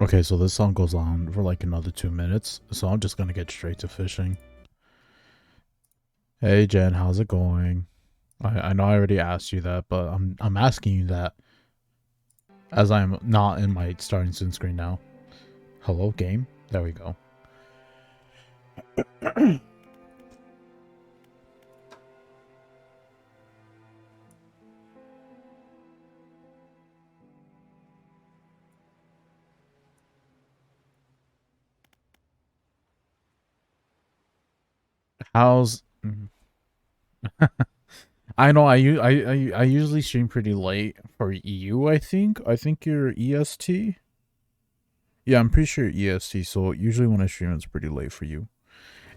Okay, so this song goes on for like another 2 minutes, so I'm just gonna get straight to fishing. Hey Jen, how's it going? I know I already asked you that, but I'm asking you that as I'm not in my starting soon screen now. Hello, game? There we go. How's I know I usually stream pretty late for EU, I think. I think you're EST. Yeah, I'm pretty sure EST, so usually when I stream it's pretty late for you.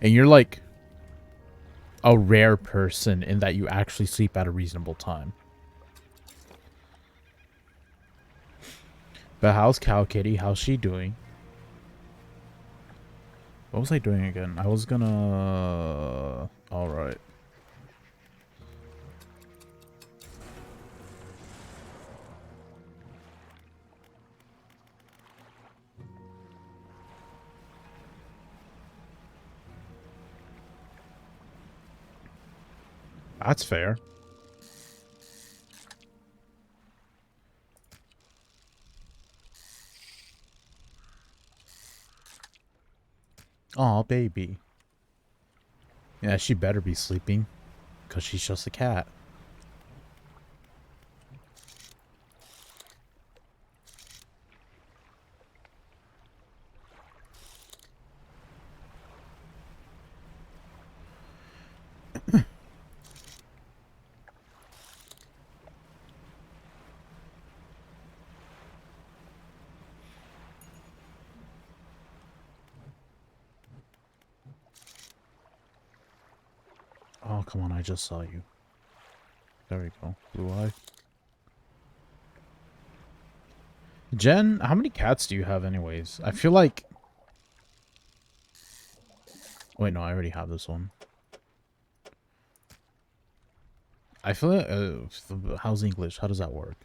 And you're like a rare person in that you actually sleep at a reasonable time. But how's Cow Kitty? How's she doing? What was I doing again? I was gonna... Alright. That's fair. Aw, baby. Yeah, she better be sleeping. Because she's just a cat. Oh, come on, I just saw you. There we go. Blue eye. Jen, how many cats do you have anyways? I feel like... Wait, no, I already have this one. I feel like... how's English? How does that work?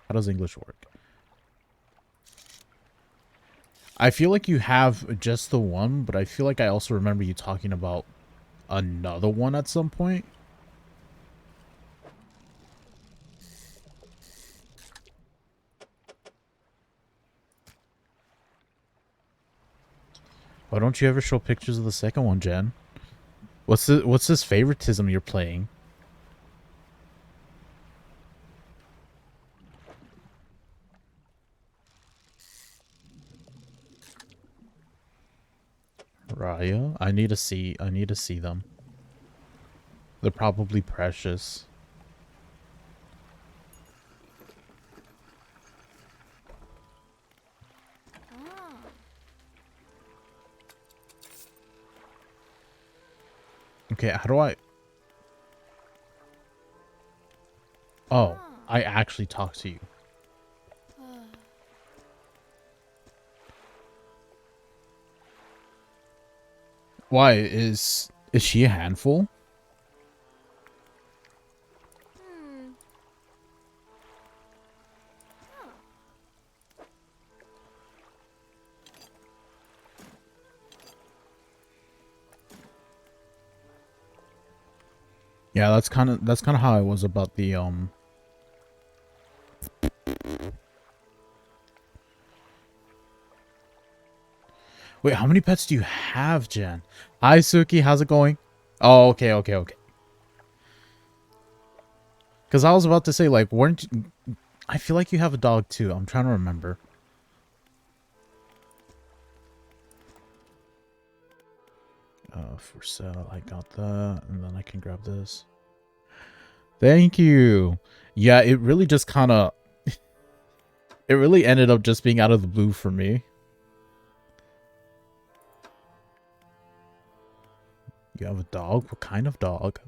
How does English work? I feel like you have just the one, but I feel like I also remember you talking about another one at some point. Why don't you ever show pictures of the second one, Jen? What's this favoritism you're playing? Raya? I need to see them. They're probably precious. Okay, how do I... Oh, I actually talk to you. Why? Is she a handful? Yeah, that's kind of how I was about the Wait, how many pets do you have, Jen? Hi, Suki. How's it going? Oh, okay. Because I was about to say, like, weren't you... I feel like you have a dog, too. I'm trying to remember. For sale, I got that. And then I can grab this. Thank you. Yeah, it really just kind of... It really ended up just being out of the blue for me. You have a dog? What kind of dog?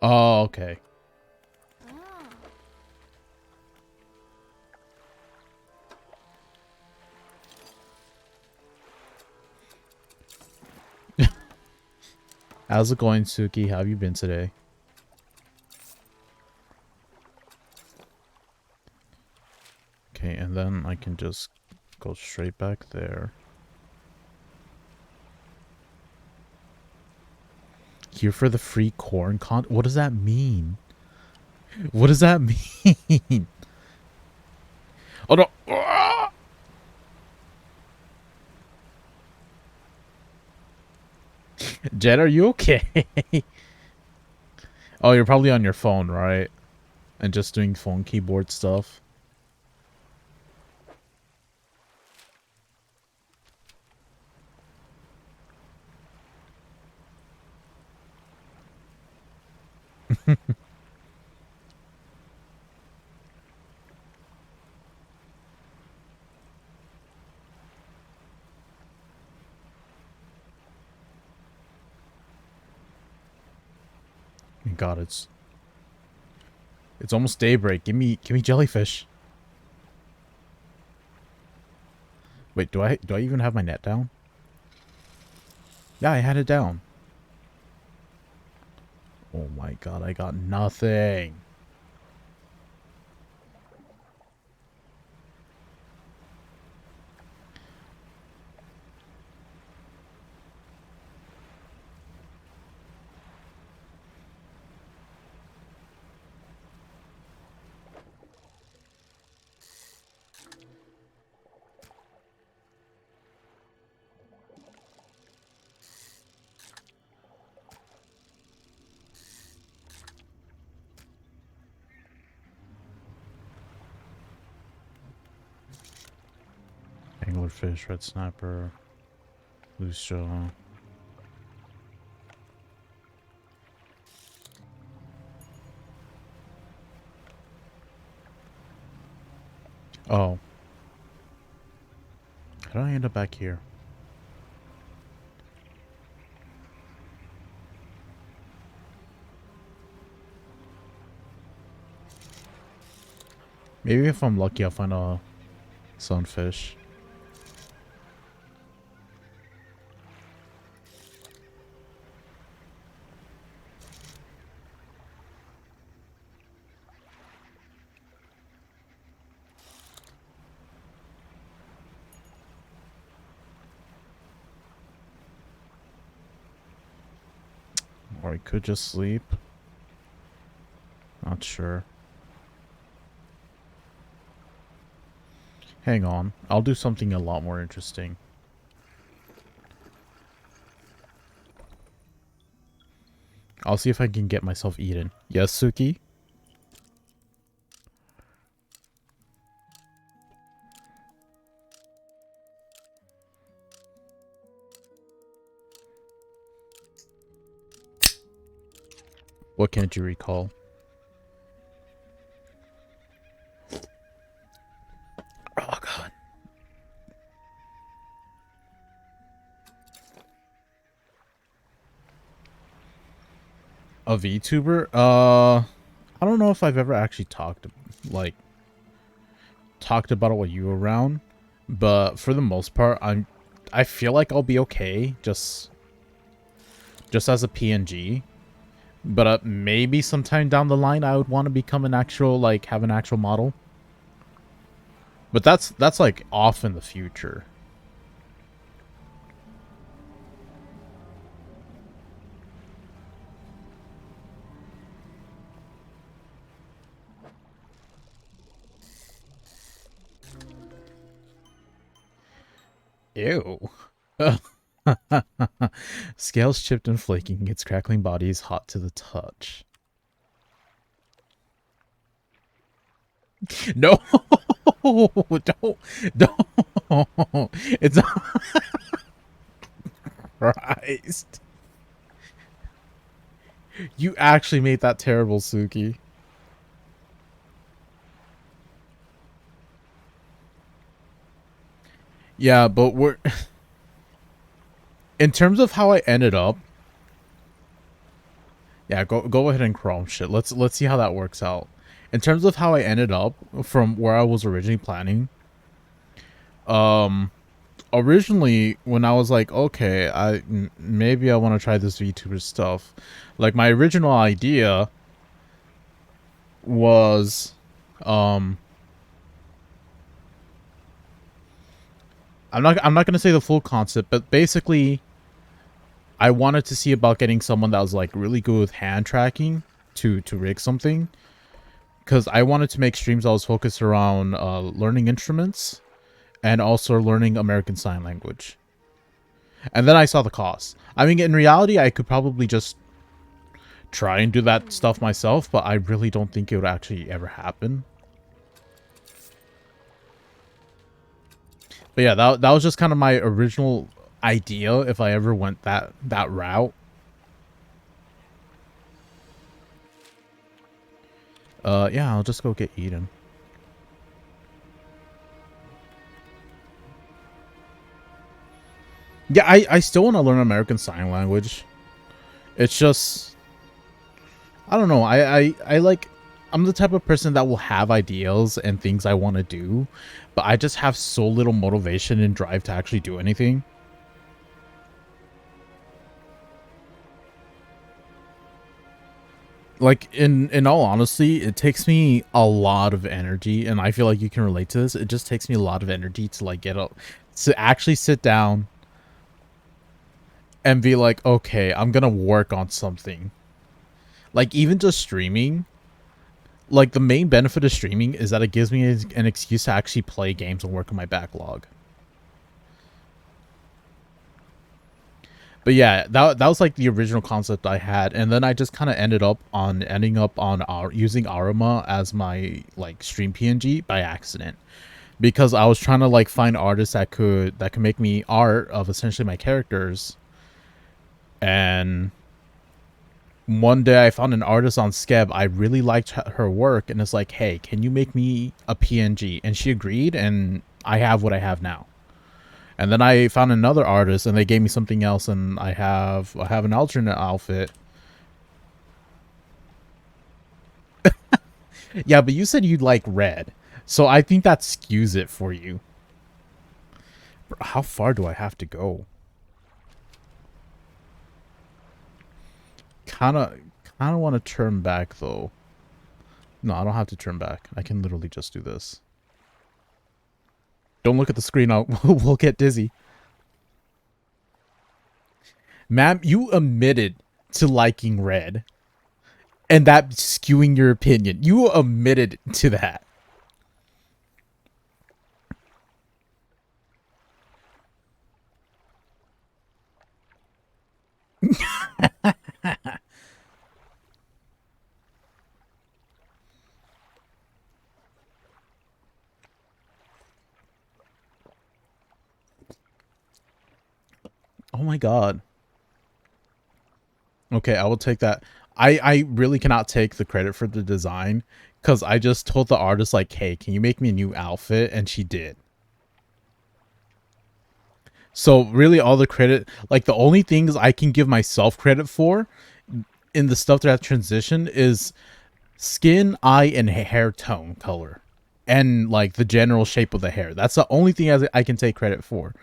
Oh, okay. How's it going, Suki? How have you been today? Okay, and then I can just go straight back there. Here for the free corn con- What does that mean? What does that mean? Oh no! Ah! Jen, are you okay? Oh, you're probably on your phone, right? And just doing phone keyboard stuff. God, it's almost daybreak. Give me jellyfish. Wait, do I even have my net down? Yeah, I had it down. Oh my god, I got nothing. Anglerfish, red snapper, loose jaw. Oh. How did I end up back here? Maybe if I'm lucky, I'll find a sunfish. Or I could just sleep. Not sure. Hang on. I'll do something a lot more interesting. I'll see if I can get myself eaten. Yes, Suki? What can't you recall? Oh, God. A VTuber? I don't know if I've ever actually talked about it while you were around, but for the most part, I feel like I'll be okay just as a PNG. But maybe sometime down the line, I would want to become an actual, like, have an actual model. But that's like off in the future. Ew. Scales chipped and flaking, its crackling body is hot to the touch. No, don't. It's Christ. You actually made that terrible, Suki. Yeah, but we're in terms of how I ended up. Yeah, go ahead and Chrome shit. Let's see how that works out. In terms of how I ended up from where I was originally planning. Originally when I was like, okay, maybe I want to try this VTuber stuff. Like my original idea was I'm not going to say the full concept, but basically I wanted to see about getting someone that was like really good with hand tracking to rig something, because I wanted to make streams that was focused around learning instruments and also learning American Sign Language. And then I saw the cost. I mean, in reality, I could probably just try and do that stuff myself, but I really don't think it would actually ever happen. But yeah, that was just kind of my original idea if I ever went that route. Yeah, I'll just go get Eden. Yeah, I still want to learn American Sign Language. It's just, I don't know. I like, I'm the type of person that will have ideals and things I want to do, but I just have so little motivation and drive to actually do anything. Like, in all honesty, it takes me a lot of energy, and I feel like you can relate to this. It just takes me a lot of energy to like get up, to actually sit down and be like, okay, I'm gonna work on something. Like, even just streaming, like the main benefit of streaming is that it gives me an excuse to actually play games and work on my backlog. But yeah, that was like the original concept I had, and then I just kind of ending up on using Arima as my like stream PNG by accident, because I was trying to like find artists that could make me art of essentially my characters. And one day I found an artist on Skeb. I really liked her work, and it's like, hey, can you make me a PNG? And she agreed, and I have what I have now. And then I found another artist, and they gave me something else, and I have an alternate outfit. Yeah, but you said you'd like red, so I think that skews it for you. How far do I have to go? Kind of want to turn back though. No, I don't have to turn back. I can literally just do this. Don't look at the screen. We'll get dizzy. Ma'am, you admitted to liking red, and that skewing your opinion. You admitted to that. Oh my god. Okay, I will take that. I really cannot take the credit for the design, because I just told the artist like, hey, can you make me a new outfit? And she did. So really all the credit, like the only things I can give myself credit for in the stuff that transition is skin, eye, and hair tone color, and like the general shape of the hair. That's the only thing I can take credit for,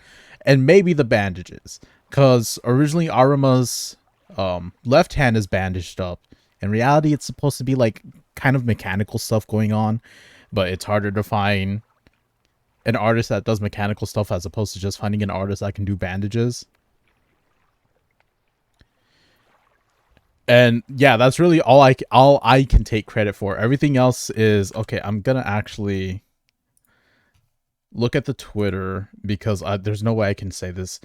and maybe the bandages, because originally Arima's left hand is bandaged up. In reality, it's supposed to be like kind of mechanical stuff going on, but it's harder to find an artist that does mechanical stuff as opposed to just finding an artist that can do bandages. And yeah, that's really all I can take credit for. Everything else is okay. I'm gonna actually look at the Twitter, because there's no way I can say this.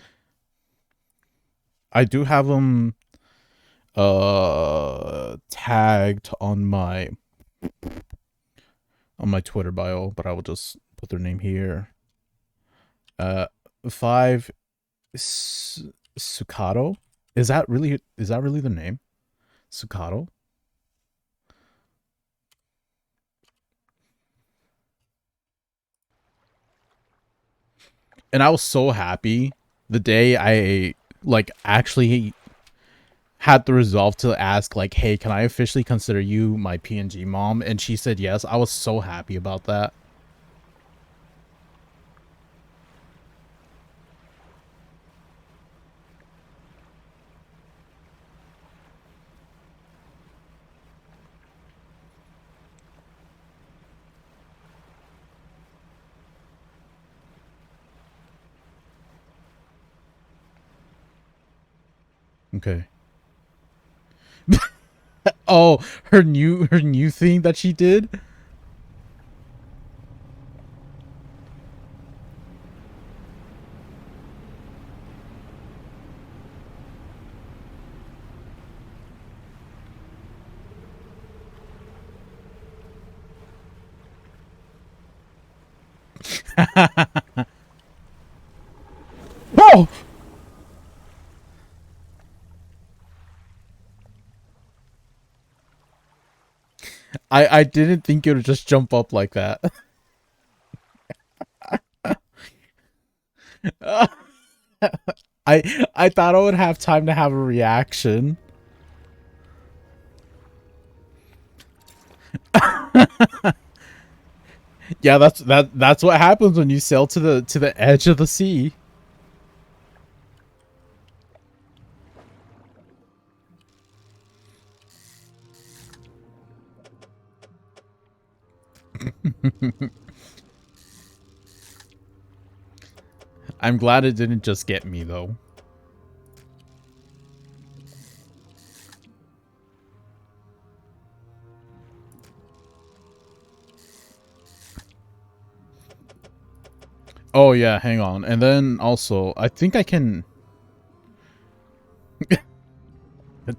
I do have them tagged on my Twitter bio, but I will just put their name here. Uh, Five Sukato. Is that really the name? Sukato. And I was so happy the day I like actually had the resolve to ask like, hey, can I officially consider you my PNG mom? And she said yes. I was so happy about that. Okay. Oh, her new thing that she did. Oh, I didn't think it would just jump up like that. I thought I would have time to have a reaction. Yeah, that's what happens when you sail to the edge of the sea. I'm glad it didn't just get me though. Oh yeah, hang on. And then also, I think I can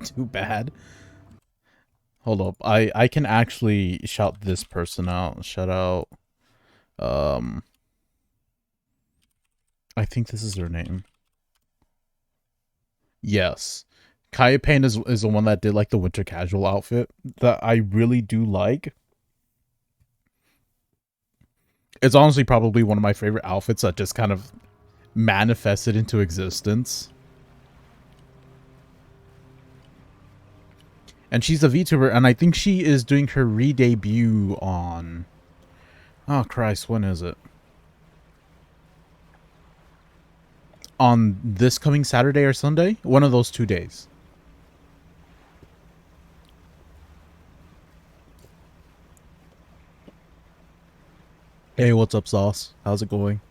too bad. Hold up. I can actually shout this person out. Shout out I think this is their name. Yes. Kaya Payne is the one that did like the winter casual outfit that I really do like. It's honestly probably one of my favorite outfits that just kind of manifested into existence. And she's a VTuber, and I think she is doing her re-debut on... Oh, Christ, when is it? On this coming Saturday or Sunday? One of those 2 days. Hey, what's up, Sauce? How's it going?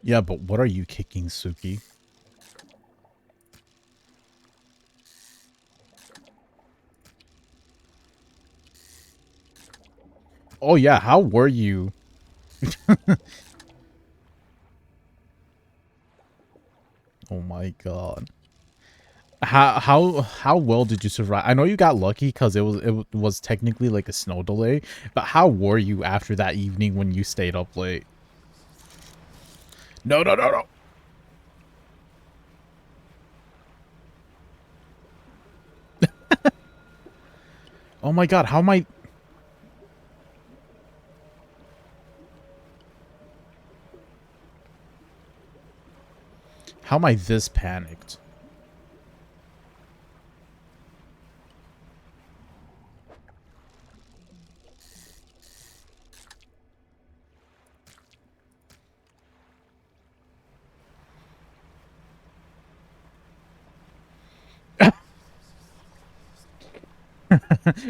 Yeah, but what are you kicking, Suki? Oh yeah, how were you? Oh my god. How well did you survive? I know you got lucky because it was technically like a snow delay, but how were you after that evening when you stayed up late? No, no, no, no. Oh my god, how am I... How am I this panicked?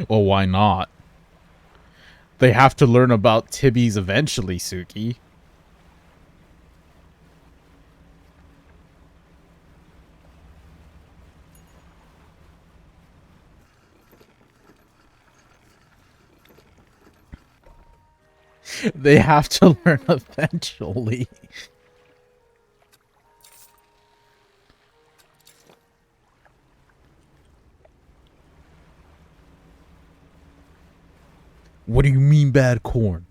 Well, why not? They have to learn about Tibbies eventually, Suki. They have to learn eventually. What do you mean bad corn?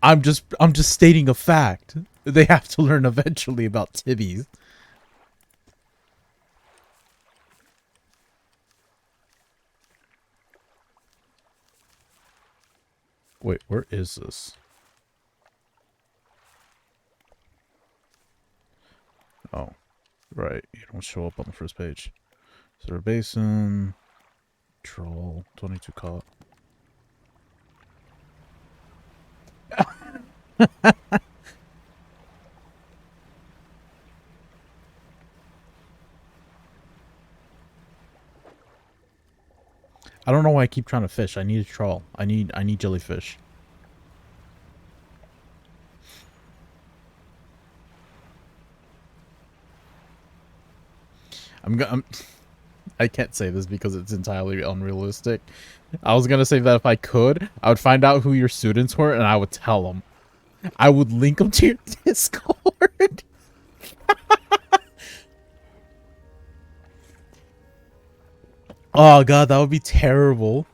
I'm just stating a fact. They have to learn eventually about Tibbies. Wait, where is this? Oh, right. You don't show up on the first page. Server Basin. Troll. 22 caught. I don't know why I keep trying to fish. I need a troll. I need jellyfish. I can't say this because it's entirely unrealistic. I was gonna say that if I could, I would find out who your students were and I would tell them. I would link them to your Discord. Oh god, that would be terrible.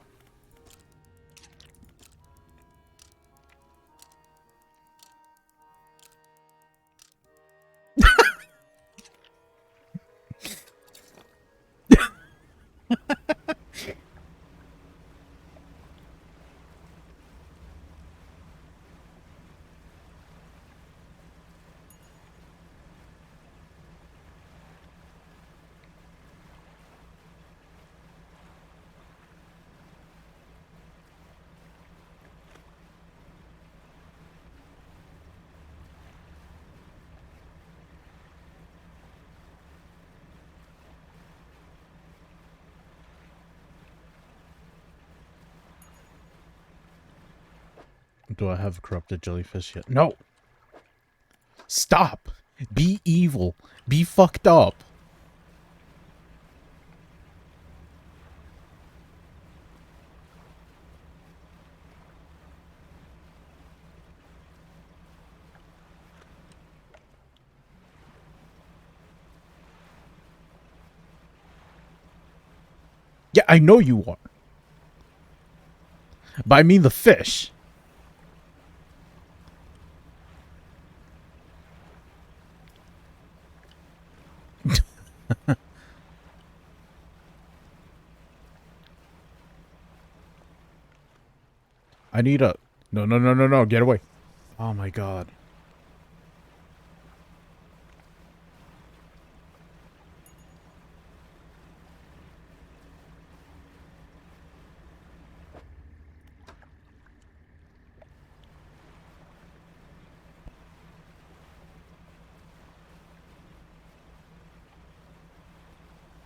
Do I have a corrupted jellyfish yet? No. Stop. Be evil. Be fucked up. Yeah, I know you are. But I mean the fish. I need a... No, no, no, no, no. Get away. Oh my god.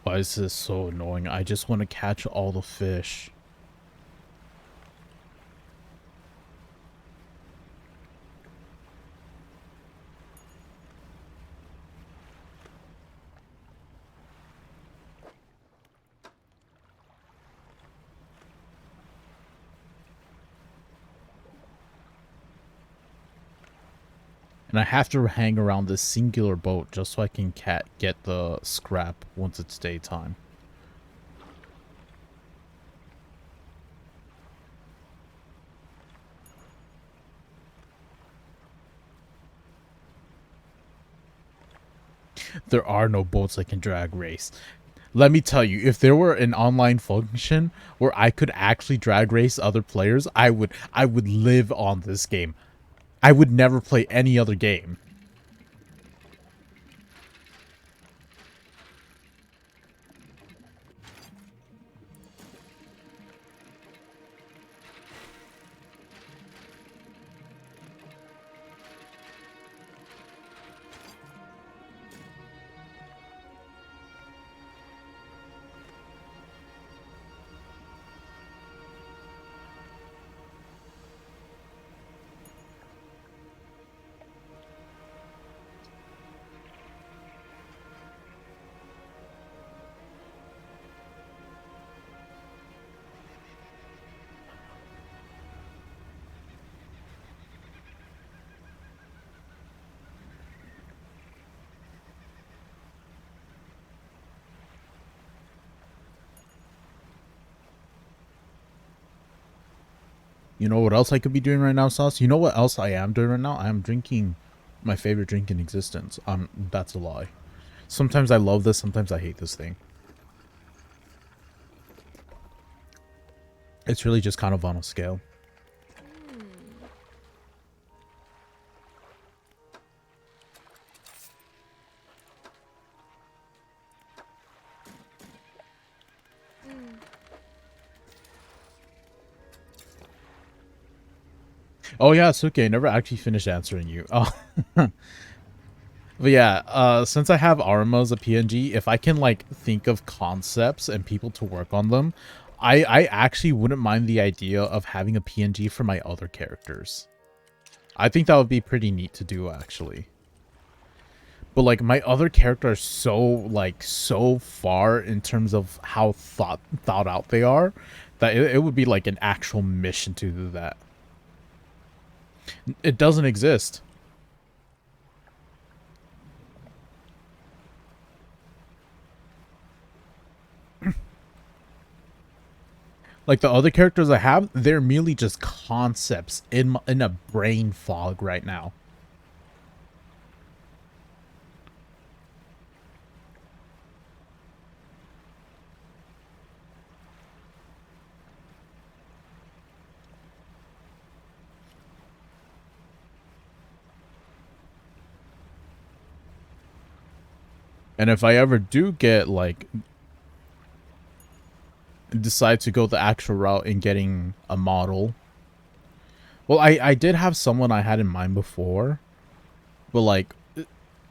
Why is this so annoying? I just want to catch all the fish. And I have to hang around this singular boat just so I can get the scrap once it's daytime. There are no boats I can drag race. Let me tell you, if there were an online function where I could actually drag race other players, I would live on this game. I would never play any other game. You know what else I could be doing right now, Sauce? You know what else I am doing right now? I am drinking my favorite drink in existence. That's a lie. Sometimes I love this, sometimes I hate this thing. It's really just kind of on a scale. Oh yeah, it's okay. I never actually finished answering you. Oh. But yeah, since I have Arma as a PNG, if I can like think of concepts and people to work on them, I actually wouldn't mind the idea of having a PNG for my other characters. I think that would be pretty neat to do actually. But like my other characters are so far in terms of how thought out they are that it would be like an actual mission to do that. It doesn't exist. Like the other characters I have, they're merely just concepts in a brain fog right now. And if I ever do get like decide to go the actual route in getting a model, well, I did have someone I had in mind before, but like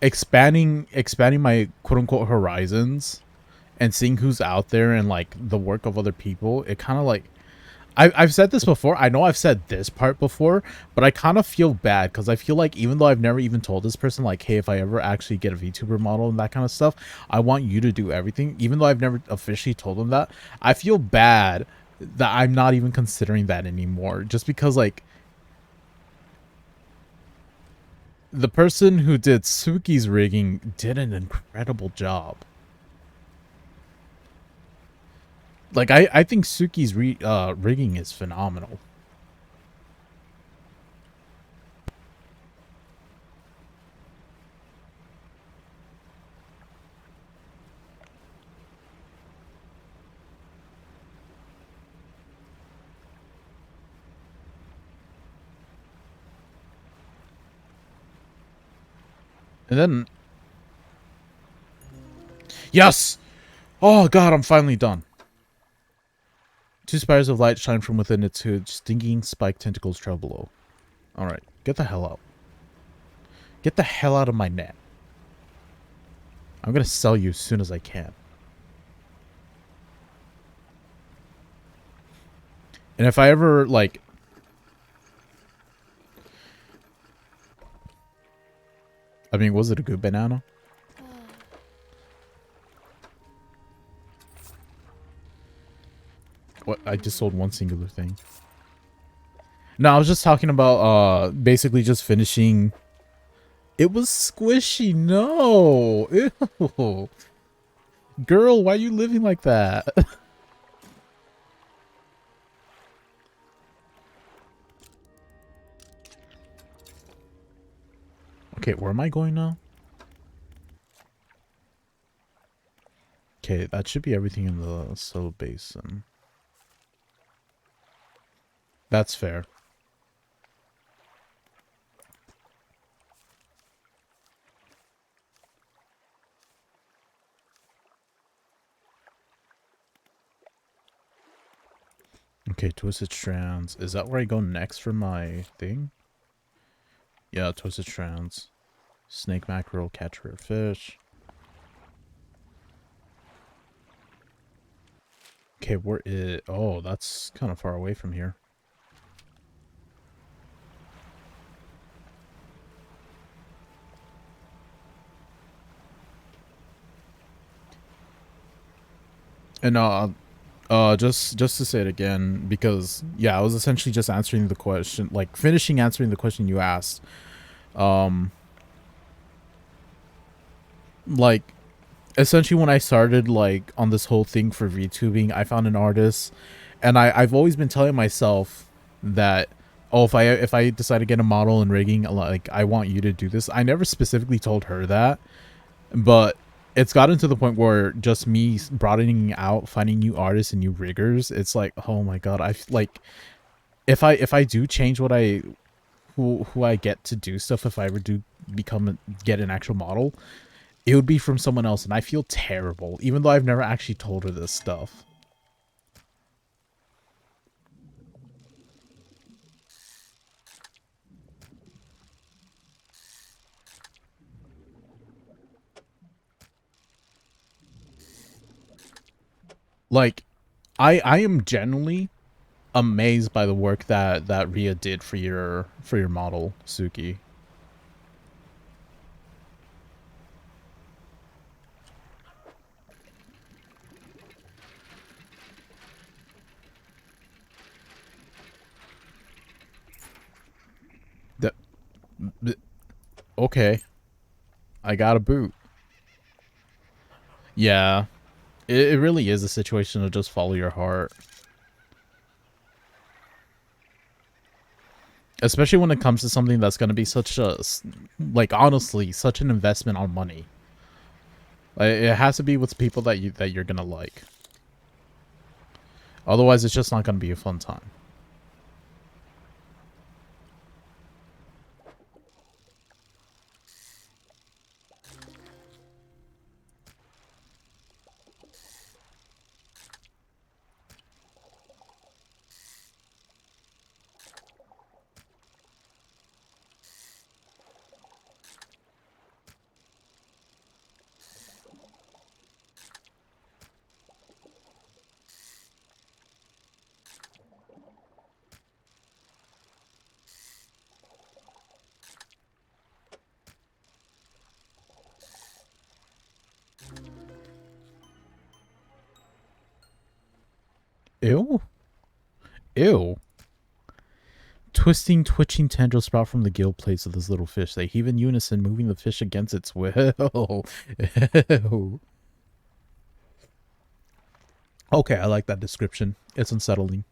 expanding my quote unquote horizons and seeing who's out there and like the work of other people, it kind of like I've said this before. I know I've said this part before, but I kind of feel bad because I feel like even though I've never even told this person like, hey, if I ever actually get a VTuber model and that kind of stuff, I want you to do everything. Even though I've never officially told them that, I feel bad that I'm not even considering that anymore. Just because like the person who did Suki's rigging did an incredible job. Like I think Suki's rigging is phenomenal. And then yes! Oh god, I'm finally done. Two spires of light shine from within its hood. Stinging spike tentacles trail below. Alright, get the hell out. Get the hell out of my net. I'm gonna sell you as soon as I can. And if I ever, like... I mean, was it a good banana? What? I just sold one singular thing. No, I was just talking about, basically just finishing... It was squishy, no! Ew! Girl, why are you living like that? Okay, where am I going now? Okay, that should be everything in the Soul Basin. That's fair. Okay, Twisted Strands. Is that where I go next for my thing? Yeah, Twisted Strands. Snake mackerel, catch rare fish. Okay, where is... Oh, that's kind of far away from here. And just to say it again, because yeah, I was essentially just answering the question, like finishing answering the question you asked. Like essentially when I started like on this whole thing for VTubing, I found an artist, and I've always been telling myself that, oh, if I decide to get a model and rigging, like I want you to do this. I never specifically told her that, but it's gotten to the point where just me broadening out, finding new artists and new riggers, it's like, oh my god, I like if I do change what I who I get to do stuff, if I ever do get an actual model, it would be from someone else, and I feel terrible, even though I've never actually told her this stuff. Like, I am genuinely amazed by the work that Ria did for your model, Suki. Okay, I got a boot. Yeah, it really is a situation to just follow your heart. Especially when it comes to something that's going to be such a, like, honestly, such an investment on money. Like, it has to be with people that you're going to like. Otherwise, it's just not going to be a fun time. Ew. Ew. Twisting, twitching tendrils sprout from the gill plates of this little fish. They heave in unison, moving the fish against its will. Ew. Okay, I like that description. It's unsettling.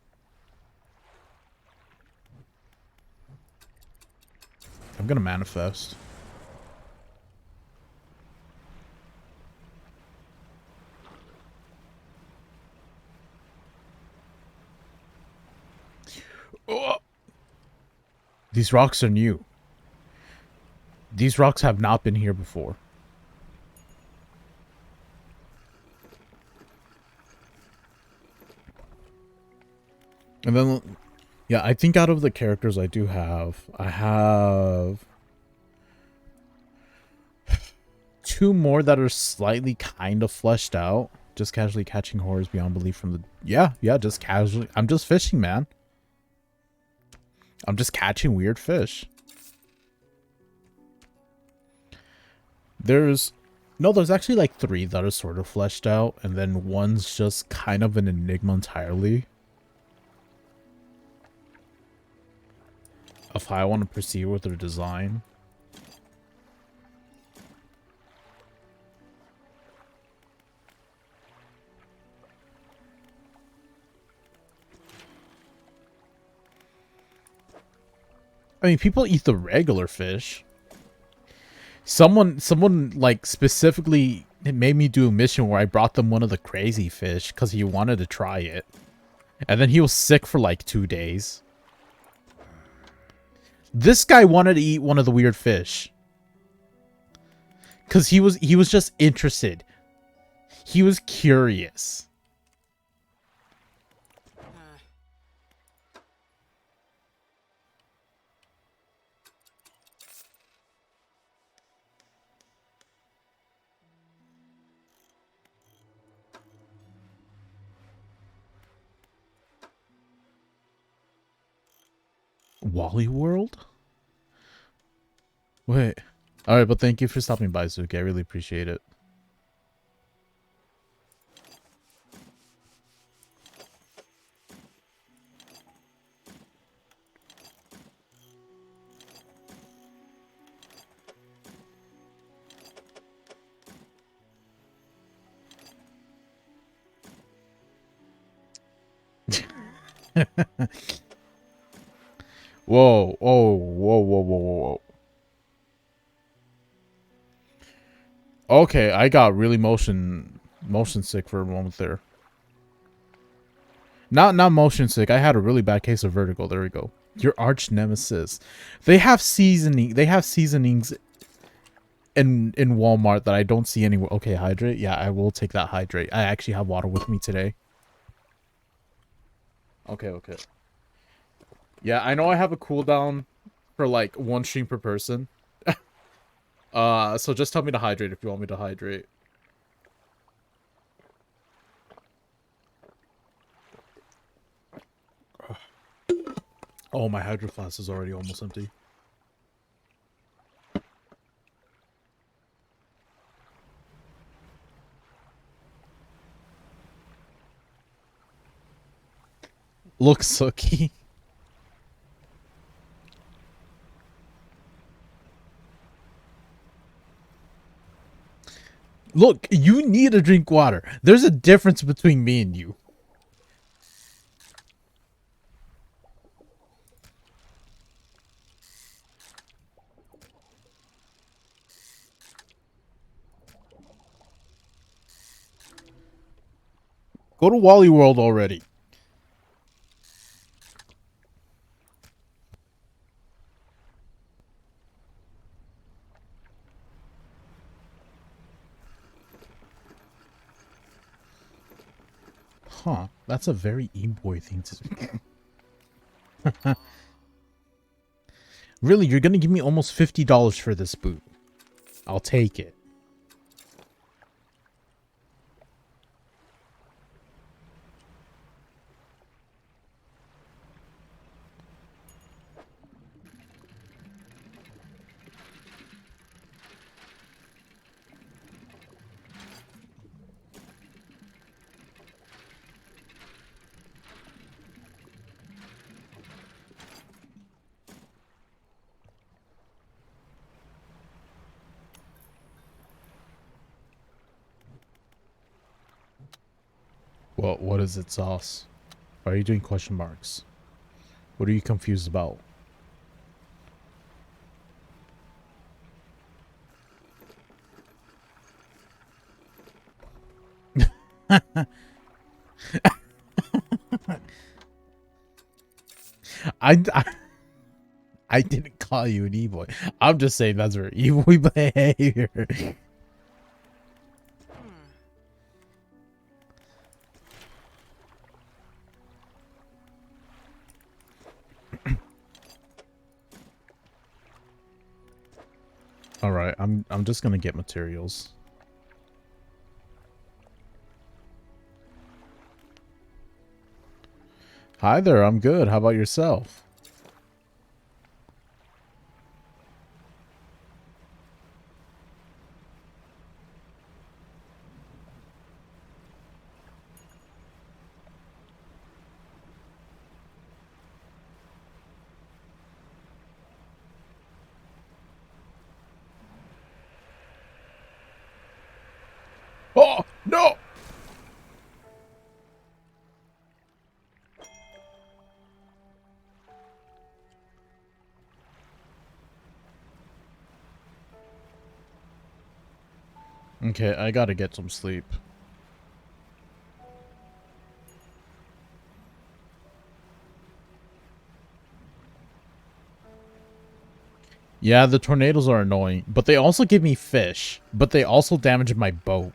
I'm gonna manifest. Oh. These rocks are new. These rocks have not been here before. And then, yeah, I think out of the characters I have 2 more that are slightly kind of fleshed out. Just casually catching horrors beyond belief from the... Yeah, just casually. I'm just fishing, man. I'm just catching weird fish. There's actually like 3 that are sort of fleshed out, and then one's just kind of an enigma entirely of how I want to proceed with their design. I mean, people eat the regular fish. Someone like specifically made me do a mission where I brought them one of the crazy fish because he wanted to try it. And then he was sick for like 2 days. This guy wanted to eat one of the weird fish. Because he was just interested. He was curious. Wally World? Wait. Alright, but thank you for stopping by, Zuki. I really appreciate it. Whoa, whoa. Okay, I got really motion sick for a moment there. Not motion sick. I had a really bad case of vertigo. There we go. Your arch nemesis. They have seasonings in Walmart that I don't see anywhere. Okay, hydrate. Yeah, I will take that hydrate. I actually have water with me today. Okay. Yeah, I know I have a cooldown for like 1 stream per person. So just tell me to hydrate if you want me to hydrate. Oh, my hydro flask is already almost empty. Look, Suki. Look, you need to drink water. There's a difference between me and you. Go to Wally World already. Huh, that's a very e-boy thing to do. Really, you're gonna give me almost $50 for this boot. I'll take it. Well, what is it, Sauce? Why are you doing question marks? What are you confused about? I I didn't call you an e-boy. I'm just saying that's very e-boy behavior. All right, I'm just gonna get materials. Hi there, I'm good. How about yourself? Oh, no! Okay, I gotta get some sleep. Yeah, the tornadoes are annoying, but they also give me fish, but they also damage my boat.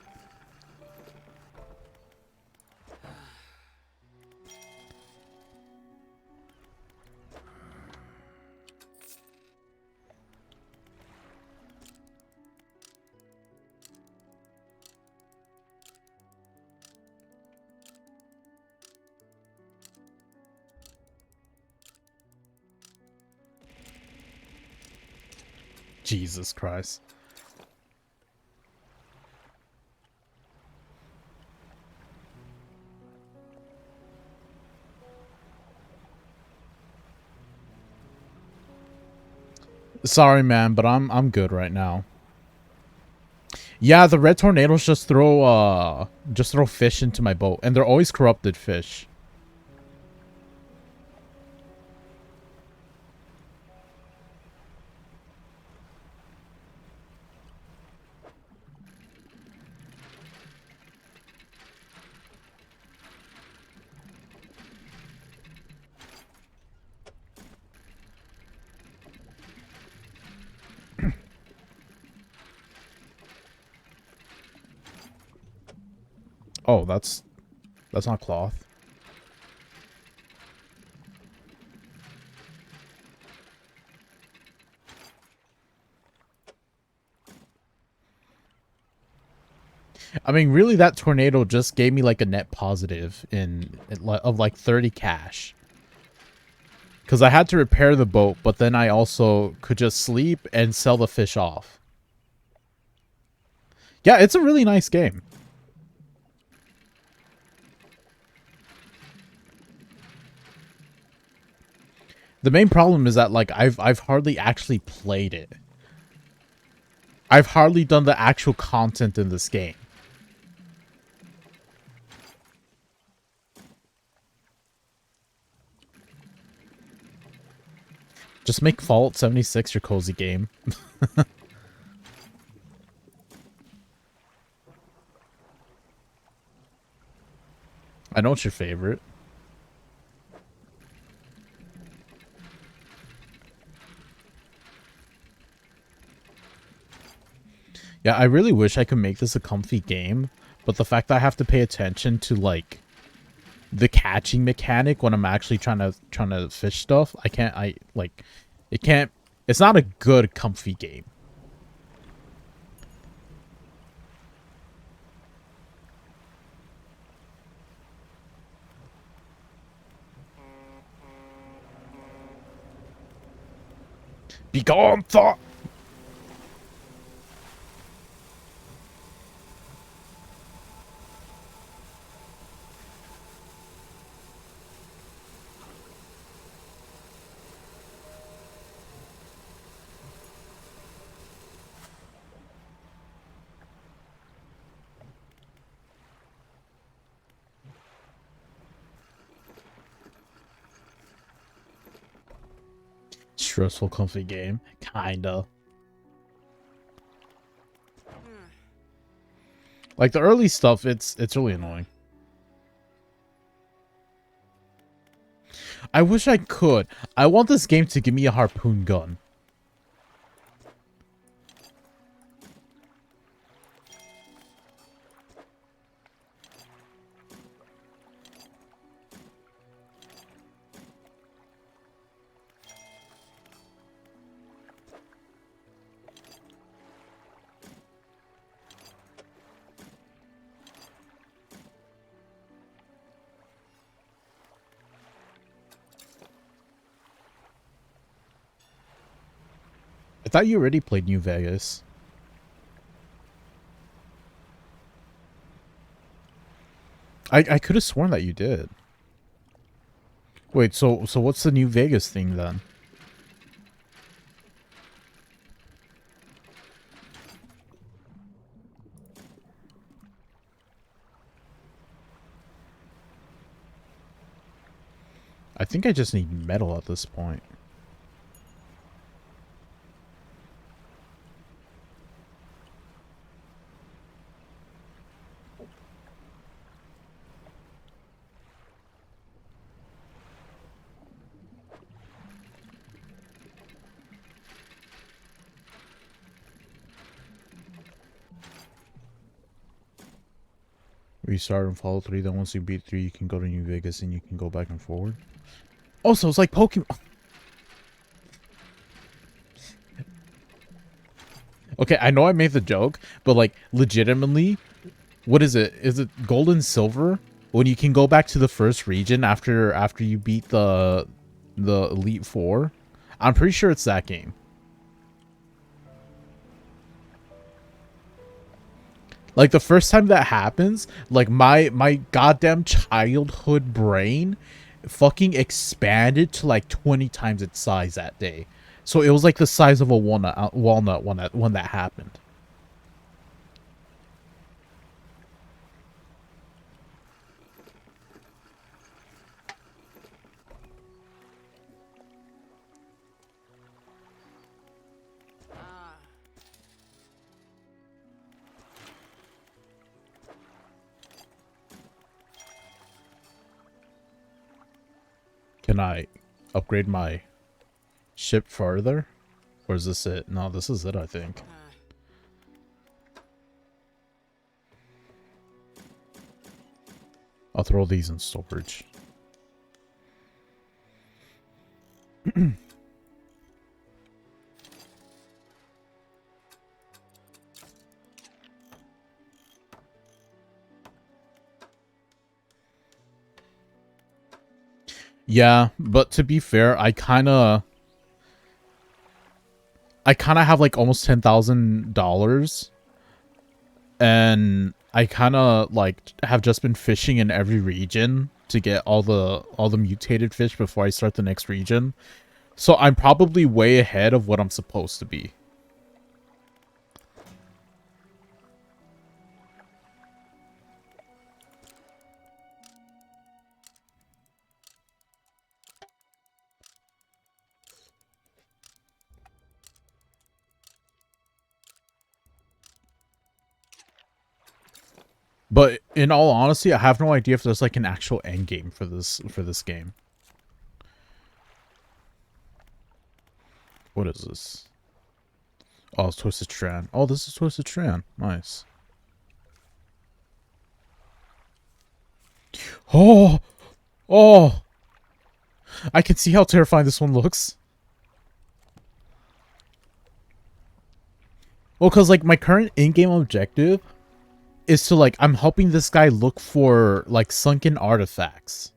Jesus Christ. Sorry, man, but I'm good right now. Yeah, the red tornadoes just throw fish into my boat, and they're always corrupted fish. Oh, that's not cloth. I mean, really, that tornado just gave me like a net positive of like 30 cash. Because I had to repair the boat, but then I also could just sleep and sell the fish off. Yeah, it's a really nice game. The main problem is that like I've hardly actually played it. I've hardly done the actual content in this game. Just make Fallout 76 your cozy game. I know it's your favorite. Yeah, I really wish I could make this a comfy game, but the fact that I have to pay attention to like the catching mechanic when I'm actually trying to fish stuff, it's not a good comfy game. Be gone, thought. Stressful comfy game, kinda. Like the early stuff, it's really annoying. I wish I could. I want this game to give me a harpoon gun. I thought you already played New Vegas. I could have sworn that you did. Wait, so what's the New Vegas thing then? I think I just need metal at this point. Restart and follow 3, then once you beat 3, you can go to New Vegas and you can go back and forward. Oh, so it's like Pokemon. Okay, I know I made the joke, but like legitimately, what is it? Is it gold and silver? When you can go back to the first region after you beat the Elite Four? I'm pretty sure it's that game. Like the first time that happens, like my goddamn childhood brain fucking expanded to like 20 times its size that day. So it was like the size of a walnut when that happened. Can I upgrade my ship further? Or is this it? No, this is it, I think. I'll throw these in storage. Yeah, but to be fair, I kind of have like almost $10,000, and I kind of like have just been fishing in every region to get all the mutated fish before I start the next region. So I'm probably way ahead of what I'm supposed to be. But in all honesty, I have no idea if there's like an actual end game for this game. What is this? Oh, it's Twisted Strand. Oh, this is Twisted Strand. Nice. Oh! Oh! I can see how terrifying this one looks. Well, because, like, my current in-game objective is to, like, I'm helping this guy look for, like, sunken artifacts.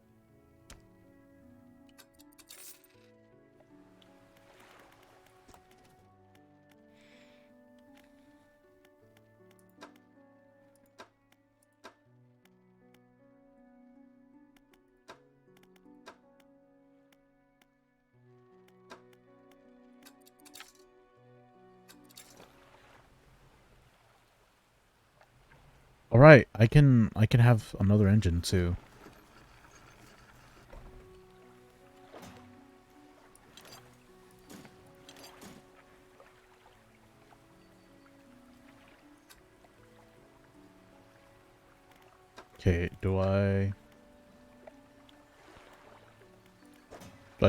Alright, I can have another engine, too. Okay, do I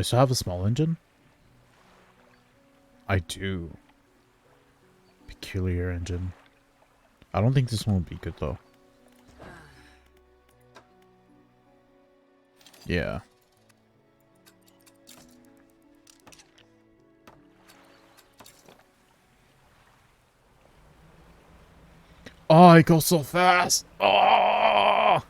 still have a small engine? I do. Peculiar engine. I don't think this one would be good, though. Yeah. Oh, it goes so fast! Oh!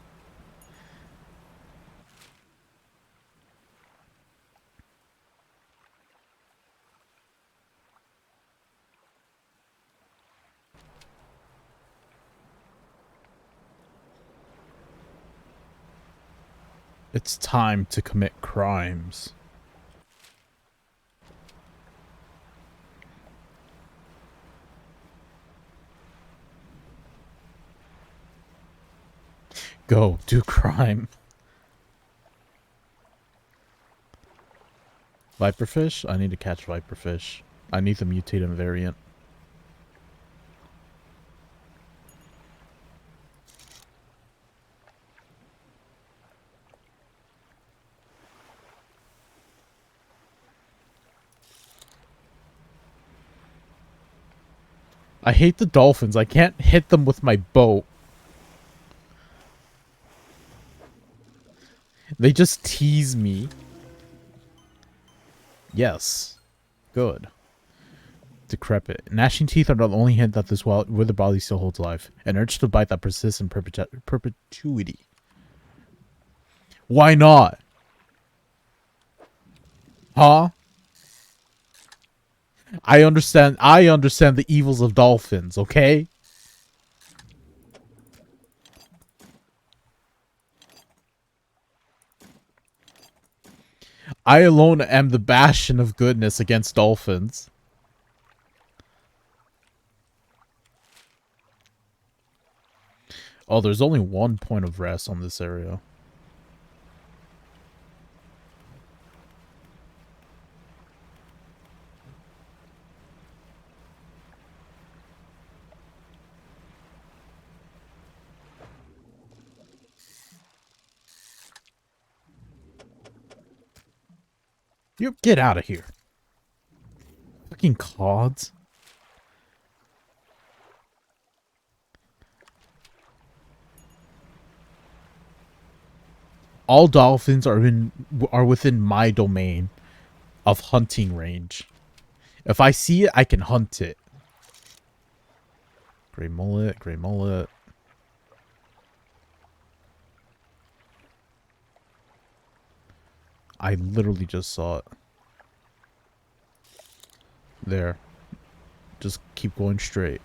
It's time to commit crimes. Go, do crime. Viperfish? I need to catch viperfish. I need the mutated variant. I hate the dolphins. I can't hit them with my boat. They just tease me. Yes. Good. Decrepit. Gnashing teeth are the only hint that this wither body still holds life. An urge to bite that persists in perpetuity. Why not? Huh? I understand the evils of dolphins, okay? I alone am the bastion of goodness against dolphins. Oh, there's only one point of rest on this area. You get out of here. Fucking cods. All dolphins are within my domain of hunting range. If I see it, I can hunt it. Gray mullet, gray mullet. I literally just saw it. There. Just keep going straight.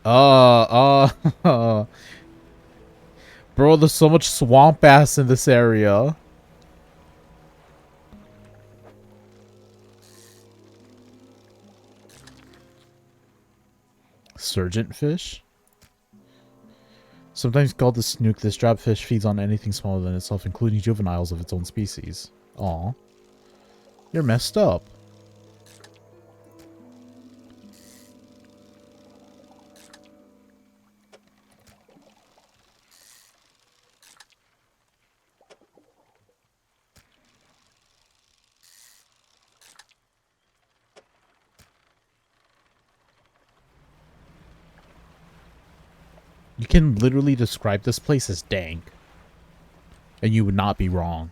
Bro, there's so much swamp ass in this area. Surgent fish? Sometimes called the snook, this drabfish feeds on anything smaller than itself, including juveniles of its own species. Aw. You're messed up. You can literally describe this place as dank. And you would not be wrong.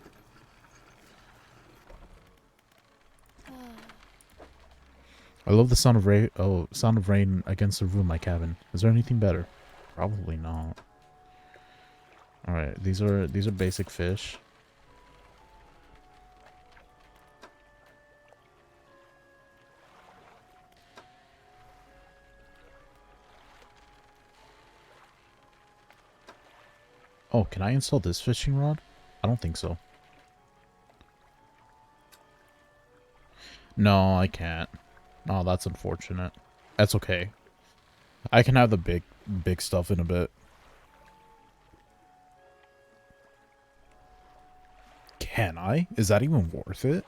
I love the sound of rain. Oh, sound of rain against the roof of my cabin. Is there anything better? Probably not. All right, these are basic fish. Oh, can I install this fishing rod? I don't think so. No, I can't. Oh, that's unfortunate. That's okay. I can have the big stuff in a bit. Can I? Is that even worth it?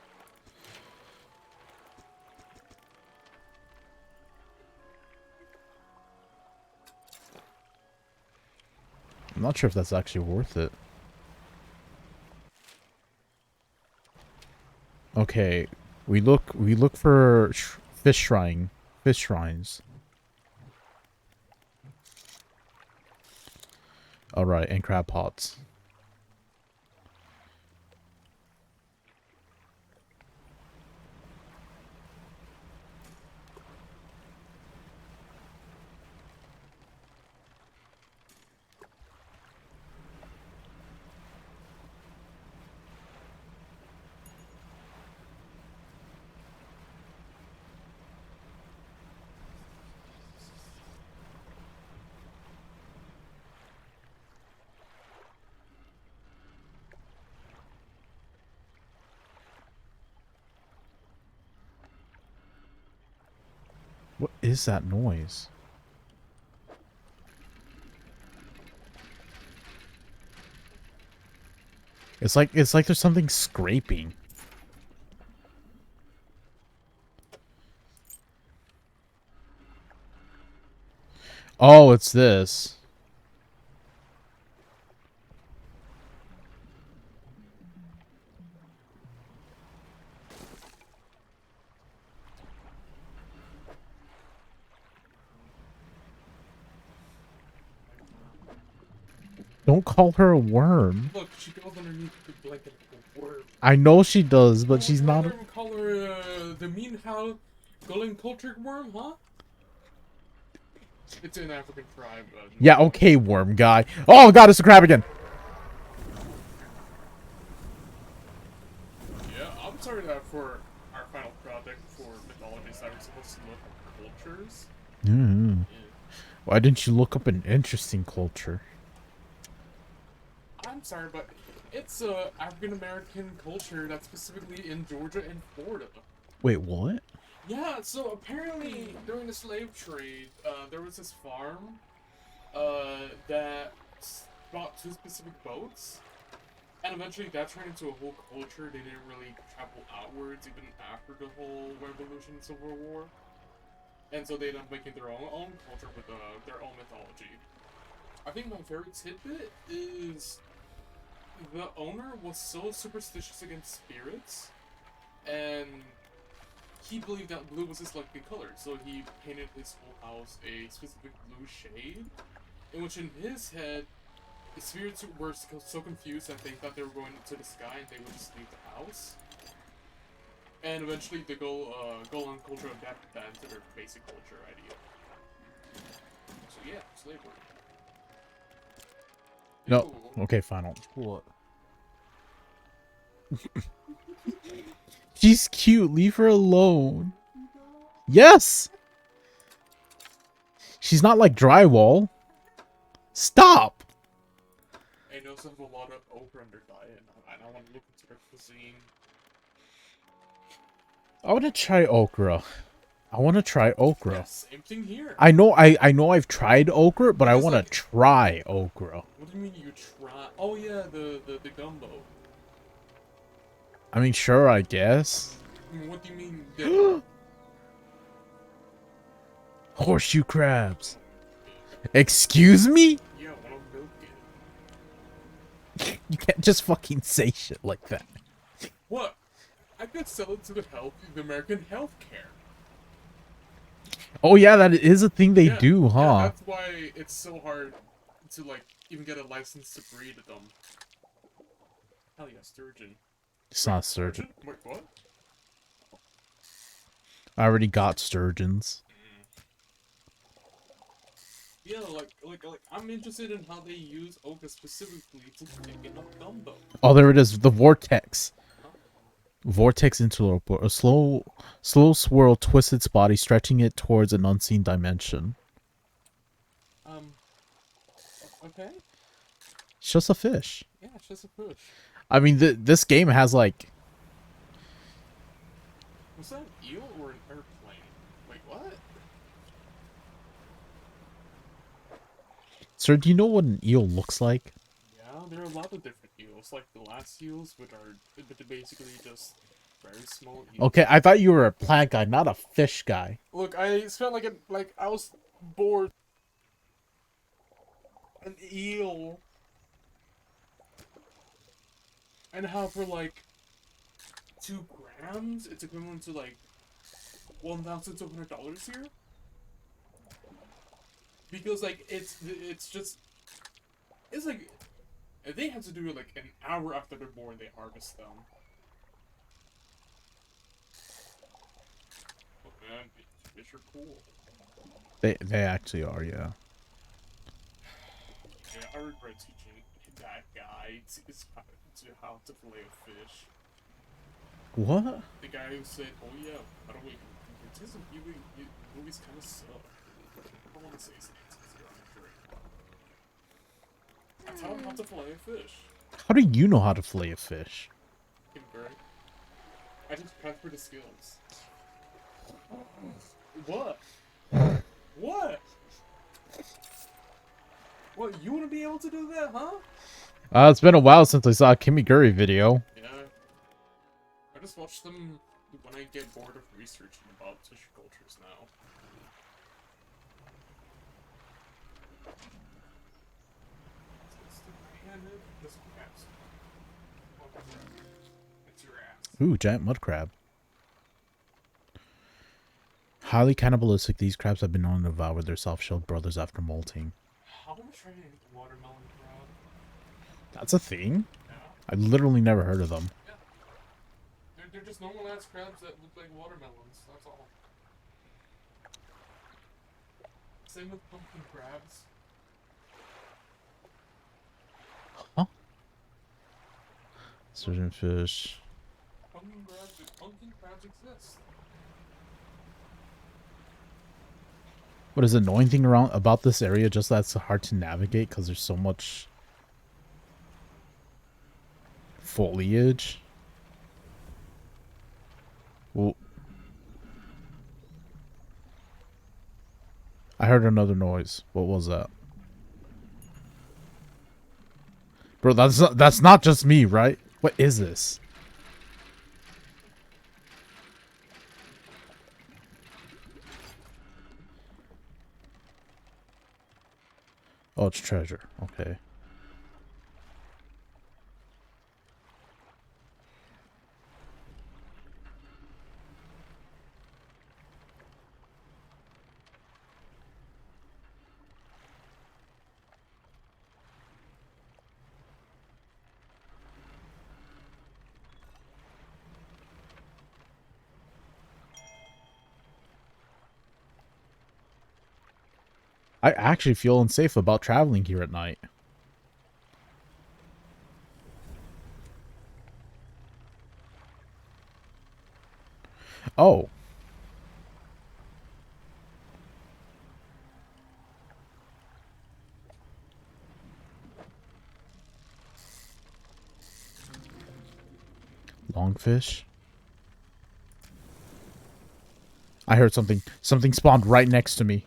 I'm not sure if that's actually worth it. Okay, we look for fish shrines. All right, and crab pots. What is that noise? It's like there's something scraping. Oh, it's this. Don't call her a worm. Look, she goes underneath the blanket like a worm. I know she does, but she's not. Rather call her the mean how golden cultured worm, huh? It's an African tribe. Yeah, okay, worm guy. Oh god, it's a crab again. Yeah, I'm sorry that for our final project for mythologies that we're supposed to look at cultures. Mm. Yeah. Why didn't you look up an interesting culture? I'm sorry, but it's African American culture that's specifically in Georgia and Florida. Wait, what? Yeah, so apparently during the slave trade, there was this farm that bought two specific boats, and eventually that turned into a whole culture. They didn't really travel outwards even after the whole Revolution and Civil War, and so they ended up making their own culture with their own mythology. I think my favorite tidbit is the owner was so superstitious against spirits, and he believed that blue was his lucky color, so he painted his whole house a specific blue shade, in which in his head, the spirits were so confused that they thought they were going to the sky and they would just leave the house. And eventually the Golan culture adapted that into their basic culture idea. So yeah, slavery. No. Ew. Okay, final. What? She's cute. Leave her alone. Yes. She's not like drywall. Stop. I know some have a lot of okra in their diet, and I want to look into their cuisine. I want to try okra. Yeah, same thing here. I know I've tried okra, but I want to try okra. What do you mean you try? Oh yeah, the gumbo. I mean, sure, I guess. What do you mean? Horseshoe crabs. Excuse me? Yeah, one of them milk. You can't just fucking say shit like that. What? I could sell it to the American healthcare. Oh yeah, that is a thing they Yeah, do, huh? Yeah, that's why it's so hard to like even get a license to breed them. Hell yeah, sturgeon. It's not sturgeon. Wait, what? I already got sturgeons. Yeah, like I'm interested in how they use Oka specifically to pick enough gumbo. Oh, there it is. The vortex. Huh? Vortex interloper. A slow swirl twists its body, stretching it towards an unseen dimension. Okay. It's just a fish. Yeah, it's just a push. I mean, this game has like... Was that an eel or an airplane? Wait, what? Sir, do you know what an eel looks like? Yeah, there are a lot of different eels, like the last eels, which are basically just very small eels. Okay, I thought you were a plant guy, not a fish guy. Look, I spent I was bored. An eel. And how for like 2 grams, it's equivalent to like $1,200 here. Because like it's like they have to do it like an hour after they're born. They harvest them. Oh man, fish are cool. They actually are, yeah. Yeah, I regret teaching that guy to how to fillet a fish. What? The guy who said, "Oh yeah, by the way, movies kind of suck." I don't want to say his name since you're on the jury. I taught him how to fillet a fish. How do you know how to fillet a fish? Great. I just transferred the skills. What? What? What? You want to be able to do that, huh? It's been a while since I saw a Kimiguri video. Yeah. I just watch them when I get bored of researching about tissue cultures now. It's your ass. Ooh, giant mud crab. Highly cannibalistic, these crabs have been known to devour their soft-shelled brothers after molting. How much are you the watermelon crab? That's a thing? Yeah. I literally never heard of them. Yeah. They're just normal ass crabs that look like watermelons. That's all. Same with pumpkin crabs. Huh? Surgeon fish. Pumpkin crabs exist. What is the annoying thing around about this area? Just that it's hard to navigate because there's so much foliage. Well, I heard another noise. What was that? Bro, that's not just me, right? What is this? Oh, it's treasure. Okay. I actually feel unsafe about traveling here at night. Oh. Longfish. I heard something. Something spawned right next to me.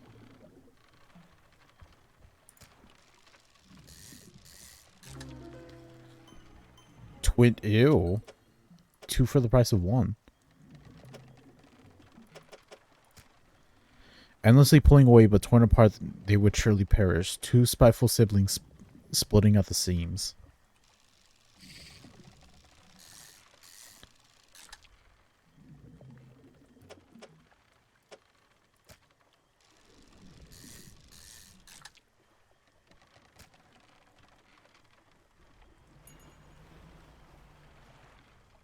Ew. 2 for the price of 1. Endlessly pulling away, but torn apart, they would surely perish. 2 spiteful siblings splitting at the seams.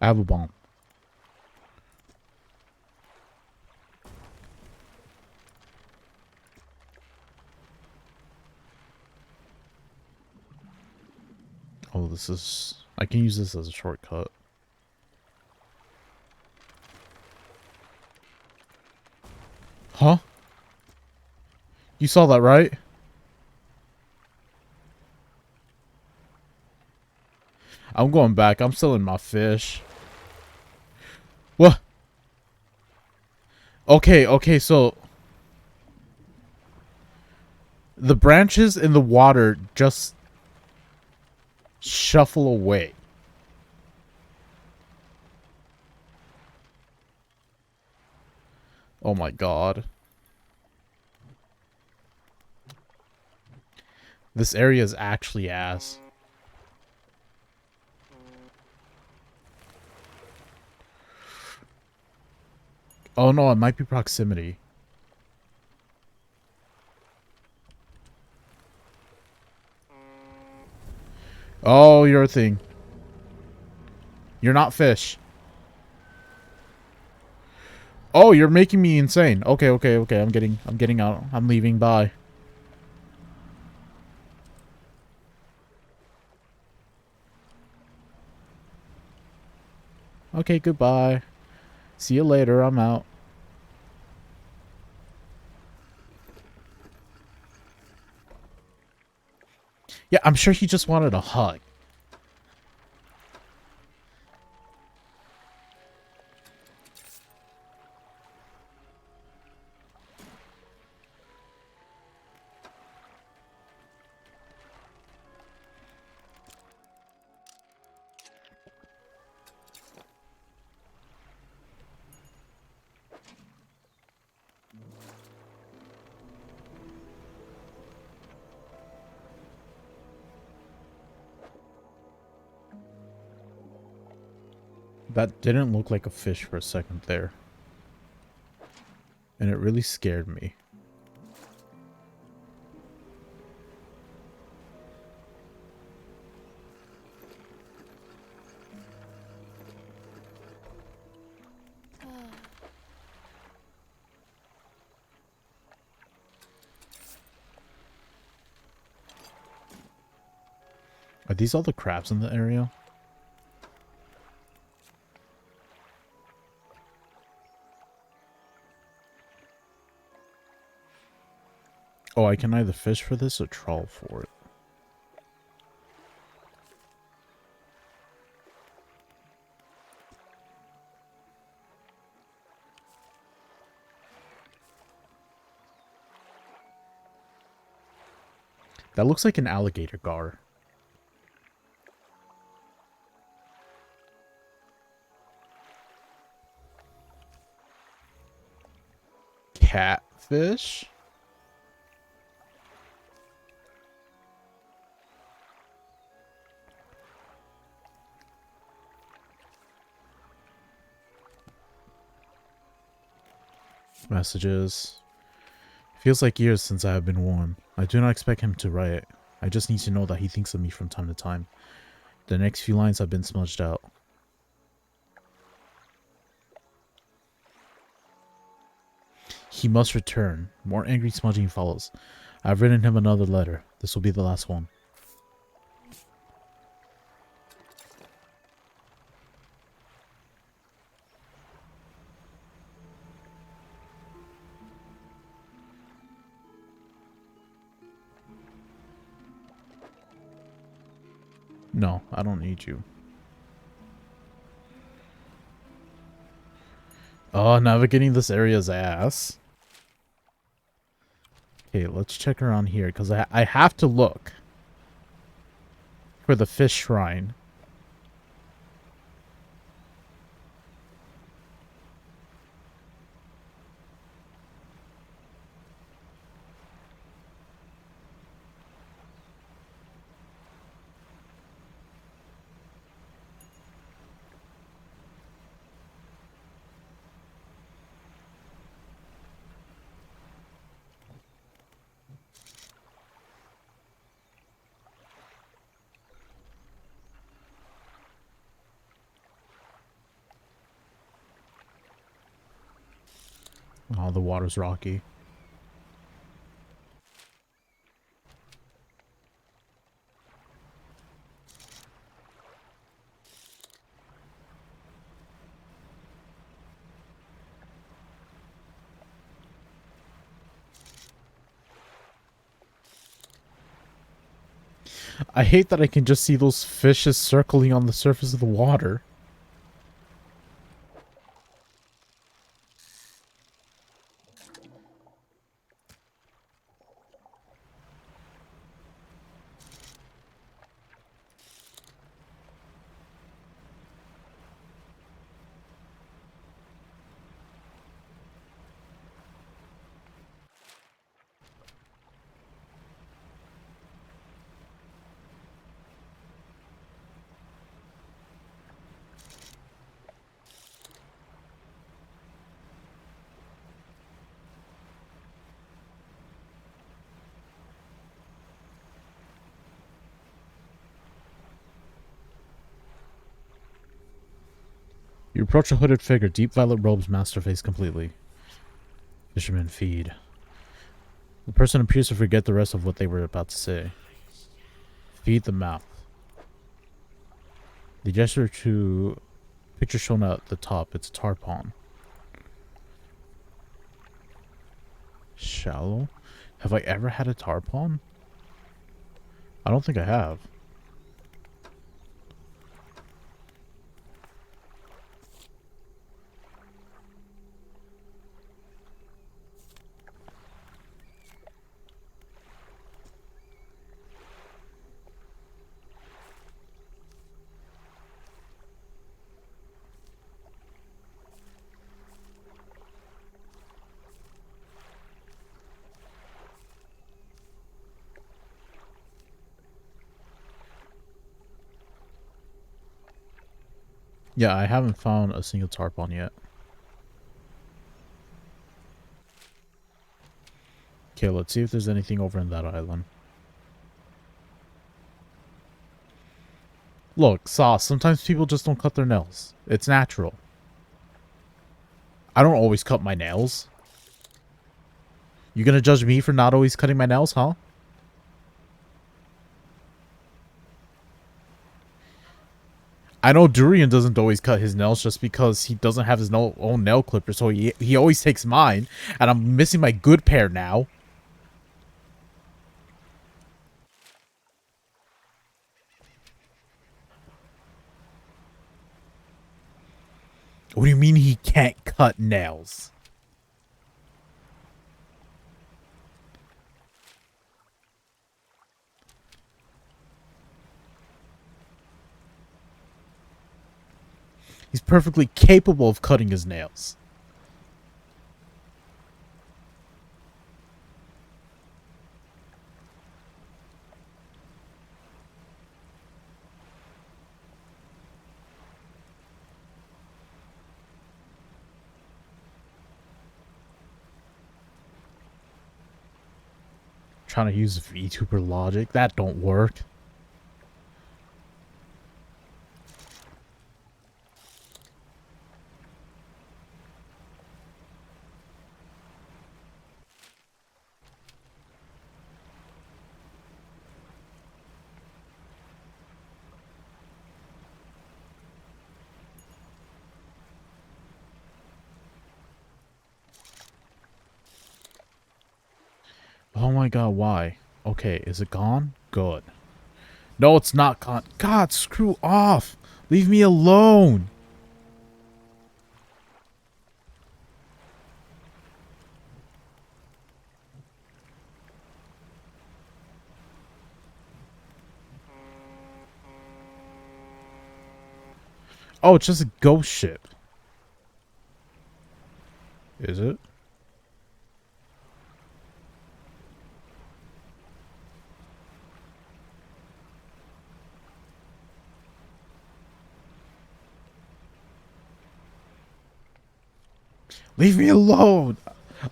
I have a bomb. Oh, this is... I can use this as a shortcut. Huh? You saw that, right? I'm going back. I'm selling my fish. What? Okay, okay, so... the branches in the water just shuffle away. Oh my god. This area is actually ass. Oh no, it might be proximity. Oh, you're a thing. You're not fish. Oh, you're making me insane. Okay, okay, okay. I'm getting out. I'm leaving. Bye. Okay, goodbye. See you later. I'm out. Yeah, I'm sure he just wanted a hug. That didn't look like a fish for a second there. And it really scared me. Are these all the crabs in the area? Oh, I can either fish for this or trawl for it. That looks like an alligator gar. Catfish? Messages. Feels like years since I have been warm. I do not expect him to write. I just need to know that he thinks of me from time to time. The next few lines have been smudged out. He must return. More angry smudging follows. I've written him another letter. This will be the last one. No, I don't need you. Oh, navigating this area's ass. Okay, let's check around here, because I have to look for the fish shrine. Oh, the water's rocky. I hate that I can just see those fishes circling on the surface of the water. You approach a hooded figure, deep violet robes master face completely. Fishermen feed. The person appears to forget the rest of what they were about to say. Feed the mouth. The gesture to picture shown at the top, it's a tarpon. Shallow? Have I ever had a tarpon? I don't think I have. Yeah, I haven't found a single tarpon yet. Okay, let's see if there's anything over in that island. Look, Sauce, sometimes people just don't cut their nails. It's natural. I don't always cut my nails. You gonna judge me for not always cutting my nails, huh? I know Durian doesn't always cut his nails just because he doesn't have his own nail clipper, so he always takes mine, and I'm missing my good pair now. What do you mean he can't cut nails? He's perfectly capable of cutting his nails. Trying to use VTuber logic, that don't work. Oh my god, why? Okay, is it gone? Good. No, it's not gone. God, screw off. Leave me alone. Oh, it's just a ghost ship. Is it? Leave me alone.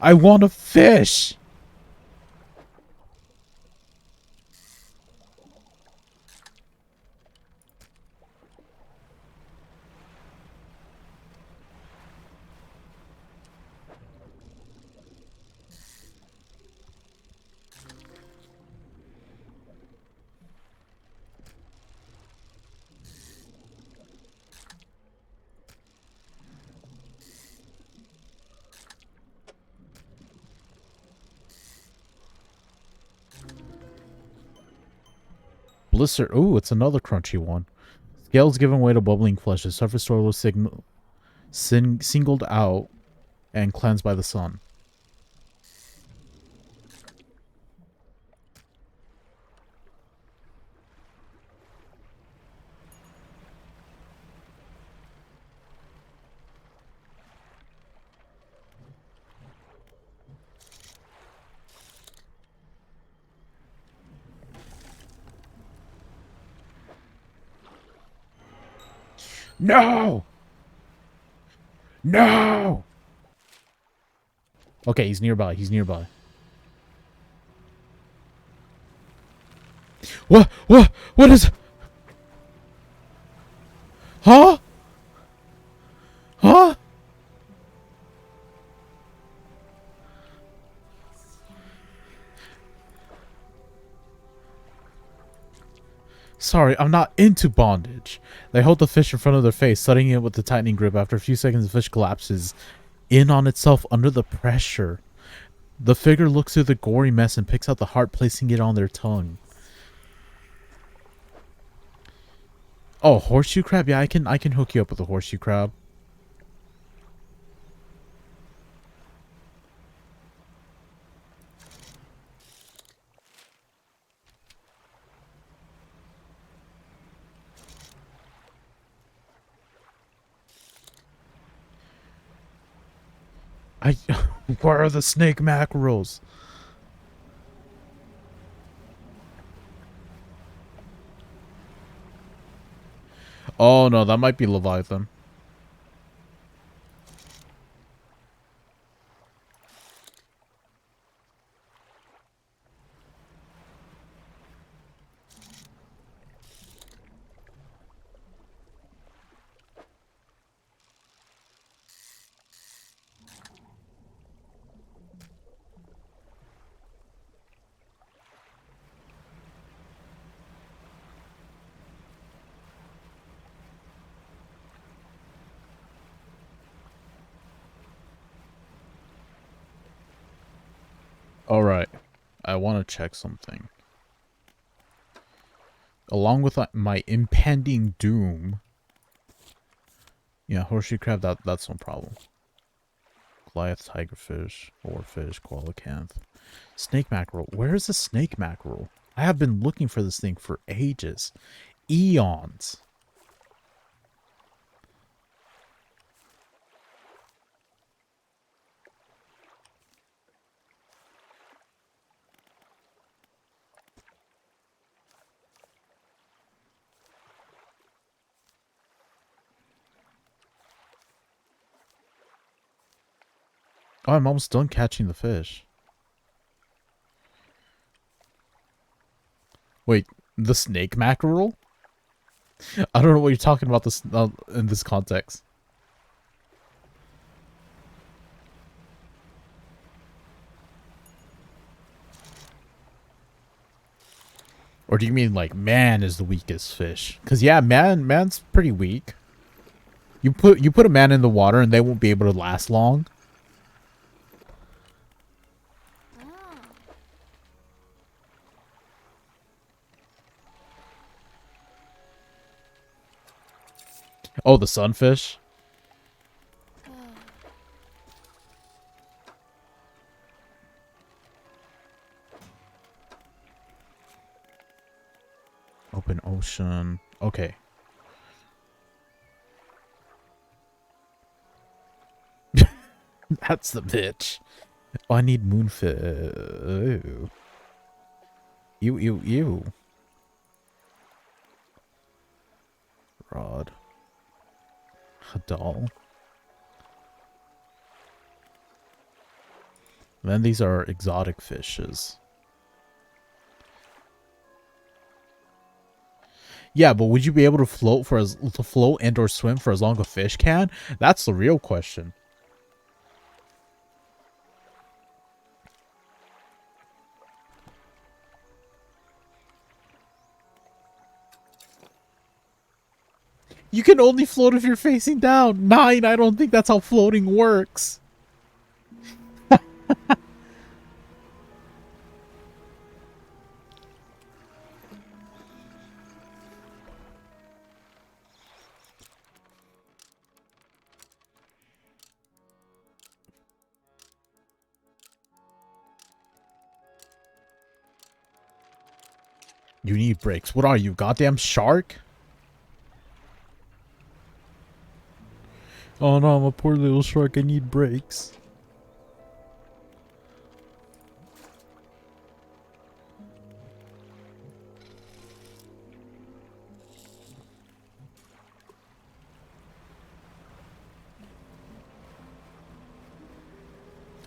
I want to fish. Blister. Ooh, it's another crunchy one. Scales giving way to bubbling flesh. The surface soil was singled out and cleansed by the sun. No! No! Okay, he's nearby. He's nearby. What? What? What is... Huh? Huh? Sorry, I'm not into bondage. They hold the fish in front of their face, setting it with the tightening grip. After a few seconds, the fish collapses in on itself under the pressure. The figure looks through the gory mess and picks out the heart, placing it on their tongue. Oh, horseshoe crab? Yeah, I can hook you up with a horseshoe crab. Where are the snake mackerels? Oh no, that might be Leviathan. Alright, I want to check something. Along with my impending doom. Yeah, horseshoe crab, that's no problem. Goliath, tigerfish, oarfish, coelacanth. Snake mackerel. Where is the snake mackerel? I have been looking for this thing for ages. Eons. Oh, I'm almost done catching the fish. Wait, the snake mackerel? I don't know what you're talking about this in this context. Or do you mean like man is the weakest fish? Because yeah, man's pretty weak. You put a man in the water and they won't be able to last long. Oh, the sunfish? Open ocean. Okay. That's the bitch. Oh, I need moonfish. Ew. Ew, ew, ew. Rod. Hadal. Then these are exotic fishes. Yeah, but would you be able to float and or swim for as long as a fish can? That's the real question. You can only float if you're facing down. 9, I don't think that's how floating works. You need brakes. What are you, goddamn shark? Oh no, I'm a poor little shark. I need brakes.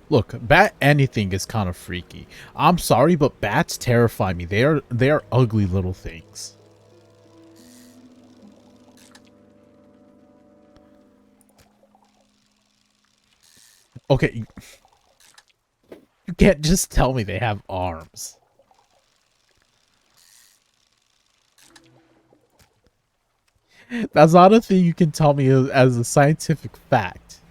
Look, bat anything is kind of freaky. I'm sorry, but bats terrify me. They are ugly little things. Okay, you can't just tell me they have arms. That's not a thing you can tell me as a scientific fact.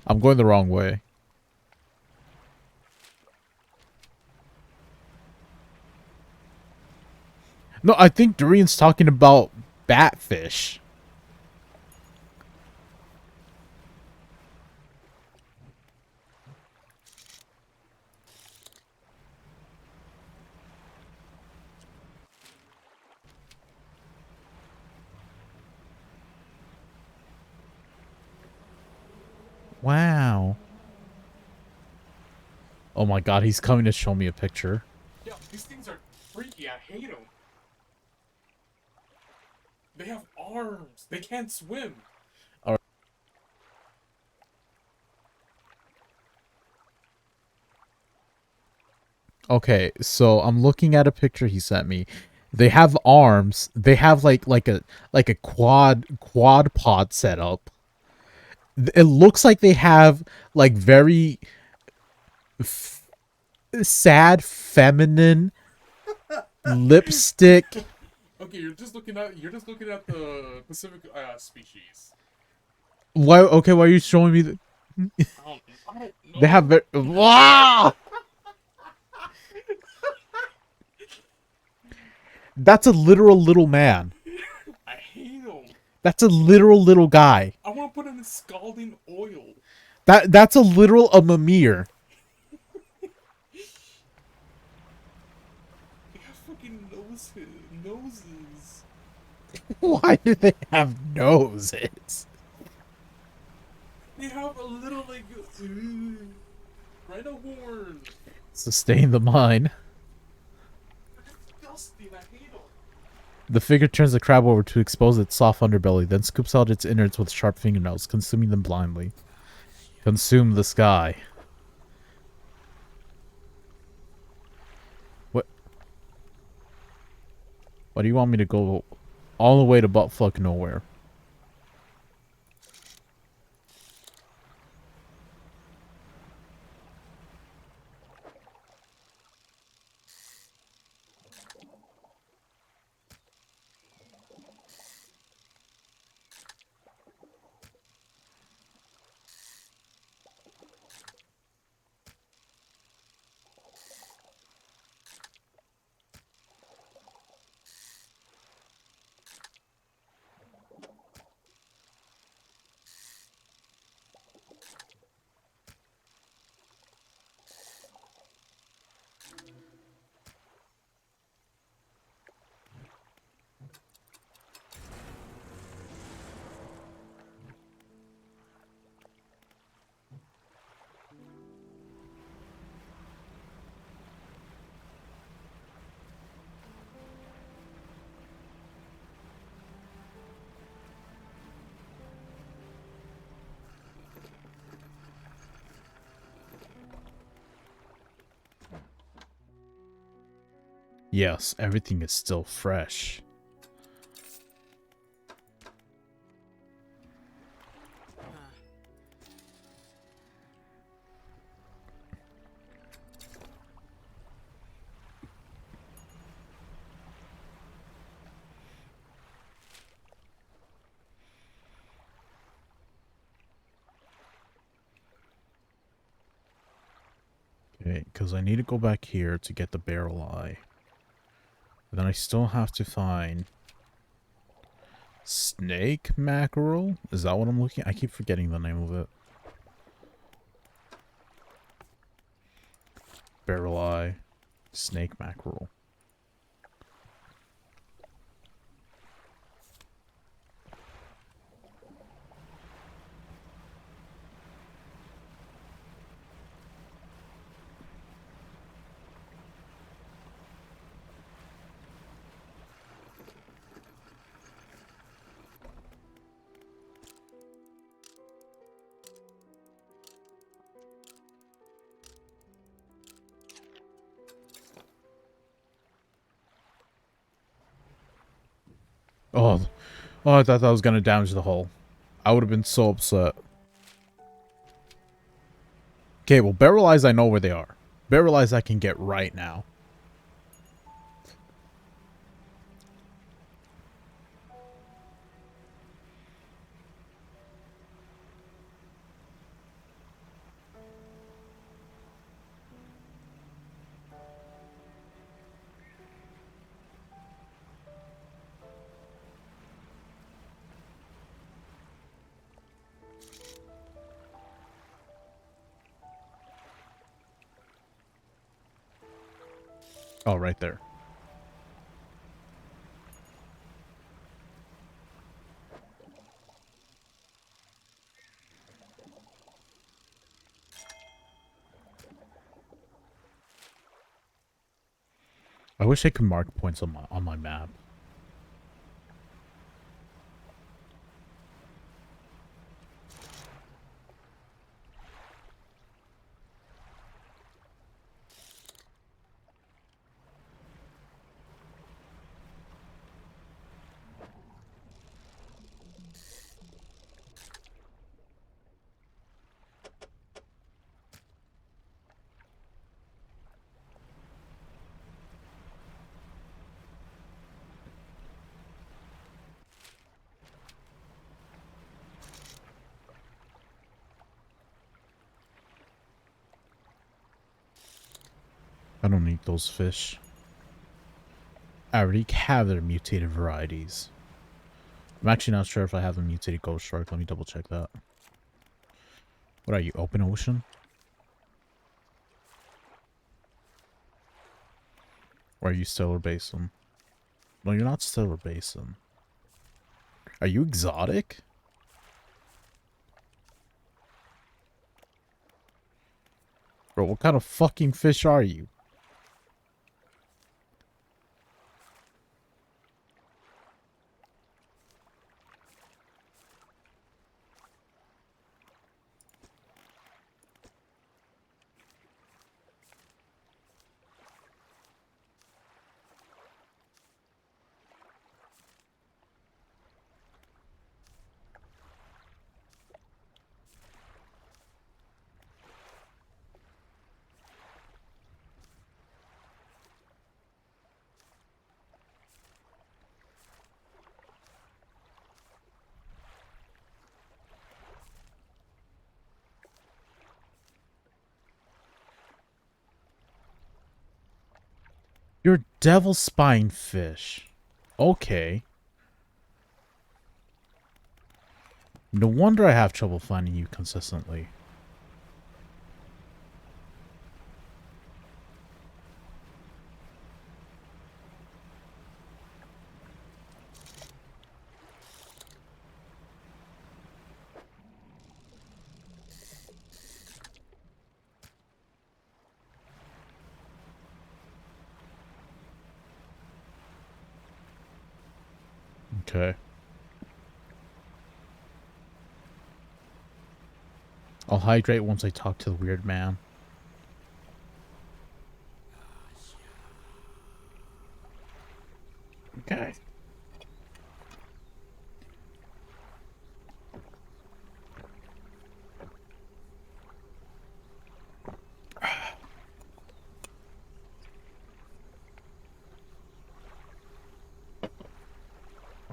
I'm going the wrong way. No, I think Durian's talking about batfish. Wow. Oh my god, he's coming to show me a picture. Yeah, these things are freaky. I hate them. They have arms. They can't swim. Okay, so I'm looking at a picture he sent me. They have arms. They have like a quad pod setup. It looks like they have like very sad feminine lipstick. Okay, you're just looking at the Pacific species. Why? Okay, why are you showing me? I don't They have know. wow. That's a literal little man. I hate them. That's a literal little guy. I want to put him in scalding oil. That's a literal a Mimir. They have fucking noses. Why do they have noses? They have a little like rhino horn. Sustain the mind. Disgusting. I hate them. The figure turns the crab over to expose its soft underbelly, then scoops out its innards with sharp fingernails, consuming them blindly. Consume the sky. What? Why do you want me to go all the way to buttfuck nowhere? Yes, everything is still fresh. Okay, because I need to go back here to get the barrel eye. And then I still have to find snake mackerel. Is that what I'm looking at? I keep forgetting the name of it. Barrel eye. Snake mackerel. Oh, I thought that was gonna damage the hull. I would have been so upset. Okay, well, barrel eyes, I know where they are. Barrel eyes I can get right now. Oh, right there. I wish I could mark points on my map. I don't need those fish. I already have their mutated varieties. I'm actually not sure if I have a mutated ghost shark. Let me double check that. What are you, open ocean? Or are you stellar basin? No, you're not stellar basin. Are you exotic? Bro, what kind of fucking fish are you? You're devil spine fish. Okay. No wonder I have trouble finding you consistently. Okay. I'll hydrate once I talk to the weird man. Okay.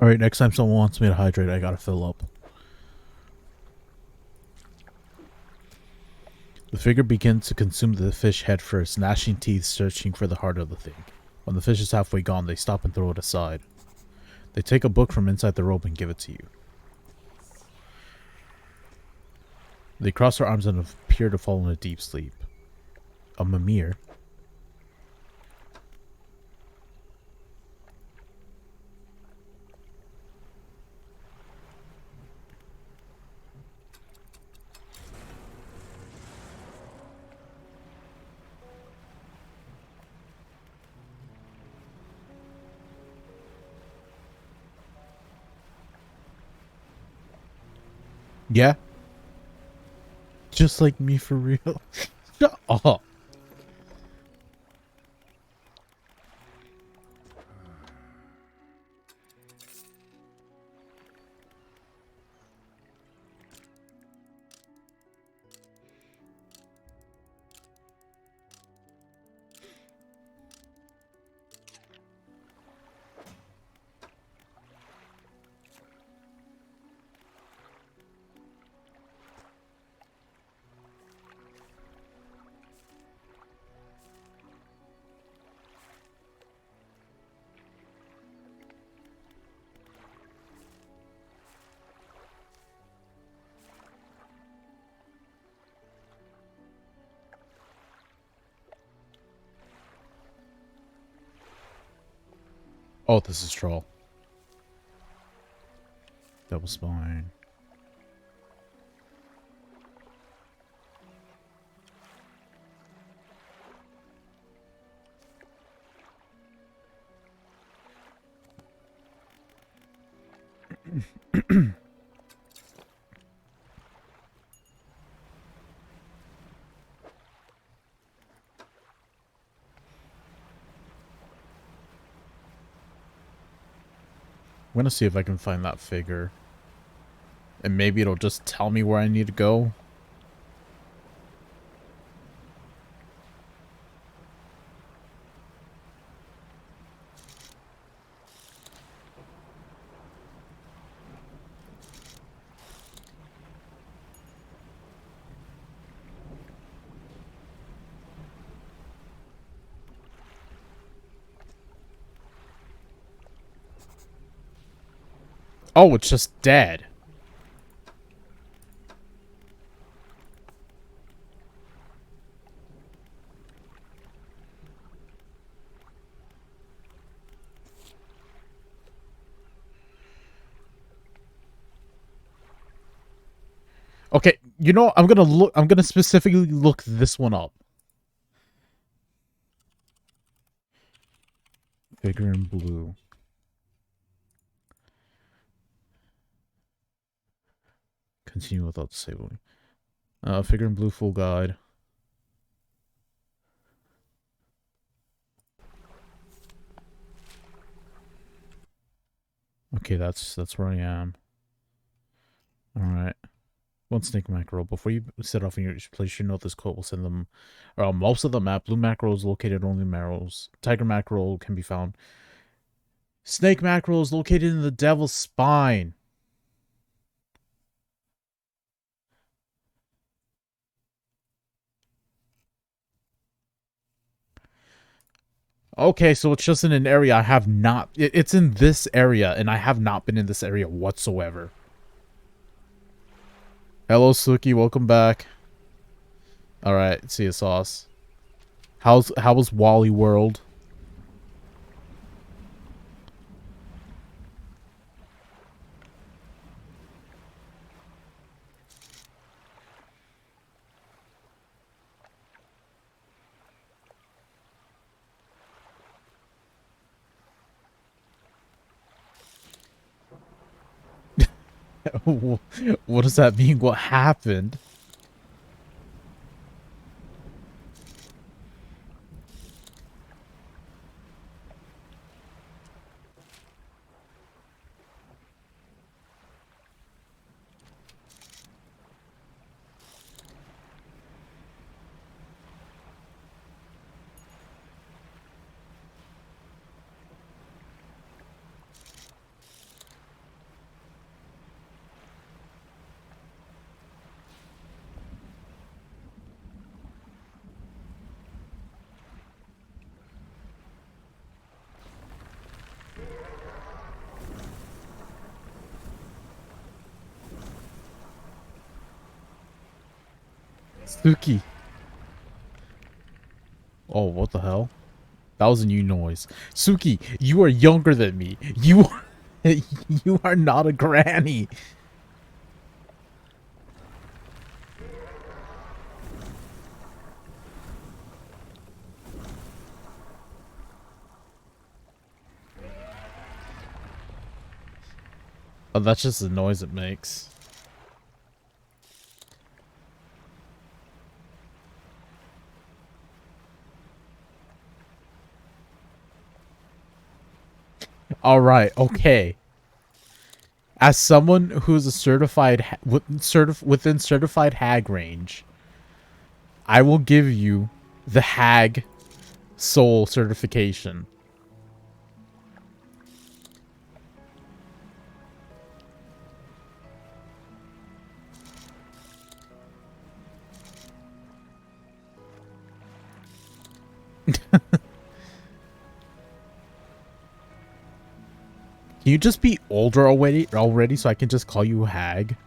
Alright, next time someone wants me to hydrate, I gotta fill up. The figure begins to consume the fish head first, gnashing teeth searching for the heart of the thing. When the fish is halfway gone, they stop and throw it aside. They take a book from inside the robe and give it to you. They cross their arms and appear to fall in a deep sleep. A mimir, Yeah, just like me for real. Shut up. Oh, this is troll. Double spine. I'm gonna see if I can find that figure. And maybe it'll just tell me where I need to go. Oh, it's just dead. Okay, you know, I'm gonna specifically look this one up. Figure in blue. Continue without disabling. Figure in blue full guide. Okay, that's where I am. Alright. One snake mackerel. Before you set off in your place, you know this code will send them most of the map. Blue mackerel is located only in marrows. Tiger mackerel can be found. Snake mackerel is located in the devil's spine. Okay, so it's just in an area I have not... It's in this area, and I have not been in this area whatsoever. Hello, Suki. Welcome back. Alright, see you, Sauce. How was Wally World? What does that mean? What happened? Suki. Oh, what the hell? That was a new noise. Suki, you are younger than me. You are not a granny. Oh, that's just the noise it makes. All right, okay. As someone who's a within certified hag range, I will give you the hag soul certification. Can you just be older already so I can just call you hag?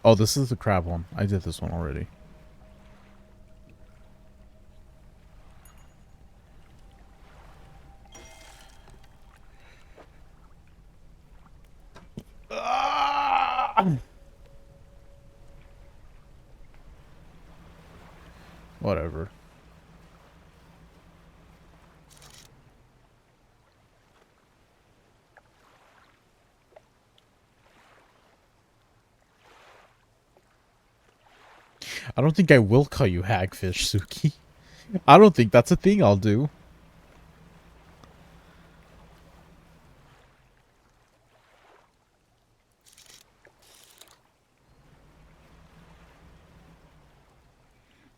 Oh, this is the crab one. I did this one already. Whatever. I don't think I will call you hagfish, Suki. I don't think that's a thing I'll do.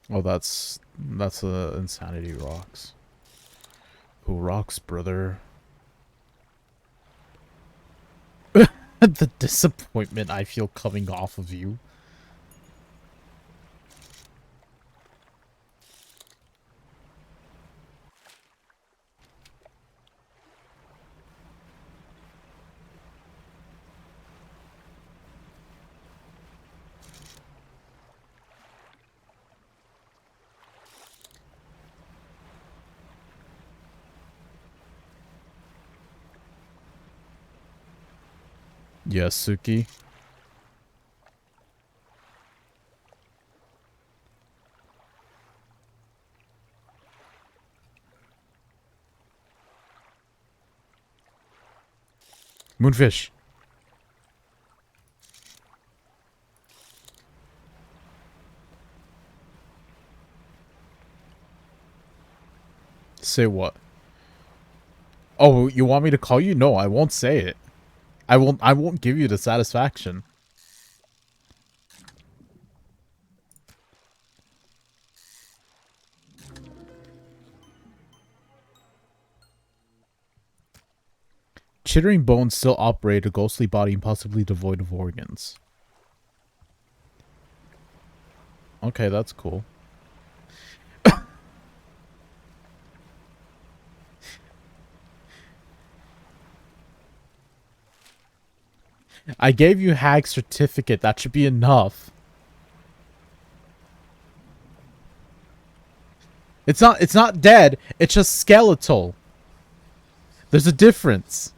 Oh, that's insanity rocks. Who rocks, brother? The disappointment I feel coming off of you. Yes, Suki. Moonfish. Say what? Oh, you want me to call you? No, I won't say it. I won't give you the satisfaction. Chittering bones still operate a ghostly body and possibly devoid of organs. Okay, that's cool. I gave you hag certificate. That should be enough. It's not dead. It's just skeletal. There's a difference.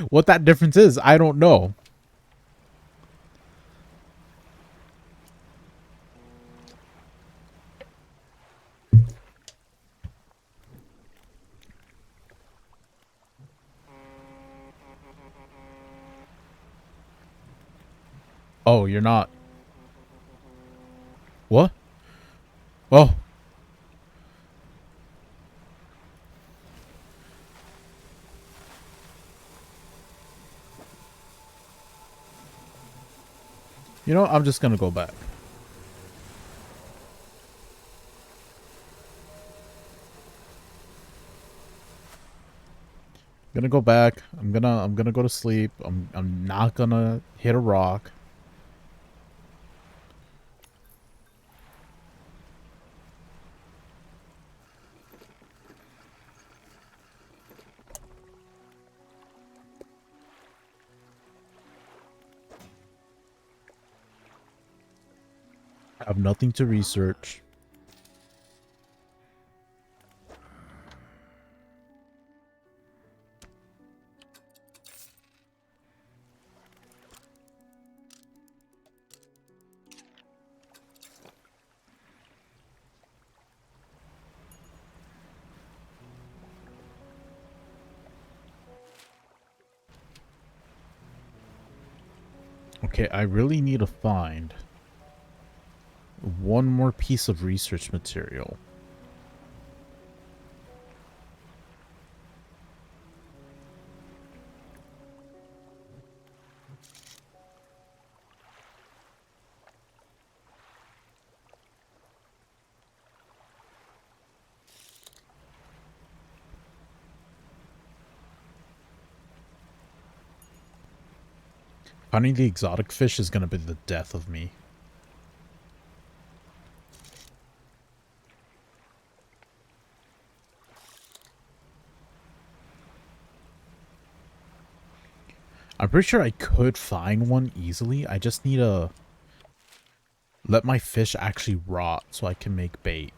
What that difference is, I don't know. Oh, you're not. What? Oh. You know, I'm just gonna go back. Gonna go back. I'm gonna go to sleep. I'm not gonna hit a rock. I have nothing to research. Okay, I really need to find One more piece of research material. Finding the exotic fish is gonna be the death of me. I'm pretty sure I could find one easily. I just need to let my fish actually rot so I can make bait.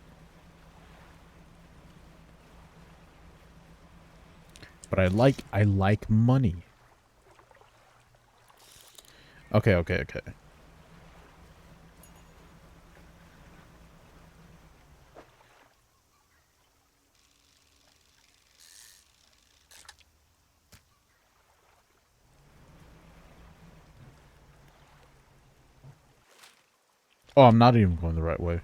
But I like money. Okay, okay, okay. Oh, I'm not even going the right way.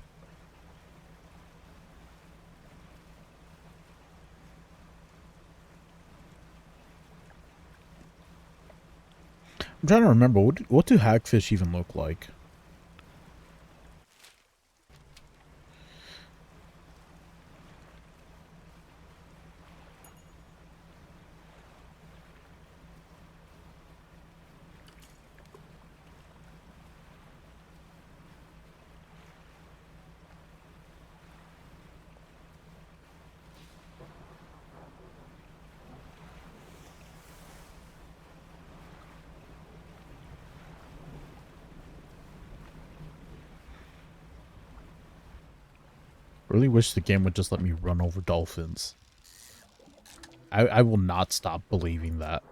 I'm trying to remember, what do hagfish even look like? Really wish the game would just let me run over dolphins. I will not stop believing that.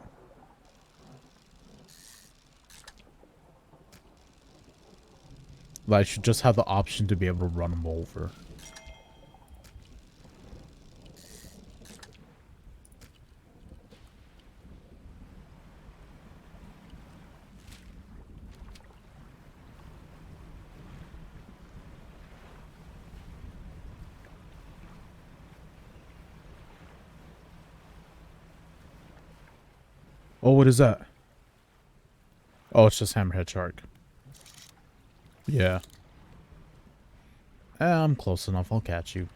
That I should just have the option to be able to run them over. Oh, what is that? Oh, it's just hammerhead shark. Yeah. I'm close enough. I'll catch you.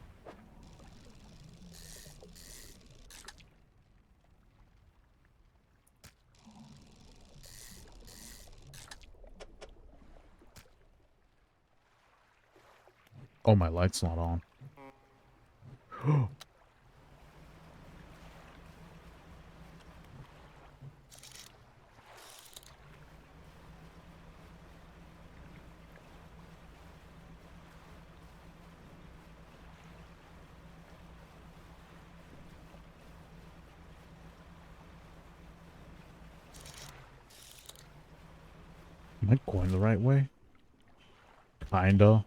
Oh, my light's not on. Am I going the right way? Kinda.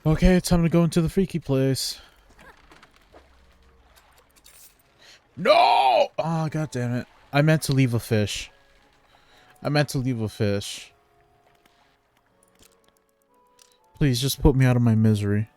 Okay, it's time to go into the freaky place. No! Oh, god damn it. I meant to leave a fish. I meant to leave a fish. Please, just put me out of my misery.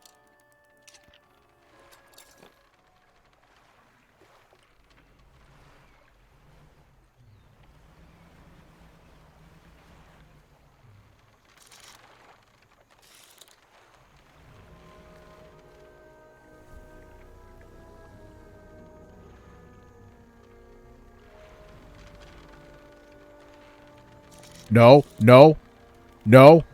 No, no, no.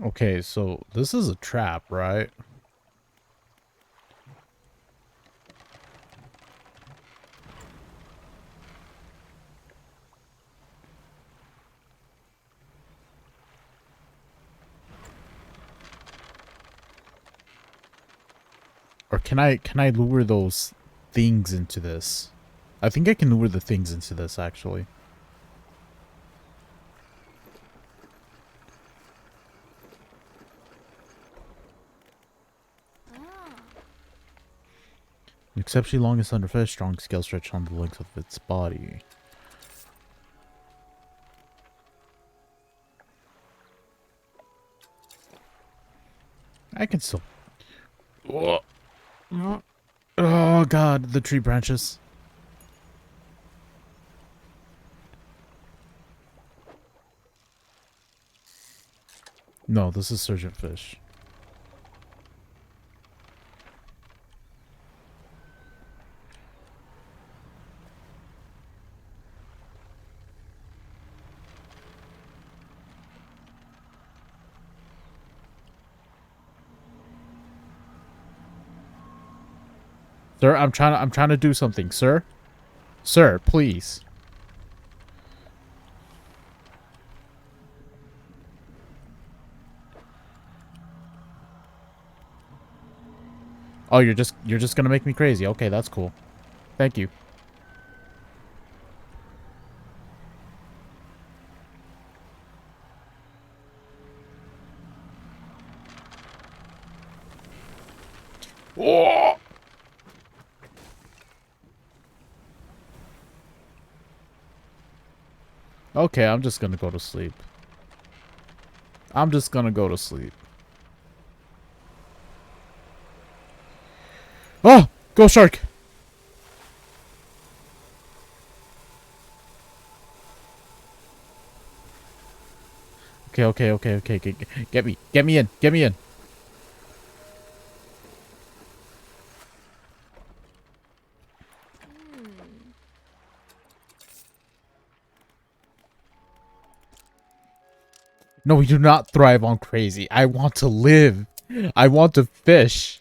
Okay, so this is a trap, right? Or can I lure those things into this? I think I can lure the things into this actually. An exceptionally long and slender fish, strong scales stretch on the length of its body. I can still. Oh, oh god, the tree branches. No, this is surgeon fish. Sir, I'm trying to do something, sir. Sir, please. Oh, you're just gonna make me crazy. Okay, that's cool. Thank you. Oh! Okay, I'm just gonna go to sleep. I'm just gonna go to sleep. Oh! Go shark! Okay. Get me. Get me in. Get me in. No, we do not thrive on crazy. I want to live. I want to fish.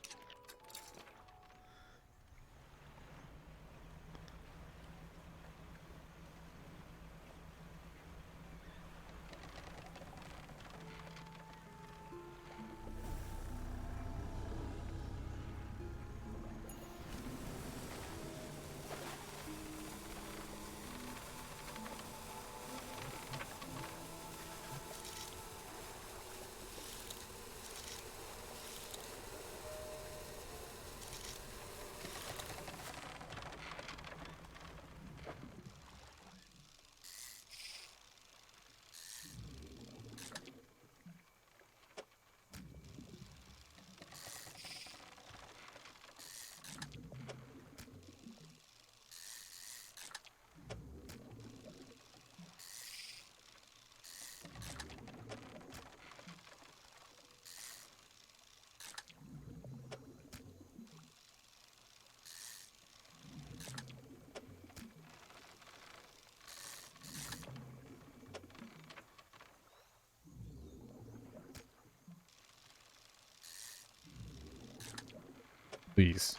Please.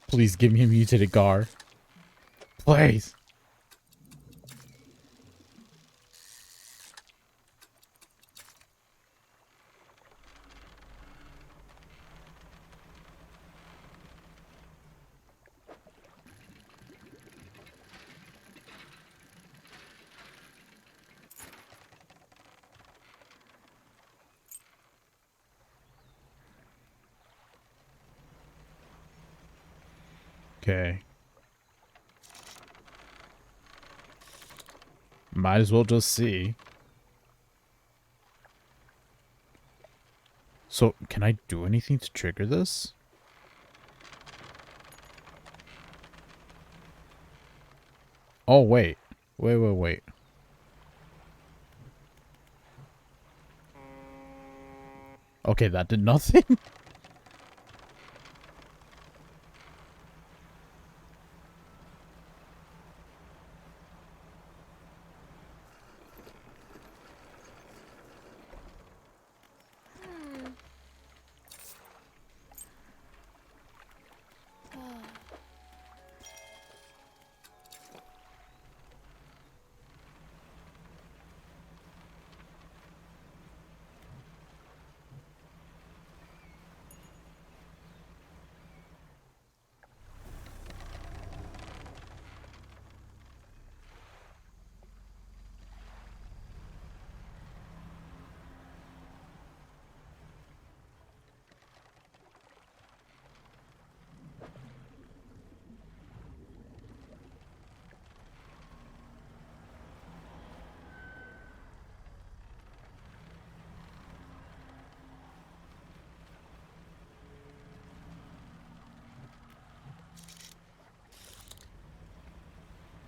Please give me a mutated gar. Please. Okay. Might as well just see. So, can I do anything to trigger this? Oh, wait. Wait. Okay, that did nothing.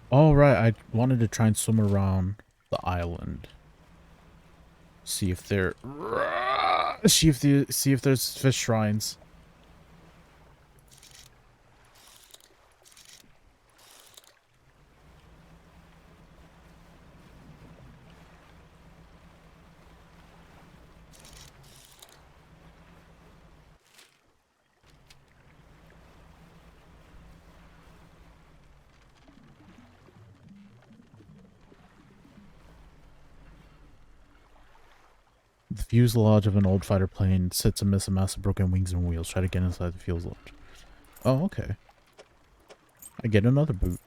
Oh, right. I wanted to try and swim around the island. See if there... See if there's fish shrines. The fuselage of an old fighter plane sits amidst a mass of broken wings and wheels. Try to get inside the fuselage. Oh, okay. I get another boot.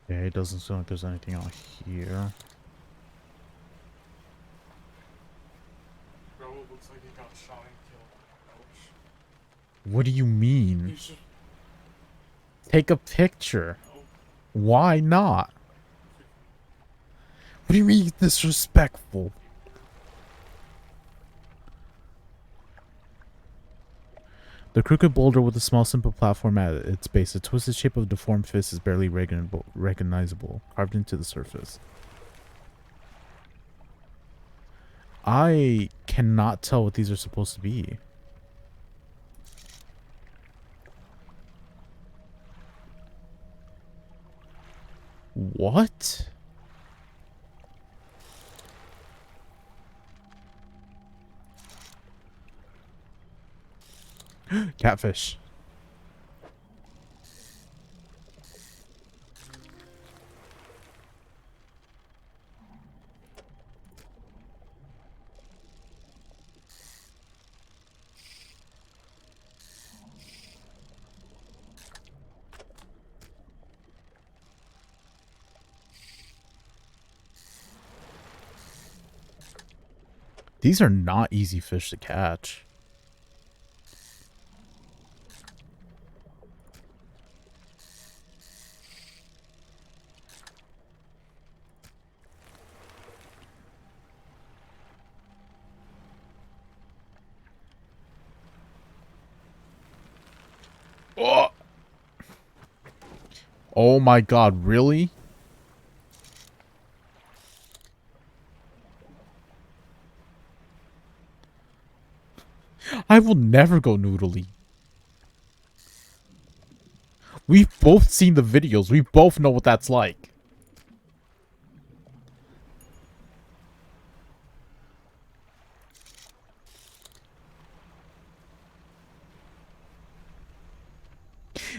Okay, it doesn't seem like there's anything out here. Bro, it looks like he got shot and killed. Ouch. What do you mean? You should. Take a picture. Oh, Why not? What do you mean disrespectful? The crooked boulder with a small simple platform at its base, the twisted shape of a deformed fist is barely recognizable, carved into the surface. I cannot tell what these are supposed to be. What? Catfish. These are not easy fish to catch. Oh, oh my god, really? I will never go noodly. We've both seen the videos. We both know what that's like.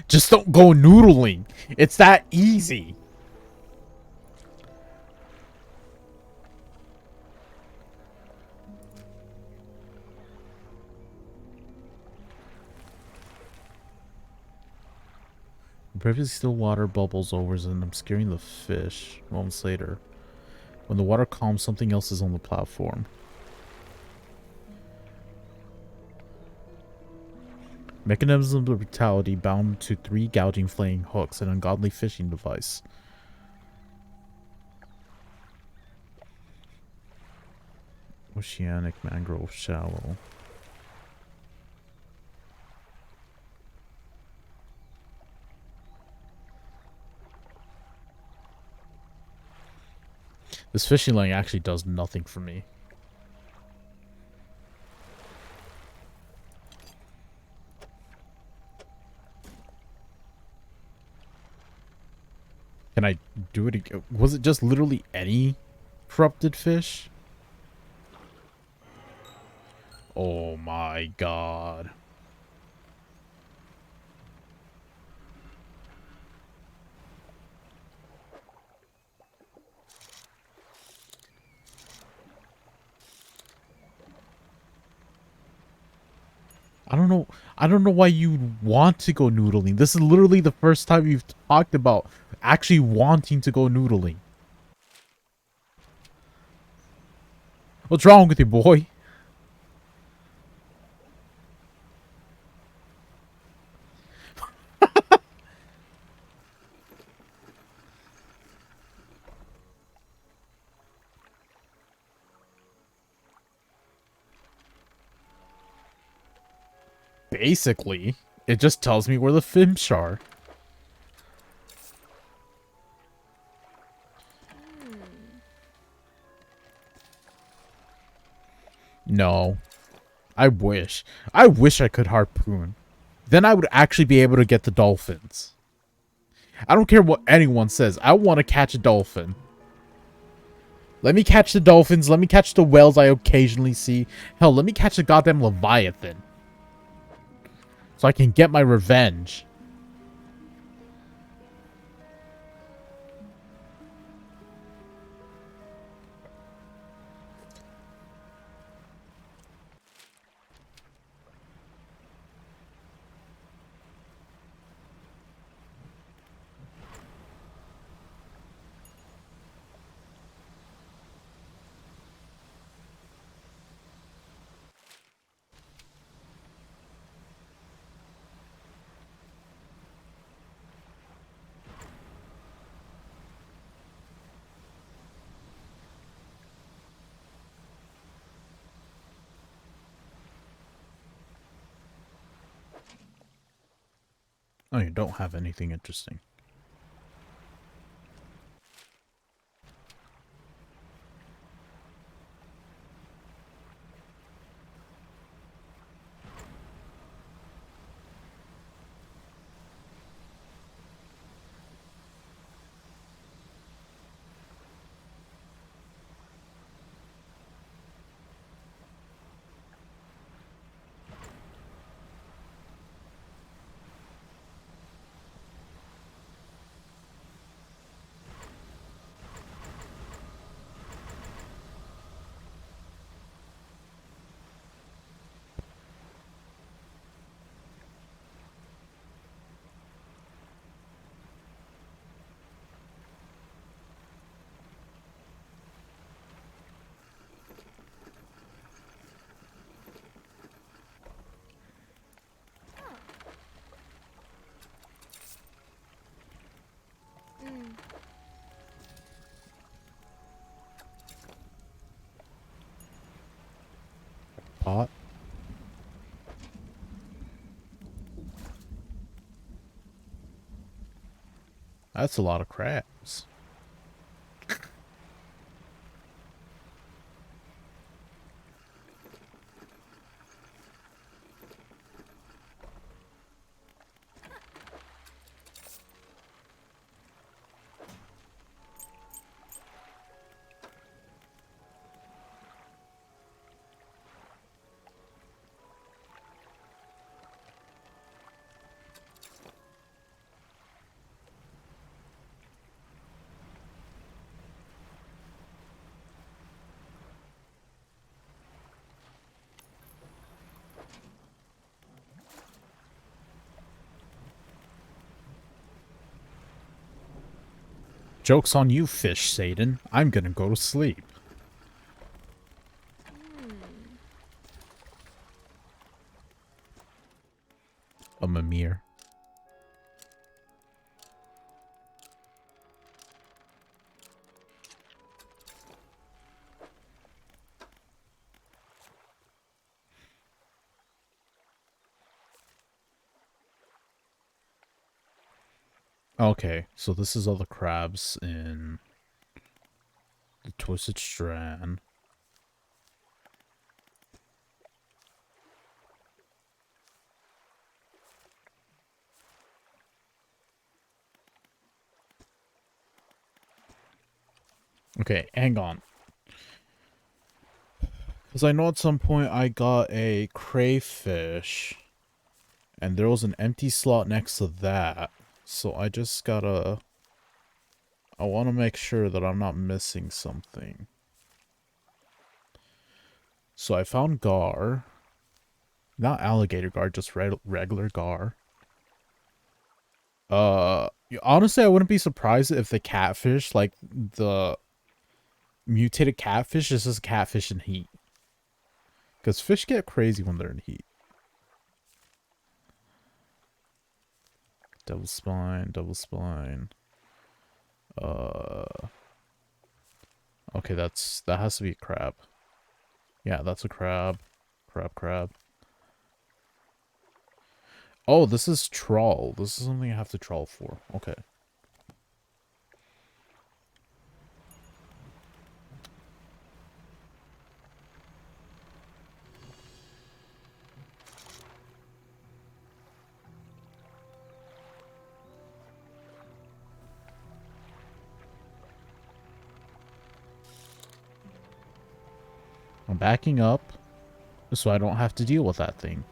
Just don't go noodling. It's that easy. Previously still water bubbles over and I'm scaring the fish. Moments later. When the water calms, something else is on the platform. Mechanisms of brutality bound to 3 gouging flaying hooks, an ungodly fishing device. Oceanic mangrove shallow. This fishing line actually does nothing for me. Can I do it again? Was it just literally any corrupted fish? Oh my god. I don't know. I don't know why you want to go noodling. This is literally the first time you've talked about actually wanting to go noodling. What's wrong with you, boy? Basically, it just tells me where the fish are. No. I wish. I wish I could harpoon. Then I would actually be able to get the dolphins. I don't care what anyone says. I want to catch a dolphin. Let me catch the dolphins. Let me catch the whales I occasionally see. Hell, let me catch the goddamn leviathan. So I can get my revenge. Oh, you don't have anything interesting. Pot? That's a lot of crabs. Joke's on you, fish Satan. I'm gonna go to sleep. A Mimir. Okay, so this is all the crabs in the Twisted Strand. Okay, hang on. Because I know at some point I got a crayfish. And there was an empty slot next to that. So I just gotta... I want to make sure that I'm not missing something. So I found Gar. Not alligator gar, just regular gar. Honestly, I wouldn't be surprised if the catfish, like the mutated catfish, is just catfish in heat. Because fish get crazy when they're in heat. Double spine, double spine. Okay, that has to be a crab. Yeah, that's a crab. Crab. Oh, this is trawl. This is something I have to trawl for. Okay. I'm backing up so I don't have to deal with that thing.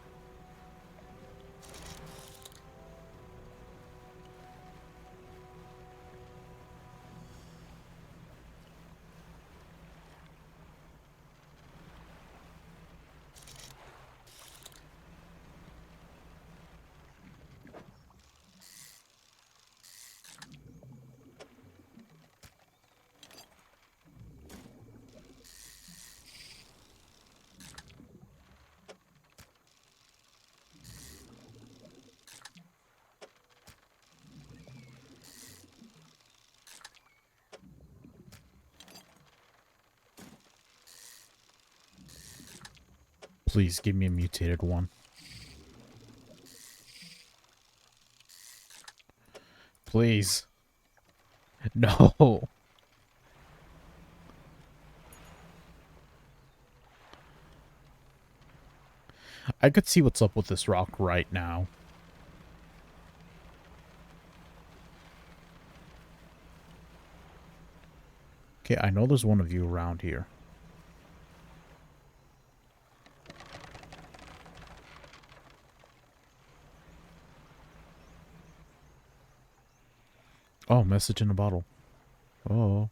Please give me a mutated one. Please. No. I could see what's up with this rock right now. Okay, I know there's one of you around here. Oh, message in a bottle. Oh.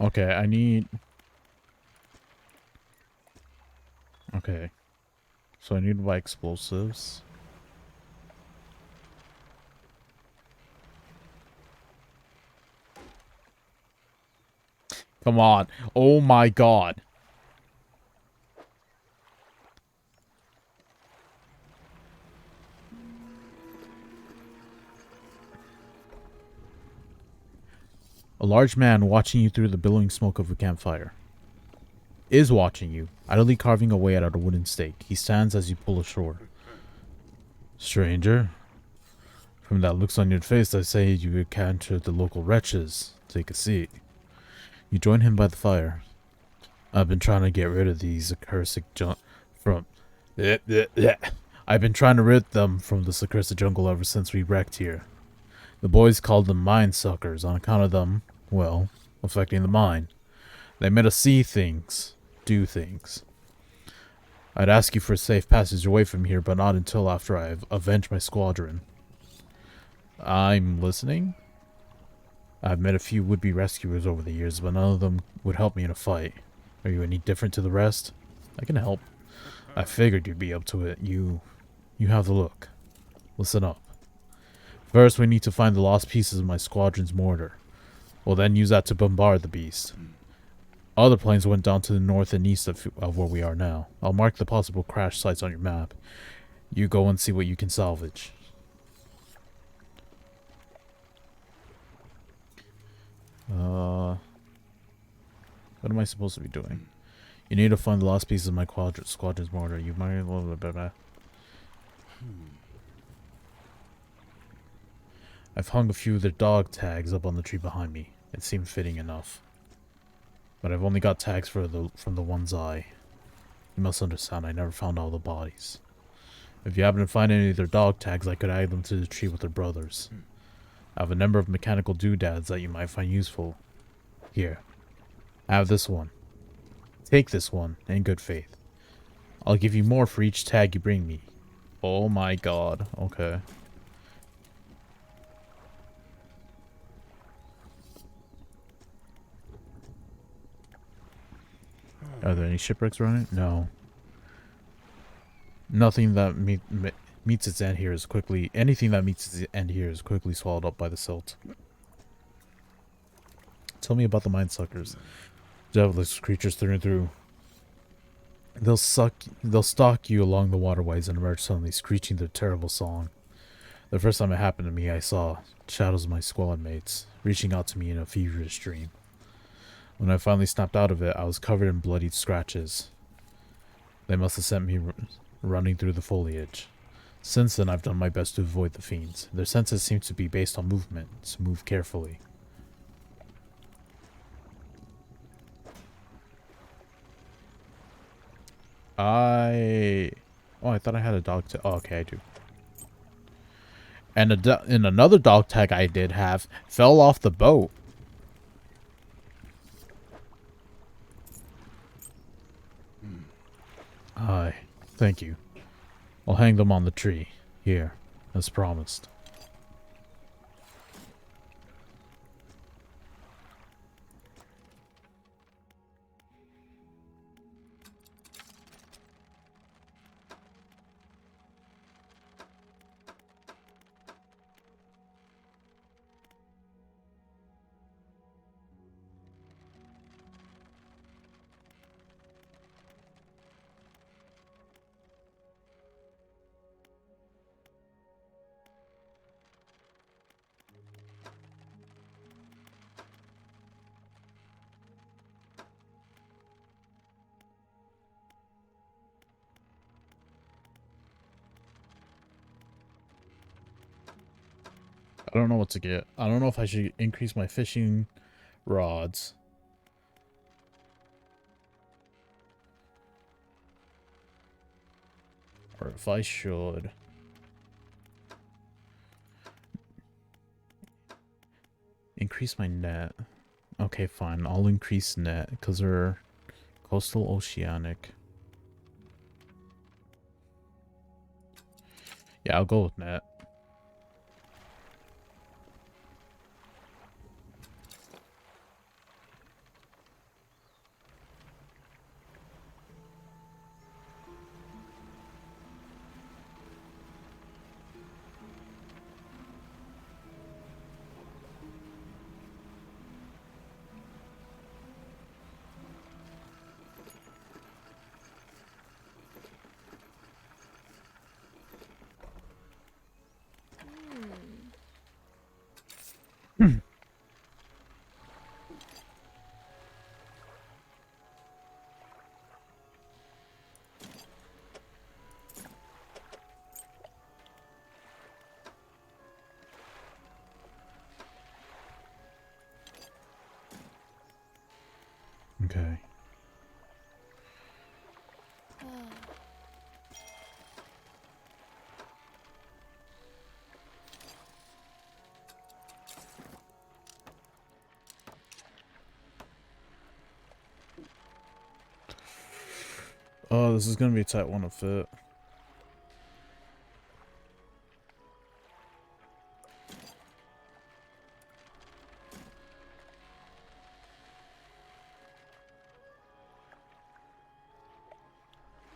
Okay, I need... Okay. So I need to buy explosives. Come on. Oh my god. A large man watching you through the billowing smoke of a campfire. Is watching you, idly carving away at a wooden stake. He stands as you pull ashore. Stranger, from that looks on your face, I say you encountered the local wretches. Take a seat. You join him by the fire. I've been trying to get rid of these accursed from... I've been trying to rid them from this accursed jungle ever since we wrecked here. The boys called them mine suckers on account of them, well, affecting the mine. They made us see things, do things. I'd ask you for a safe passage away from here, but not until after I've avenged my squadron. I'm listening? I've met a few would-be rescuers over the years, but none of them would help me in a fight. Are you any different to the rest? I can help. I figured you'd be up to it. You have the look. Listen up. First, we need to find the lost pieces of my squadron's mortar. We'll then use that to bombard the beast. Other planes went down to the north and east of where we are now. I'll mark the possible crash sites on your map. You go and see what you can salvage. What am I supposed to be doing? You need to find the lost pieces of my squadron's mortar. You might... Blah, blah, blah. I've hung a few of their dog tags up on the tree behind me. It seemed fitting enough. But I've only got tags from the one's eye. You must understand, I never found all the bodies. If you happen to find any of their dog tags, I could add them to the tree with their brothers. I have a number of mechanical doodads that you might find useful. Here. I have this one. Take this one, in good faith. I'll give you more for each tag you bring me. Oh my god. Okay. Are there any shipwrecks around it? No. Nothing that meets its end here is quickly. Anything that meets its end here is quickly swallowed up by the silt. Tell me about the mind suckers. Devilish creatures through and through. They'll stalk you along the waterways and emerge suddenly, screeching their terrible song. The first time it happened to me, I saw shadows of my squad mates reaching out to me in a feverish dream. When I finally snapped out of it, I was covered in bloodied scratches. They must have sent me running through the foliage. Since then, I've done my best to avoid the fiends. Their senses seem to be based on movement, so move carefully. Oh, I thought I had a dog tag. Oh, okay, I do. And in another dog tag I did have, fell off the boat. Aye, thank you. I'll hang them on the tree, here, as promised. I don't know what to get. I don't know if I should increase my fishing rods. Or if I should increase my net. Okay, fine. I'll increase net because they're coastal oceanic. Yeah, I'll go with net. Okay. Oh, this is gonna be a tight one to fit.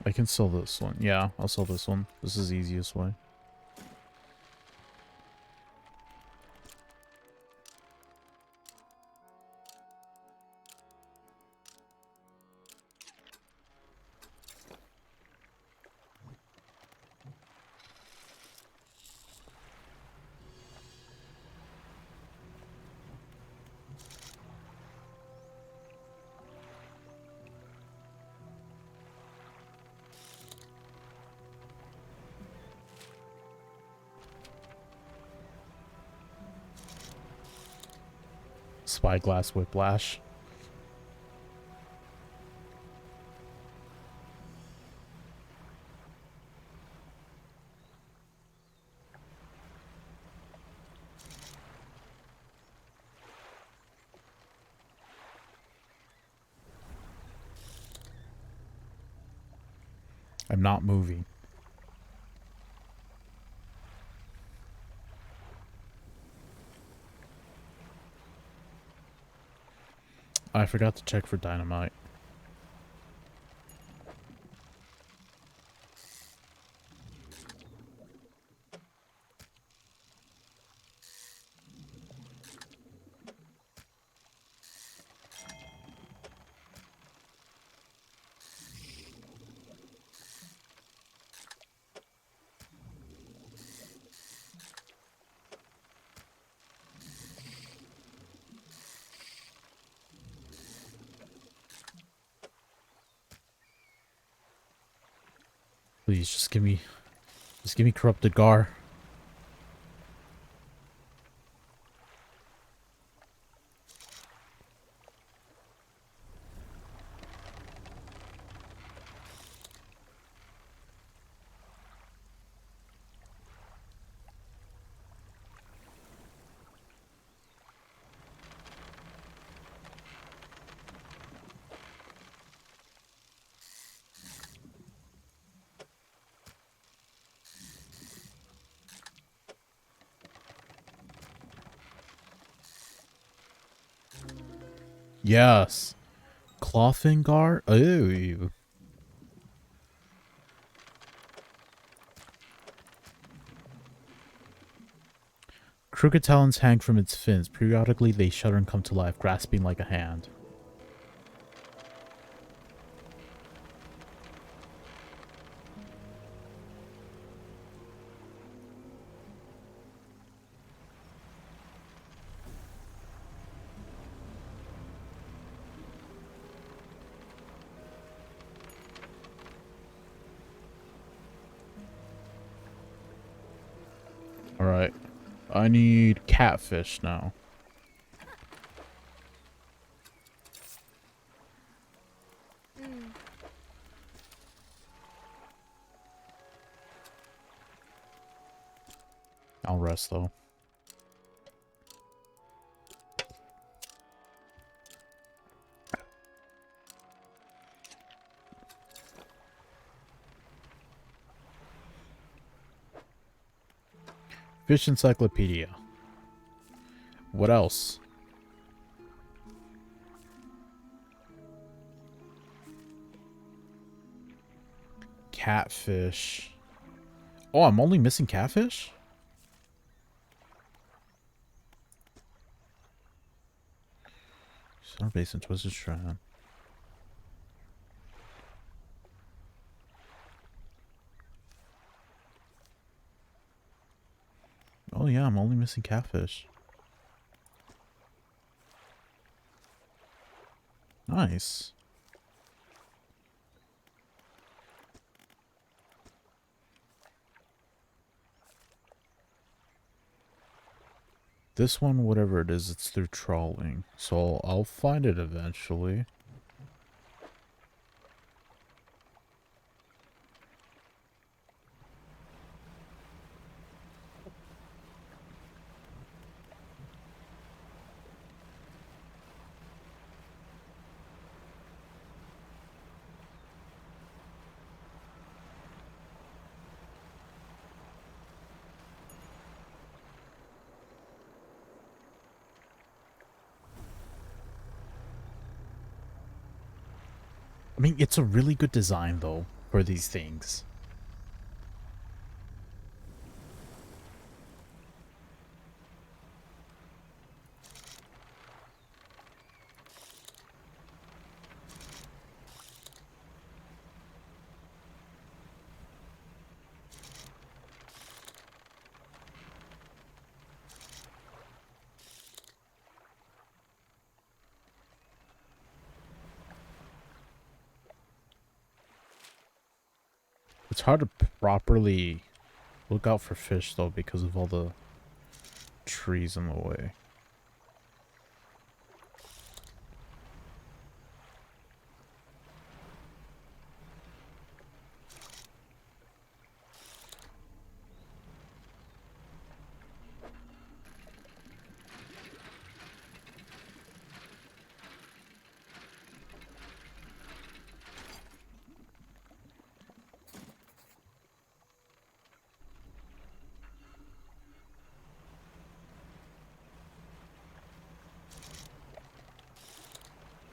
I can sell this one. Yeah, I'll sell this one. This is the easiest way. Spyglass whiplash. I'm not moving. I forgot to check for dynamite. Please, just give me corrupted Gar. Yes. Clothingar? Ooh. Crooked talons hang from its fins. Periodically, they shudder and come to life, grasping like a hand. Alright. I need catfish now. I'll rest though. Fish encyclopedia. What else? Catfish. Oh, I'm only missing catfish? Star Basin, Twisted Strand. Oh yeah, I'm only missing catfish. Nice. This one, whatever it is, it's through trawling. So I'll find it eventually. I mean, it's a really good design, though, for these things. It's hard to properly look out for fish, though, because of all the trees in the way.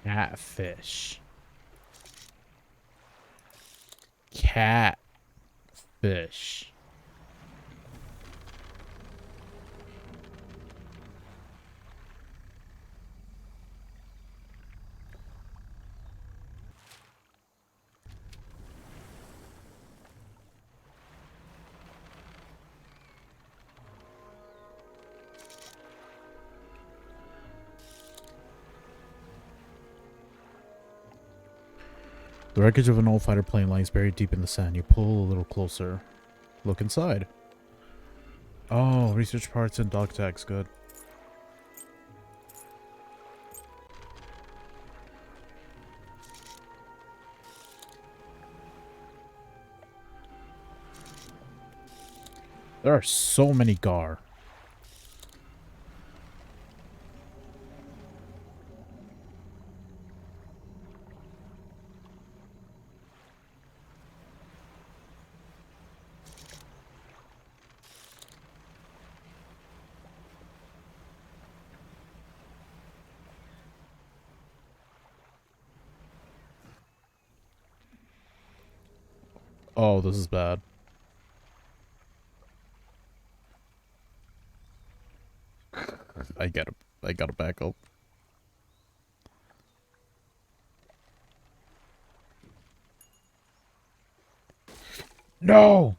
Catfish. Catfish. The wreckage of an old fighter plane lies buried deep in the sand. You pull a little closer. Look inside. Oh, research parts and dog tags. Good. There are so many Gar. Oh, this is bad. I gotta back up. No!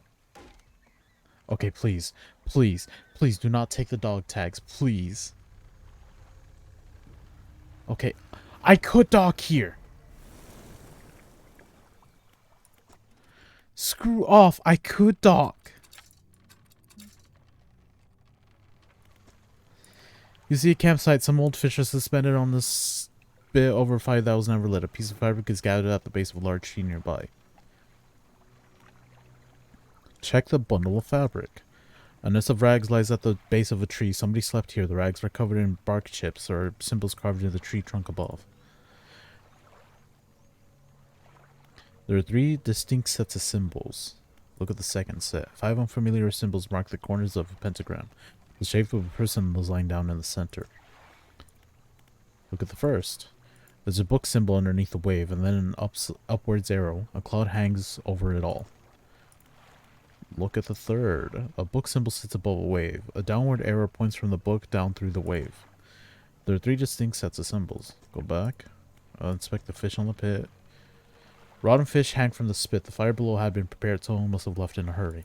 Okay, please. Please. Please do not take the dog tags. Please. Okay. I could dock here. Screw off. I could dock. You see a campsite. Some old fish are suspended on this bit over 5,000 ever lit. A piece of fabric is gathered at the base of a large tree nearby. Check the bundle of fabric. A nest of rags lies at the base of a tree. Somebody slept here. The rags are covered in bark chips or symbols carved into the tree trunk above. There are 3 distinct sets of symbols. Look at the second set. 5 unfamiliar symbols mark the corners of a pentagram. The shape of a person was lying down in the center. Look at the first. There's a book symbol underneath the wave, and then an upwards arrow. A cloud hangs over it all. Look at the third. A book symbol sits above a wave. A downward arrow points from the book down through the wave. There are 3 distinct sets of symbols. Go back. Inspect the fish on the pit. Rotten fish hang from the spit. The fire below had been prepared, so someone must have left in a hurry.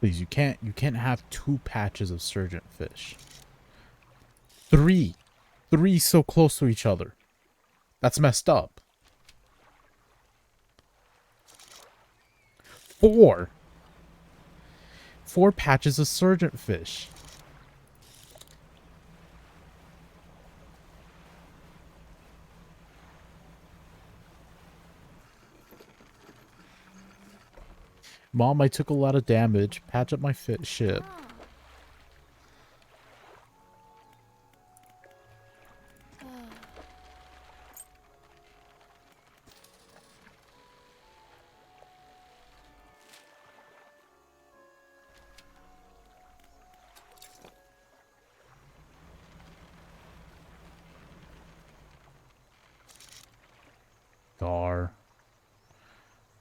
Please, you can't have 2 patches of surgeon fish. 3. 3 so close to each other. That's messed up. 4. 4 patches of surgeon fish. Mom, I took a lot of damage. Patch up my ship.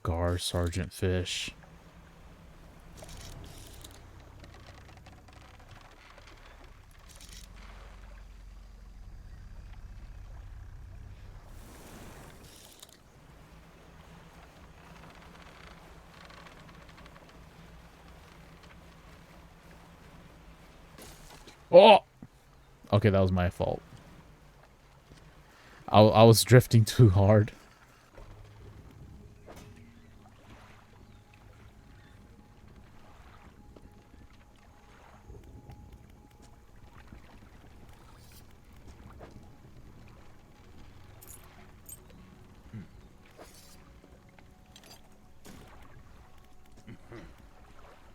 Gar, Sergeant Fish. Oh! Okay, that was my fault. I was drifting too hard.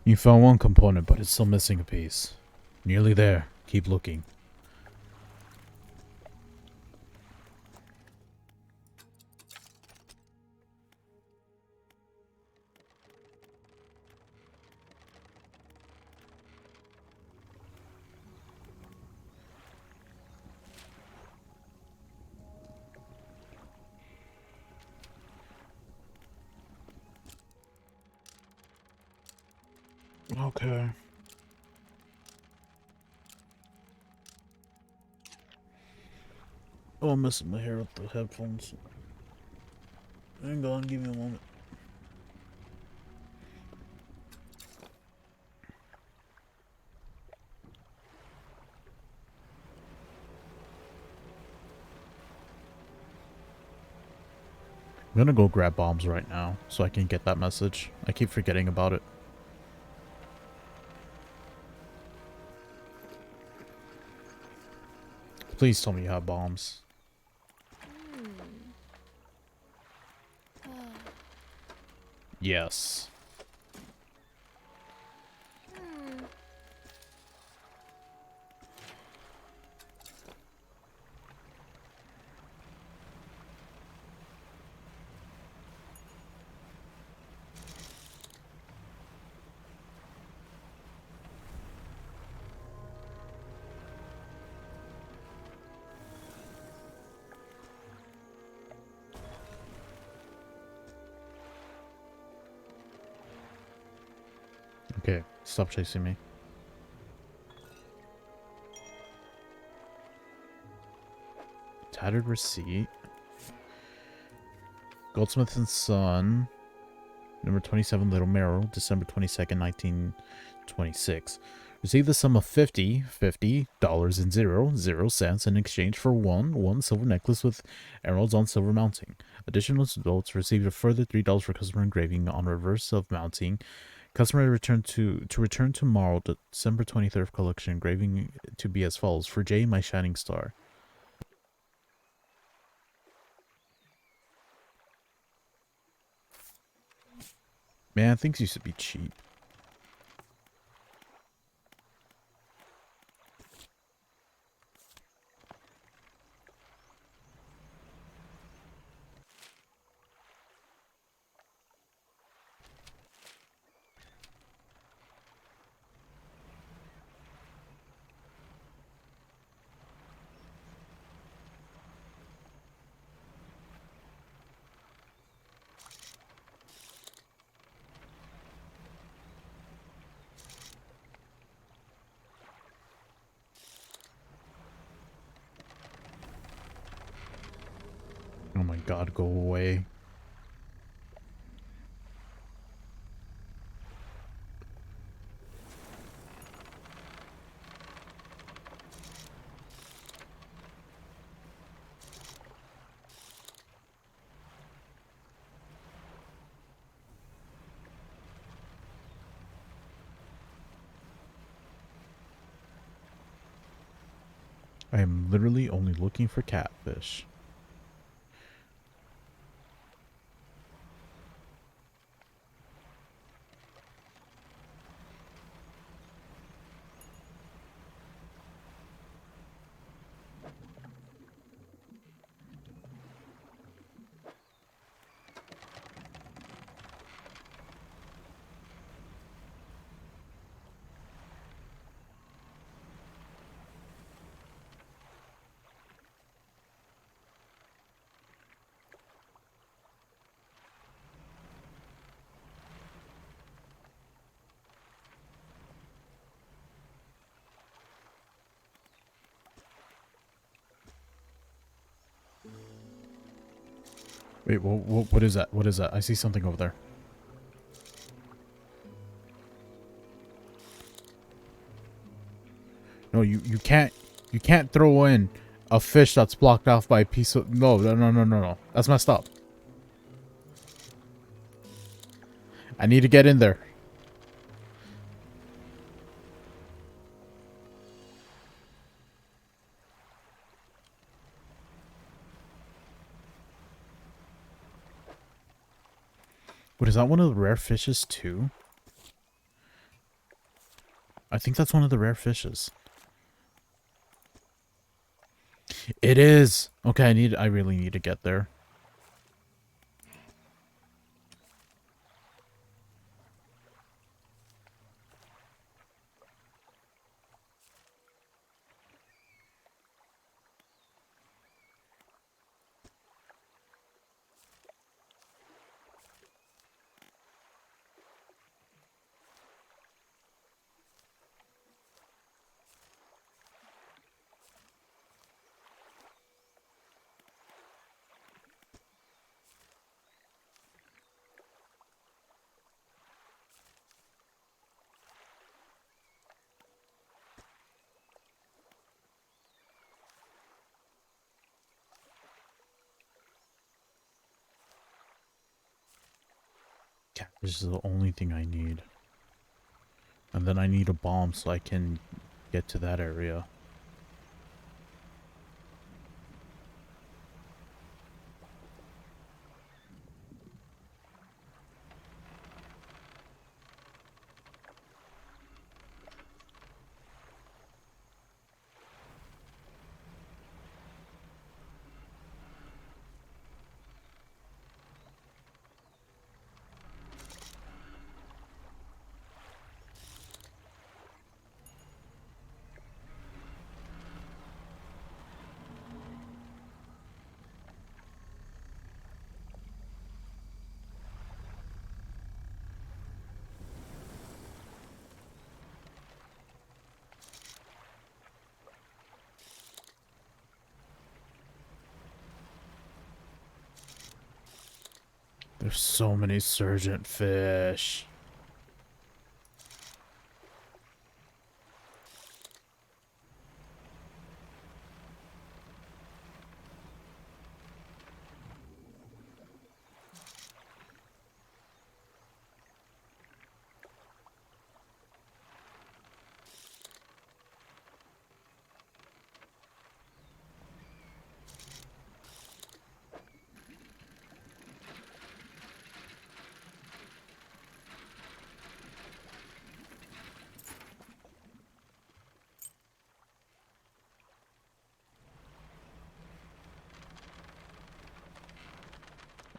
You found one component, but it's still missing a piece. Nearly there. Keep looking. Okay. Oh, I'm messing my hair with the headphones. Hang on, give me a moment. I'm gonna go grab bombs right now so I can get that message. I keep forgetting about it. Please tell me you have bombs. Yes. Okay, stop chasing me. Tattered receipt. Goldsmith and Son. Number 27, Little Merrill, December 22nd, 1926. Receive the sum of $50 in exchange for one silver necklace with emeralds on silver mounting. Additional adults received a further $3 for customer engraving on reverse of mounting. Customer return to return tomorrow, December 23rd collection engraving to be as follows. For Jay, my shining star. Man, things used to be cheap. Oh my god, go away. I am literally only looking for catfish. Wait, what is that? What is that? I see something over there. No, you can't throw in a fish that's blocked off by a piece of no. That's messed up. I need to get in there. What is that one of the rare fishes too? I think that's one of the rare fishes. It is. Okay, I really need to get there. This is the only thing I need. And then I need a bomb so I can get to that area. There's so many surgent fish.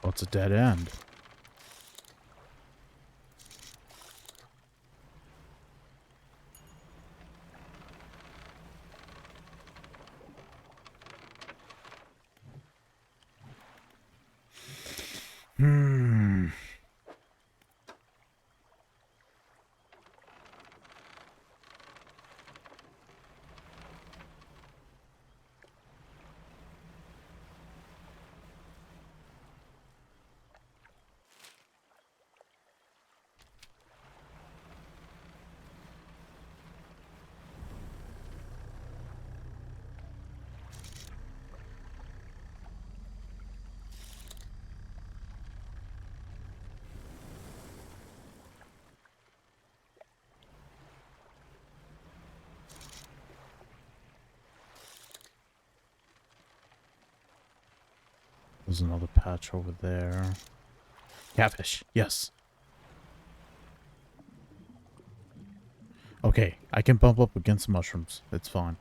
Oh, it's a dead end. Hmm. There's another patch over there. Catfish, yes. Okay, I can bump up against mushrooms. It's fine.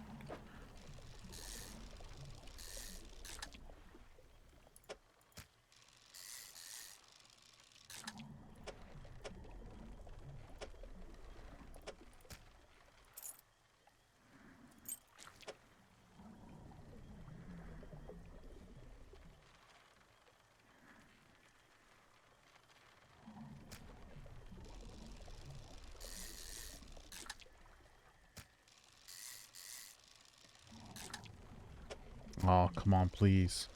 Oh, come on, please.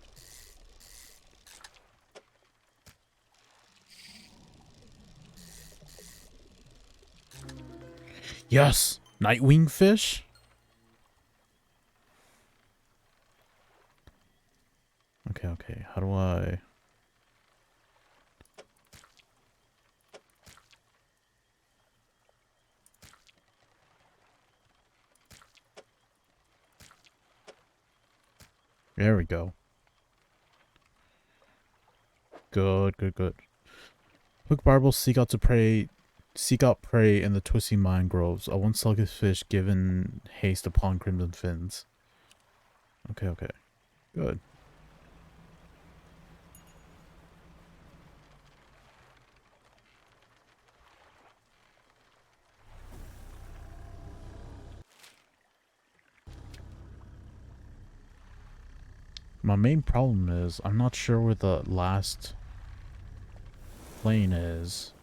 Yes! Nightwing fish? Okay, okay. How do I... There we go. Good, good, good. Hook barbels seek out prey in the twisty mangroves. A one sluggish fish given haste upon crimson fins. Okay, okay. Good. My main problem is I'm not sure where the last plane is.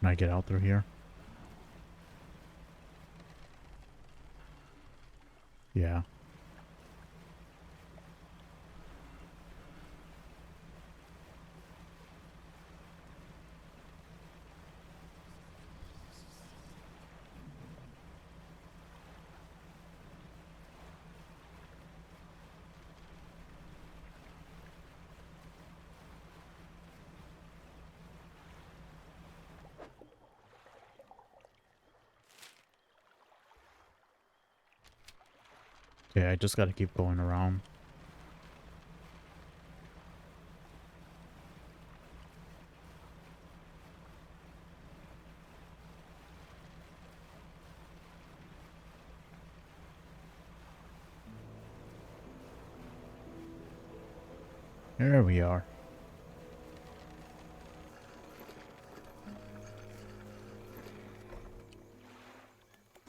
Can I get out through here? Yeah. Okay, I just gotta keep going around. There we are.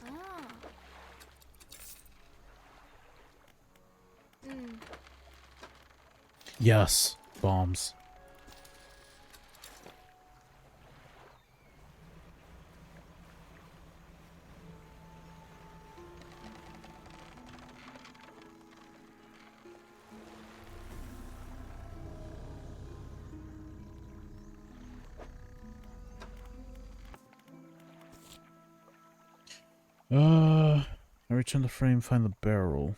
Ah. Mm. Yes, bombs. I return the frame, find the barrel.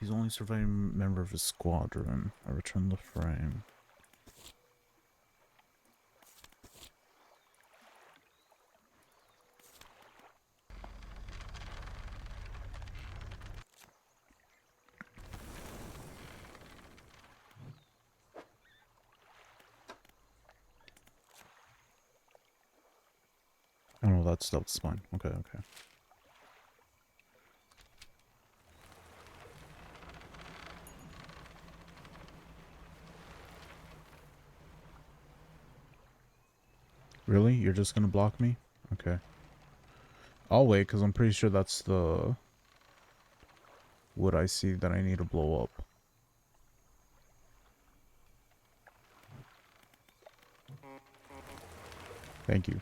He's the only surviving member of his squadron. I return the frame. Oh no, that's fine. Okay, okay. Really? You're just gonna block me? Okay. I'll wait, because I'm pretty sure that's the wood I see that I need to blow up. Thank you.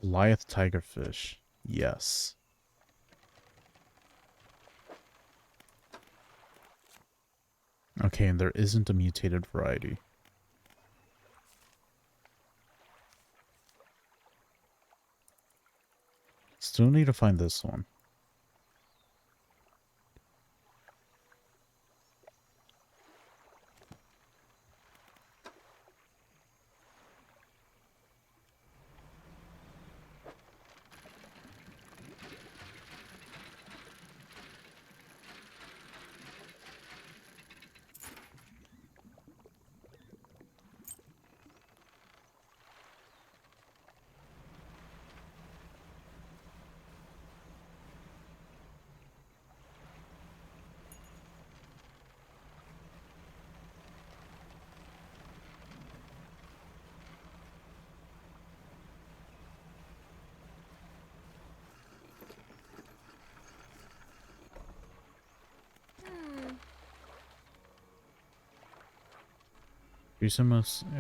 Goliath tigerfish. Yes. Okay, and there isn't a mutated variety. Still need to find this one. Hmm.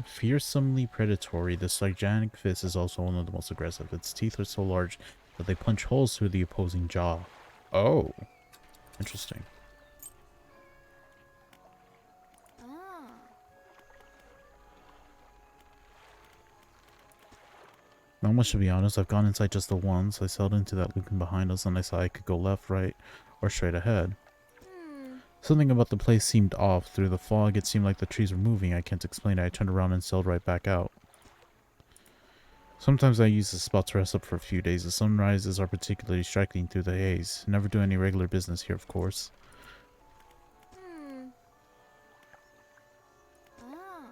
Fearsomely predatory, this gigantic fish is also one of the most aggressive. Its teeth are so large that they punch holes through the opposing jaw. Oh, interesting. Ah. Not much to be honest, I've gone inside just the once. I sailed into that lagoon behind us and I saw I could go left, right, or straight ahead. Hmm. Something about the place seemed off. Through the fog, it seemed like the trees were moving. I can't explain it. I turned around and sailed right back out. Sometimes I use this spot to rest up for a few days. The sunrises are particularly striking through the haze. Never do any regular business here, of course. Hmm. Ah.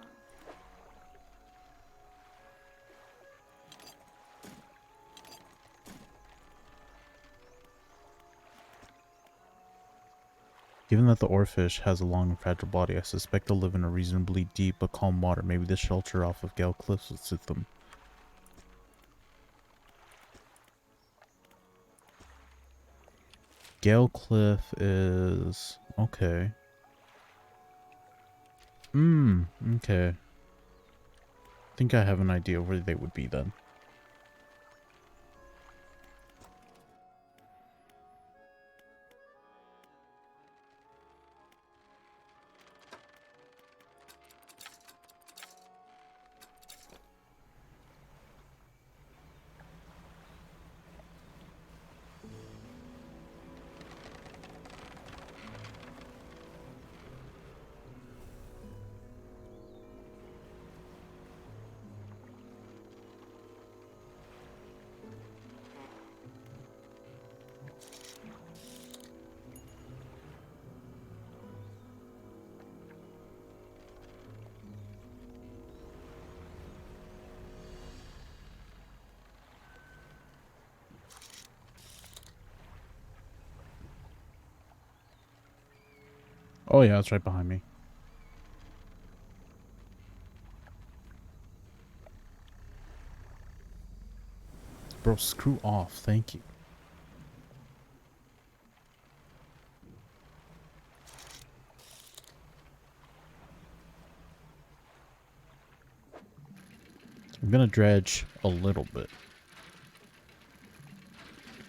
Given that the oarfish has a long and fragile body, I suspect they'll live in a reasonably deep but calm water. Maybe the shelter off of Gale Cliffs would suit them. Gale Cliff is... okay. Okay. I think I have an idea where they would be then. Oh yeah, it's right behind me. Bro, screw off. Thank you. I'm gonna dredge a little bit.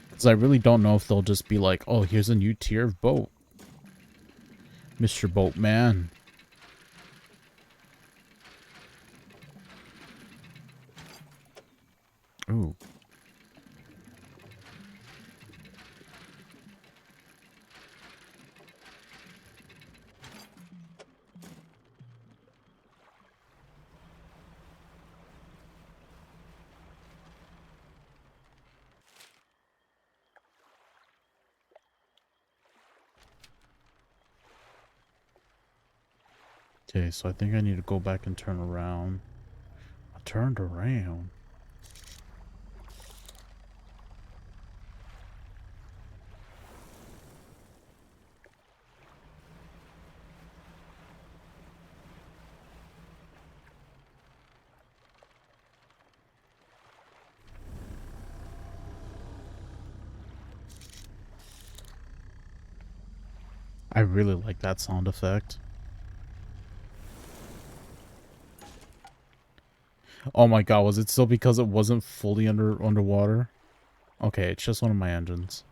Because I really don't know if they'll just be like, oh, here's a new tier of boat. Mr. Boatman. Ooh. Okay, so I think I need to go back and turn around. I turned around. I really like that sound effect. Oh my god, was it still because it wasn't fully underwater? Okay, it's just one of my engines.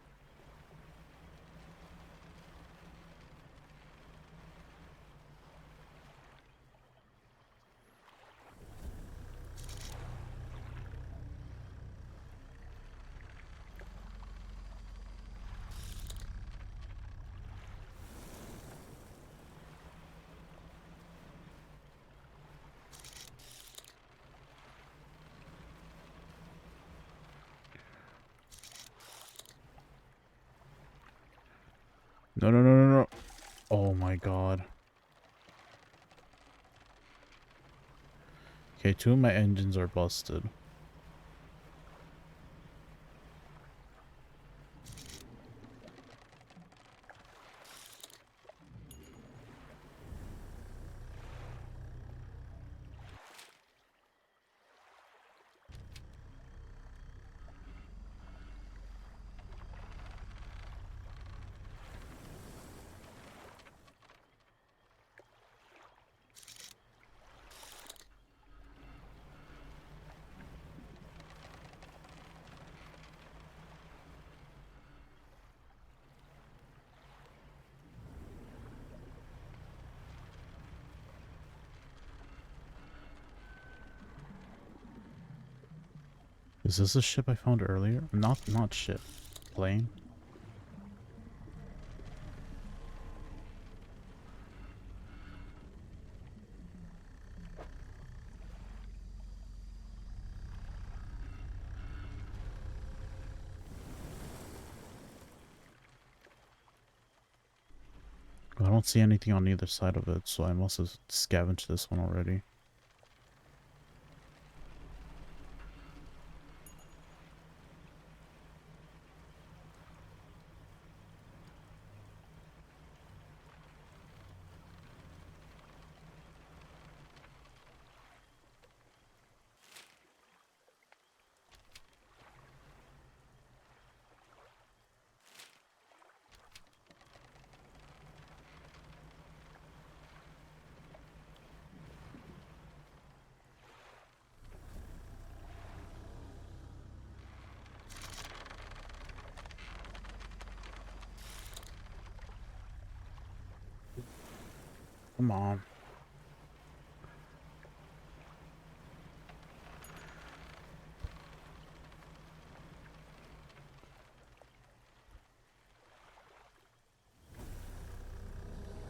No, no, no, no, no. Oh my god. Okay, two of my engines are busted. Is this a ship I found earlier? Not ship. Plane? I don't see anything on either side of it, so I must have scavenged this one already. Come on.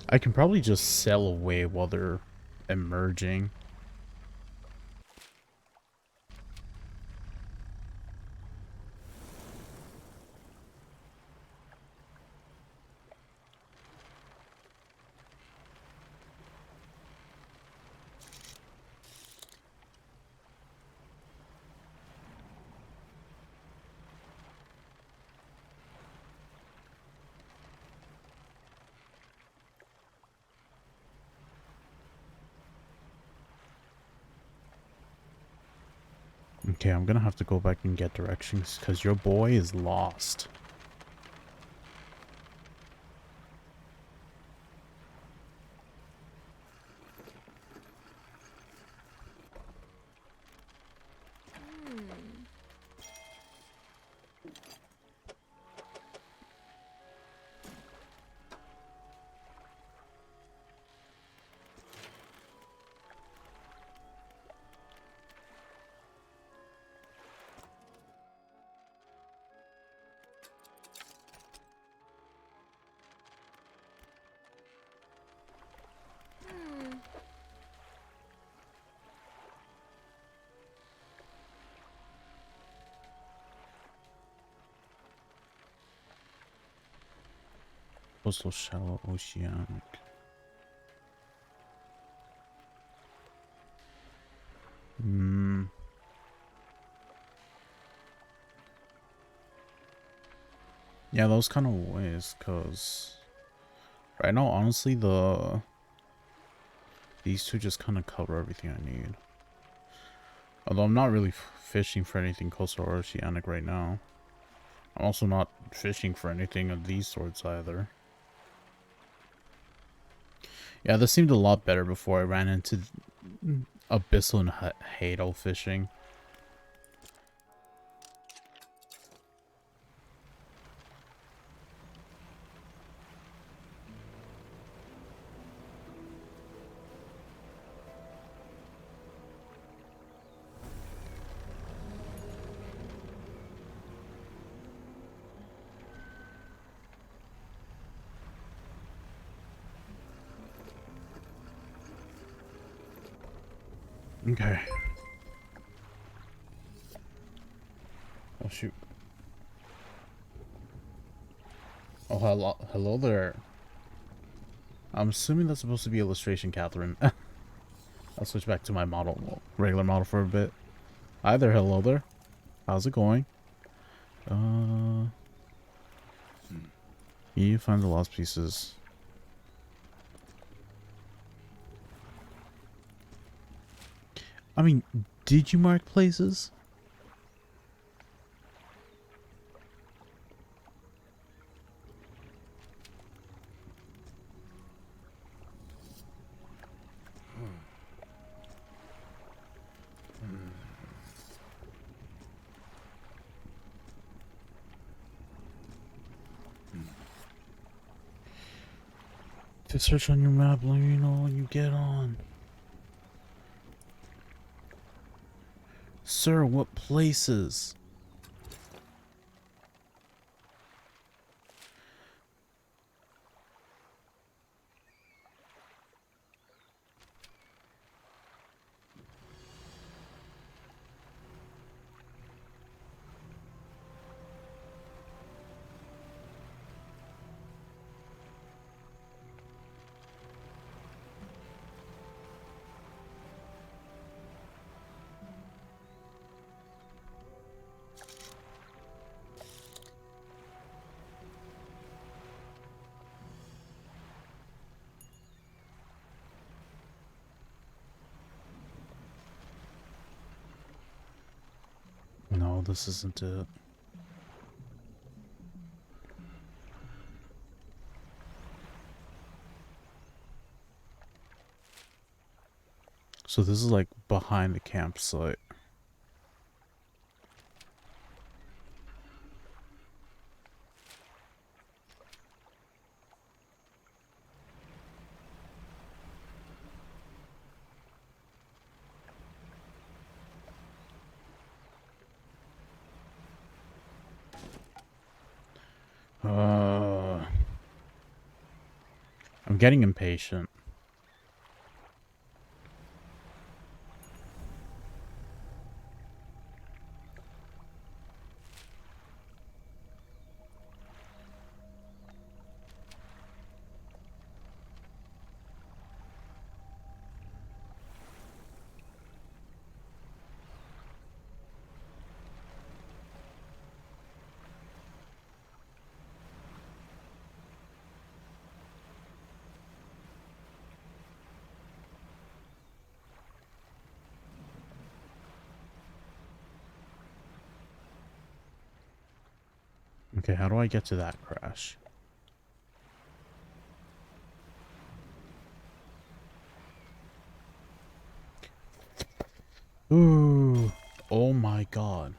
I can probably just sail away while they're emerging. Okay, I'm gonna have to go back and get directions because your boy is lost. Hmm. Hmm. Coastal shallow oceanic. Hmm. Yeah, those kind of ways, cause right now, honestly, these two just kind of cover everything I need. Although I'm not really fishing for anything coastal or oceanic right now. I'm also not fishing for anything of these sorts either. Yeah, this seemed a lot better before I ran into abyssal and hadal fishing. Okay. Oh shoot. Oh, hello there. I'm assuming that's supposed to be illustration, Catherine. I'll switch back to my model, regular model for a bit. Hi there, hello there. How's it going? You find the lost pieces. I mean, did you mark places? To search on your map, let me know when you get on. Sir, what places? No, this isn't it. So this is like behind the campsite. I'm getting impatient. Okay, how do I get to that crash? Ooh. Oh my god.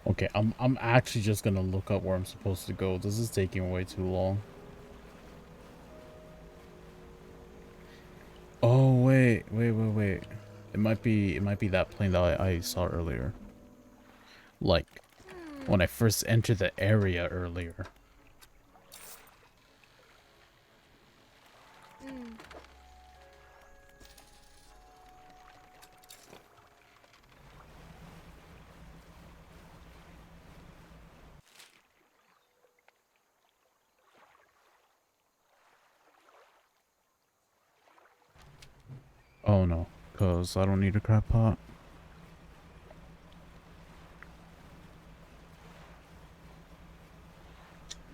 Okay, I'm actually just gonna look up where I'm supposed to go. This is taking way too long. Oh wait. It might be that plane that I saw earlier. Like when I first entered the area earlier. Mm. Oh no, cause I don't need a crab pot.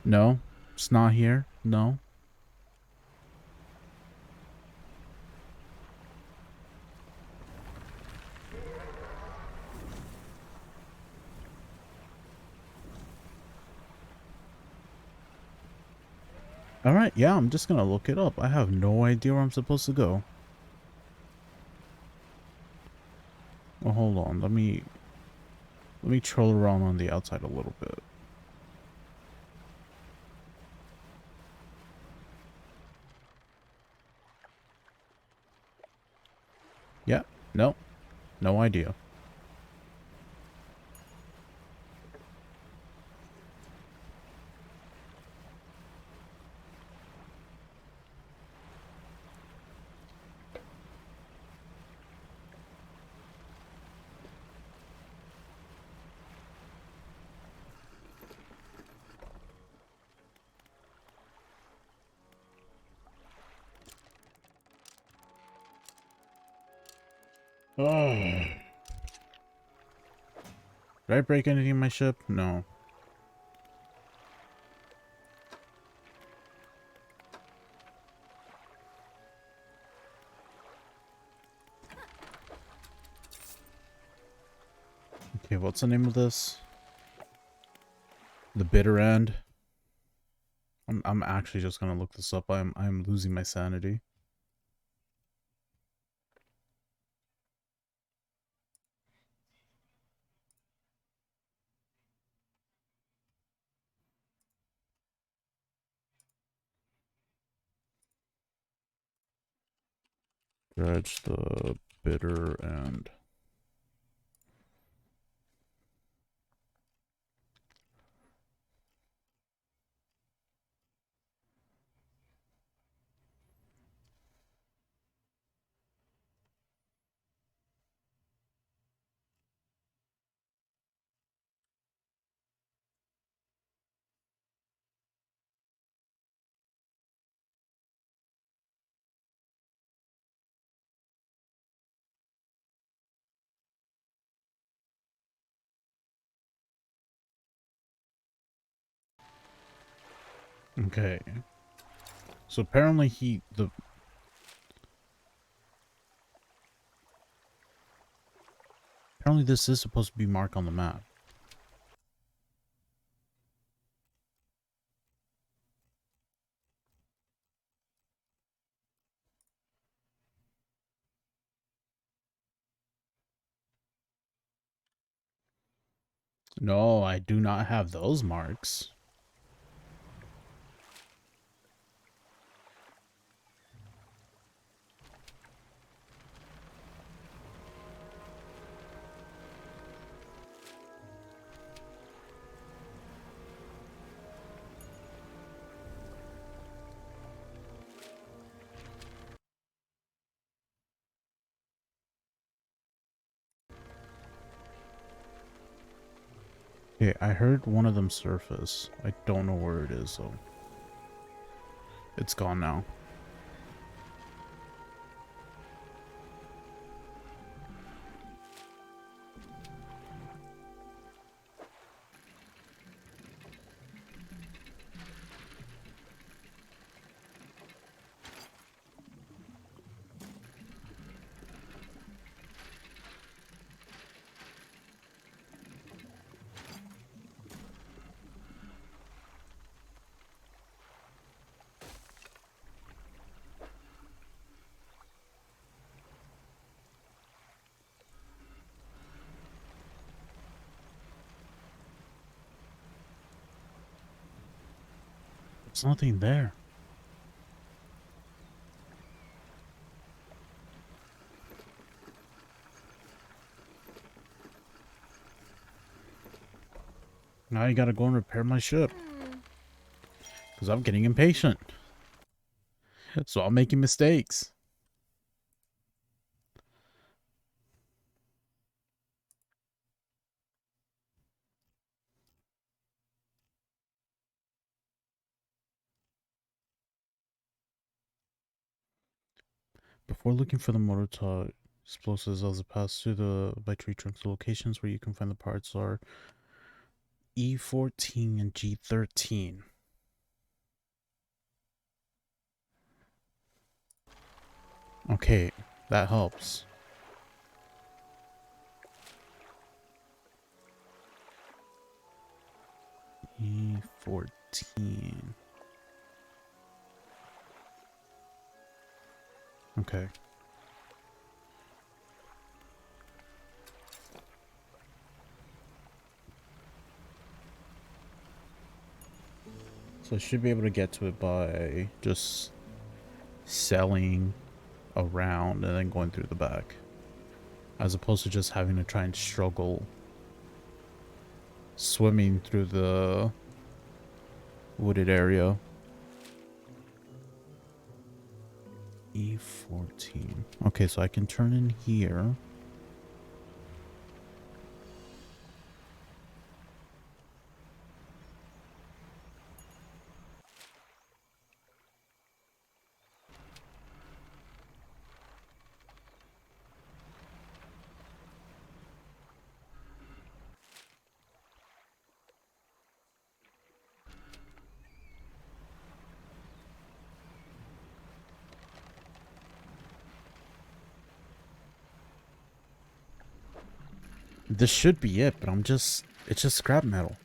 No, it's not here. No. Alright, yeah, I'm just gonna look it up. I have no idea where I'm supposed to go. Well, hold on. Let me troll around on the outside a little bit. Yeah, no, no idea. Oh. Did I break anything in my ship? No. Okay, what's the name of this? The bitter end. I'm actually just gonna look this up. I'm losing my sanity. Dredge the bitter end. Okay. So apparently Apparently this is supposed to be marked on the map. No, I do not have those marks. Okay, I heard one of them surface. I don't know where it is though. It's gone now. There's nothing there. Now you gotta go and repair my ship. Because I'm getting impatient. So I'm making mistakes. Before looking for the motor explosives, as it pass through by tree trunks, the locations where you can find the parts are E14 and G13. Okay, that helps. E14. Okay. So I should be able to get to it by just selling around and then going through the back. As opposed to just having to try and struggle swimming through the wooded area. E14. Okay, so I can turn in here. This should be it, but it's just scrap metal.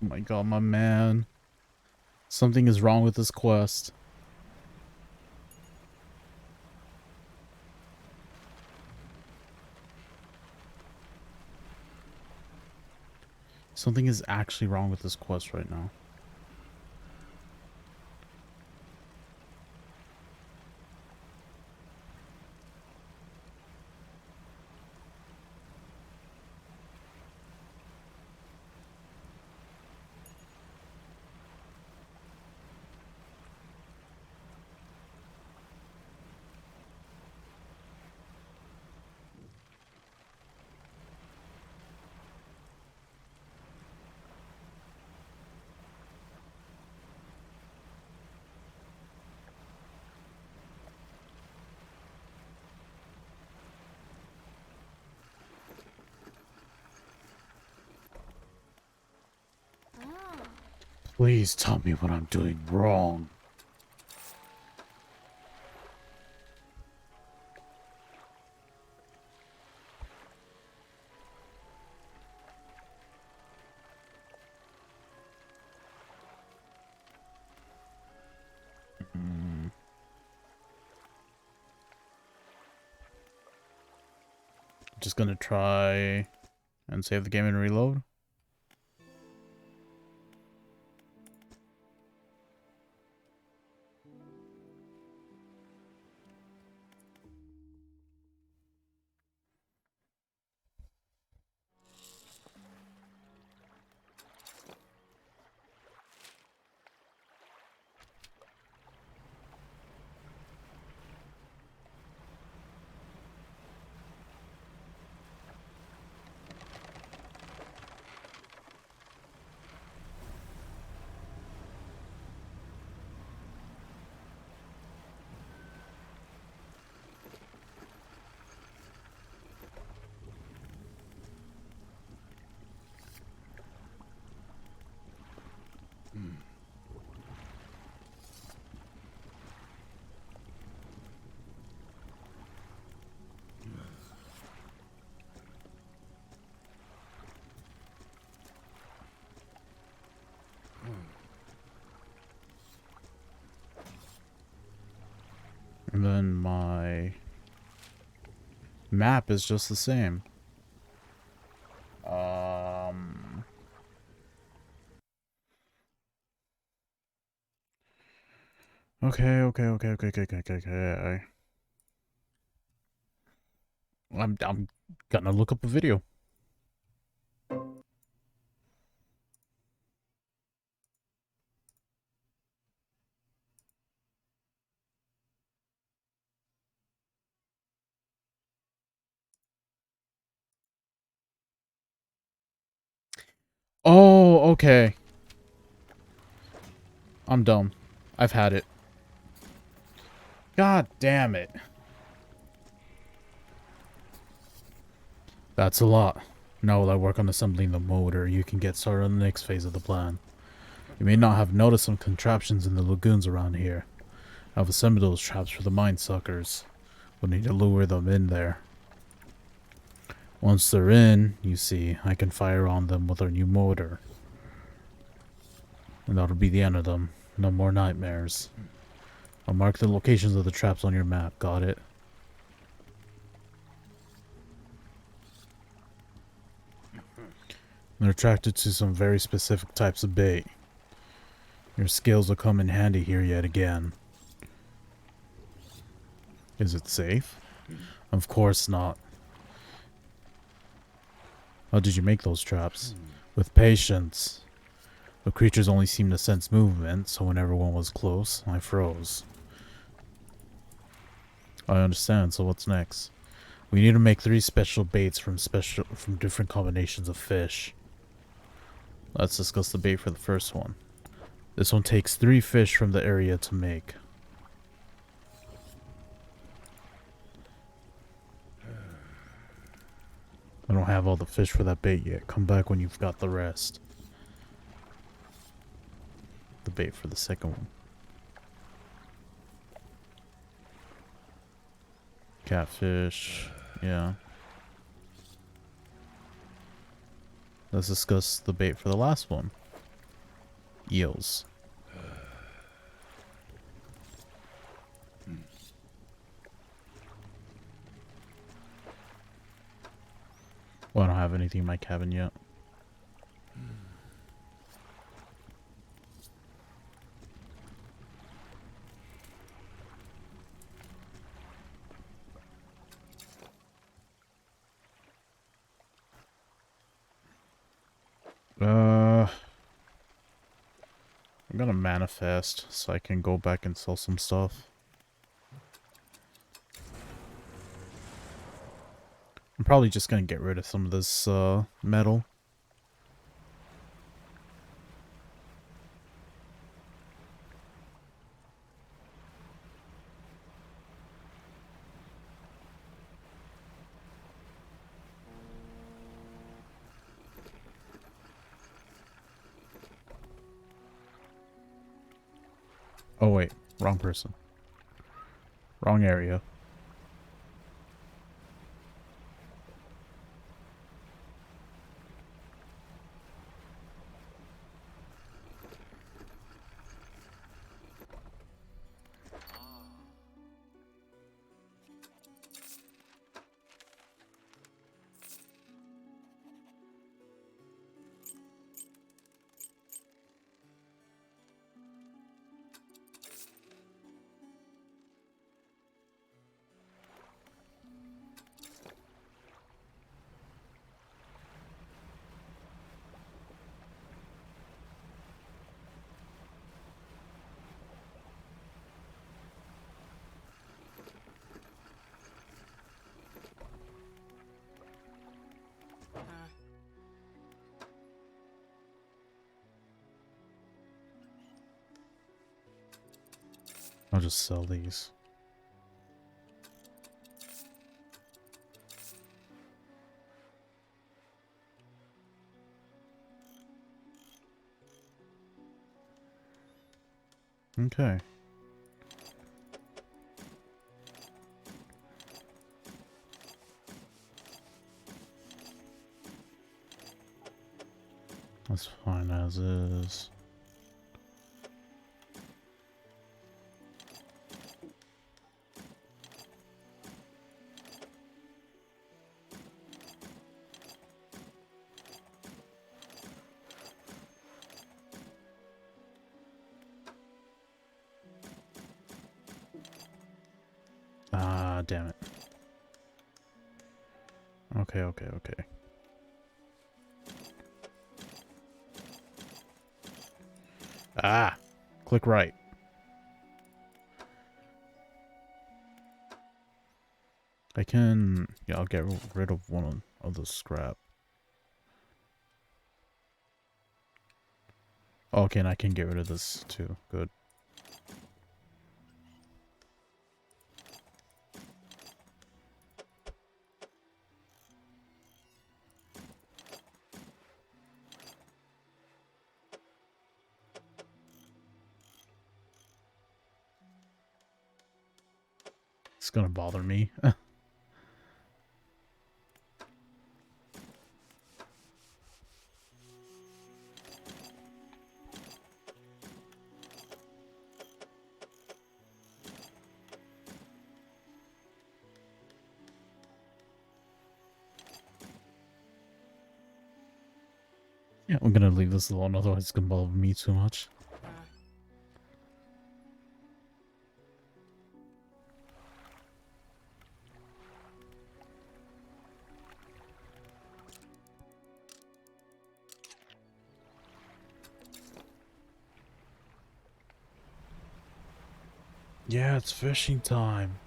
Oh my god, my man. Something is wrong with this quest. Something is actually wrong with this quest right now. Please tell me what I'm doing wrong. Just gonna try and save the game and reload. And then my map is just the same. Okay. I'm gonna look up a video. Oh, okay. I'm dumb. I've had it. God damn it. That's a lot. Now while I work on assembling the motor, you can get started on the next phase of the plan. You may not have noticed some contraptions in the lagoons around here. I've assembled those traps for the mine suckers. We'll need to lure them in there. Once they're in, you see, I can fire on them with our new motor. And that'll be the end of them. No more nightmares. I'll mark the locations of the traps on your map. Got it? They're attracted to some very specific types of bait. Your skills will come in handy here yet again. Is it safe? Of course not. How did you make those traps? With patience. The creatures only seemed to sense movement, so when everyone was close, I froze. I understand, so what's next? We need to make 3 special baits from different combinations of fish. Let's discuss the bait for the first one. This one takes 3 fish from the area to make. I don't have all the fish for that bait yet. Come back when you've got the rest. The bait for the second one. Catfish. Yeah. Let's discuss the bait for the last one. Eels. Well, I don't have anything in my cabin yet. I'm gonna manifest so I can go back and sell some stuff. I'm probably just gonna get rid of some of this metal. Oh wait, wrong person. Wrong area. I'll just sell these. Okay. That's fine as is. Ah, damn it. Okay, okay, okay. Ah! Click right. I can... Yeah, I'll get rid of one of the scrap. Okay, and I can get rid of this too. Good. It's gonna bother me. Yeah, I'm gonna leave this alone, otherwise it's gonna bother me too much. Yeah, it's fishing time.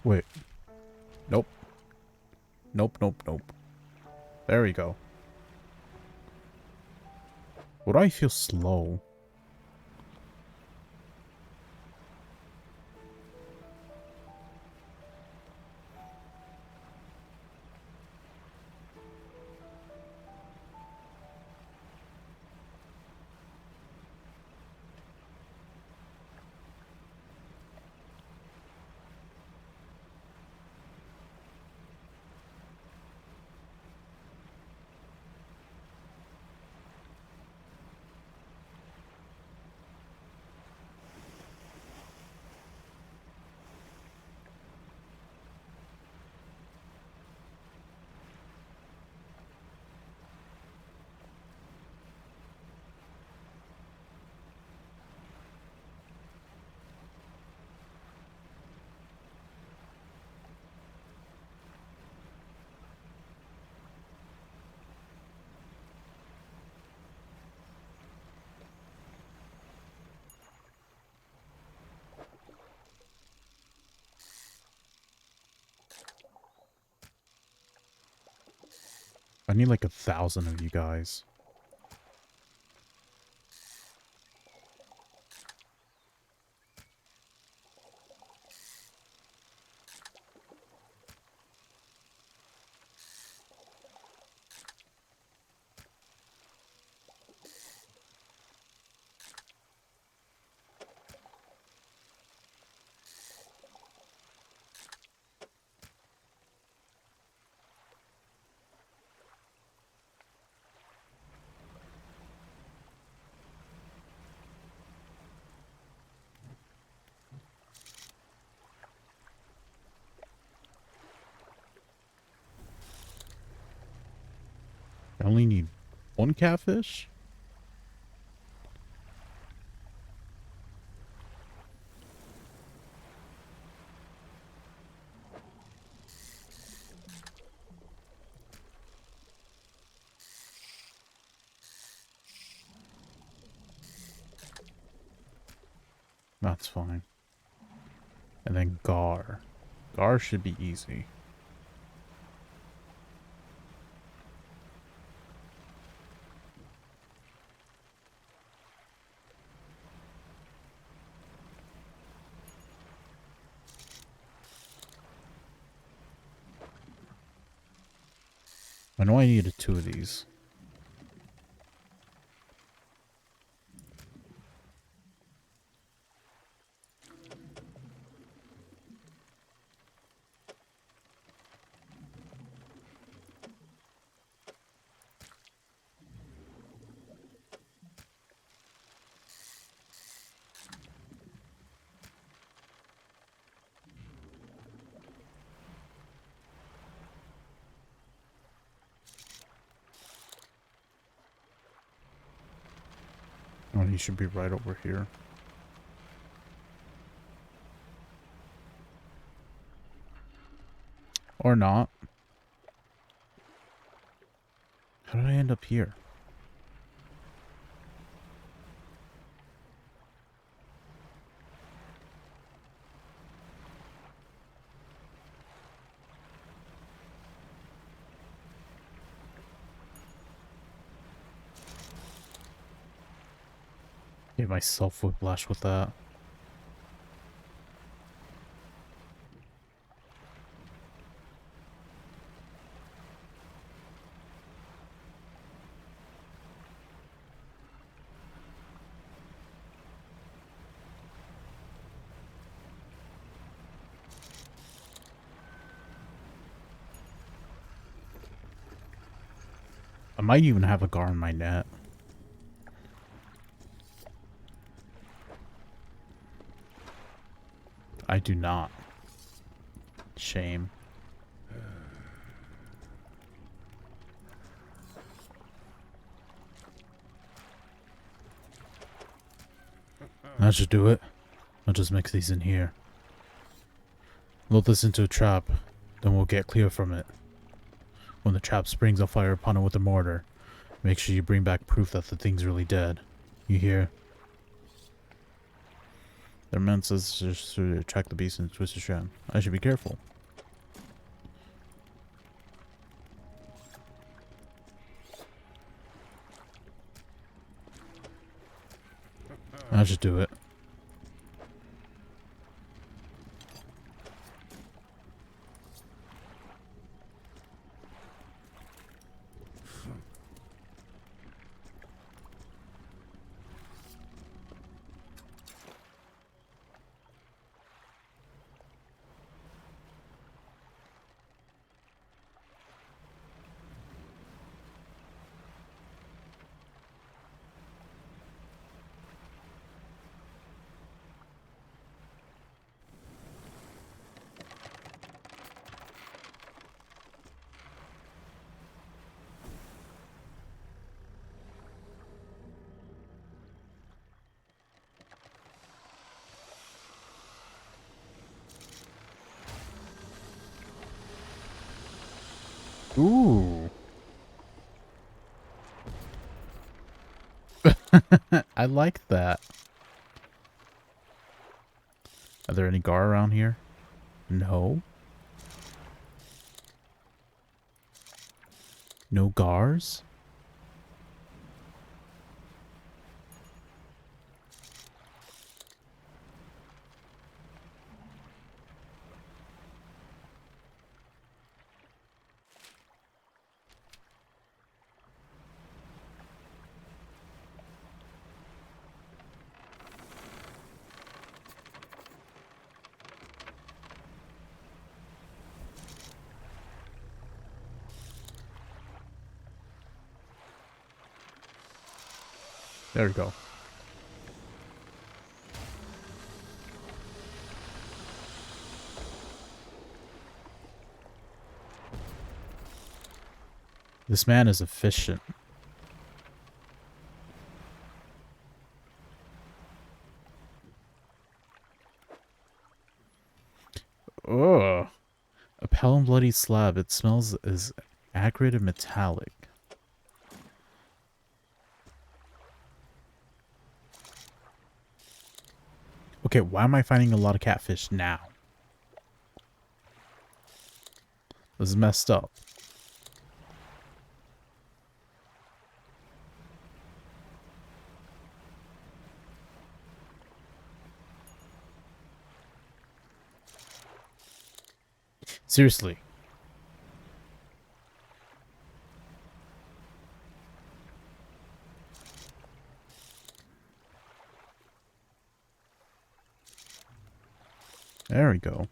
Wait. Nope. Nope, nope, nope. There we go. What do I feel slow? I need like 1,000 of you guys. I only need one catfish? That's fine. And then gar. Gar should be easy. I know I needed 2 of these. Oh, he should be right over here. Or not. How did I end up here? Gave myself whiplash with that. I might even have a gar in my net. I do not. Shame. That should do it. I'll just mix these in here. Load this into a trap, then we'll get clear from it. When the trap springs, I'll fire upon it with a mortar. Make sure you bring back proof that the thing's really dead. You hear? Their man says just to track the beast and twist the strand. I should be careful. That should do it. Ooh. I like that. Are there any gar around here? No. No gars? There we go. This man is efficient. Ugh. A pale and bloody slab. It smells as acrid and metallic. Okay, why am I finding a lot of catfish now? This is messed up. Seriously. There we go.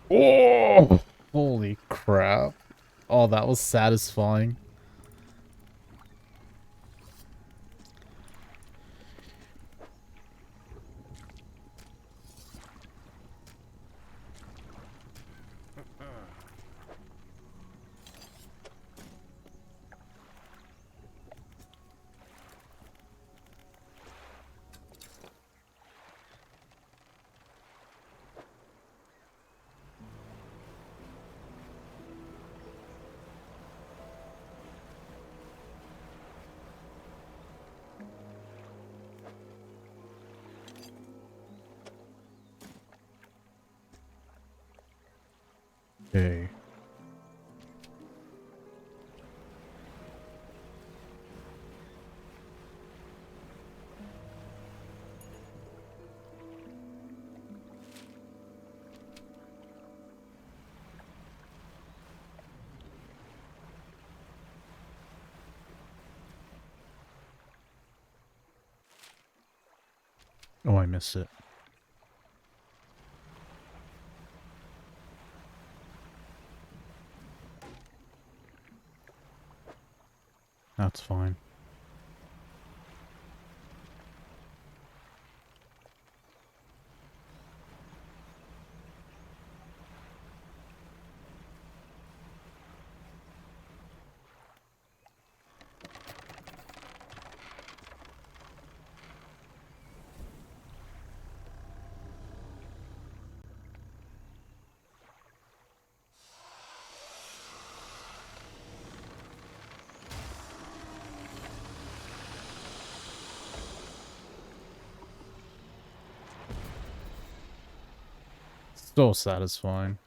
Oh, holy crap. Oh, that was satisfying. Okay. Oh, I missed it. That's fine. So satisfying.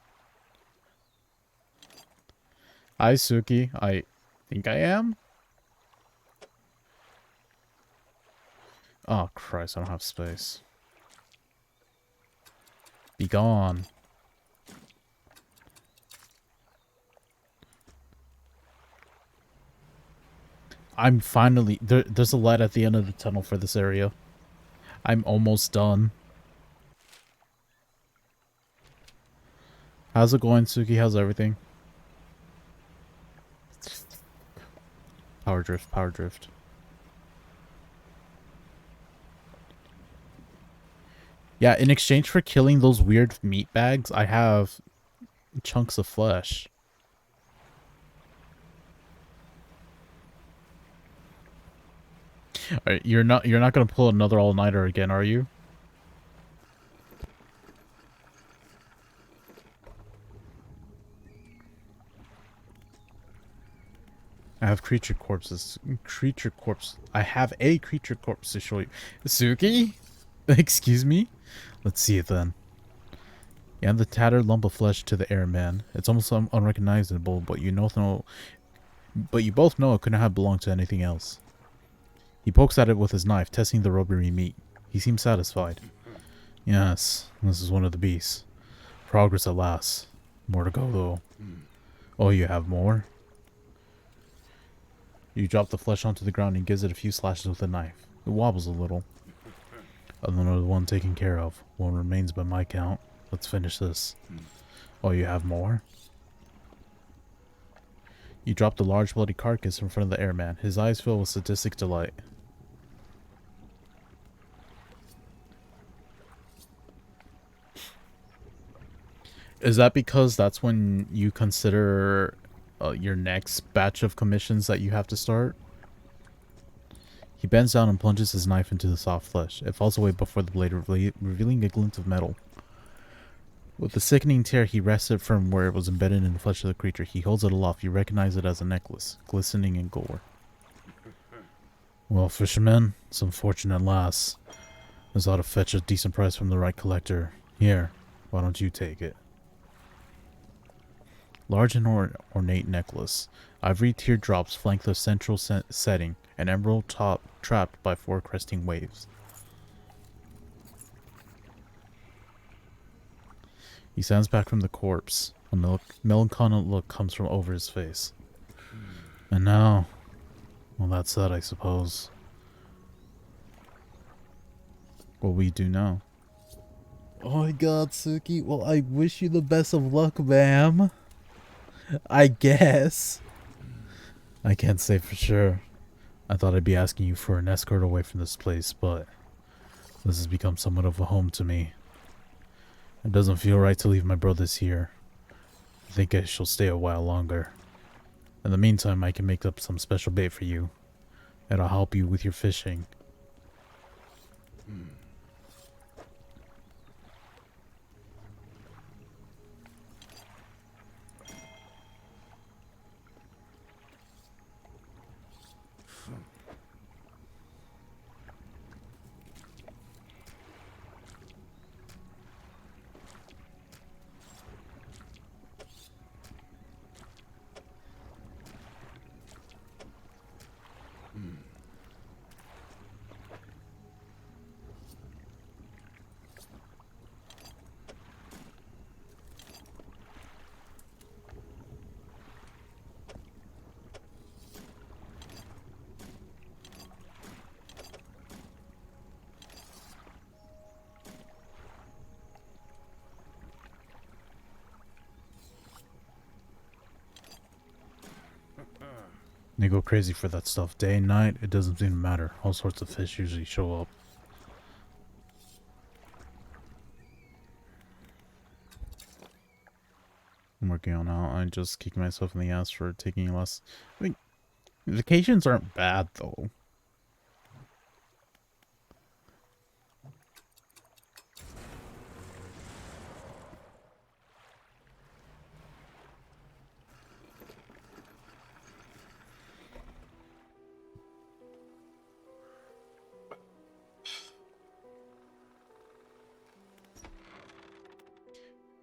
Hi, Suki. I think I am? Oh, Christ. I don't have space. Be gone. I'm finally... there's a light at the end of the tunnel for this area. I'm almost done. How's it going, Suki? How's everything? Power drift, power drift. Yeah, in exchange for killing those weird meat bags, I have chunks of flesh. You're not gonna pull another all-nighter again, are you? I have creature corpses. Creature corpse. I have a creature corpse to show you. Suki? Excuse me? Let's see it then. Yeah, the tattered lump of flesh to the airman. It's almost unrecognizable, but you both know it couldn't have belonged to anything else. He pokes at it with his knife, testing the rubbery meat. He seems satisfied. Yes, this is one of the beasts. Progress at last. More to go, though. Oh, you have more? You drop the flesh onto the ground and gives it a few slashes with a knife. It wobbles a little. Another one taken care of. One remains by my count. Let's finish this. Oh, you have more? You drop the large bloody carcass in front of the airman. His eyes fill with sadistic delight. Is that because that's when you consider your next batch of commissions that you have to start? He bends down and plunges his knife into the soft flesh. It falls away before the blade, revealing a glint of metal. With a sickening tear, he wrests it from where it was embedded in the flesh of the creature. He holds it aloft. You recognize it as a necklace, glistening in gore. Well, fisherman, some fortune at last. This ought to fetch a decent price from the right collector. Here, why don't you take it? Large and ornate necklace. Ivory teardrops flank the central setting, an emerald top trapped by 4 cresting waves. He stands back from the corpse. A melancholy look comes from over his face. And now, well, that's that, I suppose. What we do now? Oh my god, Suki. Well, I wish you the best of luck, ma'am. I guess. I can't say for sure. I thought I'd be asking you for an escort away from this place, but this has become somewhat of a home to me. It doesn't feel right to leave my brothers here. I think I shall stay a while longer. In the meantime, I can make up some special bait for you. And I'll help you with your fishing. They go crazy for that stuff. Day and night, it doesn't seem to matter. All sorts of fish usually show up. I'm working on how I'm just kicking myself in the ass for taking less. I mean, vacations aren't bad, though.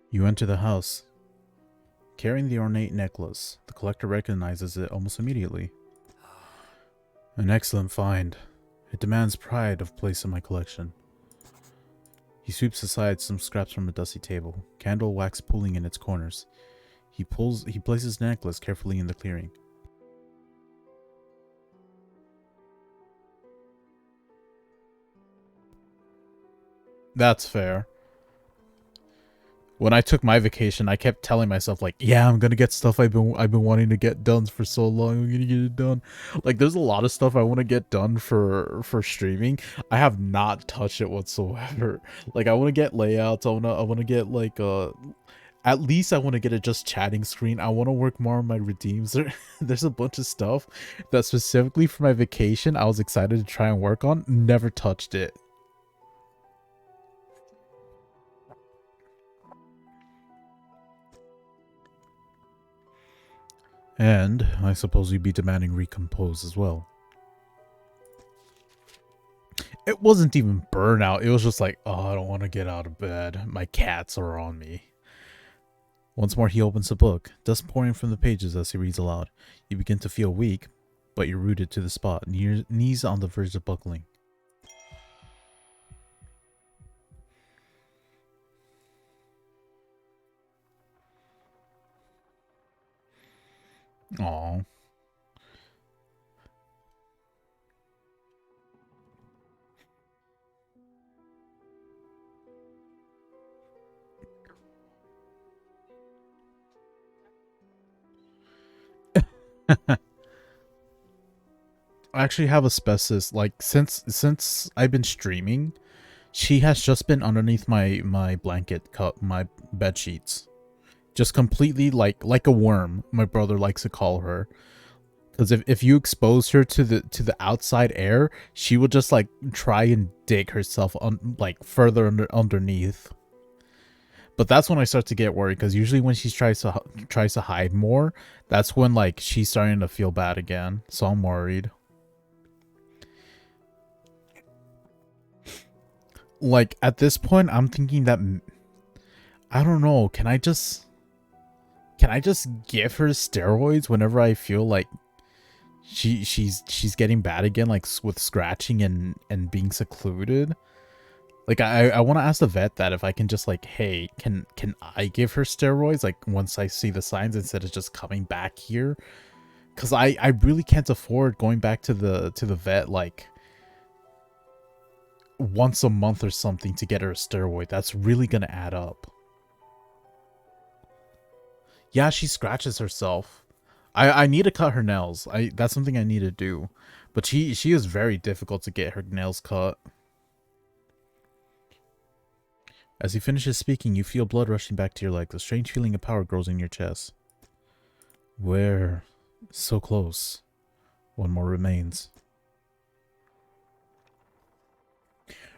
You enter the house. Carrying the ornate necklace, the collector recognizes it almost immediately. An excellent find. It demands pride of place in my collection. He sweeps aside some scraps from a dusty table, candle wax pooling in its corners. He places the necklace carefully in the clearing. That's fair. When I took my vacation, I kept telling myself, like, yeah, I'm gonna get stuff I've been wanting to get done for so long. I'm gonna get it done. Like, there's a lot of stuff I want to get done for streaming. I have not touched it whatsoever. Like, I want to get layouts. I wanna get like at least I want to get a just chatting screen. I want to work more on my redeems. There's a bunch of stuff that specifically for my vacation I was excited to try and work on. Never touched it. And I suppose you'd be demanding recompose as well. It wasn't even burnout. It was just like, oh, I don't want to get out of bed. My cats are on me. Once more, he opens the book, dust pouring from the pages as he reads aloud. You begin to feel weak, but you're rooted to the spot, knees on the verge of buckling. Aww. I actually have asbestos. Like since I've been streaming, she has just been underneath my blanket, my bed sheets, just completely like a worm. My brother likes to call her, because if you expose her to the outside air, she would just like try and dig herself on like further underneath. But that's when I start to get worried, because usually when she tries to hide more, that's when like she's starting to feel bad again. So I'm worried. Like at this point, I'm thinking that I don't know. Can I just give her steroids whenever I feel like she's getting bad again, like with scratching and being secluded? Like I want to ask the vet that if I can just like, hey, can I give her steroids like once I see the signs instead of just coming back here? Because I really can't afford going back to the vet like once a month or something to get her a steroid. That's really gonna add up. Yeah, she scratches herself. I need to cut her nails. That's something I need to do. But she is very difficult to get her nails cut. As he finishes speaking, you feel blood rushing back to your legs. A strange feeling of power grows in your chest. Where? So close. One more remains.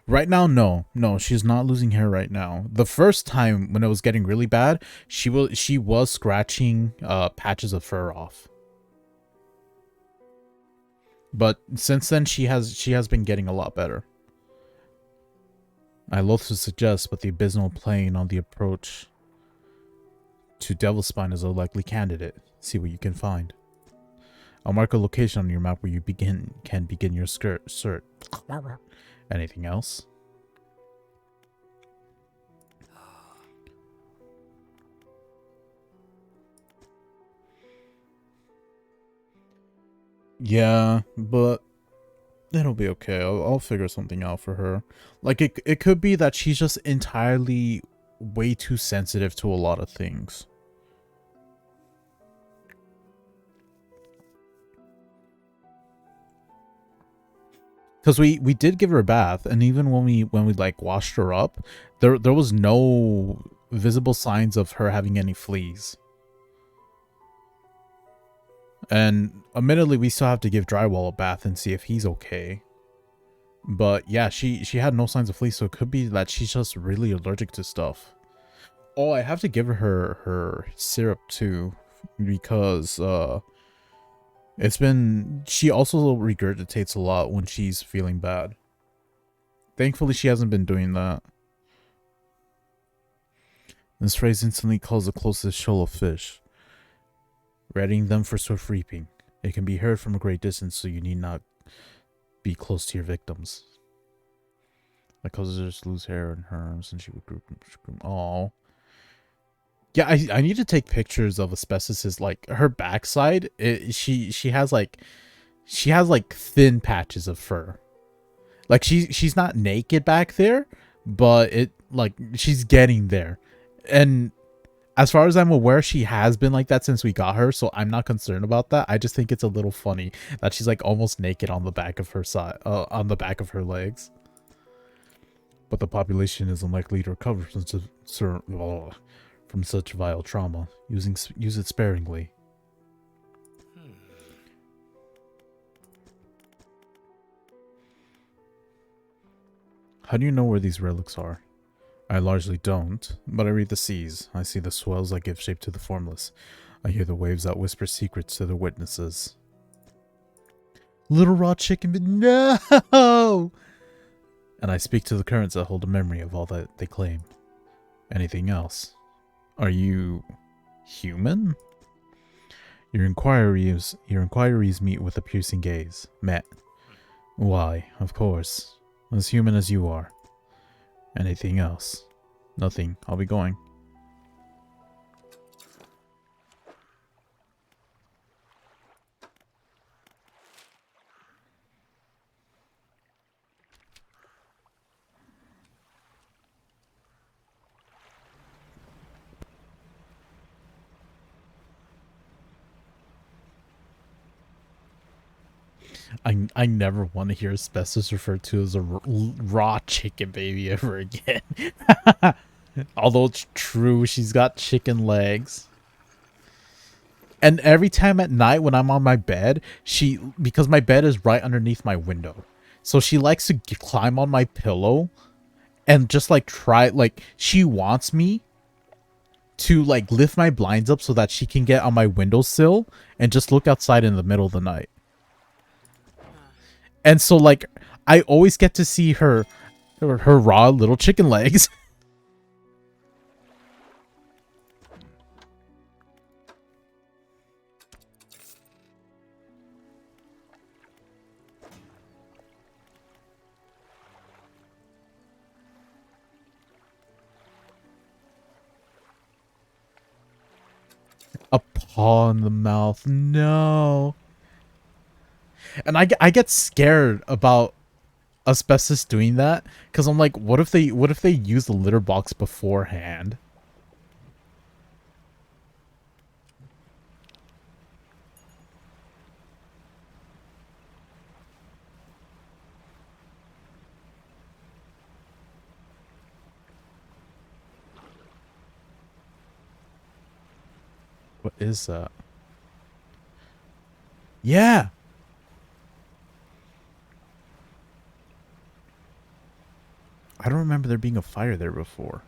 Right now, no. No, she's not losing hair right now. The first time when it was getting really bad, she was scratching patches of fur off. But since then, she has been getting a lot better. I loathe to suggest, but the abysmal plane on the approach to Devil's Spine is a likely candidate. See what you can find. I'll mark a location on your map where you can begin your search. Anything else? Yeah, but it'll be okay. I'll figure something out for her. Like it could be that she's just entirely way too sensitive to a lot of things. Because we did give her a bath, and even when we like washed her up, there was no visible signs of her having any fleas. And admittedly, we still have to give Drywall a bath and see if he's okay. But yeah, she had no signs of fleas, so it could be that she's just really allergic to stuff. Oh, I have to give her syrup too, because she also regurgitates a lot when she's feeling bad. Thankfully, she hasn't been doing that. This phrase instantly calls the closest shoal of fish, readying them for swift reaping. It can be heard from a great distance, so you need not be close to your victims. That causes her to lose hair in her arms, and she would group. Oh, yeah. I need to take pictures of asbestos's like her backside. She has like thin patches of fur. Like she's not naked back there, but it like she's getting there. And as far as I'm aware, she has been like that since we got her, so I'm not concerned about that. I just think it's a little funny that she's like almost naked on the back of her side, on the back of her legs. But the population is unlikely to recover from such vile trauma. Use it sparingly. How do you know where these relics are? I largely don't, but I read the seas. I see the swells that give shape to the formless. I hear the waves that whisper secrets to their witnesses. Little raw chicken, but no! And I speak to the currents that hold a memory of all that they claim. Anything else? Are you human? Your inquiries meet with a piercing gaze. Met. Why, of course. As human as you are. Anything else? Nothing. I'll be going. I never want to hear asbestos referred to as a raw chicken baby ever again. Although it's true, she's got chicken legs. And every time at night when I'm on my bed, because my bed is right underneath my window. So she likes to climb on my pillow and just like she wants me to like lift my blinds up so that she can get on my windowsill and just look outside in the middle of the night. And so like I always get to see her raw little chicken legs. A paw in the mouth. No. And I get scared about asbestos doing that because I'm like, what if they use the litter box beforehand? What is that? Yeah. I don't remember there being a fire there before.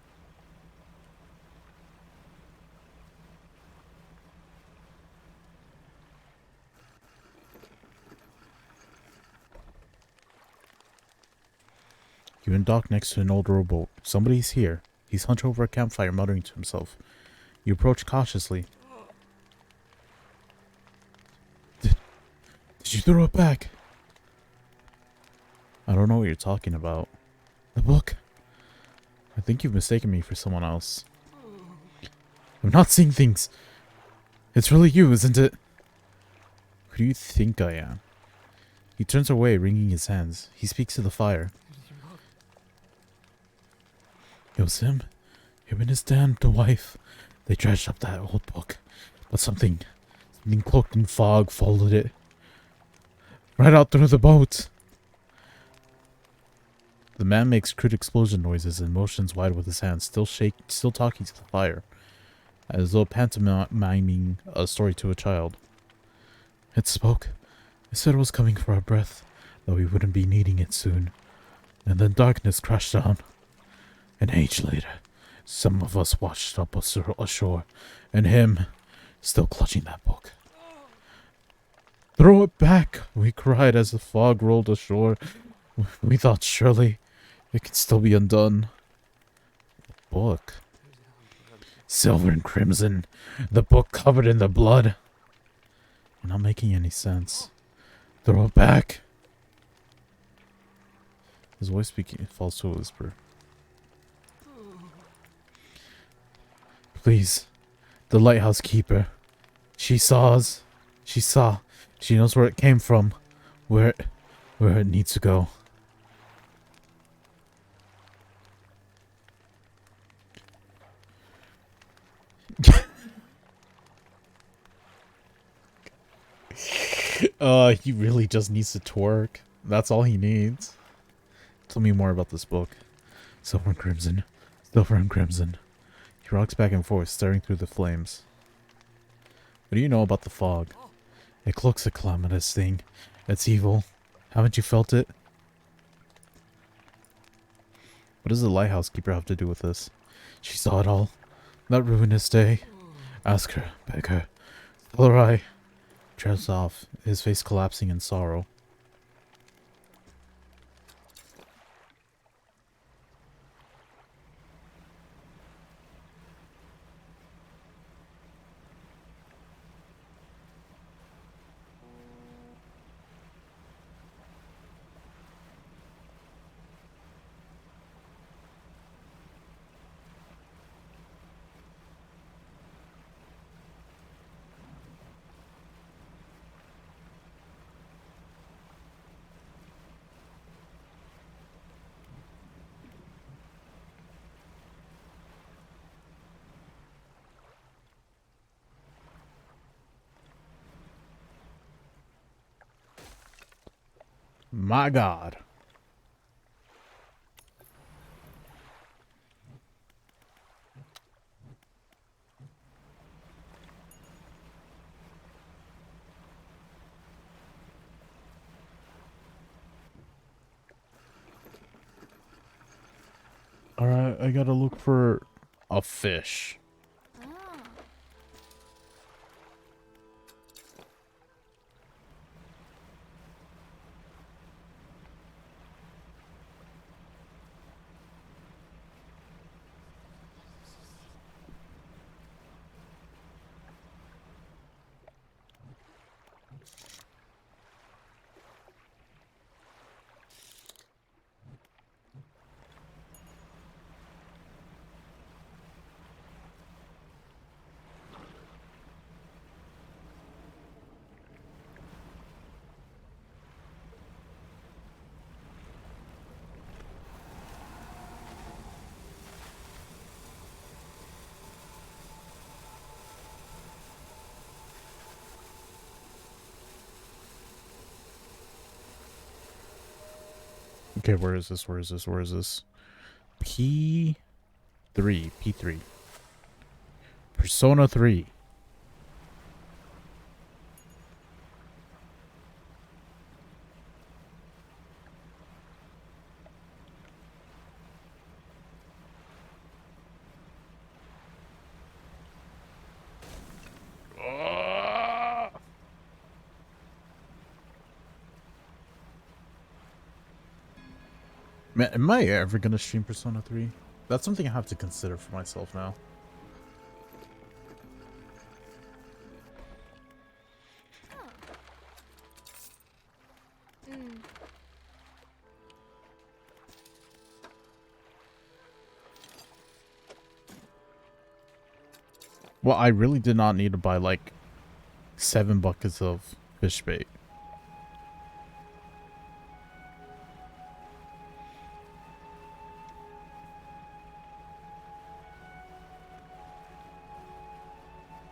You and Doc next to an old rowboat. Somebody's here. He's hunched over a campfire, muttering to himself. You approach cautiously. Did you throw it back? I don't know what you're talking about. The book. I think you've mistaken me for someone else. I'm not seeing things. It's really you, isn't it? Who do you think I am? He turns away, wringing his hands. He speaks to the fire. It was him. Him and his damned wife. They dredged up that old book. But something cloaked in fog followed it. Right out through the boat. The man makes crude explosion noises and motions wide with his hands, still talking to the fire, as though pantomiming a story to a child. It spoke. It said it was coming for our breath, though we wouldn't be needing it soon. And then darkness crashed down. An age later, some of us washed up ashore, and him, still clutching that book. Throw it back, we cried as the fog rolled ashore. We thought surely it could still be undone. The book. Silver and crimson. The book covered in the blood. Not making any sense. Throw it back. His voice falls to a whisper. Please. The lighthouse keeper. She saw us. She knows where it came from. Where it needs to go. He really just needs to twerk. That's all he needs. Tell me more about this book. Silver and crimson. Silver and crimson. He rocks back and forth, staring through the flames. What do you know about the fog? It cloaks a calamitous thing. It's evil. Haven't you felt it? What does the lighthouse keeper have to do with this? She saw it all. That ruinous day. Ask her, beg her. Tell her I... Treads off, his face collapsing in sorrow. My God. Alright, I gotta look for a fish. Ah. Okay, where is this? Where is this? Where is this? P3. P3. Persona 3. Man, am I ever gonna stream Persona 3? That's something I have to consider for myself now. Huh. Mm. Well, I really did not need to buy like 7 buckets of fish bait.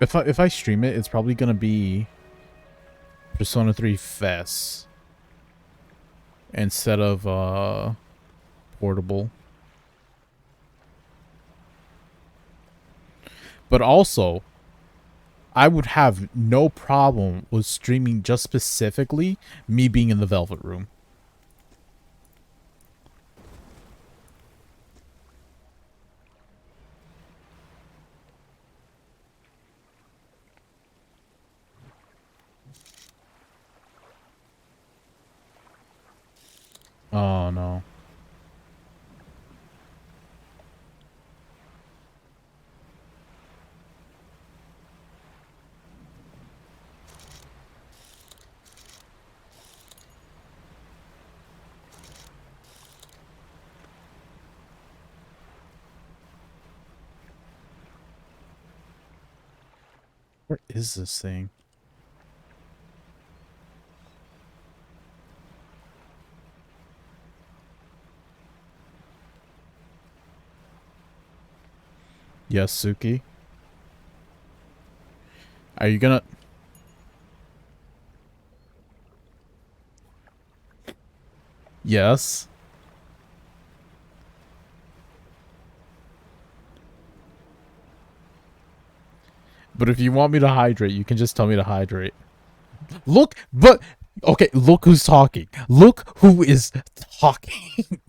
If I stream it, it's probably gonna be Persona 3 Fest instead of portable. But also, I would have no problem with streaming just specifically me being in the Velvet Room. Oh no. Where is this thing? Yes, Suki. Are you gonna... Yes. But if you want me to hydrate, you can just tell me to hydrate. Look, but... Okay, look who's talking. Look who is talking.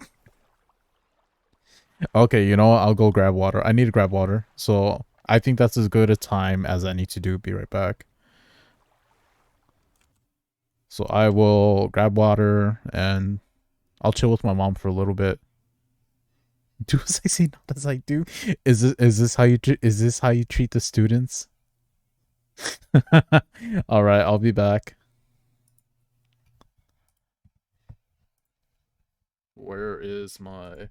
Okay, you know what? I'll go grab water. I need to grab water. So I think that's as good a time as I need to do. Be right back. So I will grab water and I'll chill with my mom for a little bit. Do as I say, not as I do. Is this how you treat the students? All right, I'll be back. Where is my...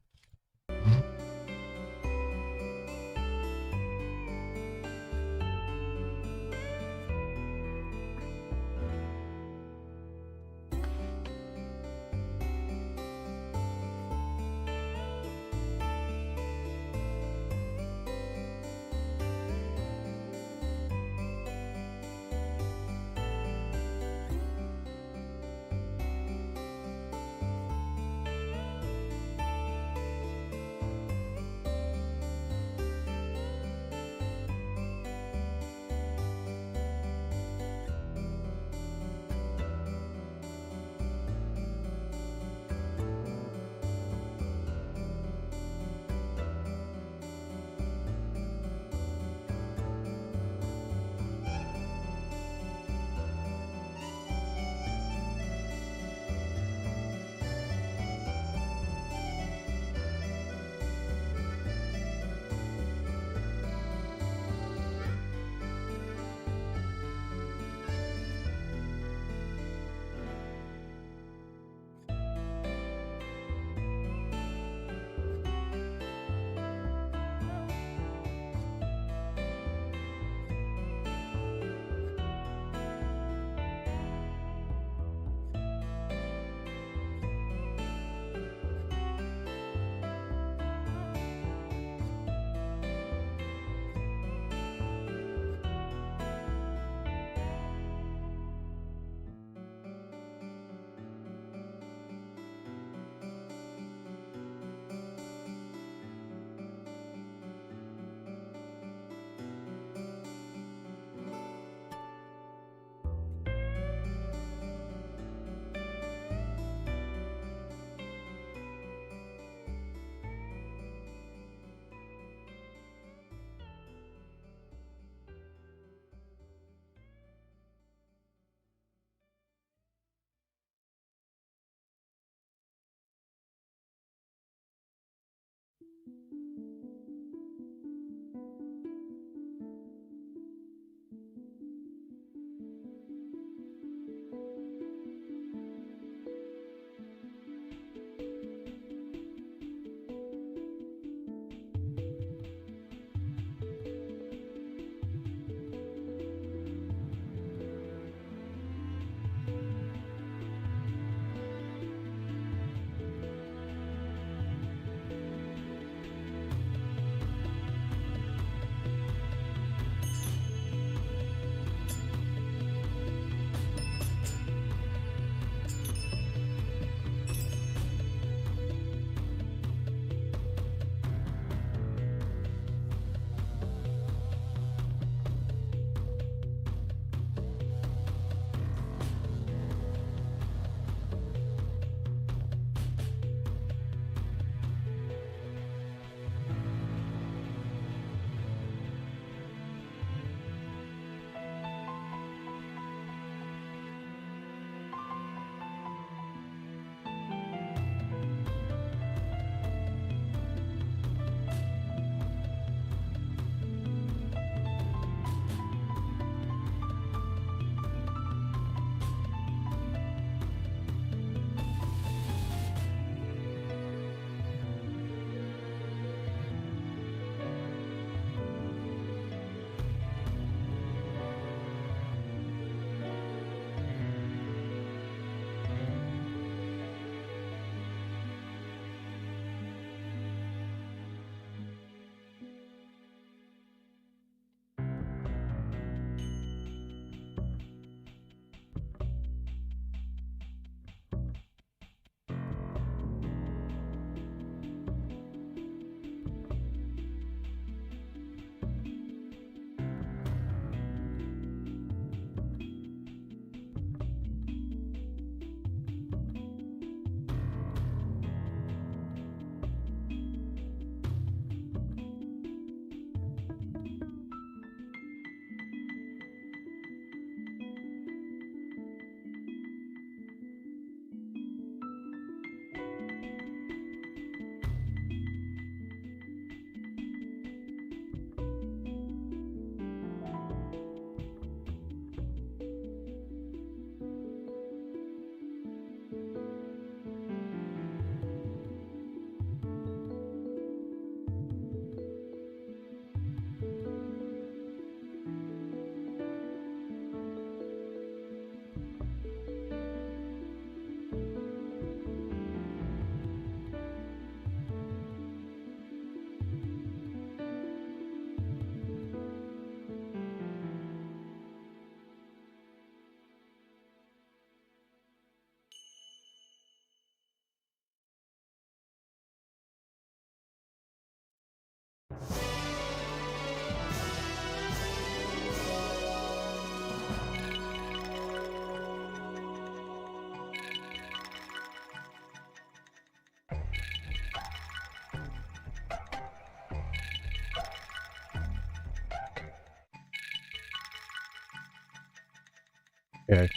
Okay.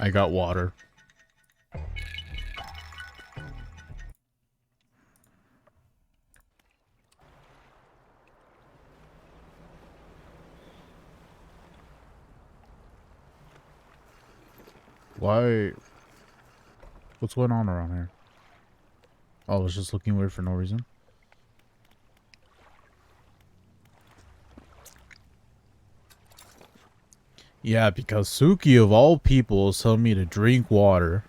I got water. Why? What's going on around here? Oh, I was just looking weird for no reason. Yeah, because Suki of all people is telling me to drink water.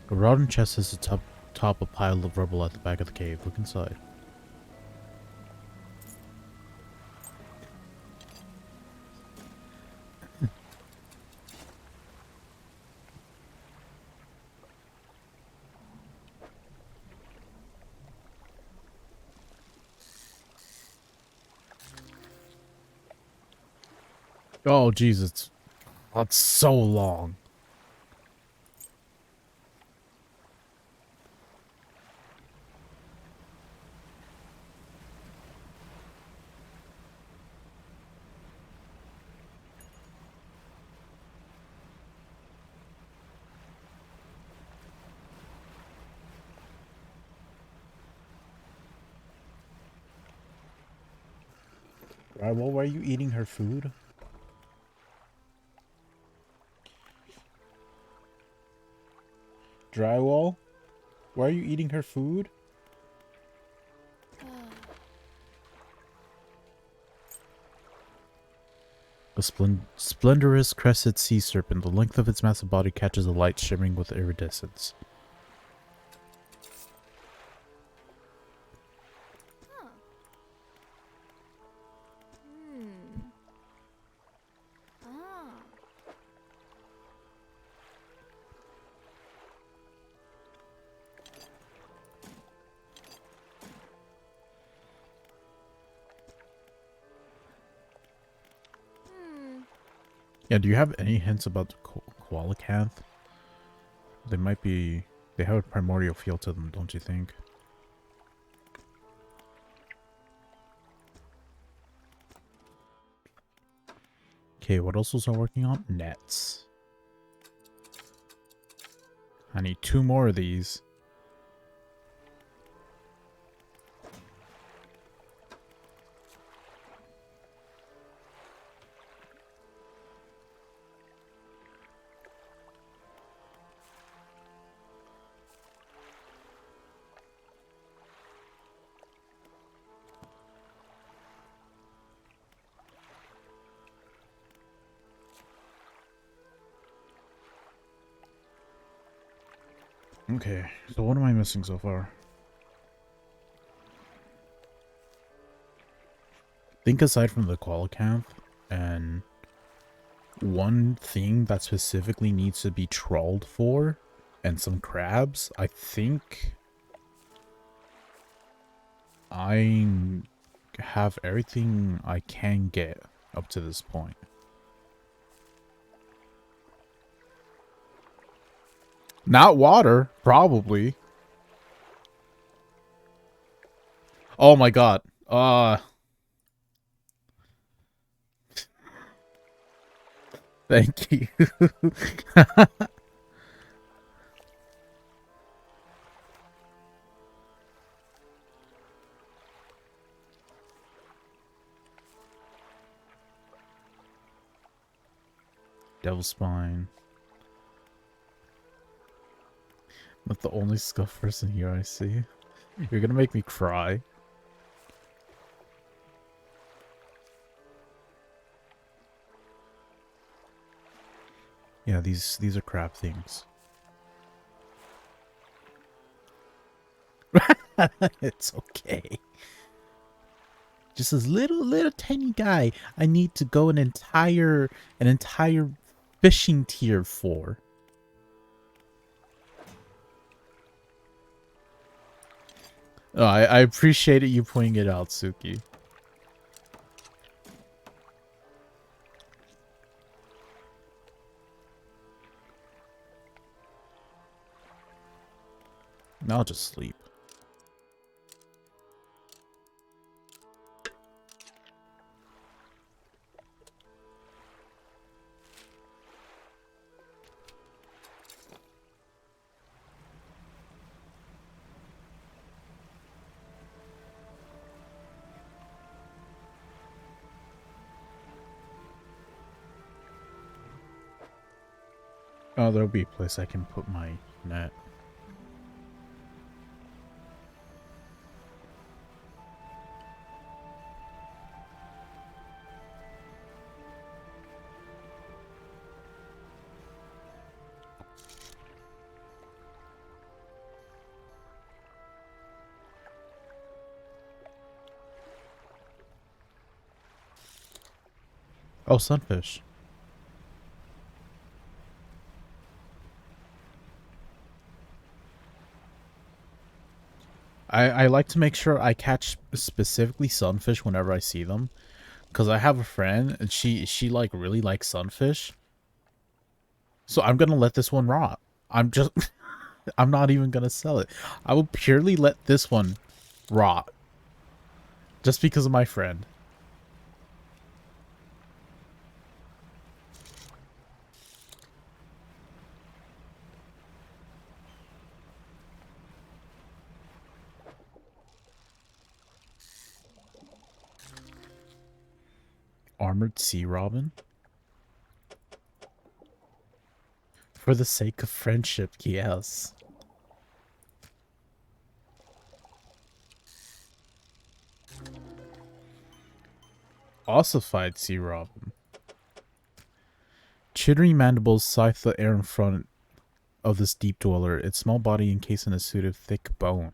A rotten chest is atop a pile of rubble at the back of the cave. Look inside. Oh, Jesus. That's so long. Right, well, why are you eating her food? Drywall? Why are you eating her food? A splendorous crested sea serpent. The length of its massive body catches a light shimmering with iridescence. Huh. Hmm. Ah. Hmm. Yeah, do you have any hints about the Koalacanth? They might be... They have a primordial feel to them, don't you think? Okay, what else was I working on? Nets. I need 2 more of these. Okay, so what am I missing so far? Think aside from the Koalacanth and one thing that specifically needs to be trawled for and some crabs, I think I have everything I can get up to this point. Not water, probably. Oh my god. Thank you. Devil Spine. Not the only scuff person here I see. You're gonna make me cry. Yeah, these are crab things. It's okay. Just this little tiny guy I need to go an entire fishing tier for. Oh, I appreciate it you pointing it out, Suki. I'll just sleep. Oh, there'll be a place I can put my net. Oh, sunfish. I like to make sure I catch specifically sunfish whenever I see them, because I have a friend and she like really likes sunfish. So I'm gonna let this one rot. I'm just I'm not even gonna sell it. I will purely let this one rot just because of my friend. Armored sea robin? For the sake of friendship, yes. Ossified sea robin. Chittering mandibles scythe the air in front of this deep dweller, its small body encased in a suit of thick bone.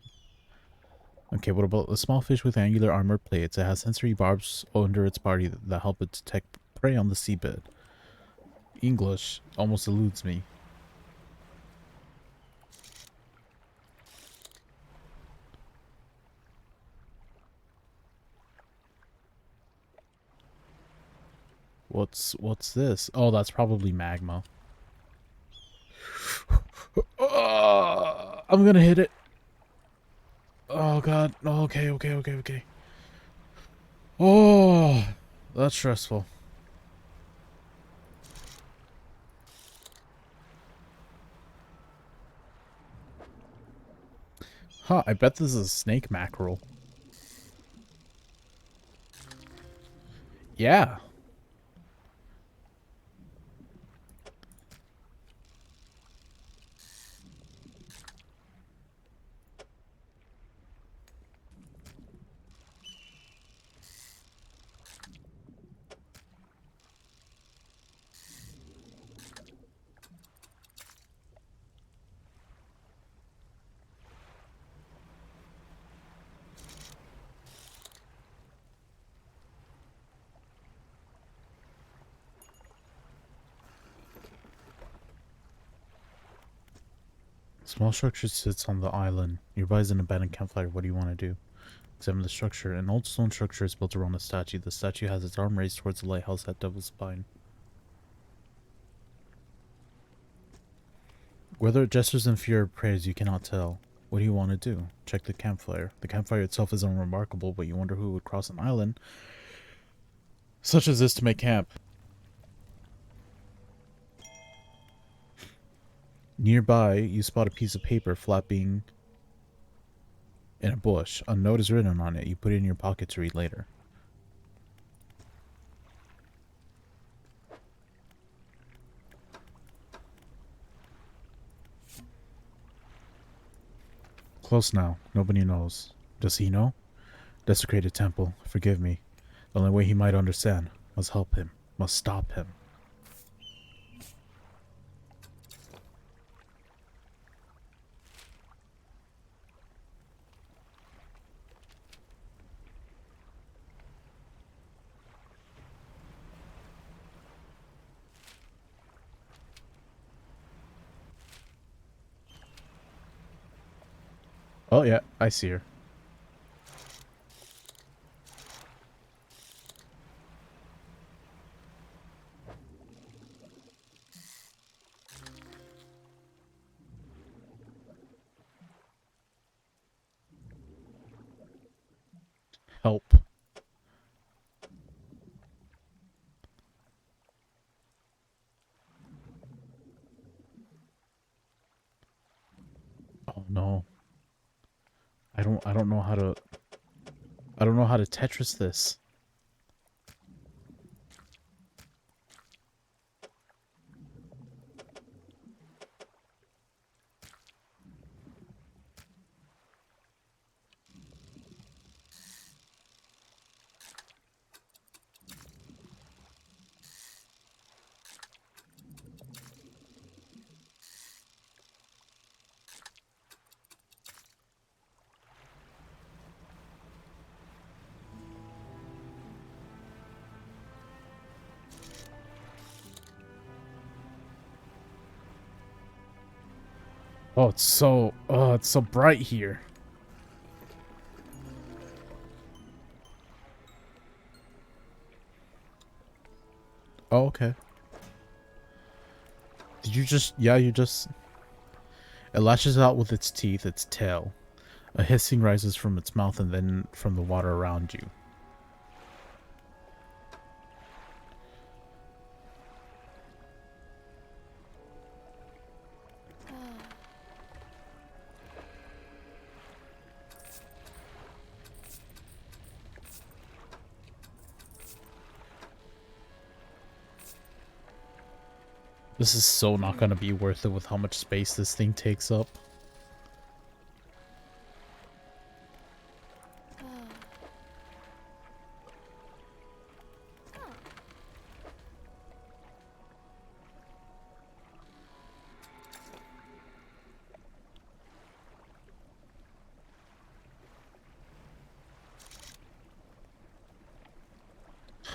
Okay, what about the small fish with angular armor plates? It has sensory barbs under its body that help it detect prey on the seabed. English almost eludes me. What's this? Oh, that's probably magma. I'm gonna hit it. Oh god. Okay, okay, okay, okay. Oh, that's stressful. Huh, I bet this is a snake mackerel. Yeah. Small structure sits on the island. Nearby is an abandoned campfire. What do you want to do? Examine the structure. An old stone structure is built around a statue. The statue has its arm raised towards the lighthouse at Devil's Spine. Whether it gestures in fear or praise, you cannot tell. What do you want to do? Check the campfire. The campfire itself is unremarkable, but you wonder who would cross an island such as this to make camp. Nearby, you spot a piece of paper flapping in a bush. A note is written on it. You put it in your pocket to read later. Close now. Nobody knows. Does he know? Desecrated temple. Forgive me. The only way he might understand. Must help him. Must stop him. Oh yeah, I see her. Help. Oh no. I don't know how to Tetris this. Oh, it's so bright here. Oh, okay. Did you just, yeah, you just, it lashes out with its teeth, its tail. A hissing rises from its mouth and then from the water around you. This is so not gonna be worth it with how much space this thing takes up.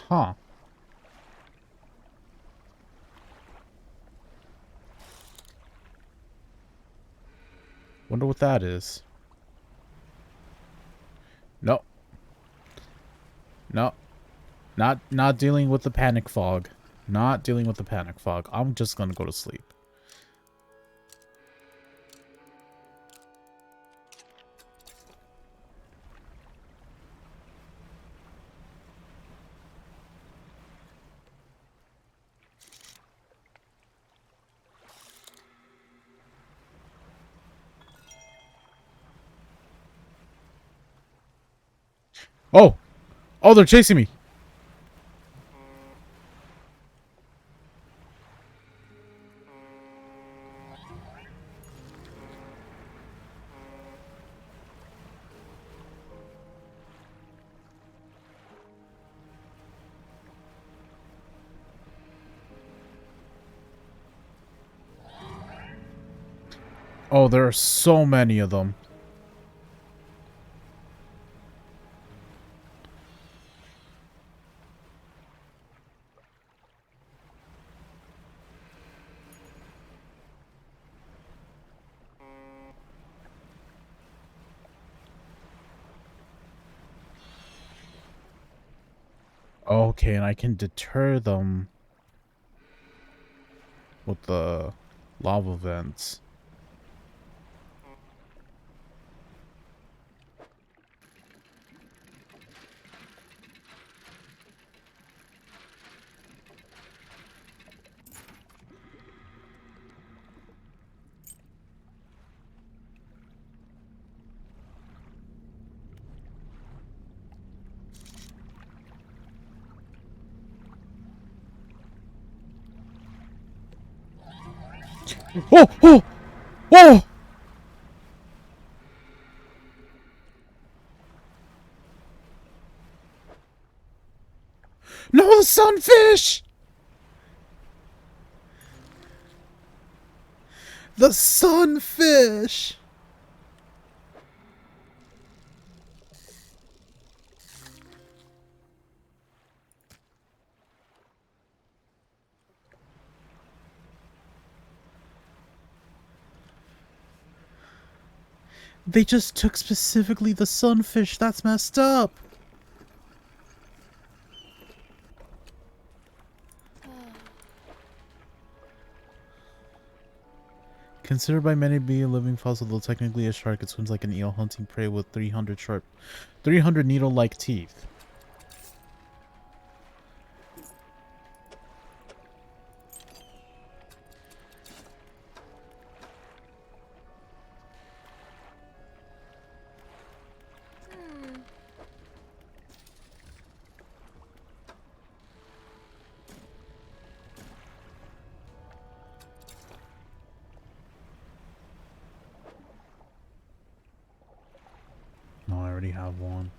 Huh. Wonder what that is. No. No. Not dealing with the panic fog. Not dealing with the panic fog. I'm just gonna go to sleep. Oh! Oh, they're chasing me! Oh, there are so many of them. Okay, and I can deter them with the lava vents. Oh! Oh! Oh! No, the sunfish! The sunfish! They just took specifically the sunfish. That's messed up. Considered by many to be a living fossil, though technically a shark, it swims like an eel, hunting prey with 300 needle-like teeth. Hmm. No, I already have one.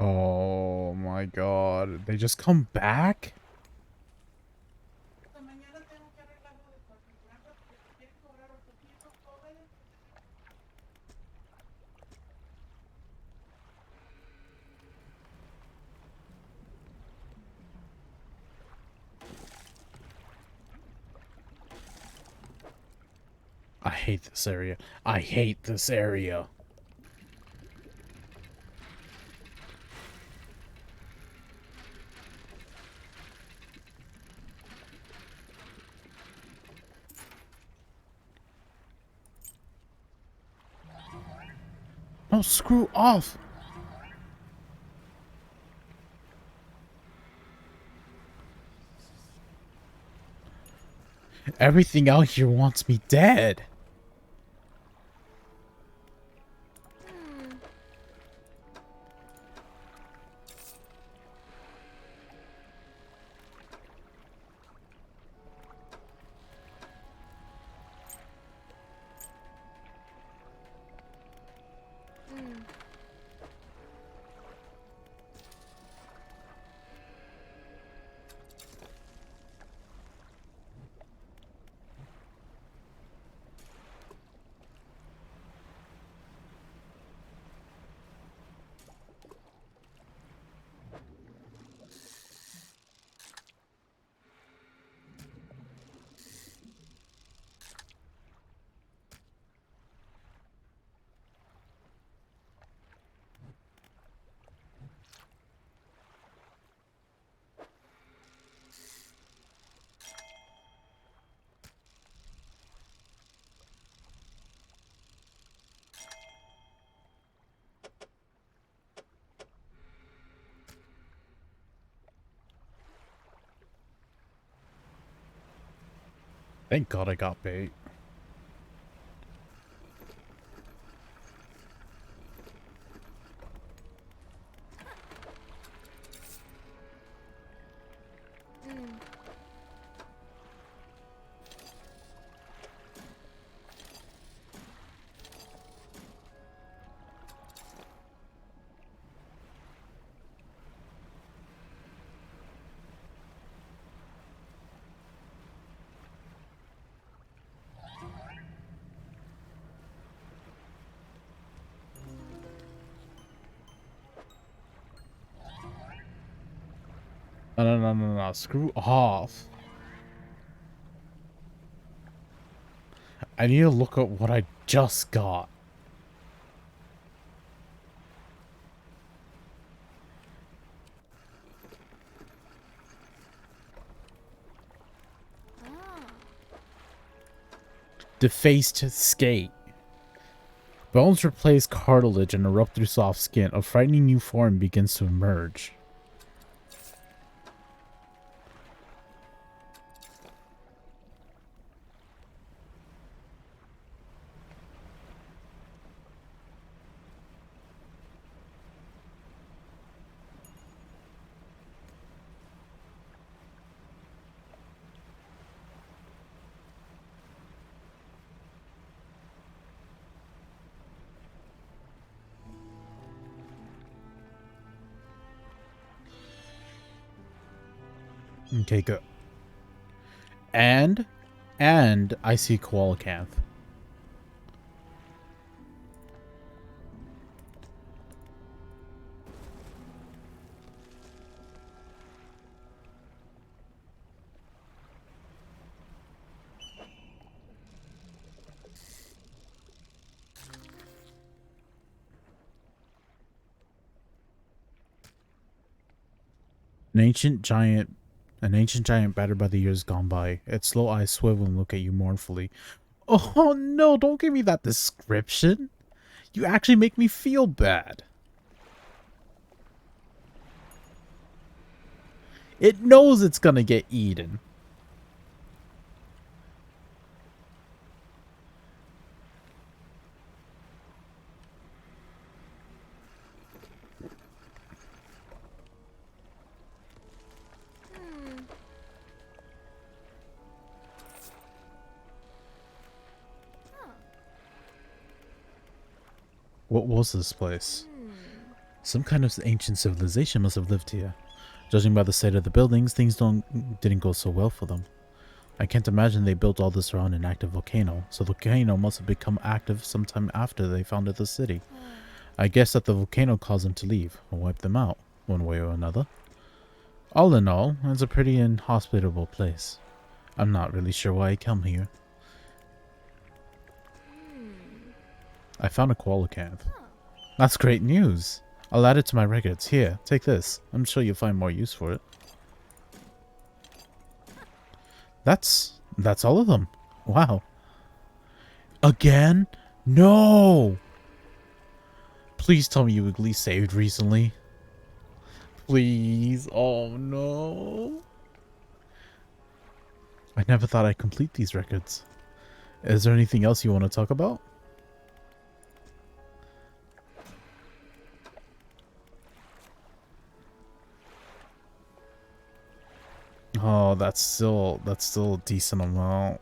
Oh my god. They just come back? I hate this area. I hate this area. No, screw off. Everything out here wants me dead. Hmm. Hmm. Thank God I got bait. Hmm. No. Screw off. I need to look at what I just got. Ah. Defaced skate. Bones replace cartilage and erupt through soft skin. A frightening new form begins to emerge. Okay, good. And I see Koalacanth. An ancient giant battered by the years gone by. Its slow eyes swivel and look at you mournfully. Oh no, don't give me that description. You actually make me feel bad. It knows it's gonna get eaten. Hmm. Huh. What was this place? Hmm. Some kind of ancient civilization must have lived here. Judging by the state of the buildings, things didn't go so well for them. I can't imagine they built all this around an active volcano, so the volcano must have become active sometime after they founded the city. I guess that the volcano caused them to leave, or wipe them out, one way or another. All in all, it's a pretty inhospitable place. I'm not really sure why I come here. I found a Koalacanth. That's great news. I'll add it to my records. Here, take this. I'm sure you'll find more use for it. That's all of them. Wow. Again? No! Please tell me you at least saved recently. Please. Oh no. I never thought I'd complete these records. Is there anything else you want to talk about? Oh, that's still a decent amount.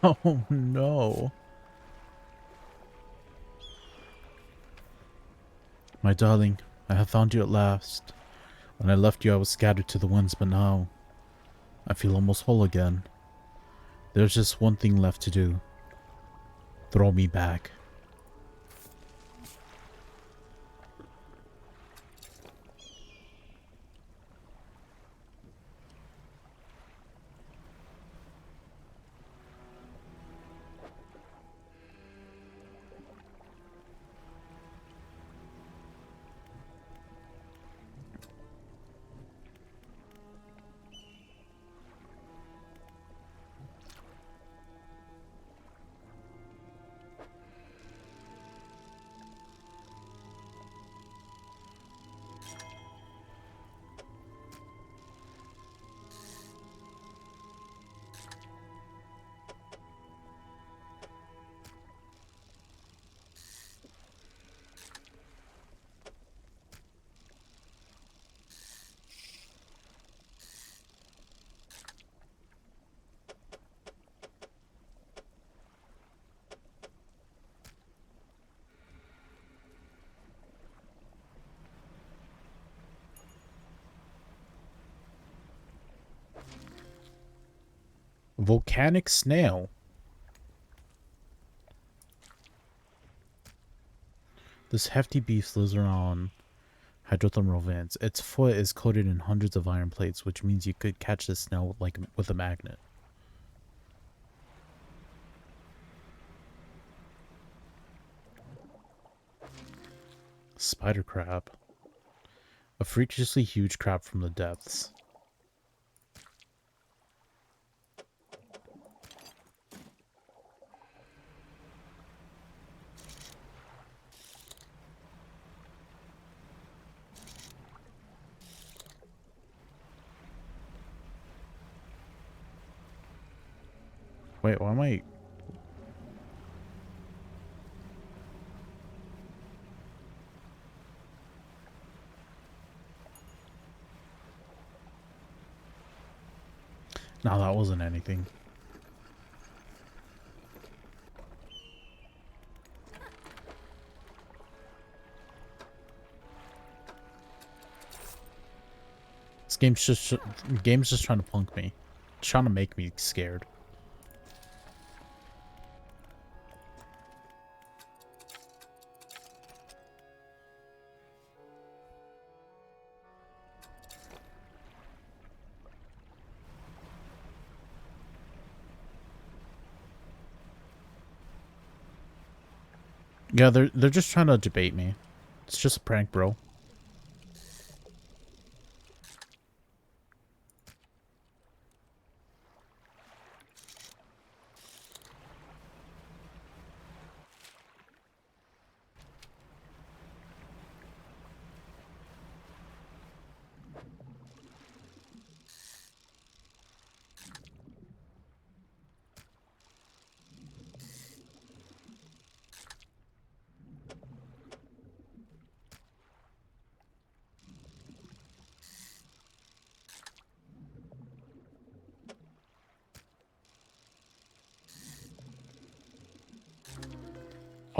Oh no. My darling, I have found you at last. When I left you, I was scattered to the winds, but now I feel almost whole again. There's just one thing left to do. Throw me back. Volcanic snail. This hefty beast lives around hydrothermal vents. Its foot is coated in hundreds of iron plates, which means you could catch this snail like with a magnet. Spider crab. A freakishly huge crab from the depths. Wait, why am I... No, that wasn't anything. This game's just trying to punk me. It's trying to make me scared. Yeah, they're just trying to debate me. It's just a prank, bro.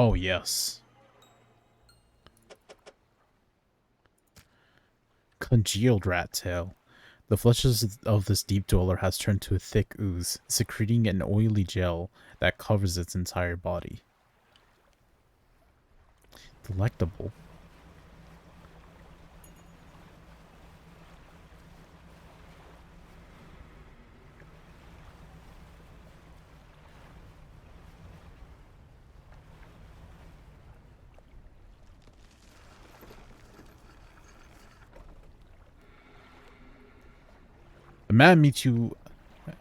Oh, yes. Congealed rat tail. The flesh of this deep dweller has turned to a thick ooze, secreting an oily gel that covers its entire body. Delectable. A man meets you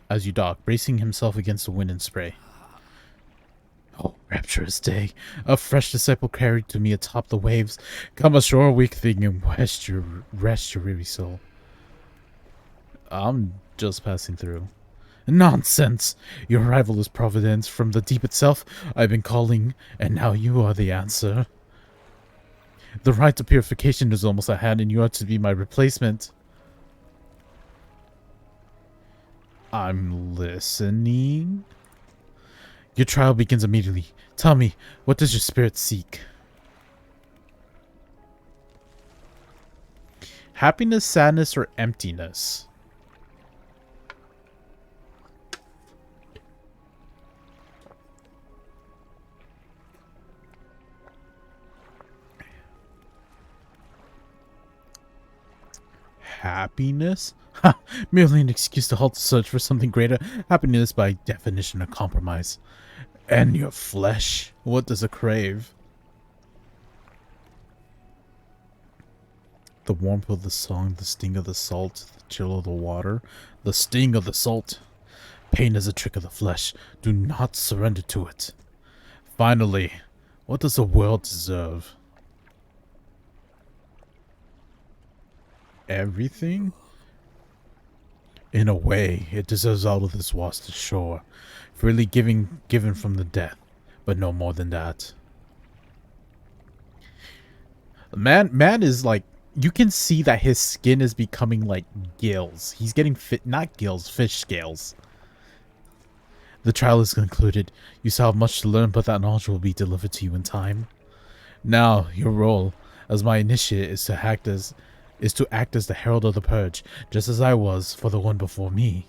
as you dock, bracing himself against the wind and spray. Oh, rapturous day. A fresh disciple carried to me atop the waves. Come ashore, weak thing, and rest your weary soul. I'm just passing through. Nonsense! Your arrival is providence from the deep itself. I've been calling, and now you are the answer. The rite to purification is almost at hand, and you are to be my replacement. I'm listening. Your trial begins immediately. Tell me, what does your spirit seek? Happiness, sadness, or emptiness? Happiness? Ha! Merely an excuse to halt the search for something greater. Happiness, by definition, a compromise. And your flesh? What does it crave? The warmth of the song, the sting of the salt, the chill of the water, the sting of the salt. Pain is a trick of the flesh. Do not surrender to it. Finally, what does the world deserve? Everything? In a way, it deserves all of this washed ashore, freely given from the death, but no more than that. Man is like, you can see that his skin is becoming like gills. He's getting not gills, fish scales. The trial is concluded. You still have much to learn, but that knowledge will be delivered to you in time. Now, your role as my initiate is to act as the herald of the purge, just as I was for the one before me.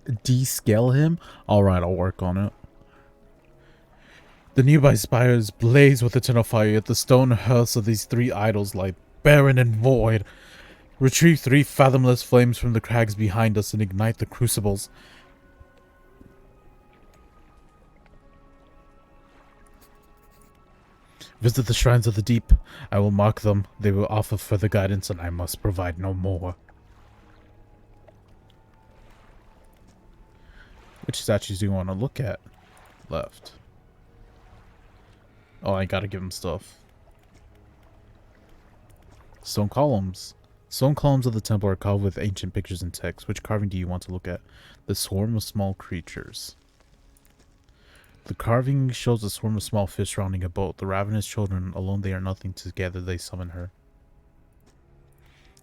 Descale him? Alright, I'll work on it. The nearby spires blaze with eternal fire, yet the stone hearths of these three idols lie barren and void. Retrieve 3 fathomless flames from the crags behind us and ignite the crucibles. Visit the shrines of the deep. I will mark them. They will offer further guidance, and I must provide no more. Which statues do you want to look at? Left. Oh, I gotta give him stuff. Stone columns. Stone columns of the temple are carved with ancient pictures and text. Which carving do you want to look at? The swarm of small creatures. The carving shows a swarm of small fish surrounding a boat. The ravenous children, alone they are nothing, together they summon her.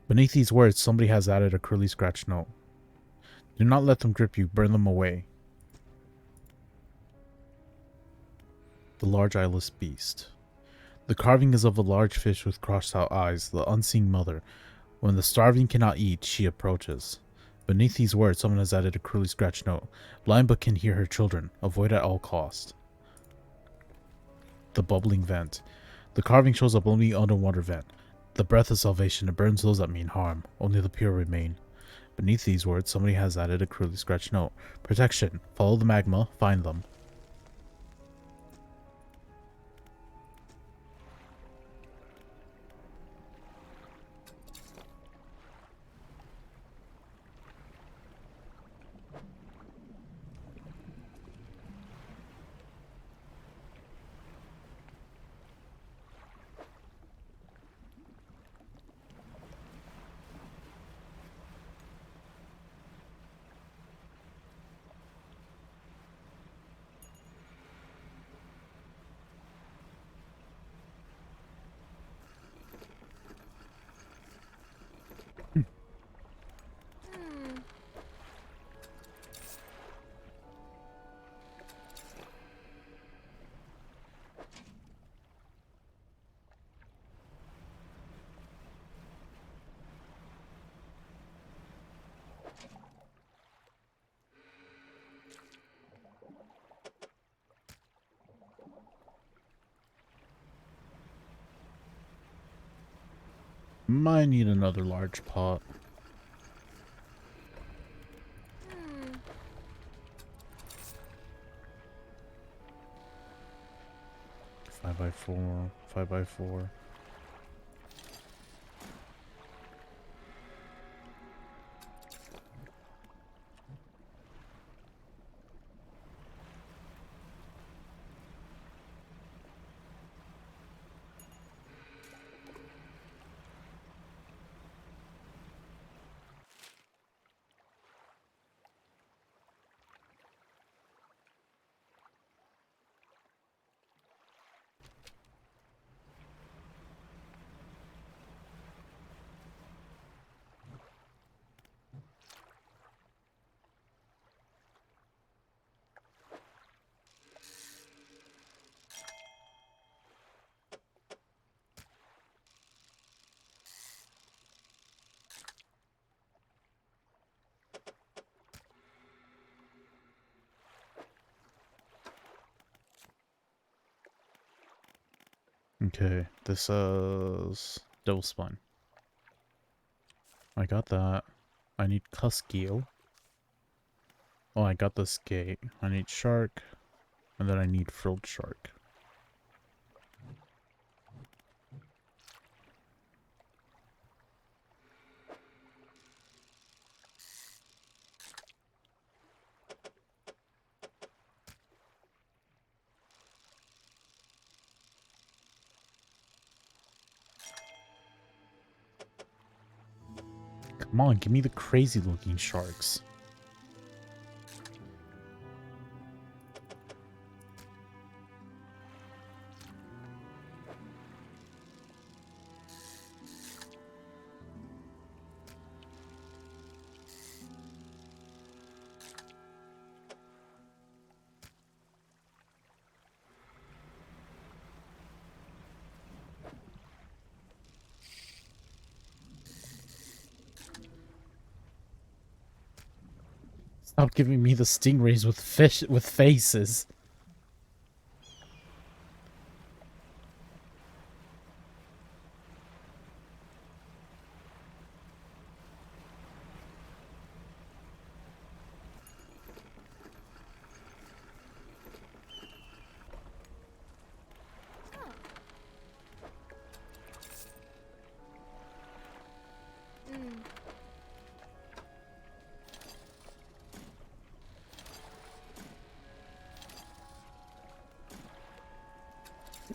Beneath these words, somebody has added a curly scratch note. Do not let them grip you, burn them away. The large eyeless beast. The carving is of a large fish with crossed out eyes, the unseen mother. When the starving cannot eat, she approaches. Beneath these words, someone has added a cruelly scratched note. Blind but can hear her children. Avoid at all cost. The bubbling vent. The carving shows a bubbling underwater vent. The breath of salvation, it burns those that mean harm. Only the pure remain. Beneath these words, somebody has added a cruelly scratched note. Protection. Follow the magma. Find them. Hmm. Might need another large pot. Hmm. 5x4. 5x4. Okay, this is Devil Spine. I got that. I need Cuskeel. Oh, I got the skate. I need Shark. And then I need Frilled Shark. Come on, give me the crazy looking sharks. Stop giving me the stingrays with fish with faces.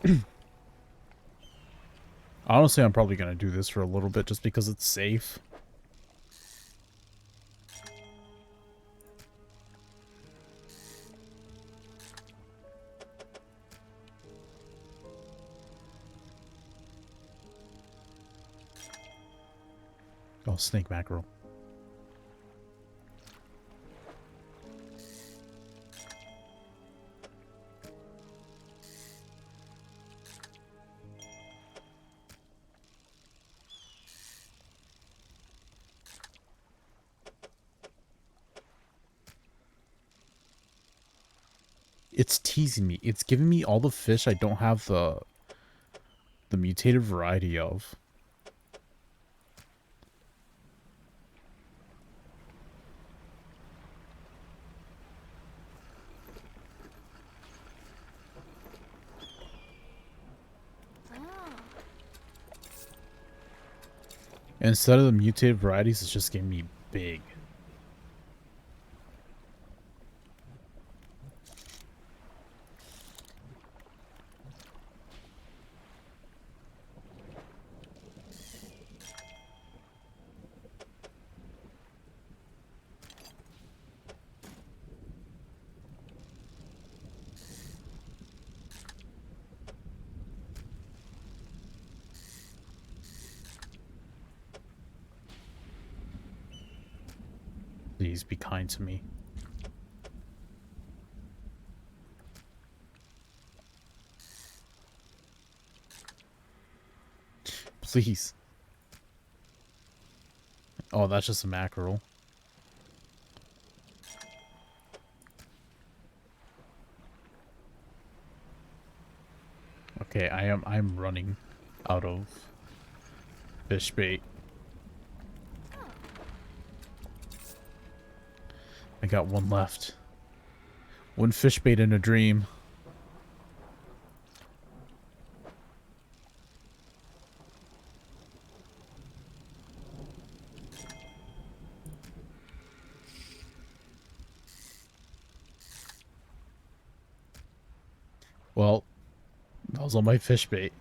Hmm. Honestly, I'm probably gonna do this for a little bit just because it's safe. Oh, snake mackerel. It's teasing me. It's giving me all the fish I don't have the mutated variety of. Oh. Instead of the mutated varieties, it's just giving me big. Please be kind to me. Please. Oh, that's just a mackerel. Okay, I'm running out of fish bait. I got one left. One fish bait in a dream. Well, that was all my fish bait.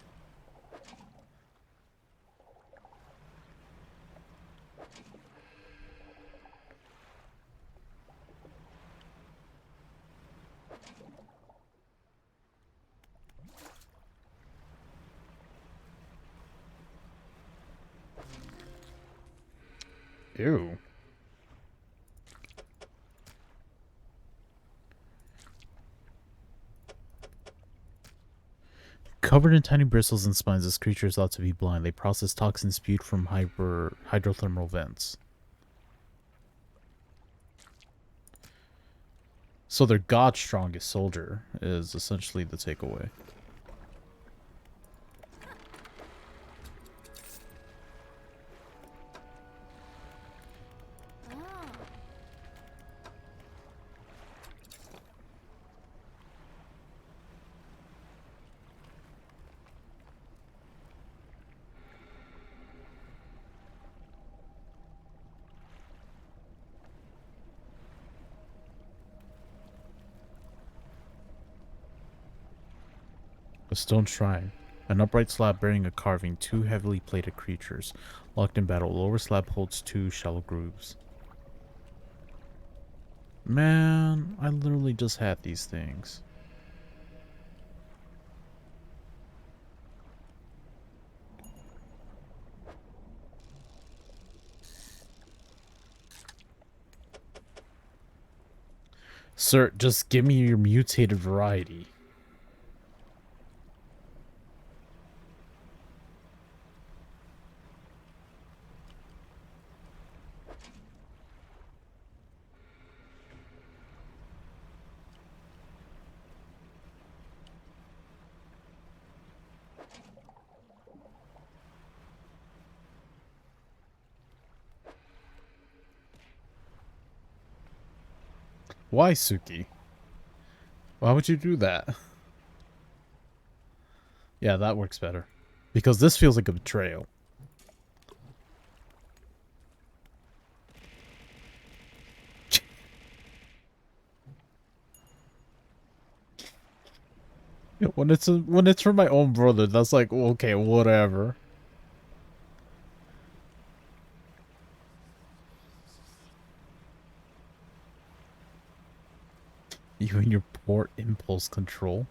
Ew. Covered in tiny bristles and spines, this creature is thought to be blind. They process toxins spewed from hydrothermal vents. So their God's strongest soldier is essentially the takeaway. Oh. A stone shrine. An upright slab bearing a carving, two heavily plated creatures. Locked in battle. Lower slab holds two shallow grooves. Man, I literally just had these things. Sir, just give me your mutated variety. Why, Suki? Why would you do that? Yeah, that works better. Because this feels like a betrayal. When it's from my own brother, that's like, okay, whatever. You and your poor impulse control.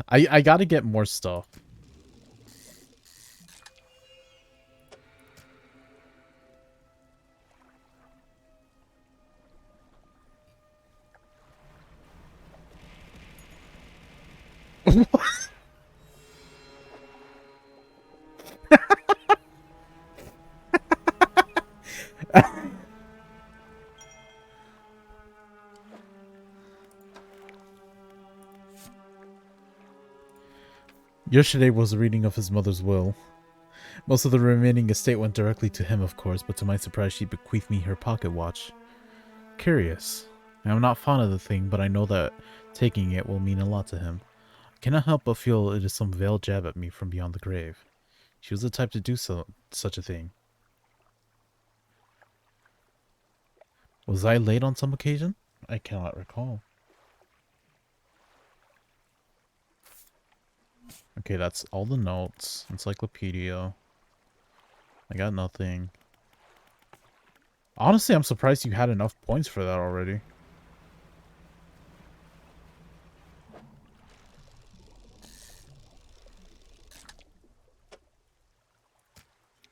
I gotta get more stuff. Yesterday was a reading of his mother's will. Most of the remaining estate went directly to him, of course, but to my surprise she bequeathed me her pocket watch. Curious. I am not fond of the thing, but I know that taking it will mean a lot to him. I cannot help but feel it is some veiled jab at me from beyond the grave. She was the type to do such a thing. Was I late on some occasion? I cannot recall. Okay, that's all the notes. Encyclopedia. I got nothing. Honestly, I'm surprised you had enough points for that already.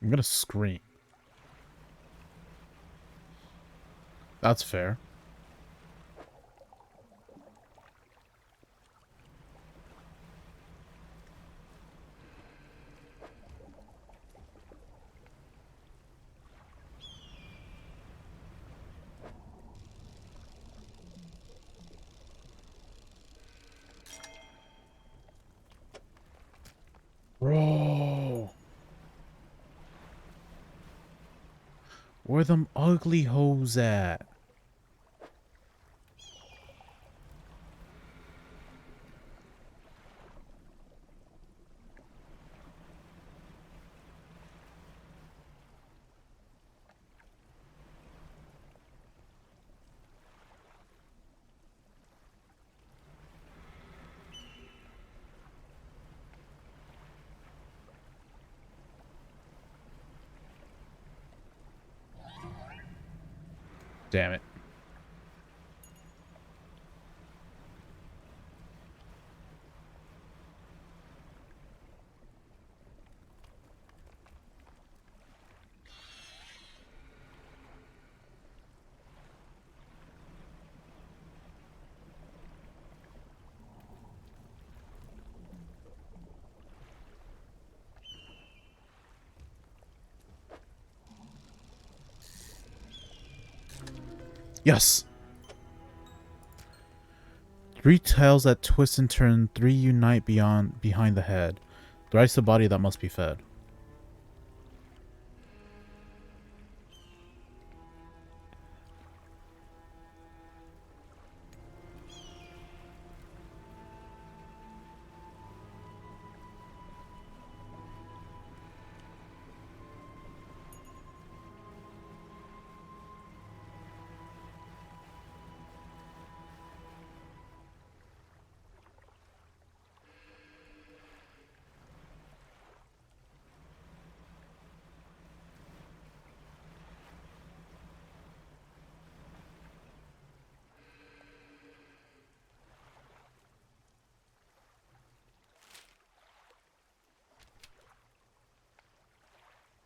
I'm gonna scream. That's fair. Bro. Where them ugly hoes at? Damn it. Yes! 3 tails that twist and turn, 3 unite behind the head. Thrice the body that must be fed.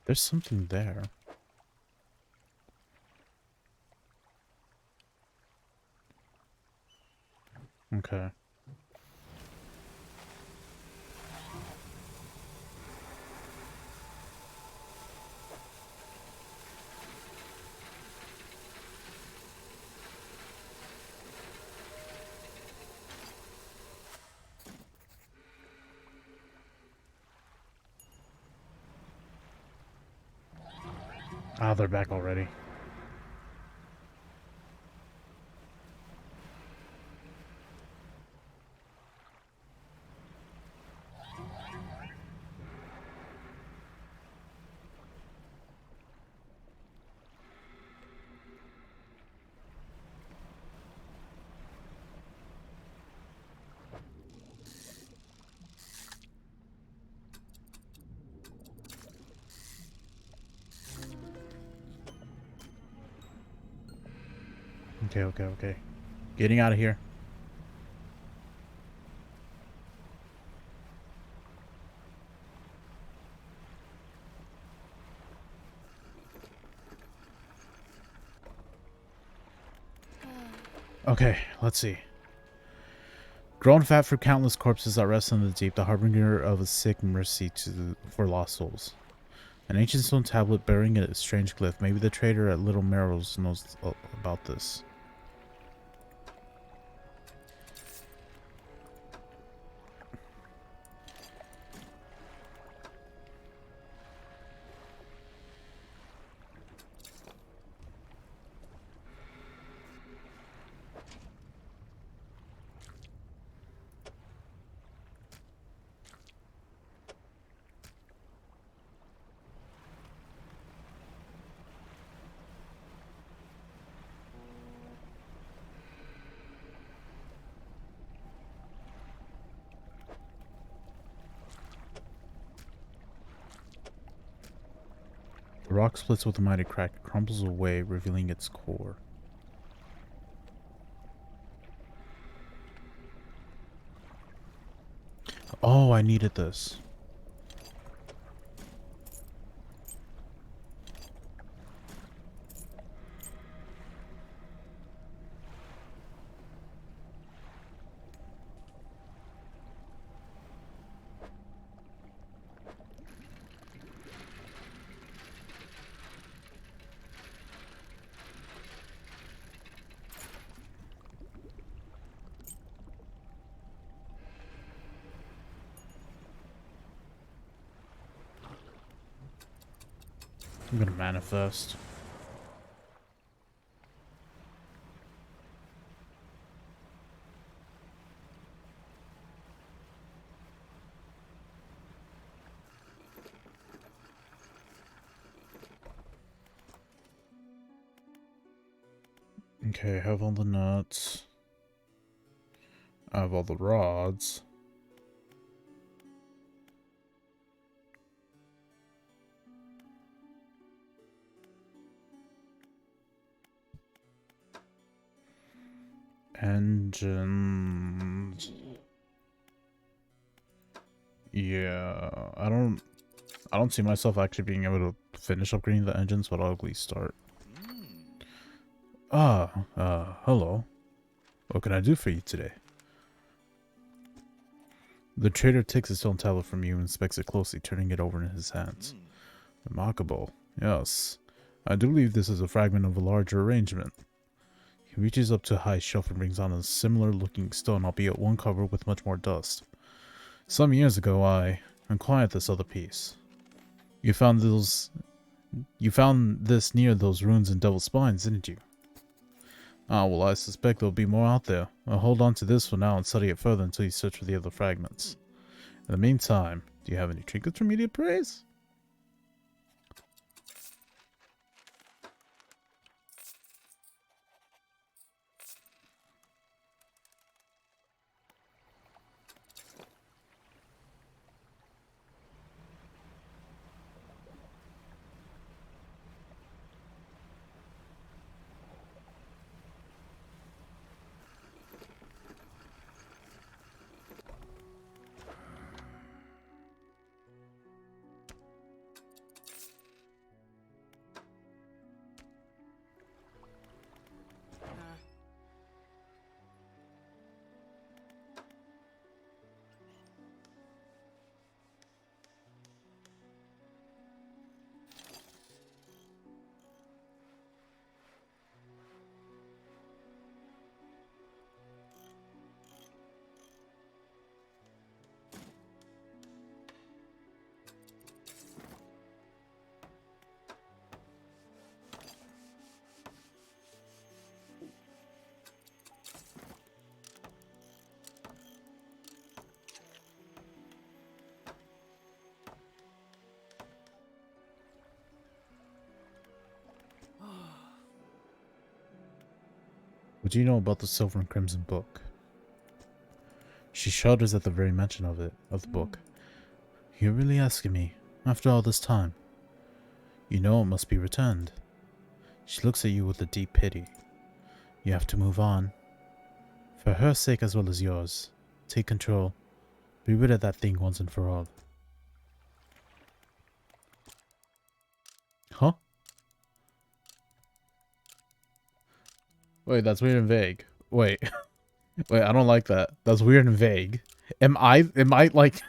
There's something there. Okay. Ah, they're back already. Okay, okay, okay. Getting out of here. Okay, let's see. Grown fat for countless corpses that rest in the deep, the harbinger of a sick mercy for lost souls. An ancient stone tablet bearing a strange glyph. Maybe the trader at Little Merrill's knows about this. The rock splits with a mighty crack and crumbles away, revealing its core. Oh, I needed this. I'm gonna manifest. Okay, I have all the nuts. I have all the rods. Engines. Yeah, I don't see myself actually being able to finish upgrading the engines, but I'll at least start. Hello. What can I do for you today? The trader takes a stone tablet from you and inspects it closely, turning it over in his hands. Remarkable. Yes. I do believe this is a fragment of a larger arrangement. He reaches up to a high shelf and brings on a similar looking stone, albeit one covered with much more dust. Some years ago, I acquired this other piece. You found this near those ruins in Devil's Spines, didn't you? Ah, well, I suspect there'll be more out there. I'll hold on to this for now and study it further until you search for the other fragments. In the meantime, do you have any trinkets for me to appraise? What do you know about the Silver and Crimson book? She shudders at the very mention of the book. You're really asking me, after all this time? You know it must be returned. She looks at you with a deep pity. You have to move on. For her sake as well as yours. Take control. Be rid of that thing once and for all. Huh? Wait, that's weird and vague. Wait. Wait, I don't like that. That's weird and vague. Am I like...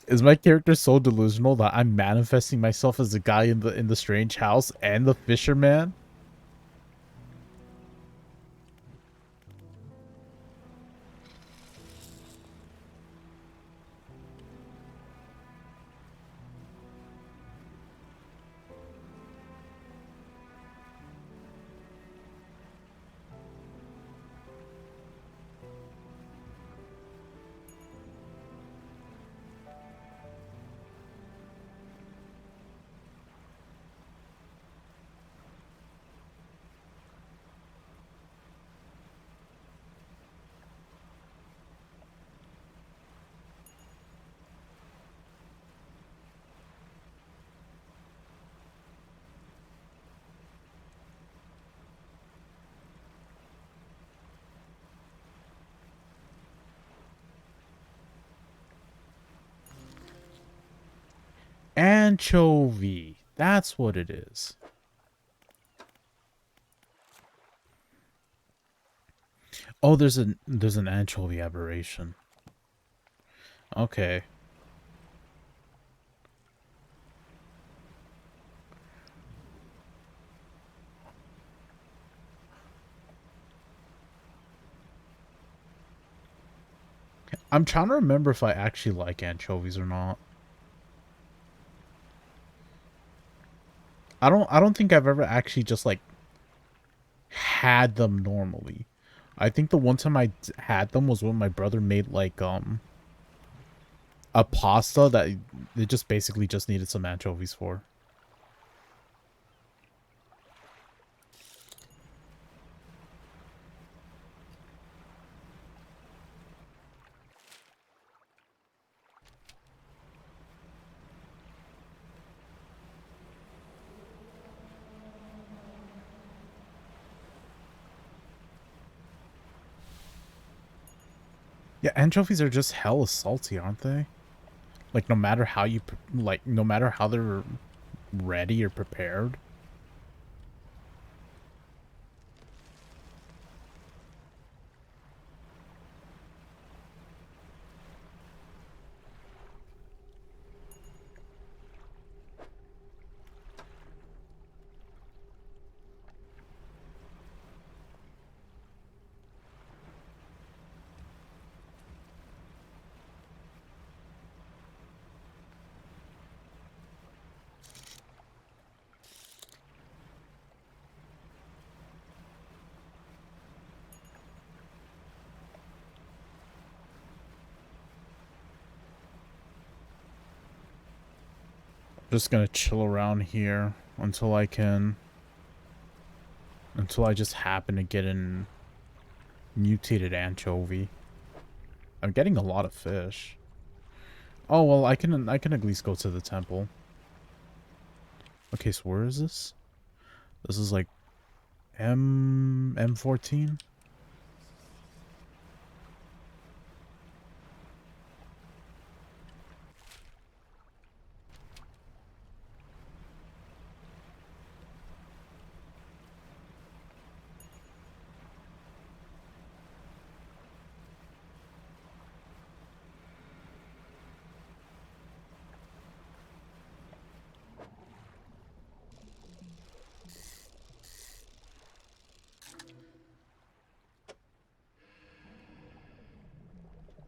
Is my character so delusional that I'm manifesting myself as the guy in the strange house and the fisherman? Anchovy. That's what it is. Oh, there's an anchovy aberration. Okay. I'm trying to remember if I actually like anchovies or not. I don't think I've ever actually just like had them normally. I think the one time had them was when my brother made like a pasta that it just basically just needed some anchovies for. Yeah, anchovies are just hella salty, aren't they? Like no matter how you like no matter how they're ready or prepared. Just gonna chill around here until I just happen to get an mutated anchovy. I'm getting a lot of fish. Oh well, I can at least go to the temple. Okay, so where is this? This is like M14.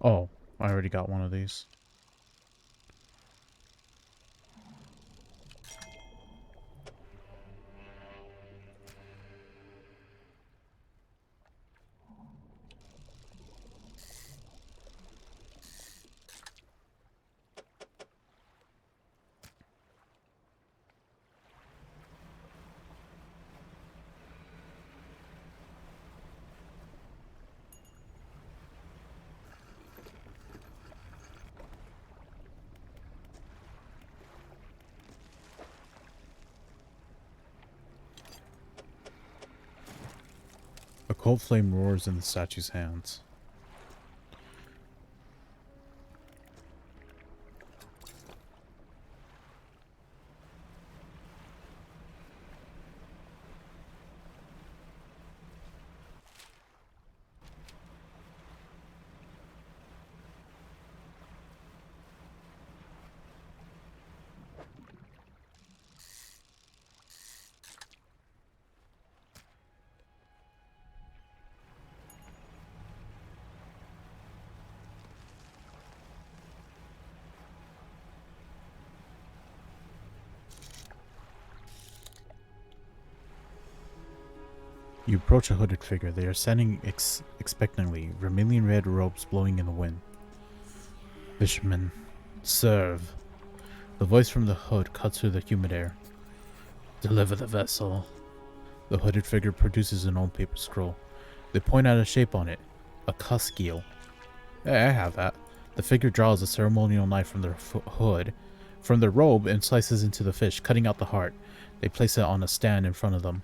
Oh, I already got one of these. cold flame roars in the statue's hands. You approach a hooded figure. They are standing expectantly, vermilion red robes blowing in the wind. Fisherman, serve. The voice from the hood cuts through the humid air. Deliver the vessel. The hooded figure produces an old paper scroll. They point out a shape on it. A cusk eel. Hey, I have that. The figure draws a ceremonial knife from their hood, from their robe, and slices into the fish, cutting out the heart. They place it on a stand in front of them.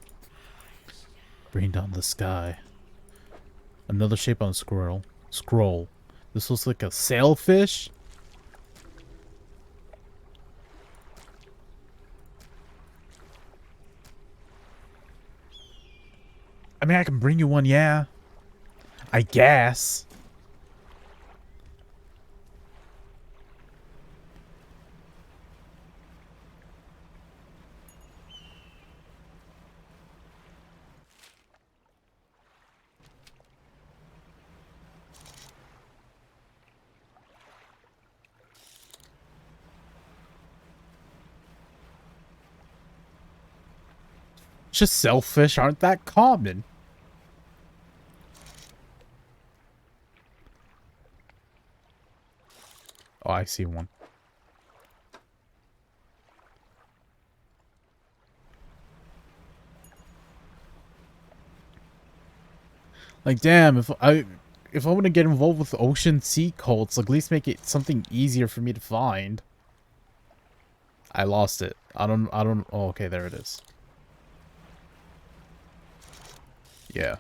Bring down the sky. Another shape on the scroll. This looks like a sailfish? I mean, I can bring you one, yeah. I guess. Just sailfish aren't that common. Oh, I see one. Like, damn, if I want to get involved with ocean sea cults, like, at least make it something easier for me to find. I lost it. I don't, oh, okay, there it is. Yeah.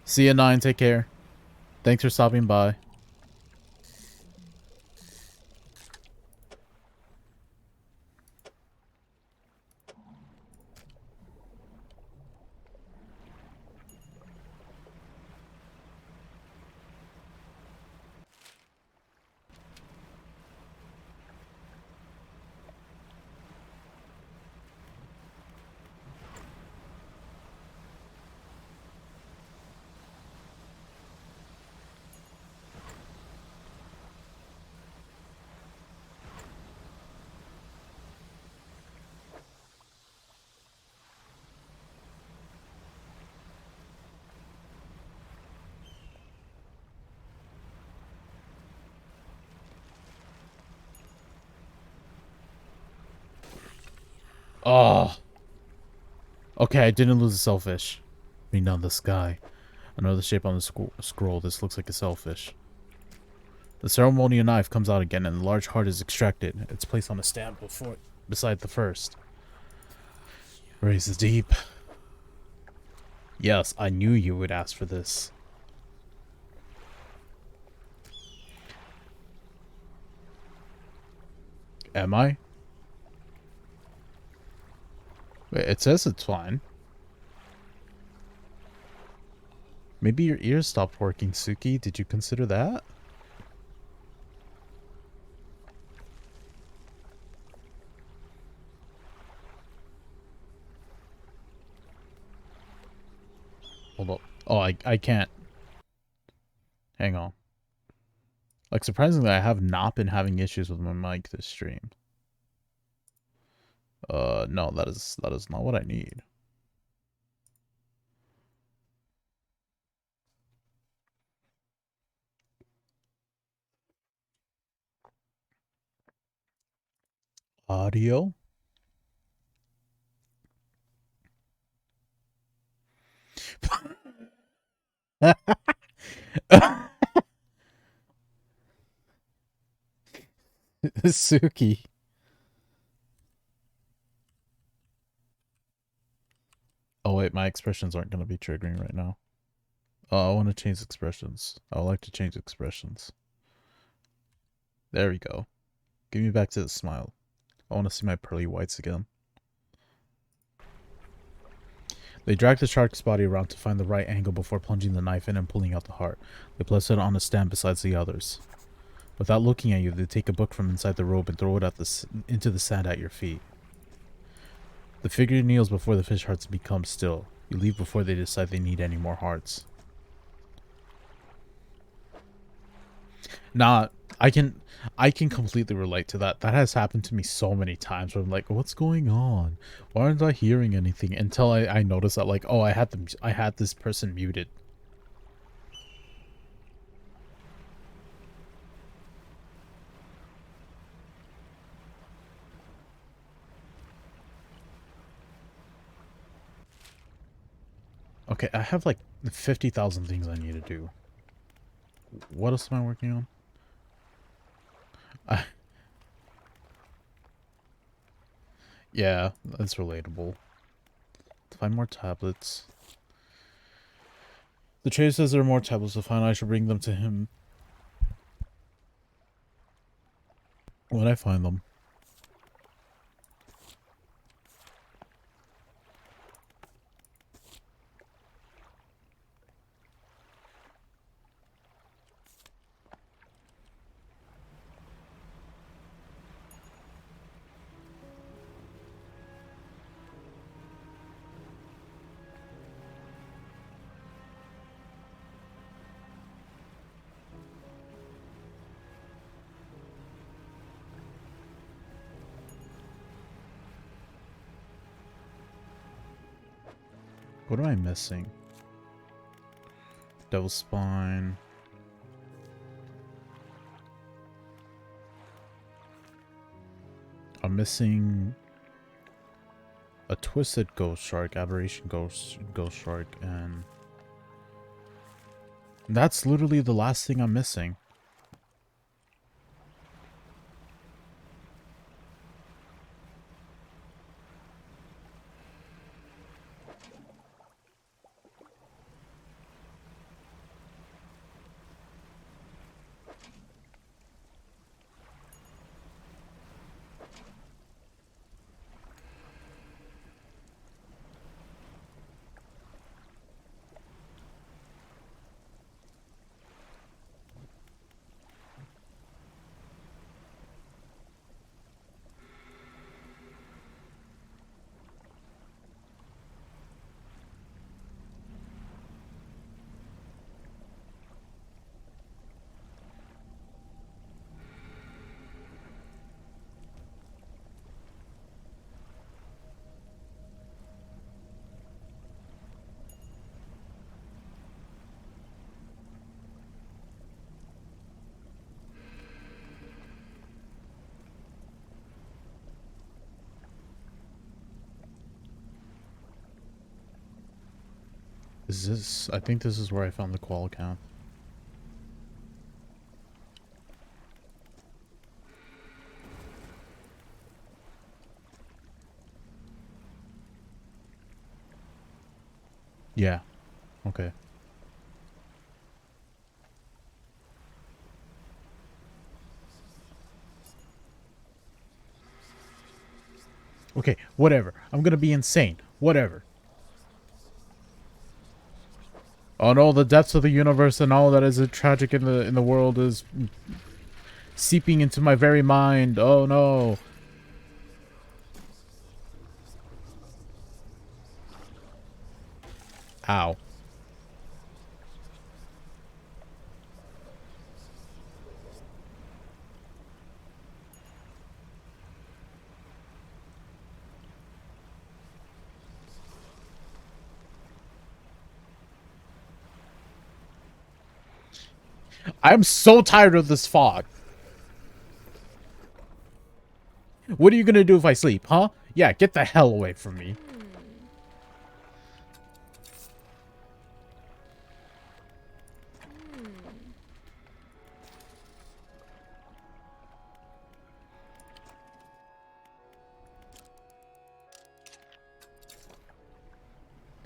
See ya, 9, take care. Thanks for stopping by. Oh. Okay, I didn't lose a sailfish. Bring down the sky. Another shape on the scroll. This looks like a sailfish. The ceremonial knife comes out again, and the large heart is extracted. It's placed on a stand beside the first. Raise the deep. Yes, I knew you would ask for this. Am I? Wait, it says it's fine. Maybe your ears stopped working, Suki. Did you consider that? Hold up. Oh, I can't. Hang on. Like, surprisingly, I have not been having issues with my mic this stream. No, that is not what I need. Audio? Suki. Oh, wait, my expressions aren't going to be triggering right now. Oh, I want to change expressions. I would like to change expressions. There we go. Give me back to the smile. I want to see my pearly whites again. They drag the shark's body around to find the right angle before plunging the knife in and pulling out the heart. They place it on a stand beside the others. Without looking at you, they take a book from inside the robe and throw it into the sand at your feet. The figure kneels before the fish hearts become still. You leave before they decide they need any more hearts. Nah, I can completely relate to that. That has happened to me so many times where I'm like, what's going on? Why aren't I hearing anything? Until I notice that, like, oh, I had this person muted. Okay, I have like 50,000 things I need to do. What else am I working on? Yeah, that's relatable. Find more tablets. The trader says there are more tablets to find. I should bring them to him when I find them. What am I missing? Devil's Spine. I'm missing a Twisted Ghost Shark, Aberration Ghost Shark, and that's literally the last thing I'm missing. Is this... I think this is where I found the qual account. Yeah. Okay. Okay, whatever. I'm gonna be insane. Whatever. Oh no, the depths of the universe and all that is tragic in the world is seeping into my very mind. Oh no. Ow. I'm so tired of this fog. What are you gonna do if I sleep, huh? Yeah, get the hell away from me.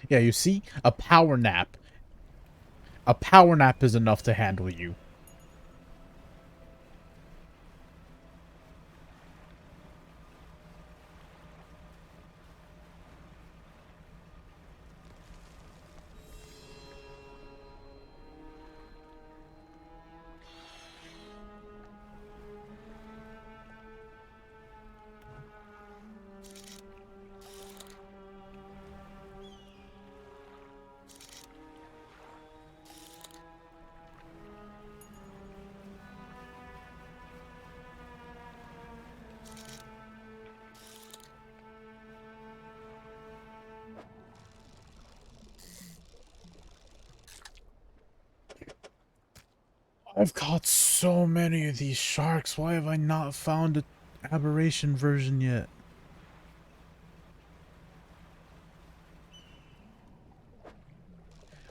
Yeah, you see? A power nap. A power nap is enough to handle you. I've caught so many of these sharks. Why have I not found an aberration version yet?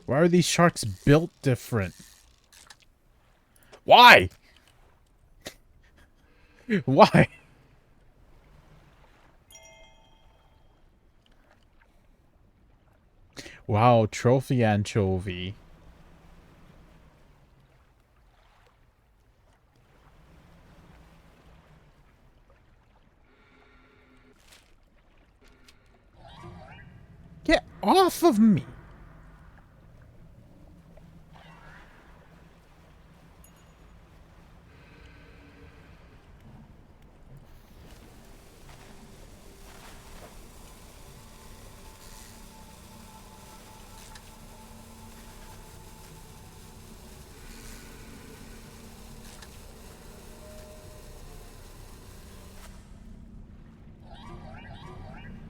Why are these sharks built different? Why? Why? Wow, trophy anchovy. Get off of me!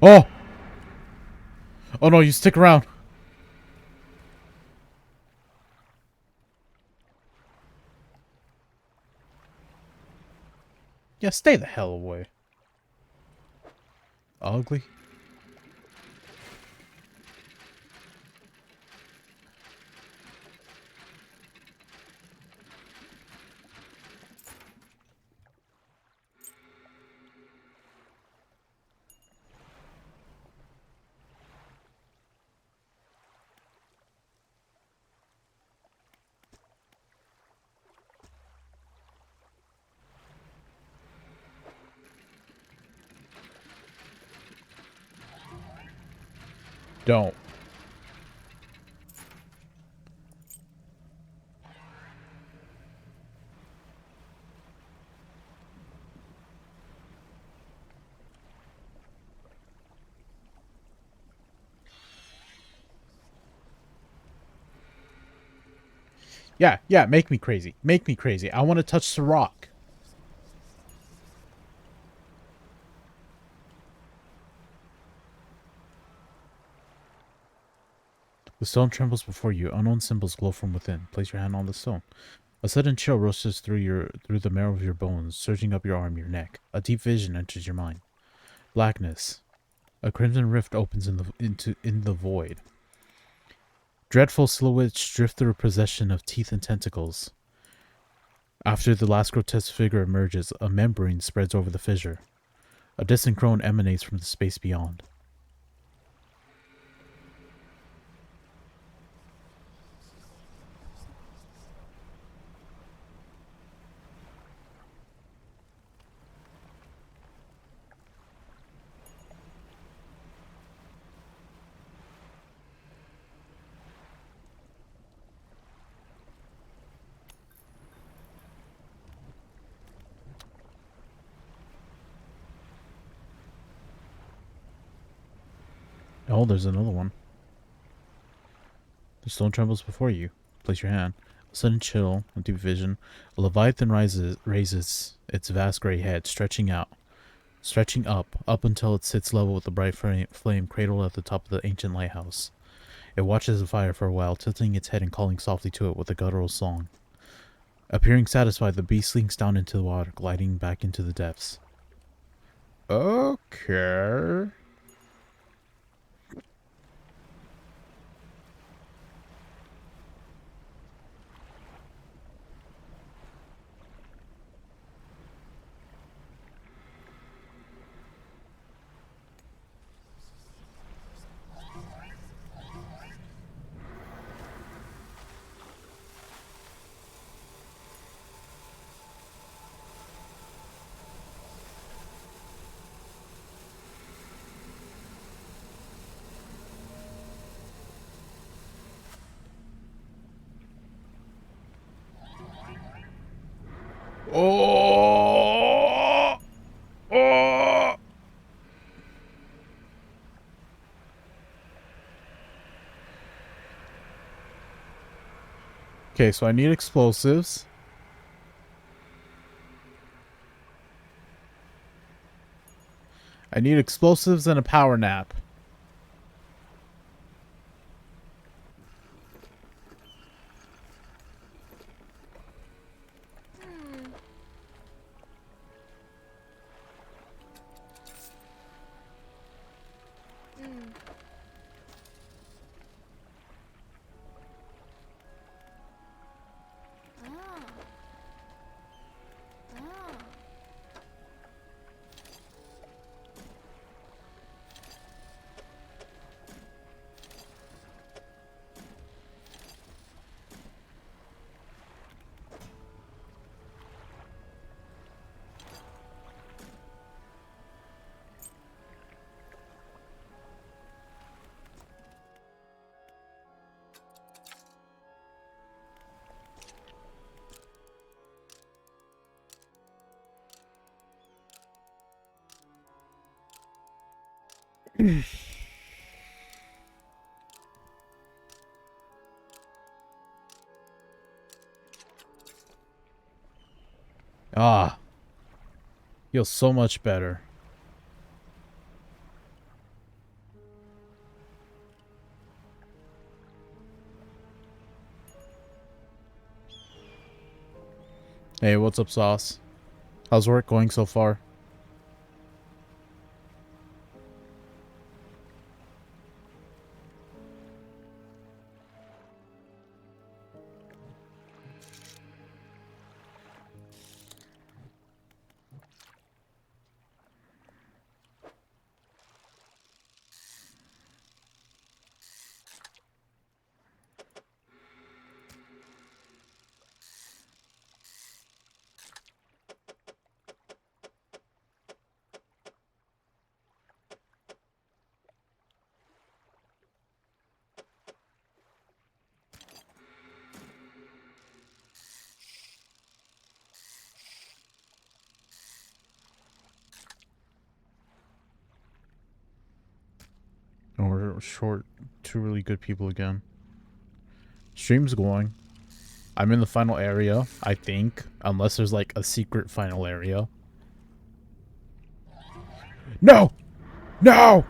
Oh! Oh no, you stick around. Yeah, stay the hell away. Ugly. Don't. Yeah, yeah, make me crazy. Make me crazy. I want to touch the rock. The stone trembles before you. Unknown symbols glow from within. Place your hand on the stone. A sudden chill rushes through the marrow of your bones, surging up your arm, your neck. A deep vision enters your mind. Blackness. A crimson rift opens in the void. Dreadful silhouettes drift through a procession of teeth and tentacles. After the last grotesque figure emerges, a membrane spreads over the fissure. A distant groan emanates from the space beyond. Oh, there's another one. The stone trembles before you. Place your hand. A sudden chill, a deep vision. A leviathan raises its vast gray head, stretching up until it sits level with the bright flame cradled at the top of the ancient lighthouse. It watches the fire for a while, tilting its head and calling softly to it with a guttural song. Appearing satisfied, the beast slinks down into the water, gliding back into the depths. Okay. Oh! Oh! Okay, so I need explosives. I need explosives and a power nap. Hmm. Hmm. Ah. Ah. Ah, feels so much better. Hey, what's up, Sauce? How's work going so far? Oh, we're short two really good people again. Stream's going. I'm in the final area, I think. Unless there's like a secret final area. No! No!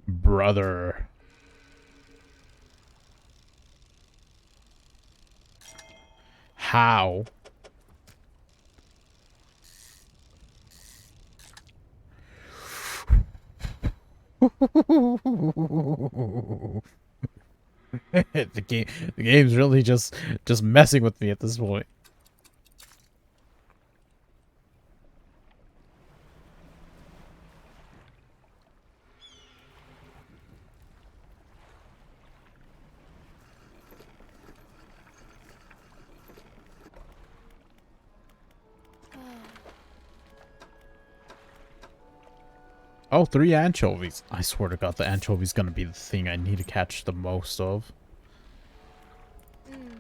Brother. How? The game's really just messing with me at this point. Oh, 3 anchovies. I swear to God, the anchovy's gonna be the thing I need to catch the most of. Hmm.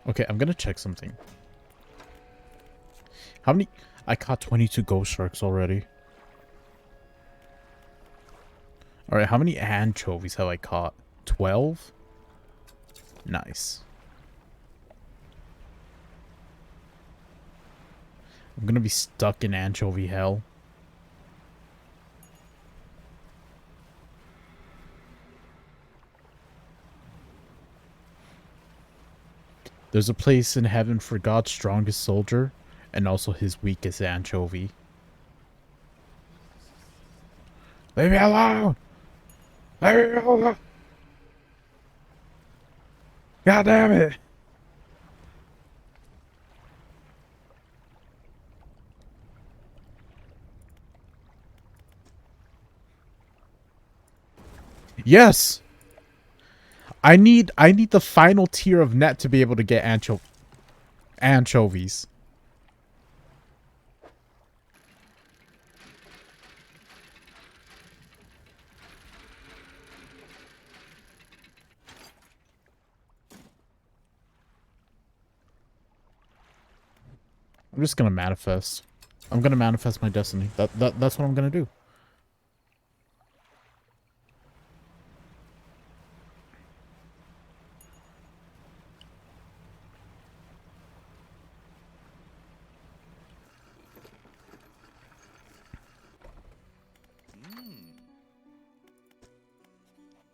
Okay, I'm gonna check something. How many? I caught 22 ghost sharks already. Alright, how many anchovies have I caught? 12? Nice. I'm gonna be stuck in anchovy hell. There's a place in heaven for God's strongest soldier and also his weakest anchovy. Leave me alone! Leave me alone! God damn it! Yes! I need the final tier of net to be able to get anchovies. I'm just gonna manifest. I'm gonna manifest my destiny. That's what I'm gonna do.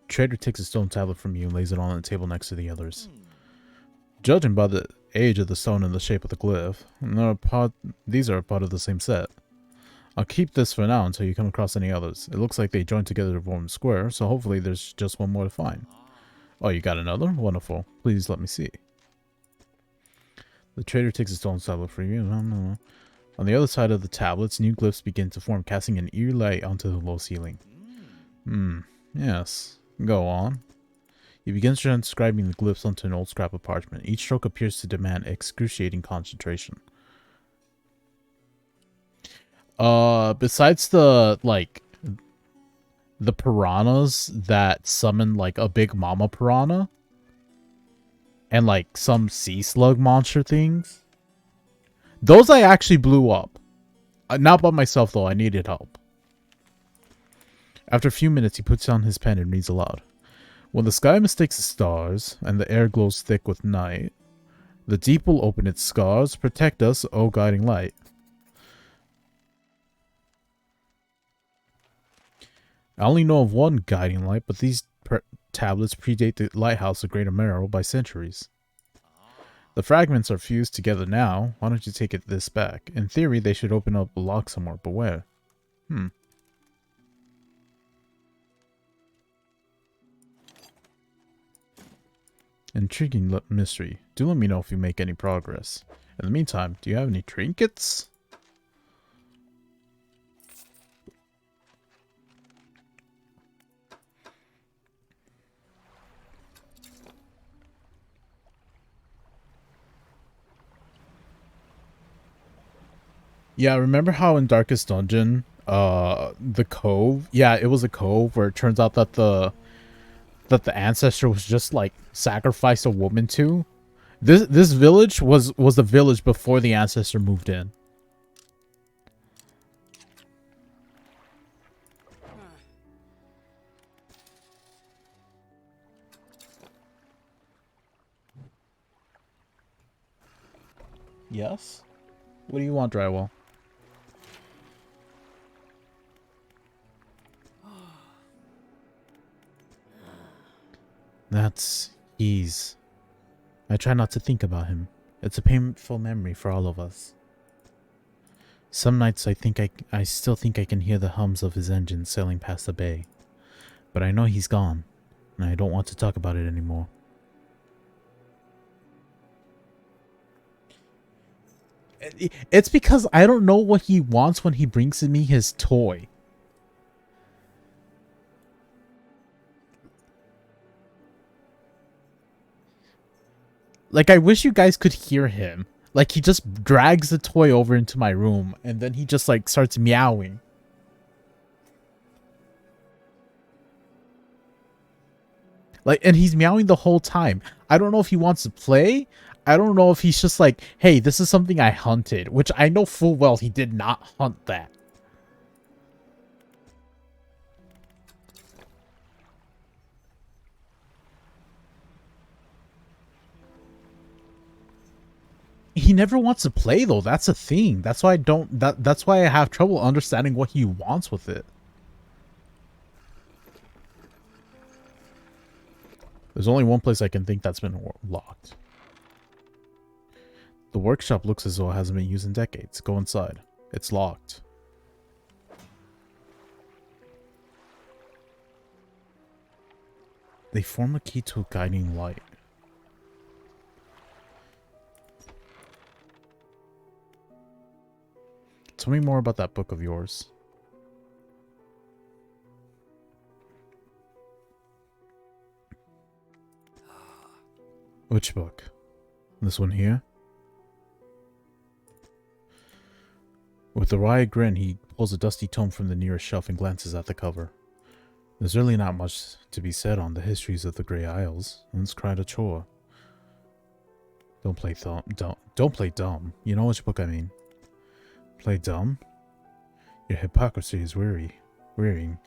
Trader takes a stone tablet from you and lays it on the table next to the others. Judging by the age of the stone and the shape of the glyph, these are a part of the same set. I'll keep this for now until you come across any others. It looks like they joined together to form a square, so hopefully there's just one more to find. Oh, you got another? Wonderful. Please let me see. The trader takes a stone tablet from you. On the other side of the tablets, new glyphs begin to form, casting an eerie light onto the low ceiling. Yes. Go on. He begins transcribing the glyphs onto an old scrap of parchment. Each stroke appears to demand excruciating concentration. Besides the piranhas that summon like a big mama piranha and like some sea slug monster things, those I actually blew up. Not by myself though, I needed help. After a few minutes, he puts down his pen and reads aloud. When the sky mistakes the stars, and the air glows thick with night, the deep will open its scars. Protect us, O guiding light. I only know of one guiding light, but these tablets predate the lighthouse of Greater Marrow by centuries. The fragments are fused together now. Why don't you take this back? In theory, they should open up a lock somewhere, but where? Intriguing mystery. Do let me know if you make any progress. In the meantime, do you have any trinkets? Yeah, remember how in Darkest Dungeon, the cove? Yeah, it was a cove where it turns out that the ancestor was just like sacrificed a woman to. This village was the village before the ancestor moved in. Yes? What do you want, Drywall? He's... I try not to think about him. It's a painful memory for all of us. Some nights I still think I can hear the hums of his engine sailing past the bay. But I know he's gone, and I don't want to talk about it anymore. It's because I don't know what he wants when he brings me his toy. Like, I wish you guys could hear him. Like, he just drags the toy over into my room, and then he just, like, starts meowing. Like, and he's meowing the whole time. I don't know if he wants to play. I don't know if he's just like, hey, this is something I hunted. Which I know full well he did not hunt that. He never wants to play though. That's a thing. That's why that's why I have trouble understanding what he wants with it. There's only one place I can think that's been locked. The workshop looks as though it hasn't been used in decades. Go inside. It's locked. They form a key to a guiding light. Tell me more about that book of yours. Which book? This one here? With a wry grin, he pulls a dusty tome from the nearest shelf and glances at the cover. There's really not much to be said on the histories of the Grey Isles, and it's quite a chore. Don't play dumb. You know which book I mean. Play dumb? Your hypocrisy is wearying.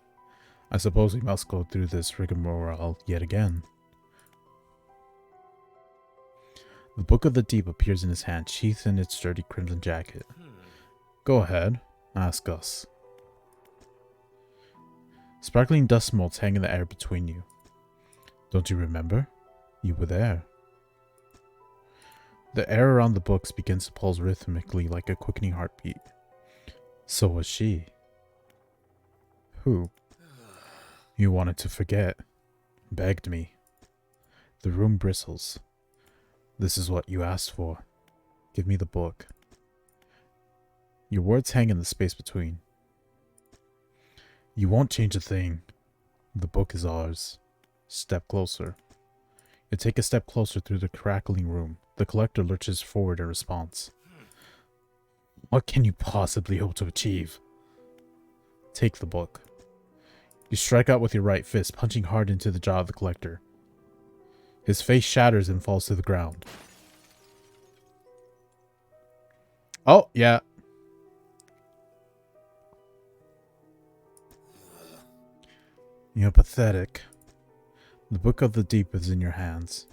I suppose we must go through this rigmarole yet again. The Book of the Deep appears in his hand, sheathed in its sturdy crimson jacket. Go ahead, ask us. Sparkling dust motes hang in the air between you. Don't you remember? You were there. The air around the books begins to pulse rhythmically like a quickening heartbeat. So was she. Who? You wanted to forget. Begged me. The room bristles. This is what you asked for. Give me the book. Your words hang in the space between. You won't change a thing. The book is ours. Step closer. You take a step closer through the crackling room. The collector lurches forward in response. What can you possibly hope to achieve? Take the book. You strike out with your right fist, punching hard into the jaw of the collector. His face shatters and falls to the ground. Oh, yeah. You're pathetic. The Book of the Deep is in your hands.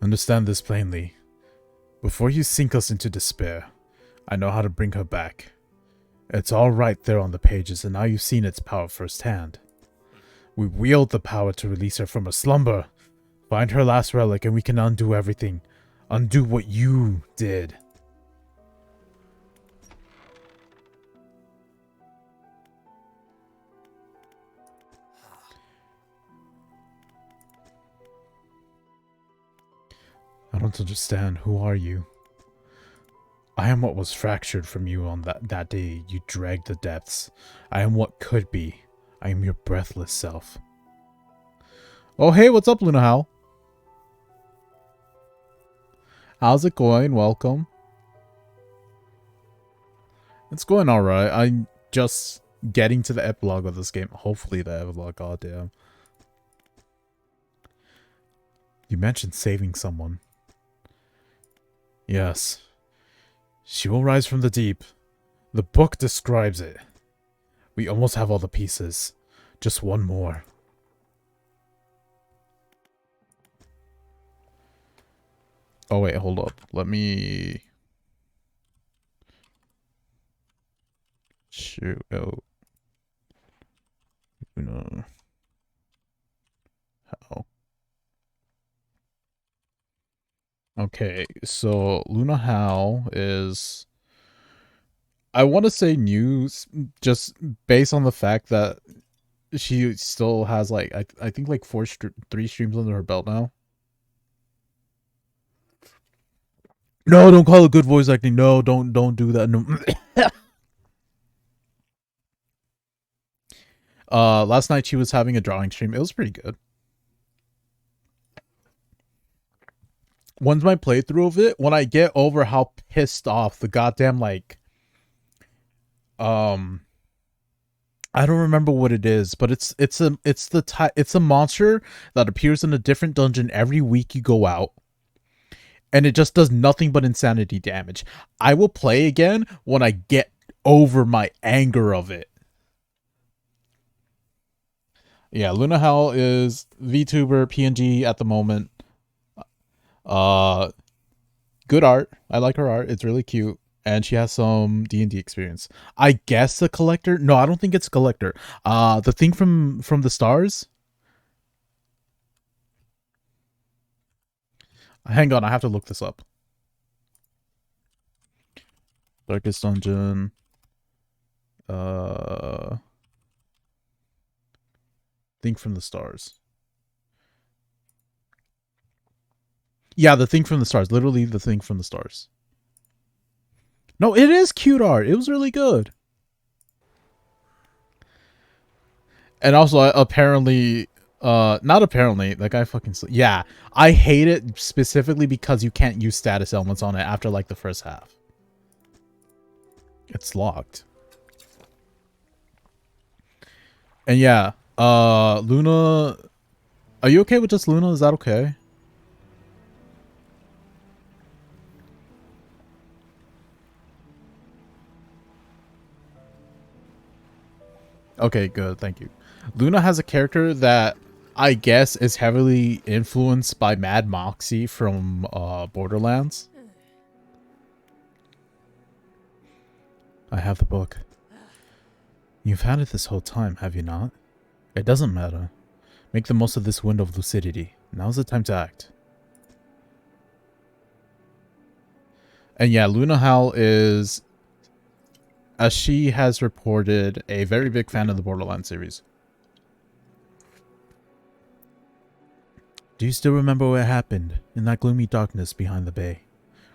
Understand this plainly. Before you sink us into despair, I know how to bring her back. It's all right there on the pages, and now you've seen its power firsthand. We wield the power to release her from her slumber. Find her last relic, and we can undo everything. Undo what you did. I don't understand. Who are you? I am what was fractured from you on that day you dragged the depths. I am what could be. I am your breathless self. Oh, hey, what's up, Luna How? How's it going? Welcome. It's going alright. I'm just getting to the epilogue of this game. Hopefully the epilogue, goddamn. You mentioned saving someone. Yes. She will rise from the deep. The book describes it. We almost have all the pieces. Just one more. Oh wait, hold up. Let me... shoot out. No. How? Okay, so Luna How is, I want to say news just based on the fact that she still has like I think like 3 streams under her belt now. No, don't call it good voice acting. No, don't do that. No. Last night she was having a drawing stream. It was pretty good. Once my playthrough of it, when I get over how pissed off the goddamn like I don't remember what it is, but it's a monster that appears in a different dungeon every week you go out. And it just does nothing but insanity damage. I will play again when I get over my anger of it. Yeah, Luna How is VTuber PNG at the moment. Good art. I like her art. It's really cute. And she has some D&D experience. I guess a collector? No, I don't think it's a collector. The thing from the stars? Hang on, I have to look this up. Darkest Dungeon. Think from the Stars. Yeah, the Thing from the Stars. Literally the Thing from the Stars. No, it is cute art. It was really good. And also, apparently, not apparently, like I fucking, yeah, I hate it specifically because you can't use status elements on it after like the first half. It's locked. And yeah, Luna, are you okay with just Luna? Is that okay? Okay, good. Thank you. Luna has a character that I guess is heavily influenced by Mad Moxie from Borderlands. I have the book. You've had it this whole time, have you not? It doesn't matter. Make the most of this window of lucidity. Now's the time to act. And yeah, Luna Hal is, as she has reported, a very big fan of the Borderlands series. Do you still remember what happened in that gloomy darkness behind the bay?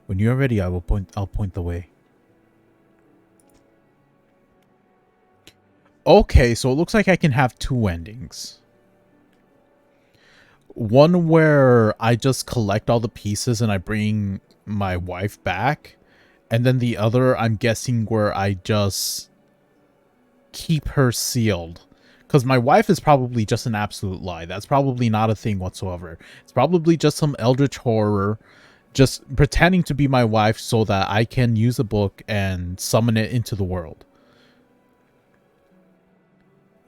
When you're ready, I'll point the way. Okay, so it looks like I can have two endings. One where I just collect all the pieces and I bring my wife back. And then the other, I'm guessing, where I just keep her sealed. Because my wife is probably just an absolute lie. That's probably not a thing whatsoever. It's probably just some eldritch horror just pretending to be my wife so that I can use a book and summon it into the world.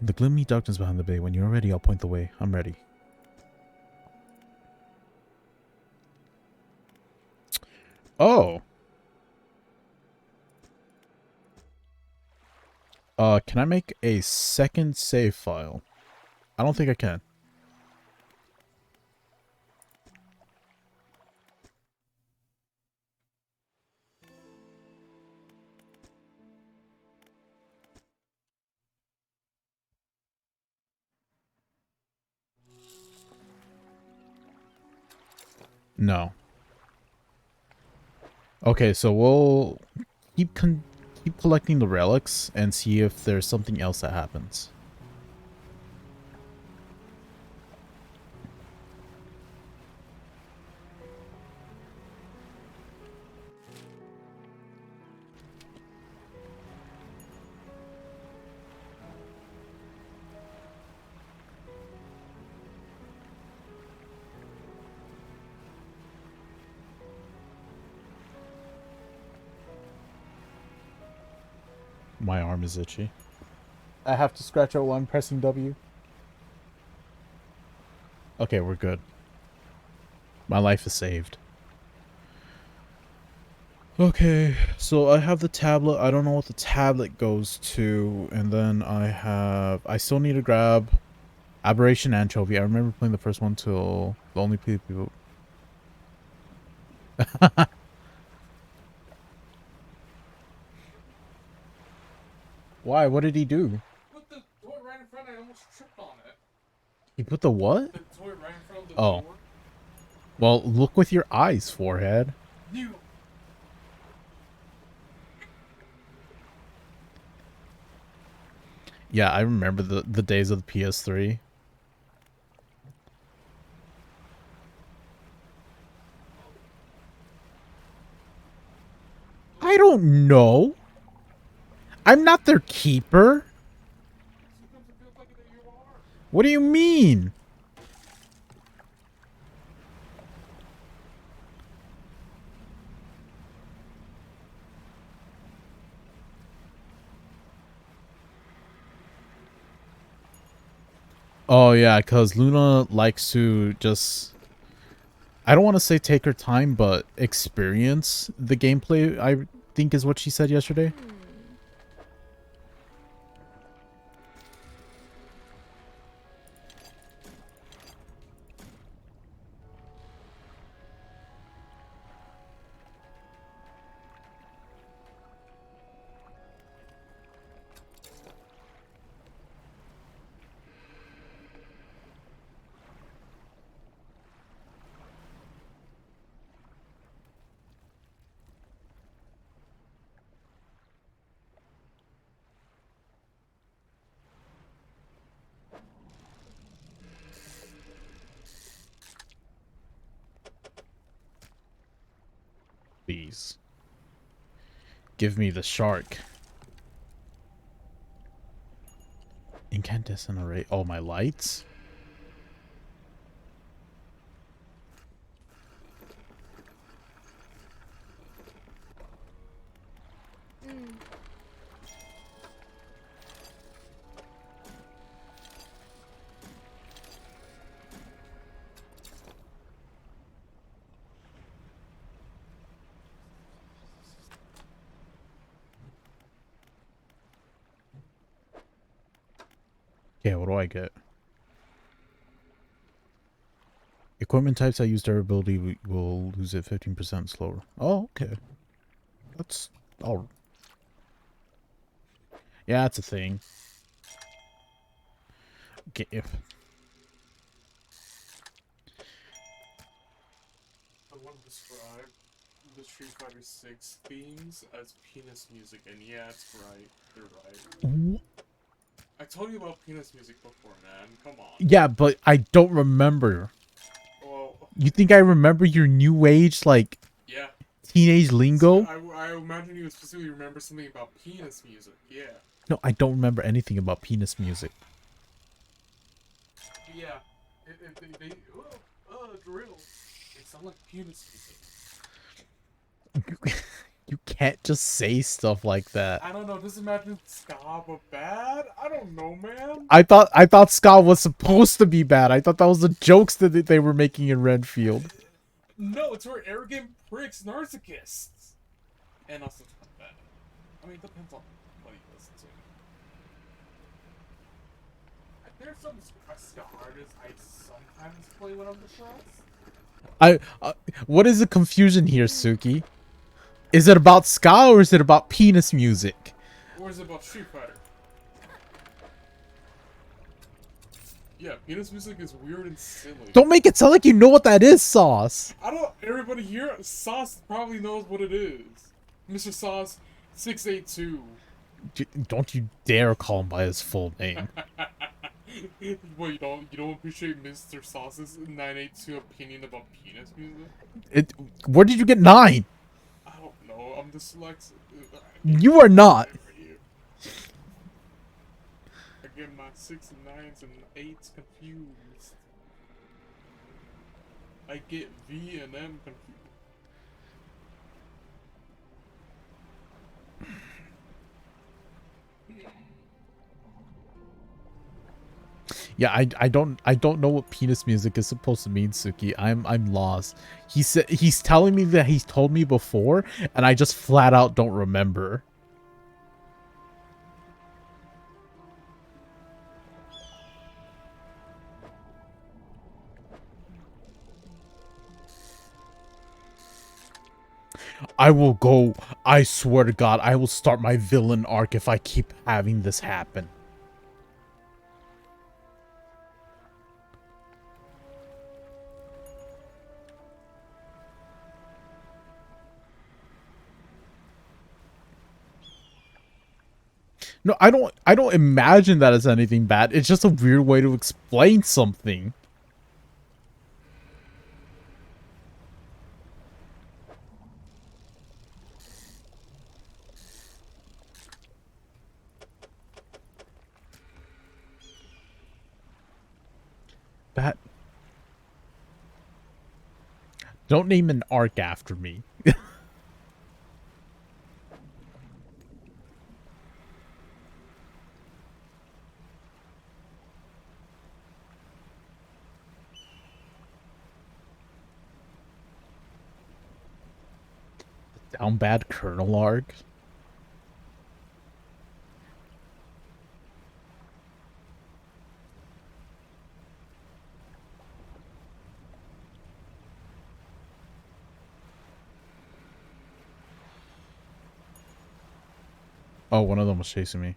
In the gloomy darkness behind the bay, when you're ready, I'll point the way. I'm ready. Oh. Can I make a second save file? I don't think I can. No. Okay, so we'll keep collecting the relics and see if there's something else that happens. My arm is itchy. I have to scratch out while I'm pressing W. Okay, we're good. My life is saved. Okay, so I have the tablet. I don't know what the tablet goes to. And then I still need to grab Aberration Anchovy. I remember playing the first one till the only people. Why? What did he do? Put the toy right in front, I almost tripped on it. He put the what? The toy right in front of the Oh. door. Well, look with your eyes, forehead. You. Yeah, I remember the days of the PS3. I don't know. I'm not their keeper. Sometimes it feels like that you are. What do you mean? Oh yeah, because Luna likes to just, I don't want to say take her time, but experience the gameplay, I think is what she said yesterday. Please. Give me the shark. Incandescent array. Oh, my lights? Mm. Okay, what do I get? Equipment types that use durability will lose it 15% slower. Oh, okay. That's... Oh. Yeah, that's a thing. Okay. I want to describe the Street Fighter 6 themes as penis music, and yeah, it's right. You're right. I told you about penis music before, man. Come on. Yeah, but I don't remember. Well, You think I remember your new age, like, yeah. teenage lingo? I imagine you specifically remember something about penis music. Yeah. No, I don't remember anything about penis music. Yeah. Drill. They sound like penis music. You can't just say stuff like that. I don't know. Just imagine ska but bad. I don't know, man. I thought ska was supposed to be bad. I thought that was the jokes that they were making in Renfield. No, it's for arrogant pricks, narcissists, and also bad. I mean, it depends on what you listen to. There's some ska artists I sometimes play when I'm depressed. What is the confusion here, Suki? Is it about ska or is it about penis music? Or is it about Street Fighter? Yeah, penis music is weird and silly. Don't make it sound like you know what that is, Sauce. I don't. Everybody here, Sauce probably knows what it is. Mr. Sauce 682. Don't you dare call him by his full name. What, you don't appreciate Mr. Sauce's 982 opinion about penis music? Where did you get 9? I don't know. I'm dyslexic. You are not. I get my 6 and 9s and 8s confused. I get V and M confused. Yeah, I don't know what penis music is supposed to mean, Suki. I'm lost. He's telling me that he's told me before, and I just flat out don't remember. I will go. I swear to God, I will start my villain arc if I keep having this happen. No, I don't imagine that as anything bad. It's just a weird way to explain something. That... Don't name an arc after me. Down bad Colonel arc. Oh, one of them was chasing me.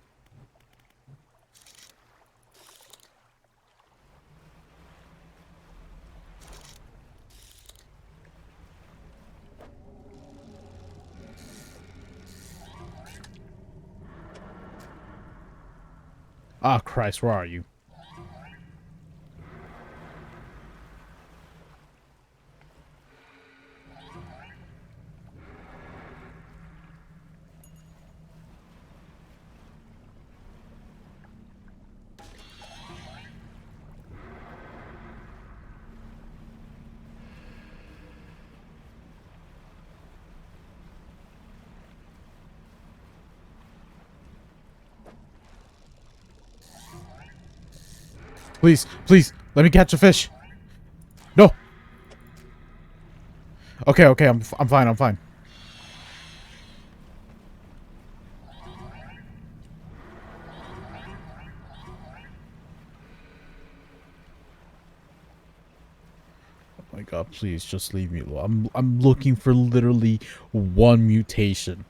Ah, Christ, where are you? Please, please, let me catch a fish. No. Okay, okay, I'm fine, I'm fine. Oh my god, please just leave me alone. I'm looking for literally one mutation.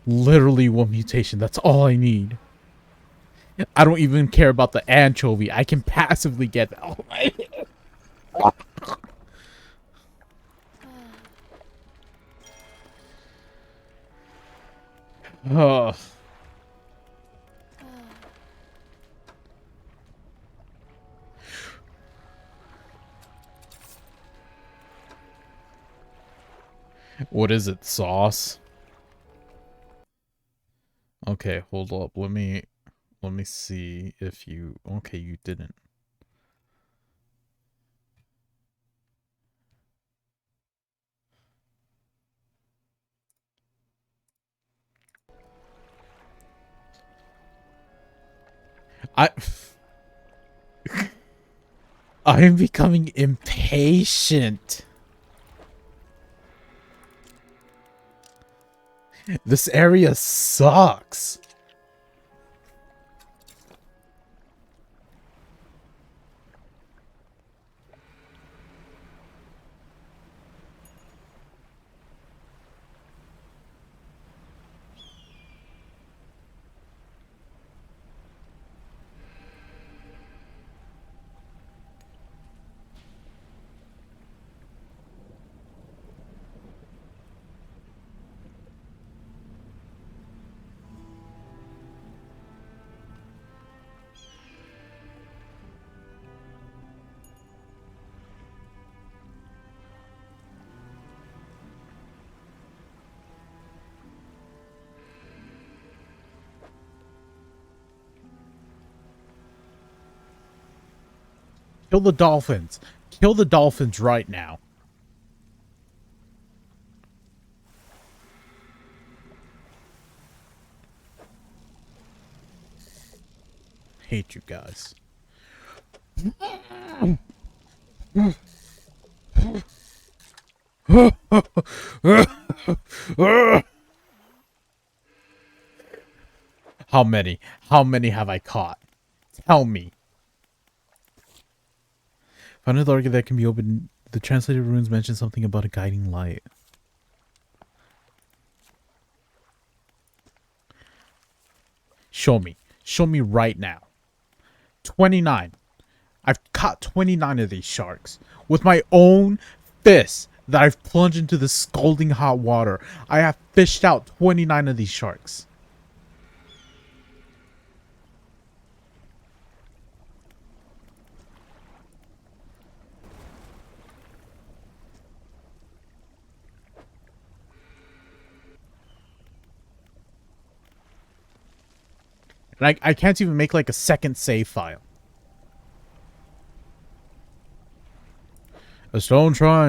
Literally one mutation. That's all I need. I don't even care about the anchovy. I can passively get that. Oh my. Oh. What is it, sauce? Okay, hold up. Let me see if you okay, you didn't. I I am becoming impatient. This area sucks. Kill the dolphins. Kill the dolphins right now. Hate you guys. How many? How many have I caught? Tell me. Found the organ that can be opened. The translated runes mention something about a guiding light. Show me. Show me right now. 29. I've caught 29 of these sharks. With my own fists that I've plunged into the scalding hot water. I have fished out 29 of these sharks. And I can't even make like a second save file. A stone try.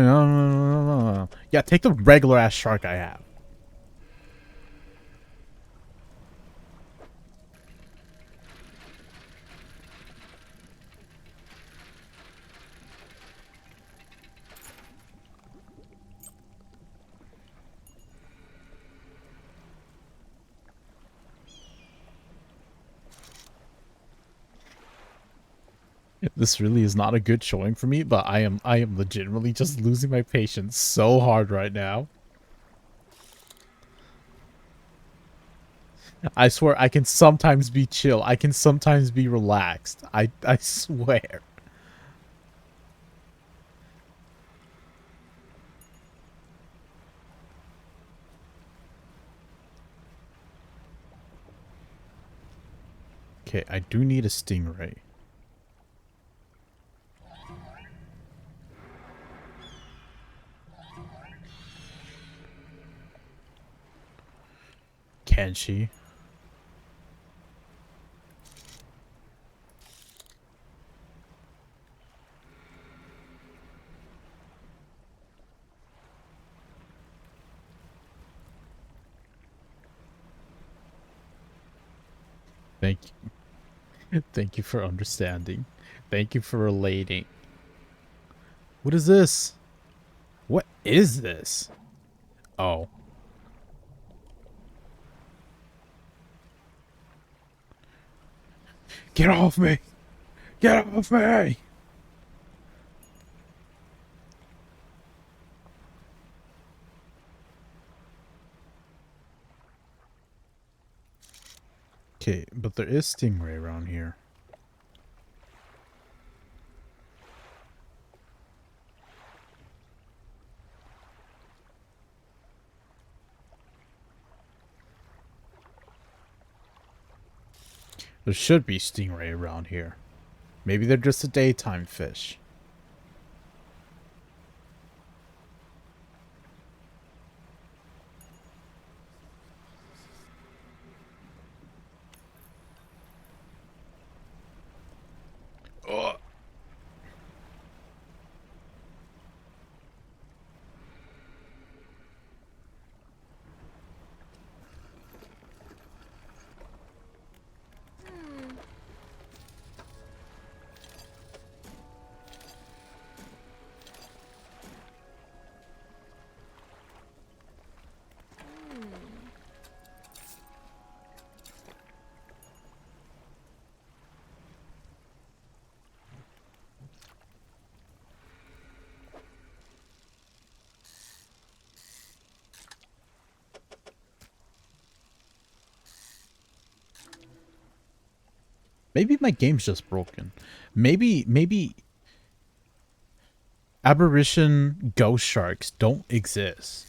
Yeah, take the regular ass shark I have. This really is not a good showing for me, but I am legitimately just losing my patience so hard right now. I swear I can sometimes be chill. I can sometimes be relaxed. I swear. Okay, I do need a stingray. Can she? Thank you. Thank you for understanding. Thank you for relating. What is this? What is this? Oh. Get off me! Get off me! Okay, but there is stingray around here. There should be stingray around here. Maybe they're just a daytime fish. Ugh. Maybe my game's just broken. Maybe aberration ghost sharks don't exist.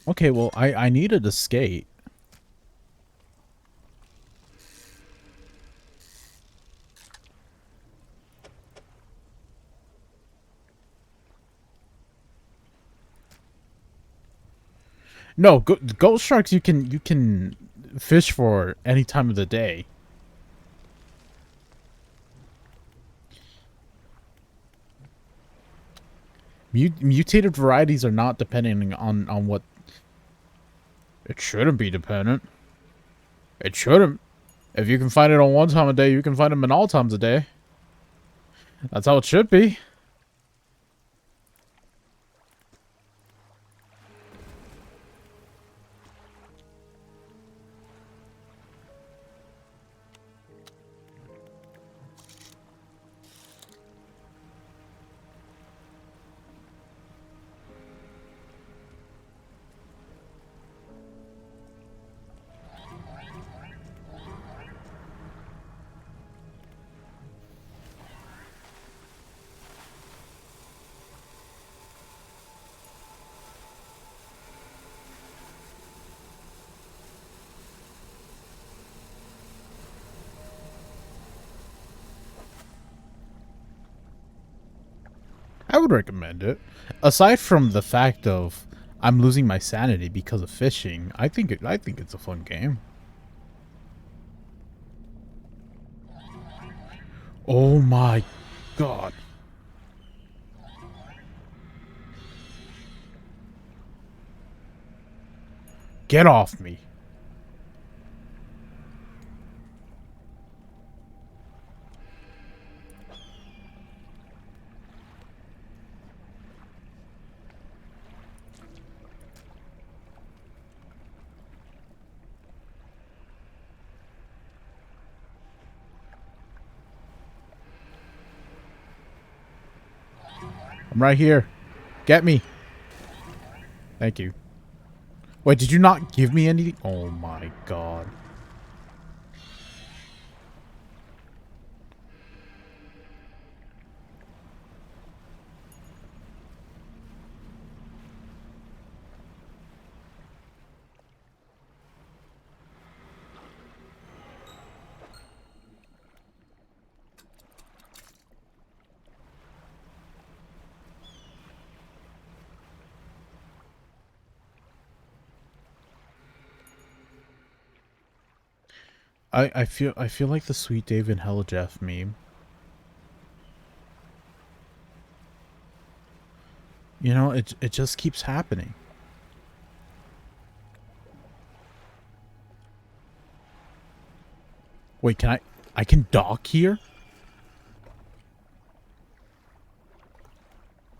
Okay, well, I needed a skate. No, ghost sharks you can fish for any time of the day. Mutated varieties are not depending on what. It shouldn't be dependent. It shouldn't. If you can find it on one time of day, you can find them in all times of day. That's how it should be. I would recommend it. Aside from the fact of I'm losing my sanity because of fishing, I think it's a fun game. Oh my god. Get off me. I'm right here. Get me. Thank you. Wait, did you not give me anything? Oh my god. I feel like the Sweet Dave and Hella Jeff meme. You know, it just keeps happening. Wait, I can dock here?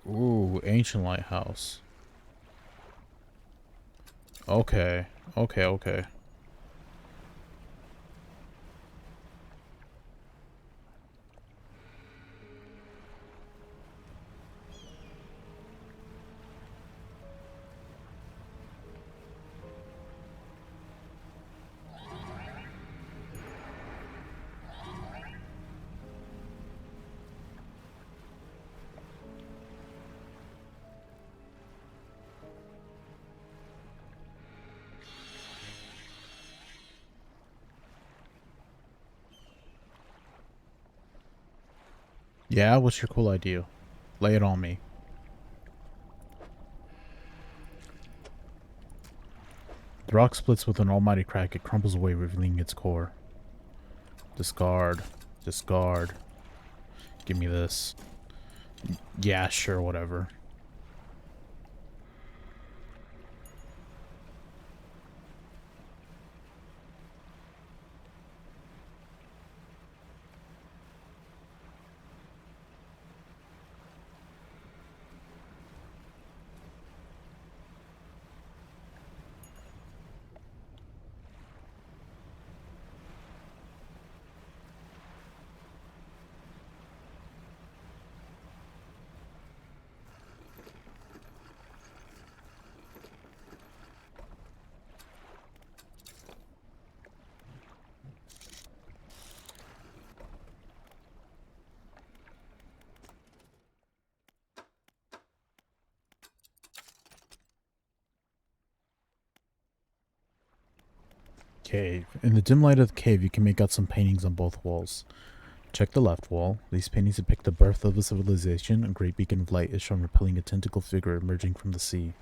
Ooh, ancient lighthouse. Okay. Okay, okay. Yeah, what's your cool idea? Lay it on me. The rock splits with an almighty crack. It crumbles away, revealing its core. Discard. Discard. Give me this. Yeah, sure, whatever. Cave. In the dim light of the cave, you can make out some paintings on both walls. Check the left wall. These paintings depict the birth of a civilization. A great beacon of light is shown repelling a tentacle figure emerging from the sea.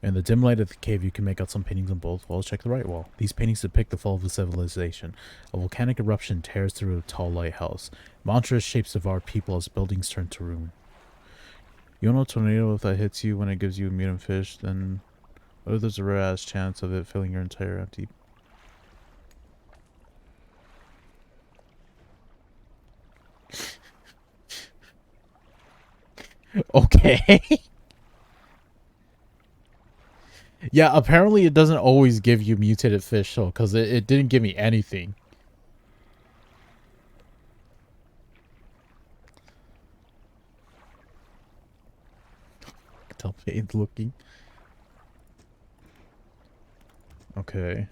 In the dim light of the cave, you can make out some paintings on both walls. Check the right wall. These paintings depict the fall of a civilization. A volcanic eruption tears through a tall lighthouse. Monstrous shapes devour people as buildings turn to ruin. You know a tornado, if that hits you when it gives you a mutant fish, then what if there's a rare ass chance of it filling your entire empty... Okay. Yeah, apparently it doesn't always give you mutated fish, so because it didn't give me anything. Tell Fade's looking. Okay.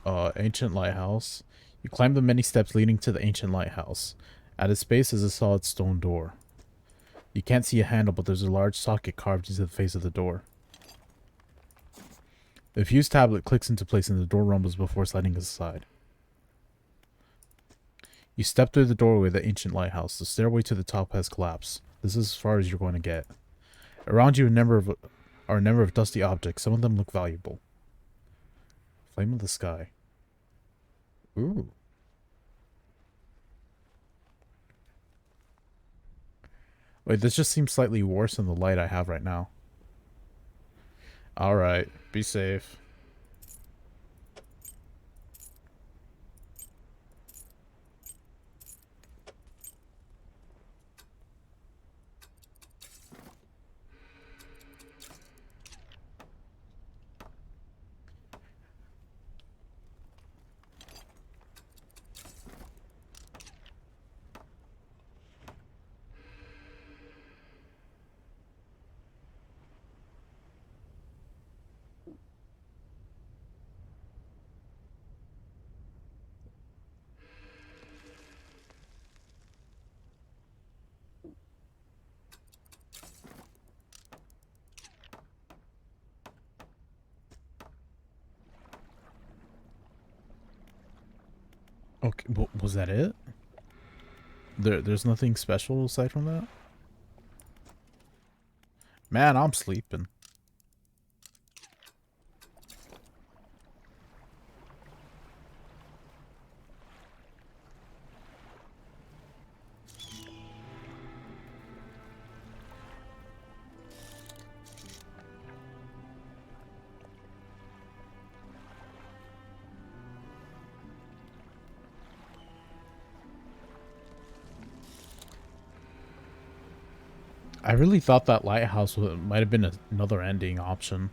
Ancient lighthouse. You climb the many steps leading to the ancient lighthouse. At its base is a solid stone door. You can't see a handle, but there's a large socket carved into the face of the door. The fuse tablet clicks into place and the door rumbles before sliding aside. You step through the doorway of the ancient lighthouse. The stairway to the top has collapsed. This is as far as you're going to get. Around you are a number of dusty objects. Some of them look valuable. Flame of the sky. Ooh. Wait, this just seems slightly worse than the light I have right now. Alright, be safe. Okay, was that it? There's nothing special aside from that? Man, I'm sleeping. I really thought that lighthouse might have been another ending option.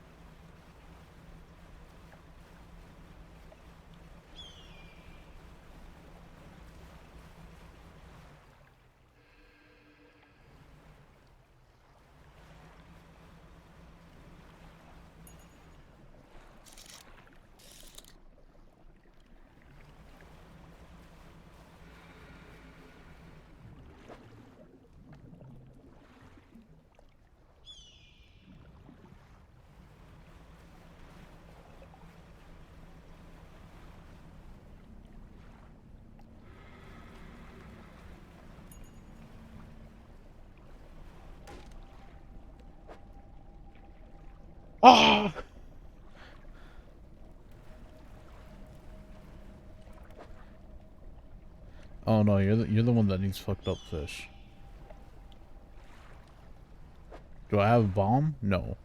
Ah! Oh no, you're the one that needs fucked up fish. Do I have a bomb? No.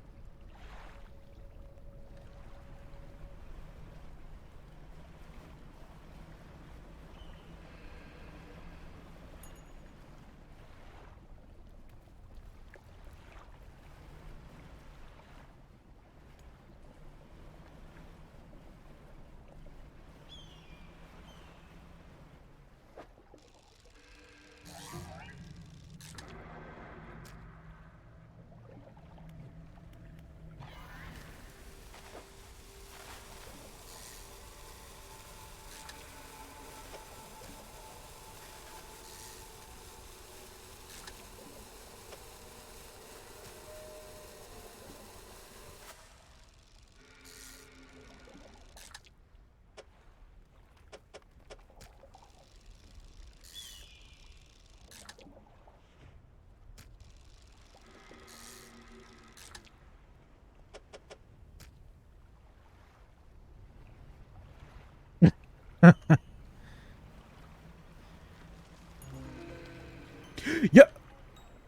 Yeah.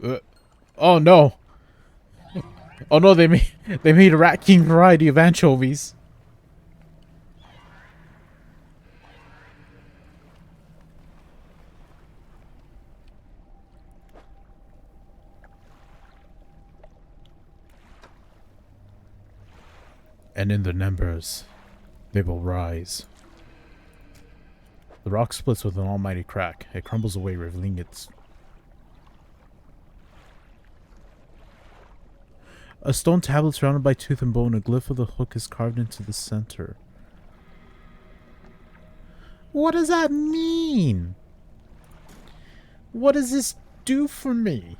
Uh, oh no. Oh no, they made a Rat King variety of anchovies. And in the numbers, they will rise. The rock splits with an almighty crack. It crumbles away, revealing its... A stone tablet surrounded by tooth and bone. A glyph of the hook is carved into the center. What does that mean? What does this do for me?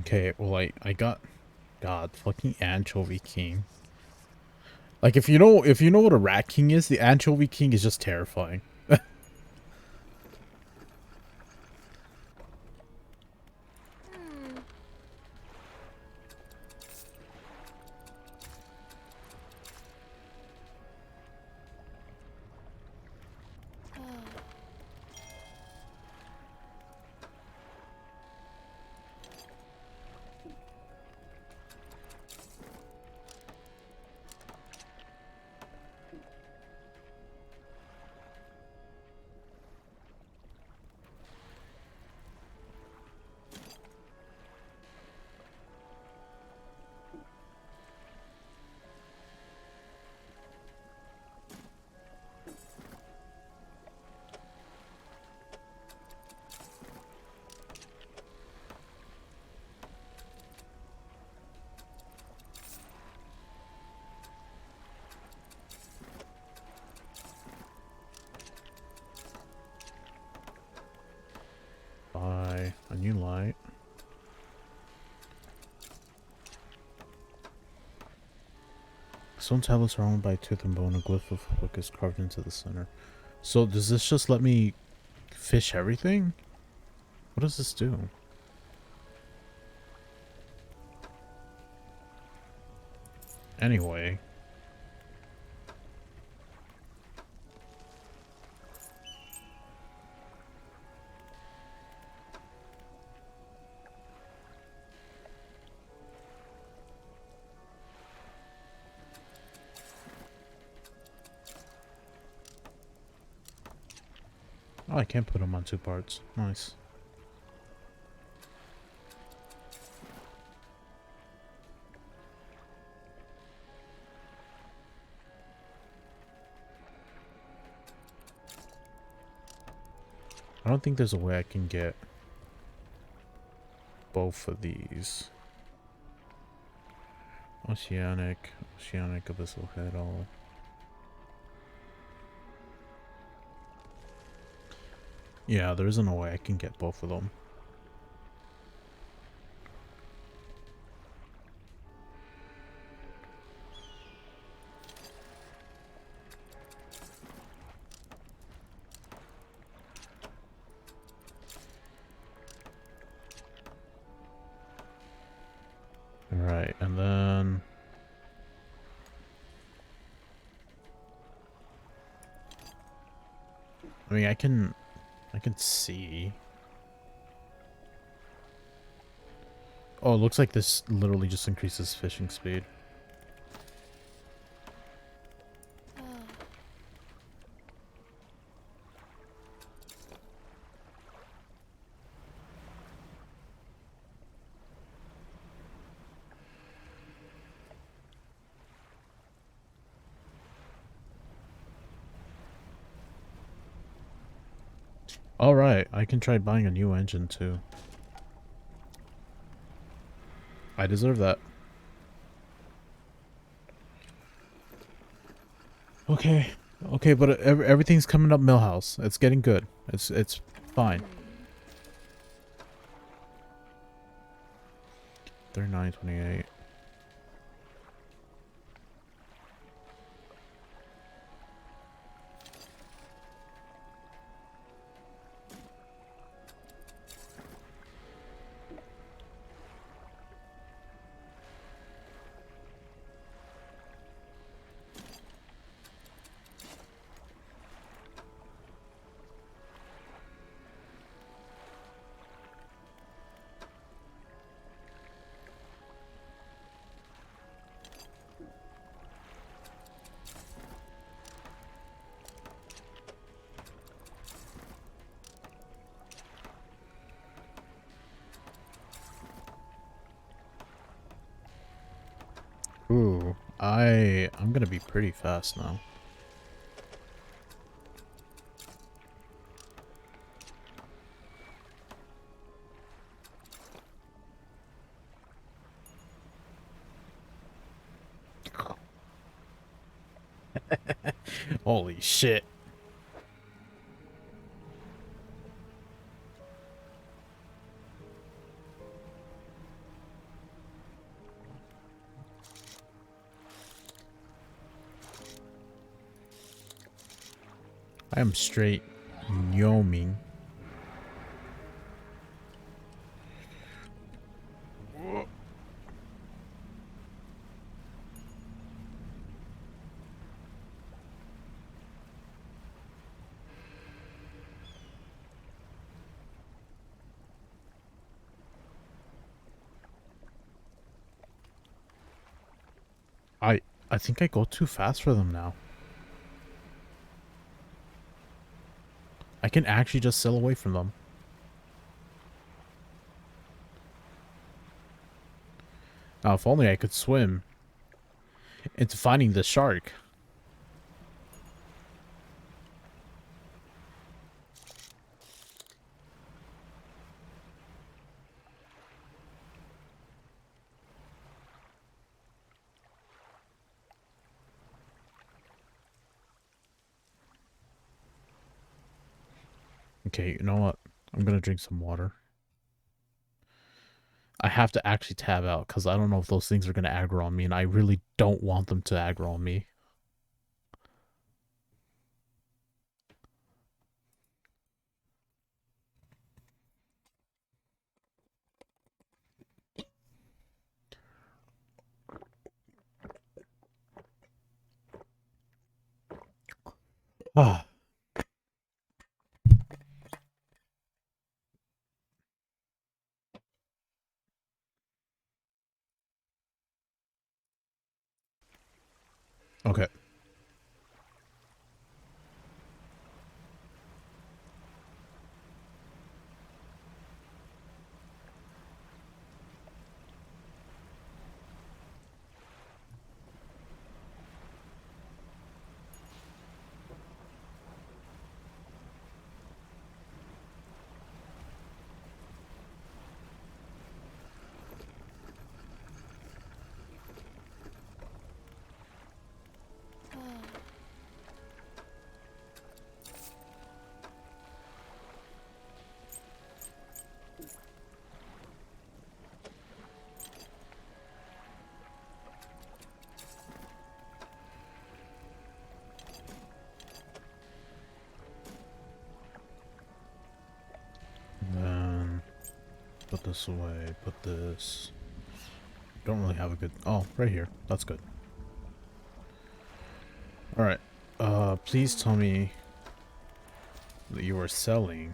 Okay, well I got... God, fucking Anchovy King. Like if you know what a Rat King is, the Anchovy King is just terrifying. Hmm. Stone tablets are owned by tooth and bone. A glyph of hook is carved into the center. So does this just let me fish everything? What does this do? Anyway. Oh, I can't put them on 2 parts. Nice. I don't think there's a way I can get both of these. Oceanic, abyssal head, all. Yeah, there isn't a way I can get both of them. Alright, and then... I mean, I can see. Oh, it looks like this literally just increases fishing speed. Alright, I can try buying a new engine too. I deserve that. Okay. Okay, but everything's coming up Millhouse. It's getting good. It's fine. 39.28. Ooh, I'm gonna be pretty fast now. Holy shit. I am straight yoming. I think I go too fast for them now. I can actually just sail away from them. Now, if only I could swim into finding the shark. Okay, you know what? I'm gonna drink some water. I have to actually tab out because I don't know if those things are going to aggro on me, and I really don't want them to aggro on me. Ah. Okay. And then put this away. Put this. Don't really have a good. Oh, right here. That's good. All right. Please tell me that you are selling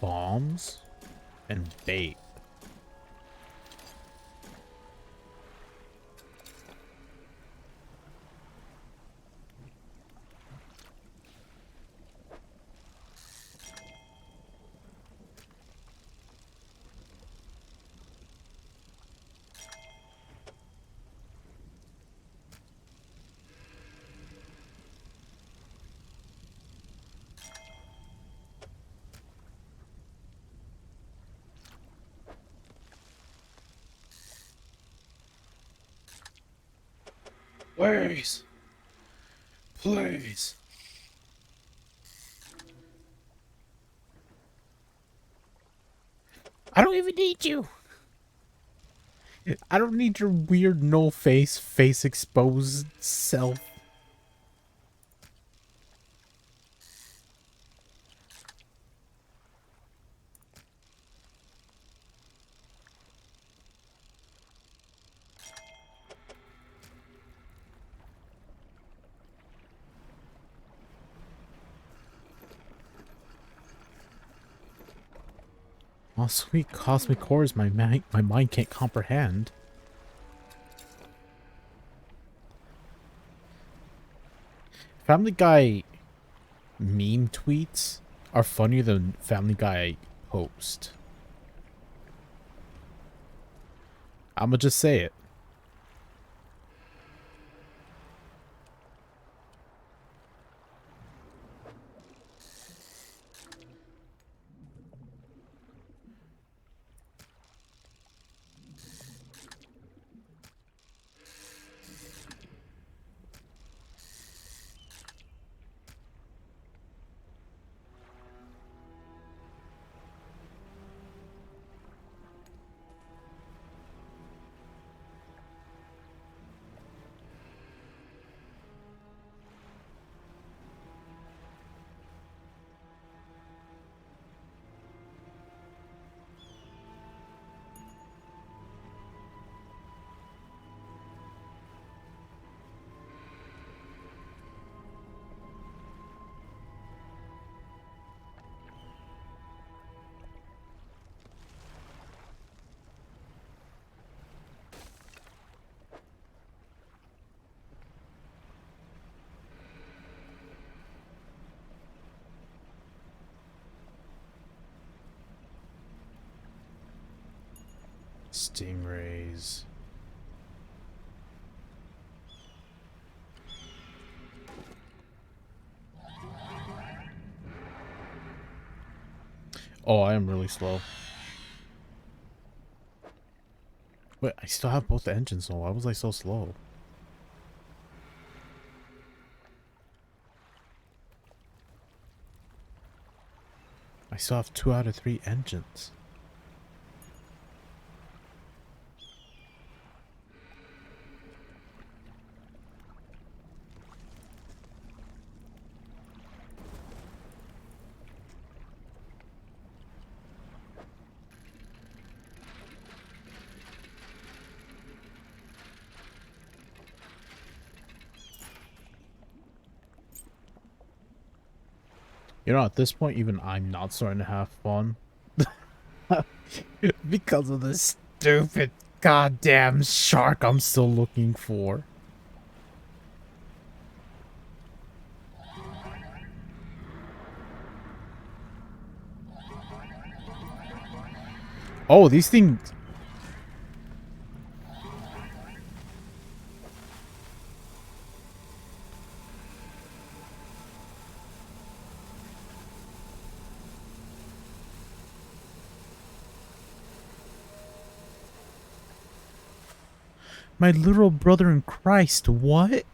bombs and bait. Please. Please. I don't even need you. I don't need your weird no face exposed self. Oh, sweet cosmic cores my mind can't comprehend. Family Guy meme tweets are funnier than Family Guy post. I'ma just say it. Stingrays. Oh, I am really slow. Wait, I still have both engines though. Why was I so slow? I still have 2 out of 3 engines. You know, at this point, even I'm not starting to have fun. Because of this stupid goddamn shark I'm still looking for. Oh, these things... My little brother in Christ, what?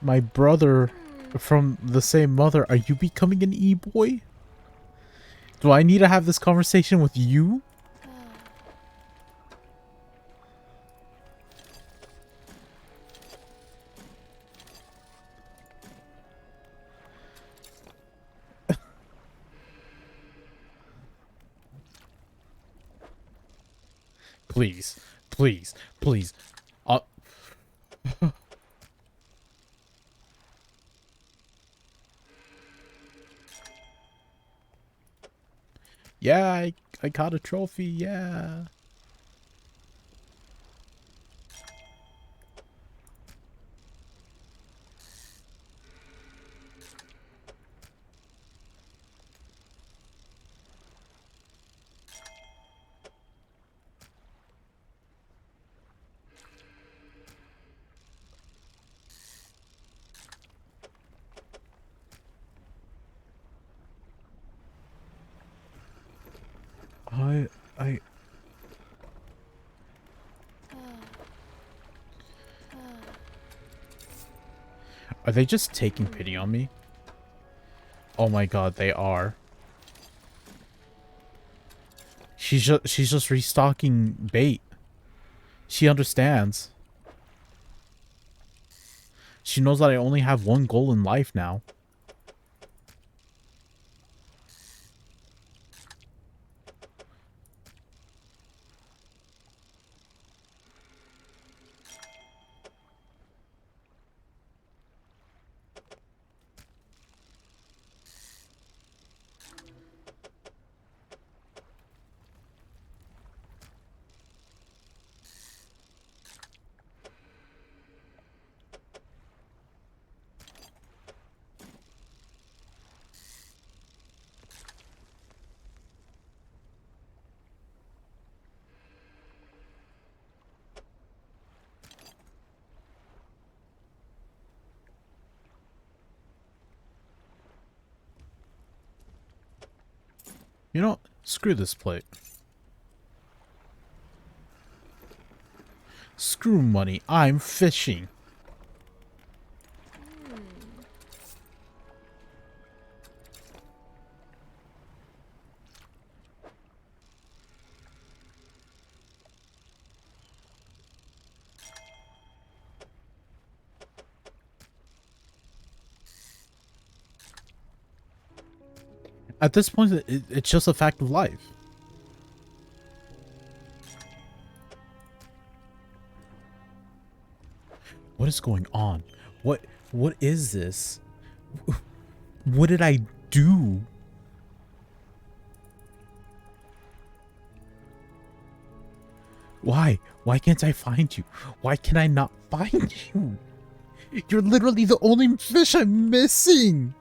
My brother from the same mother, are you becoming an e-boy? Do I need to have this conversation with you? Please, please, please. Uh, yeah, I caught a trophy, yeah. I... Are they just taking pity on me? Oh my god, they are. She's just restocking bait. She understands. She knows that I only have one goal in life now. You know, screw this plate. Screw money, I'm fishing. At this point, it's just a fact of life. What is going on? What is this? What did I do? Why? Why can't I find you? Why can I not find you? You're literally the only fish I'm missing.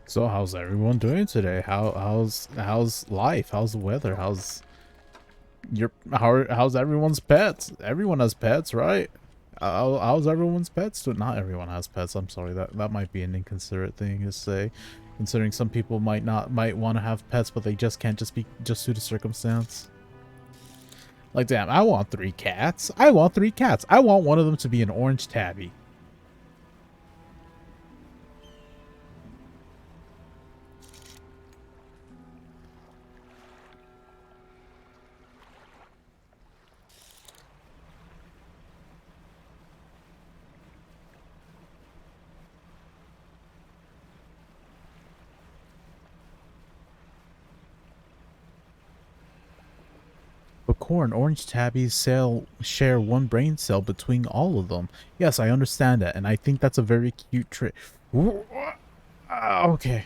So how's everyone doing today? How's life? How's the weather? How's How's everyone's pets? Everyone has pets, right? How's everyone's pets? Not everyone has pets. I'm sorry, that might be an inconsiderate thing to say, considering some people might want to have pets, but they just can't just due to circumstance. Like, damn, I want 3 cats. I want 3 cats. I want one of them to be an orange tabby. But Core and orange tabbies share one brain cell between all of them. Yes, I understand that, and I think that's a very cute trait. Okay.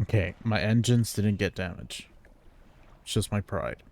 Okay, my engines didn't get damaged. It's just my pride.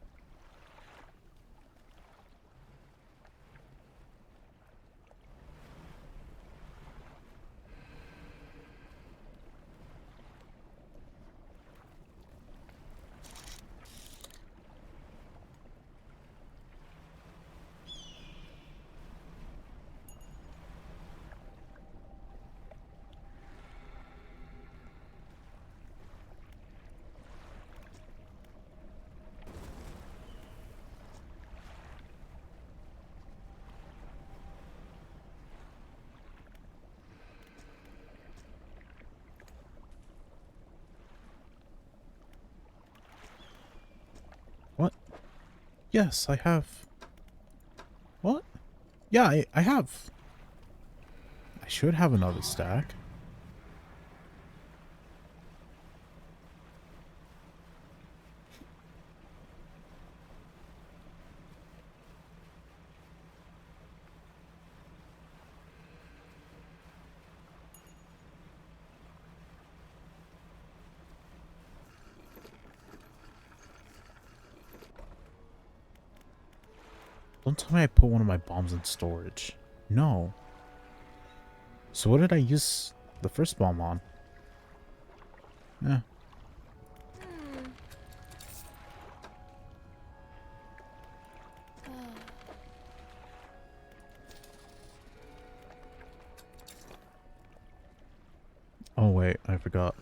What? Yes, I have. What? Yeah, I have. I should have another stack. Don't tell me I put one of my bombs in storage. No. So what did I use the first bomb on? Yeah. Hmm. Oh wait, I forgot.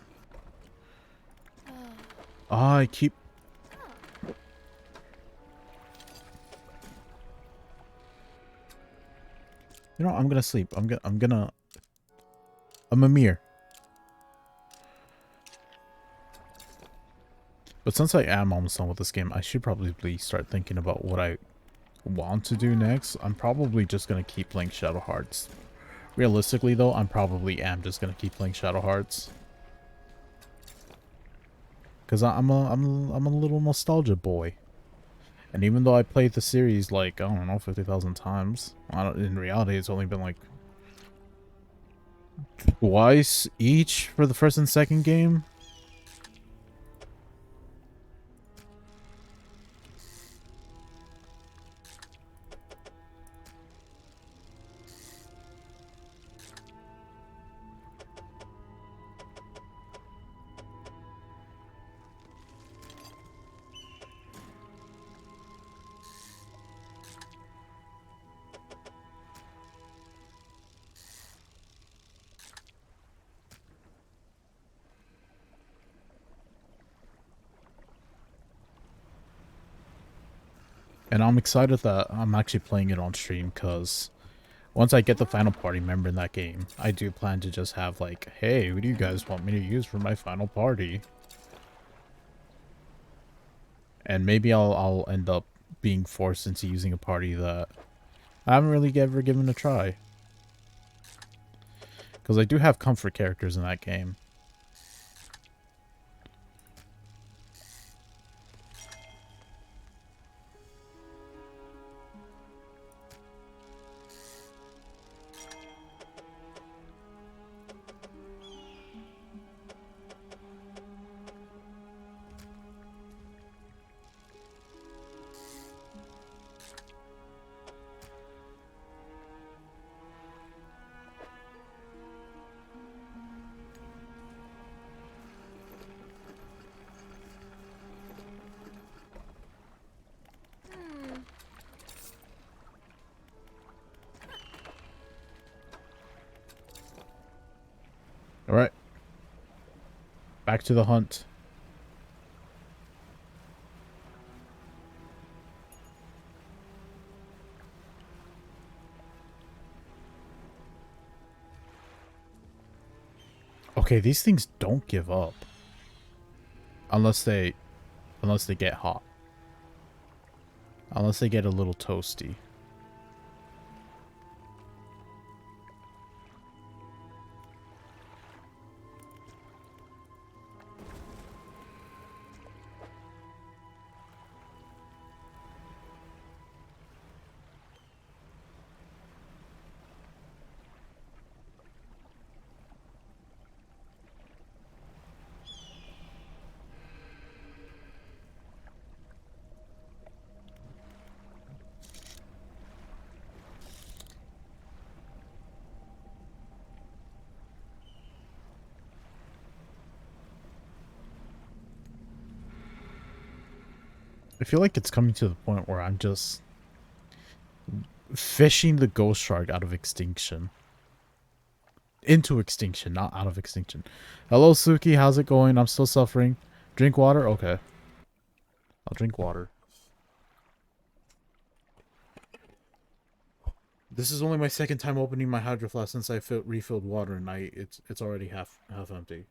Ah, I keep... You know, I'm gonna sleep. I'm a mirror. But since I am almost done with this game, I should probably start thinking about what I want to do next. I'm probably just gonna keep playing Shadow Hearts. Realistically though, I'm probably just gonna keep playing Shadow Hearts. Cause I'm a little nostalgia boy. And even though I played the series like, I don't know, 50,000 times, in reality it's only been like twice each for the first and second game. And I'm excited that I'm actually playing it on stream, because once I get the final party member in that game, I do plan to just have like, hey, who do you guys want me to use for my final party? And maybe I'll end up being forced into using a party that I haven't really ever given a try. Because I do have comfort characters in that game. Back to the hunt. Okay, these things don't give up. Unless they get hot. Unless they get a little toasty. I feel like it's coming to the point where I'm just fishing the ghost shark out of extinction. Into extinction, not out of extinction. Hello, Suki. How's it going? I'm still suffering. Drink water? Okay. I'll drink water. This is only my second time opening my hydro flask since I refilled water, and it's already half empty.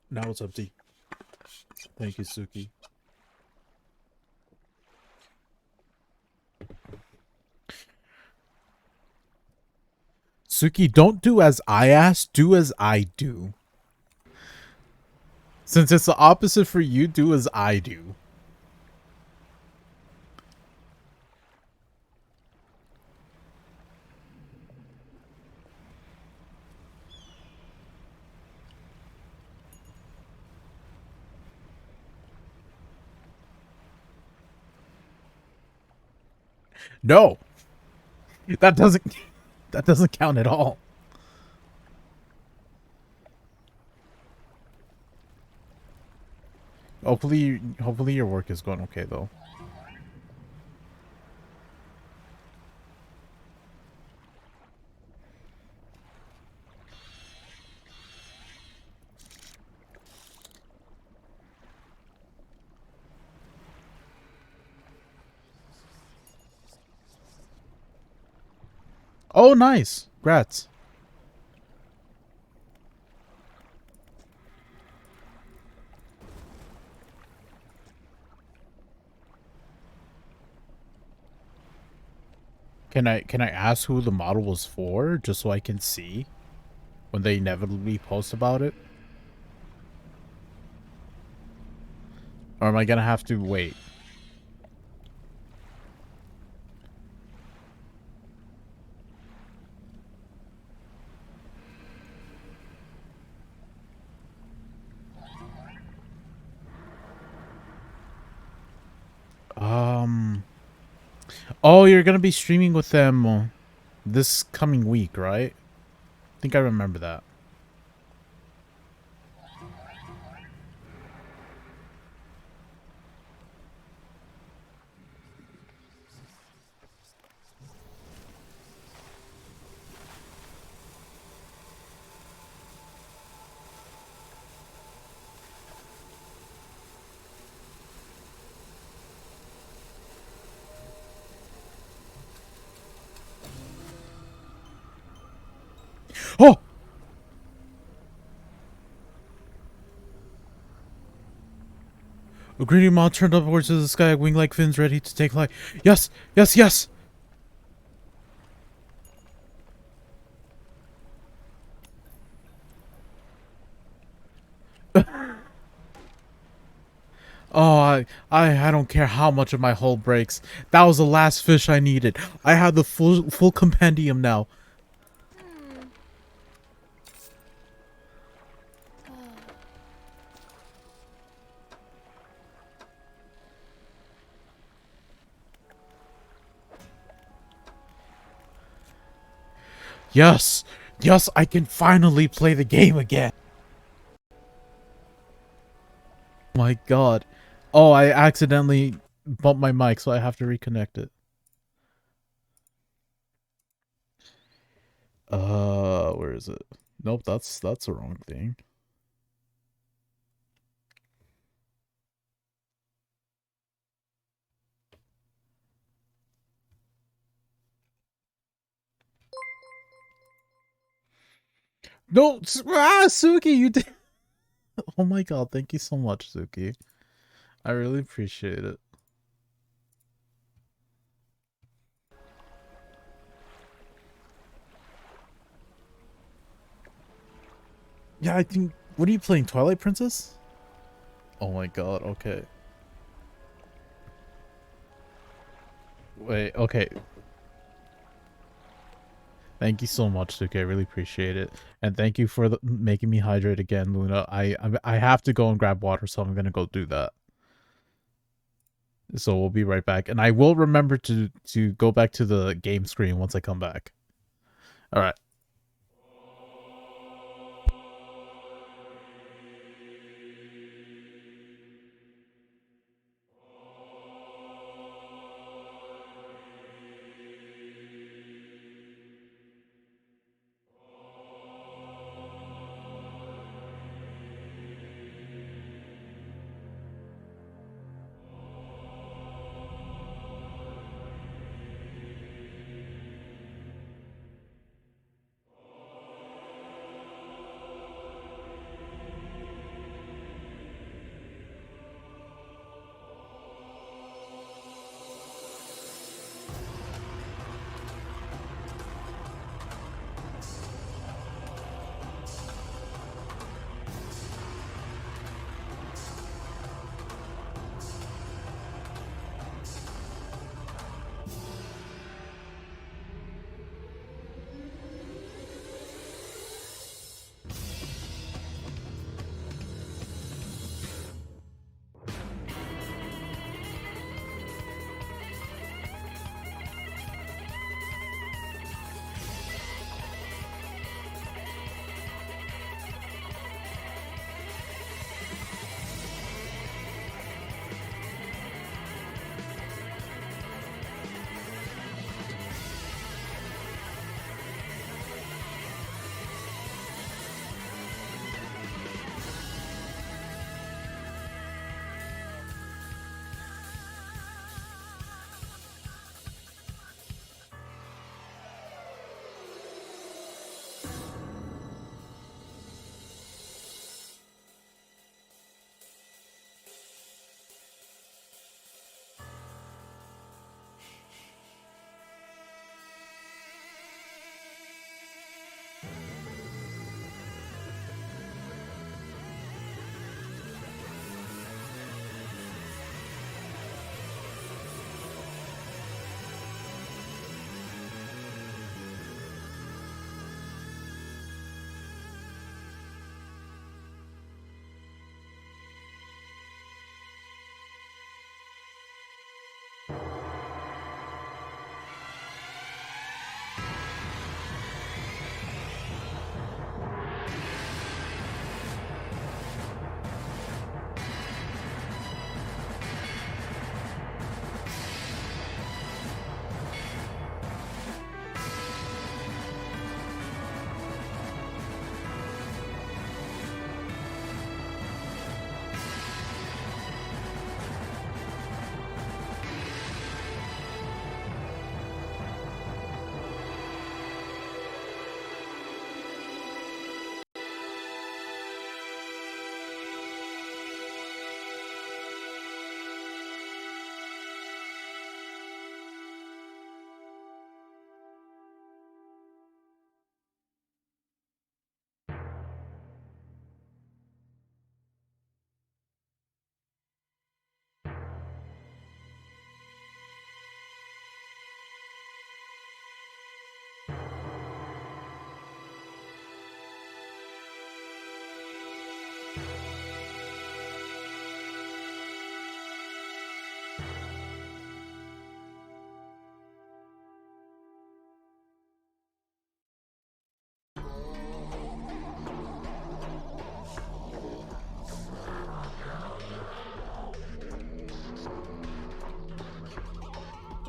Now it's empty. Thank you, Suki. Suki, don't do as I ask, do as I do. Since it's the opposite for you, do as I do. No. That doesn't count at all. Hopefully your work is going okay though. Oh, nice. Grats. Can I ask who the model was for, just so I can see when they inevitably post about it? Or am I gonna have to wait? Oh, you're gonna be streaming with them this coming week, right? I think I remember that. Oh! A greedy moth turned upwards to the sky, wing-like fins ready to take flight. Yes! Yes, yes! Oh, I don't care how much of my hull breaks. That was the last fish I needed. I have the full compendium now. Yes! Yes, I can finally play the game again! Oh my god. Oh, I accidentally bumped my mic, so I have to reconnect it. Where is it? Nope, that's the wrong thing. No, Suki, you did. Oh my god, thank you so much, Suki. I really appreciate it. Yeah, I think. What are you playing? Twilight Princess? Oh my god, okay. Wait, okay. Thank you so much, Suki. I really appreciate it. And thank you for making me hydrate again, Luna. I have to go and grab water, so I'm gonna go do that. So we'll be right back. And I will remember to go back to the game screen once I come back. Alright.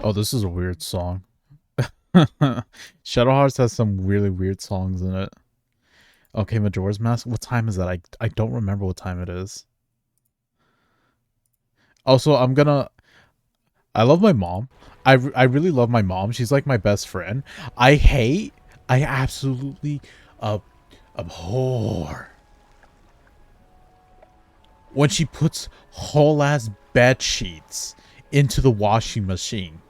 Oh, this is a weird song. Shadow Hearts has some really weird songs in it. Okay, Majora's Mask. What time is that? I don't remember what time it is. Also, I love my mom. I really love my mom. She's like my best friend. I absolutely ab- abhor when she puts whole ass bed sheets into the washing machine.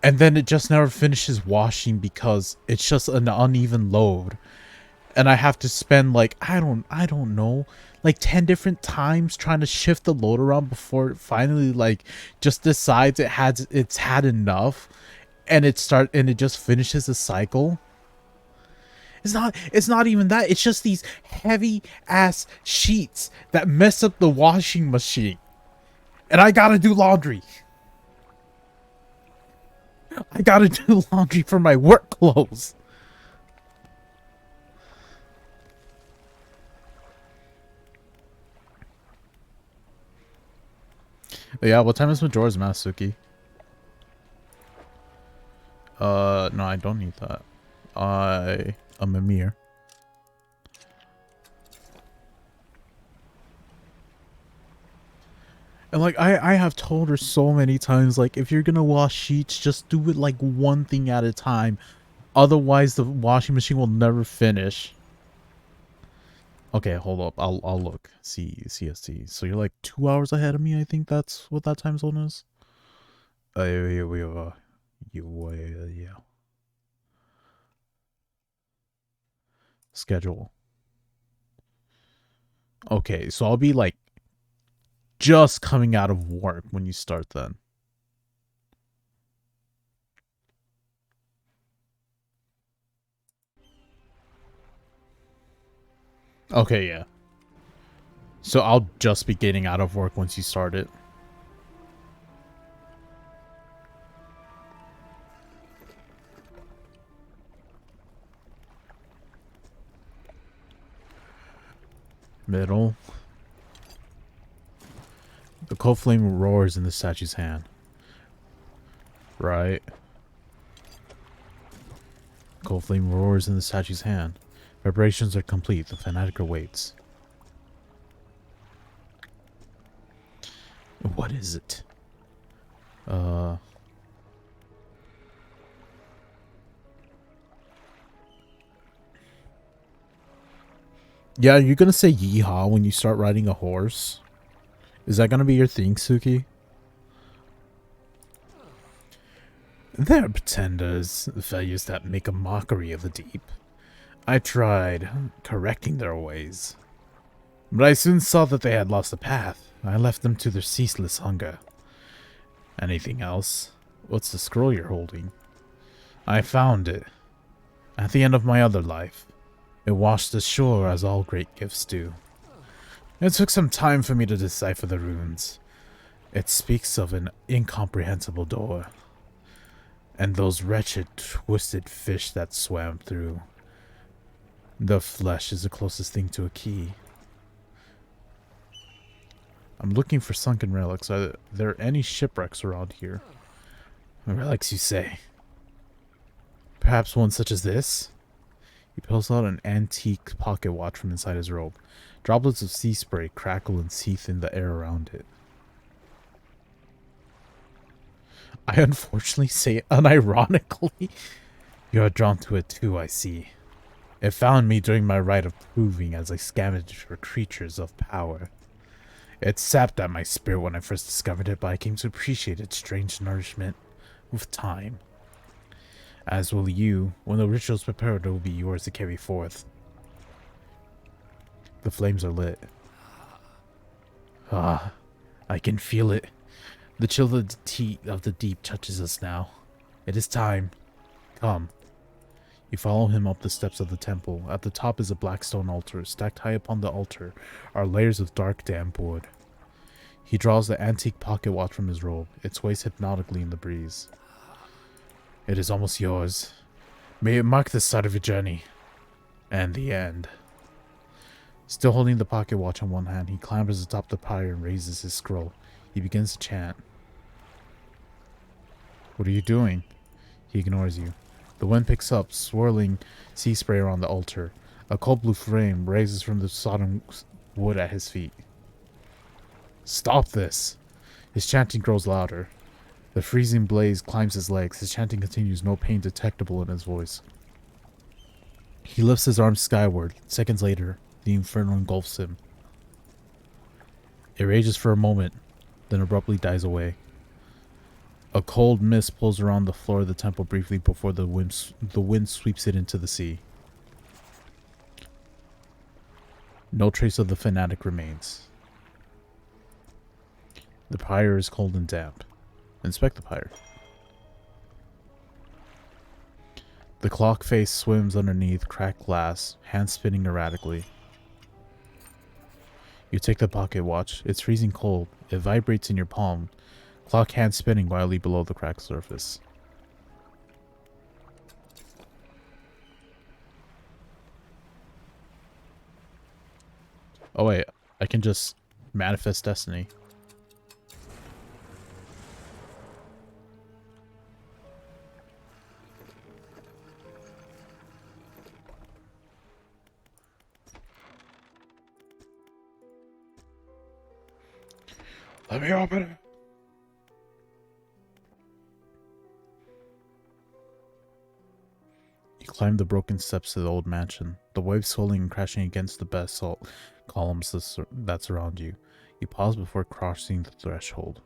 And then it just never finishes washing because it's just an uneven load. And I have to spend like I don't know, like 10 different times trying to shift the load around before it finally like just decides it's had enough, and it just finishes the cycle. It's not even that. It's just these heavy ass sheets that mess up the washing machine. And I got to do laundry. I got to do laundry for my work clothes. But yeah, what time is Majora's Mask, Suki? No, I don't need that. I'm a mirror. And like I have told her so many times, like if you're gonna wash sheets, just do it like one thing at a time. Otherwise the washing machine will never finish. Okay, hold up. I'll look. See CST. So you're like 2 hours ahead of me, I think that's what that time zone is. Yeah. Schedule. Okay, so I'll be like just coming out of work when you start then. Okay, yeah. So I'll just be getting out of work once you start it. Middle. The cold flame roars in the statue's hand. Right. Cold flame roars in the statue's hand. Preparations are complete. The fanatic awaits. What is it? Yeah, you're gonna say yeehaw when you start riding a horse? Is that gonna be your thing, Suki? They're pretenders, failures that make a mockery of the deep. I tried correcting their ways, but I soon saw that they had lost the path. I left them to their ceaseless hunger. Anything else? What's the scroll you're holding? I found it. At the end of my other life. It washed ashore as all great gifts do. It took some time for me to decipher the runes. It speaks of an incomprehensible door. And those wretched, twisted fish that swam through. The flesh is the closest thing to a key. I'm looking for sunken relics. Are there any shipwrecks around here? Relics, you say? Perhaps one such as this? He pulls out an antique pocket watch from inside his robe. Droplets of sea spray crackle and seethe in the air around it. I unfortunately say it unironically. You are drawn to it too, I see. It found me during my rite of proving as I scavenged for creatures of power. It sapped at my spirit when I first discovered it, but I came to appreciate its strange nourishment with time. As will you. When the ritual's prepared, it will be yours to carry forth. The flames are lit. Ah, I can feel it. The chill of the deep touches us now. It is time. Come. You follow him up the steps of the temple. At the top is a black stone altar. Stacked high upon the altar are layers of dark damp wood. He draws the antique pocket watch from his robe. It sways hypnotically in the breeze. It is almost yours. May it mark the start of your journey. And the end. Still holding the pocket watch in one hand, he clambers atop the pyre and raises his scroll. He begins to chant. What are you doing? He ignores you. The wind picks up, swirling sea spray around the altar. A cold blue flame raises from the sodden wood at his feet. Stop this! His chanting grows louder. The freezing blaze climbs his legs. His chanting continues, no pain detectable in his voice. He lifts his arms skyward. Seconds later, the inferno engulfs him. It rages for a moment, then abruptly dies away. A cold mist pulls around the floor of the temple briefly before the wind sweeps it into the sea. No trace of the fanatic remains. The pyre is cold and damp. Inspect the pyre. The clock face swims underneath cracked glass, hands spinning erratically. You take the pocket watch. It's freezing cold. It vibrates in your palm. Clock hand spinning wildly below the cracked surface. Oh wait, I can just manifest destiny. Let me open it. You climb the broken steps to the old mansion, the waves swirling and crashing against the basalt columns that surround you. You pause before crossing the threshold.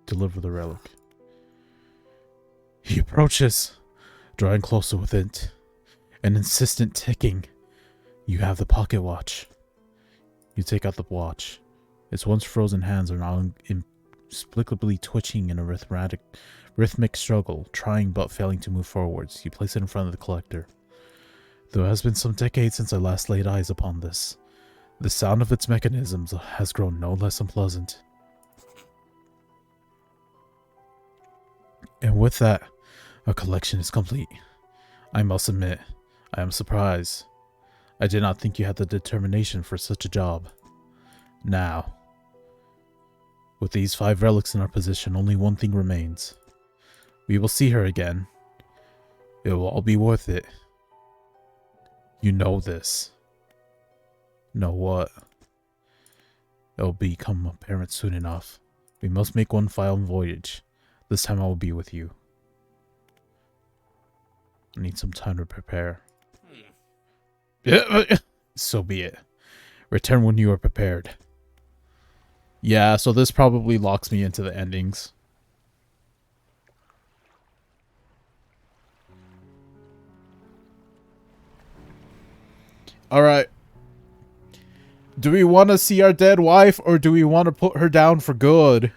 Deliver the relic. He approaches, drawing closer with it. An insistent ticking. You have the pocket watch. You take out the watch. Its once frozen hands are now inexplicably twitching in a rhythmic struggle, trying but failing to move forwards. You place it in front of the collector. Though it has been some decades since I last laid eyes upon this, the sound of its mechanisms has grown no less unpleasant. And with that, our collection is complete. I must admit, I am surprised. I did not think you had the determination for such a job. Now, with these 5 relics in our possession, only one thing remains. We will see her again. It will all be worth it. You know this. Know what? It will become apparent soon enough. We must make one final voyage. This time I will be with you. I need some time to prepare. So be it. Return when you are prepared. Yeah, so this probably locks me into the endings. Alright. Do we want to see our dead wife, or do we want to put her down for good?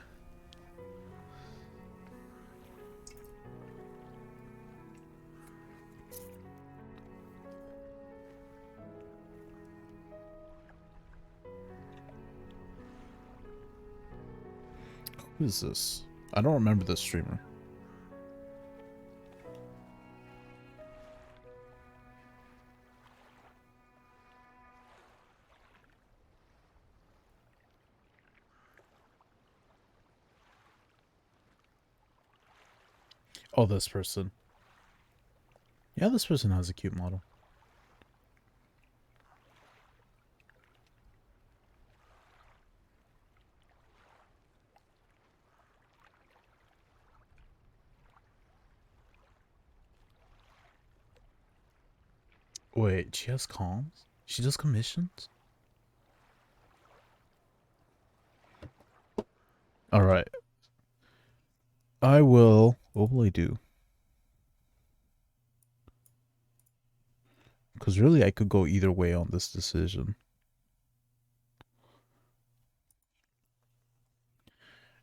Who is this? I don't remember this streamer. Oh, this person. Yeah, this person has a cute model. Wait, she has comms? She does commissions? Alright. I will... What will I do? Because really, I could go either way on this decision.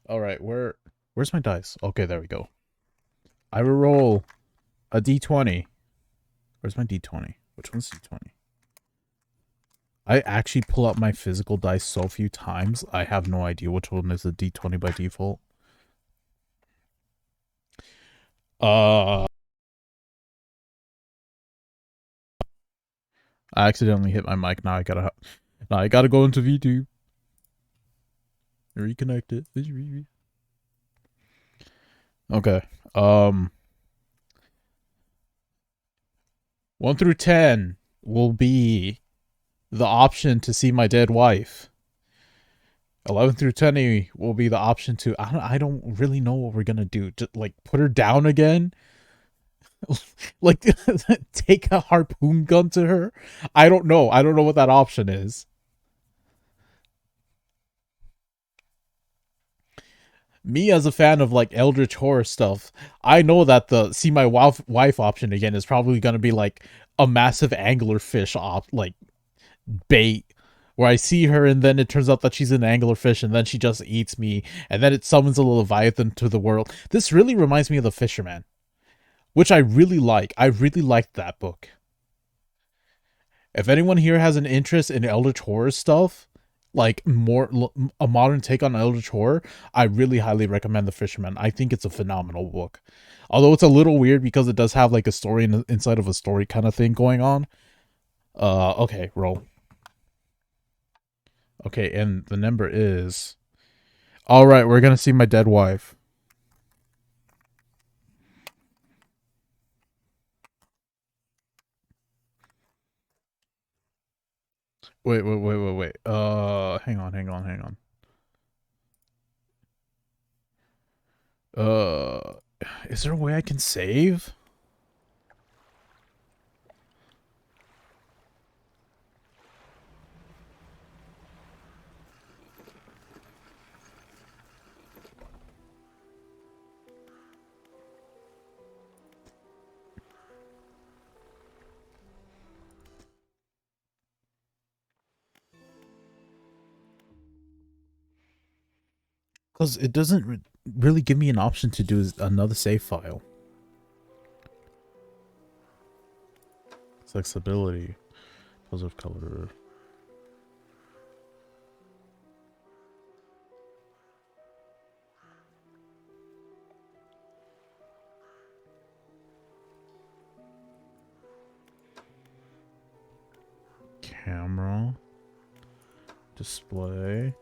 Alright, where's my dice? Okay, there we go. I will roll a d20. Where's my d20? Which one's d20? I actually pull out my physical dice so few times, I have no idea which one is a d20 by default. I accidentally hit my mic. Now I gotta Now I gotta go into VTube. Reconnect it. Okay. 1 through 10 will be the option to see my dead wife. 11 through 20 will be the option to I don't really know what we're gonna do. Just like put her down again, like take a harpoon gun to her. I don't know. I don't know what that option is. Me as a fan of like eldritch horror stuff, I know that the see my wife option again is probably gonna be like a massive anglerfish like bait, where I see her and then it turns out that she's an anglerfish and then she just eats me and then it summons a leviathan to the world. This really reminds me of The Fisherman, which I really like. I really liked that book. If anyone here has an interest in eldritch horror stuff, like more a modern take on eldritch horror, I really highly recommend The Fisherman. I think it's a phenomenal book. Although it's a little weird because it does have like a story inside of a story kind of thing going on. Okay, roll. Okay, and the number is... All right, we're going to see my dead wife. Wait. Hang on. Is there a way I can save? Because it doesn't really give me an option to do another save file. Flexibility. Positive color. Camera. Display.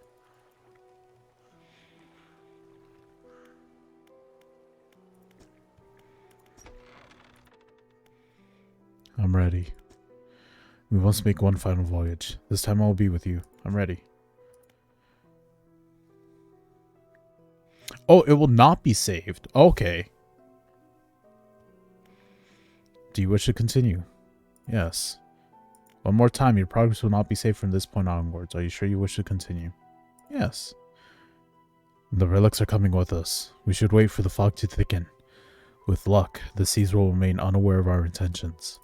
I'm ready. We must make one final voyage. This time I will be with you. I'm ready. Oh, it will not be saved. Okay. Do you wish to continue? Yes. One more time, your progress will not be saved from this point onwards. Are you sure you wish to continue? Yes. The relics are coming with us. We should wait for the fog to thicken. With luck, the seas will remain unaware of our intentions.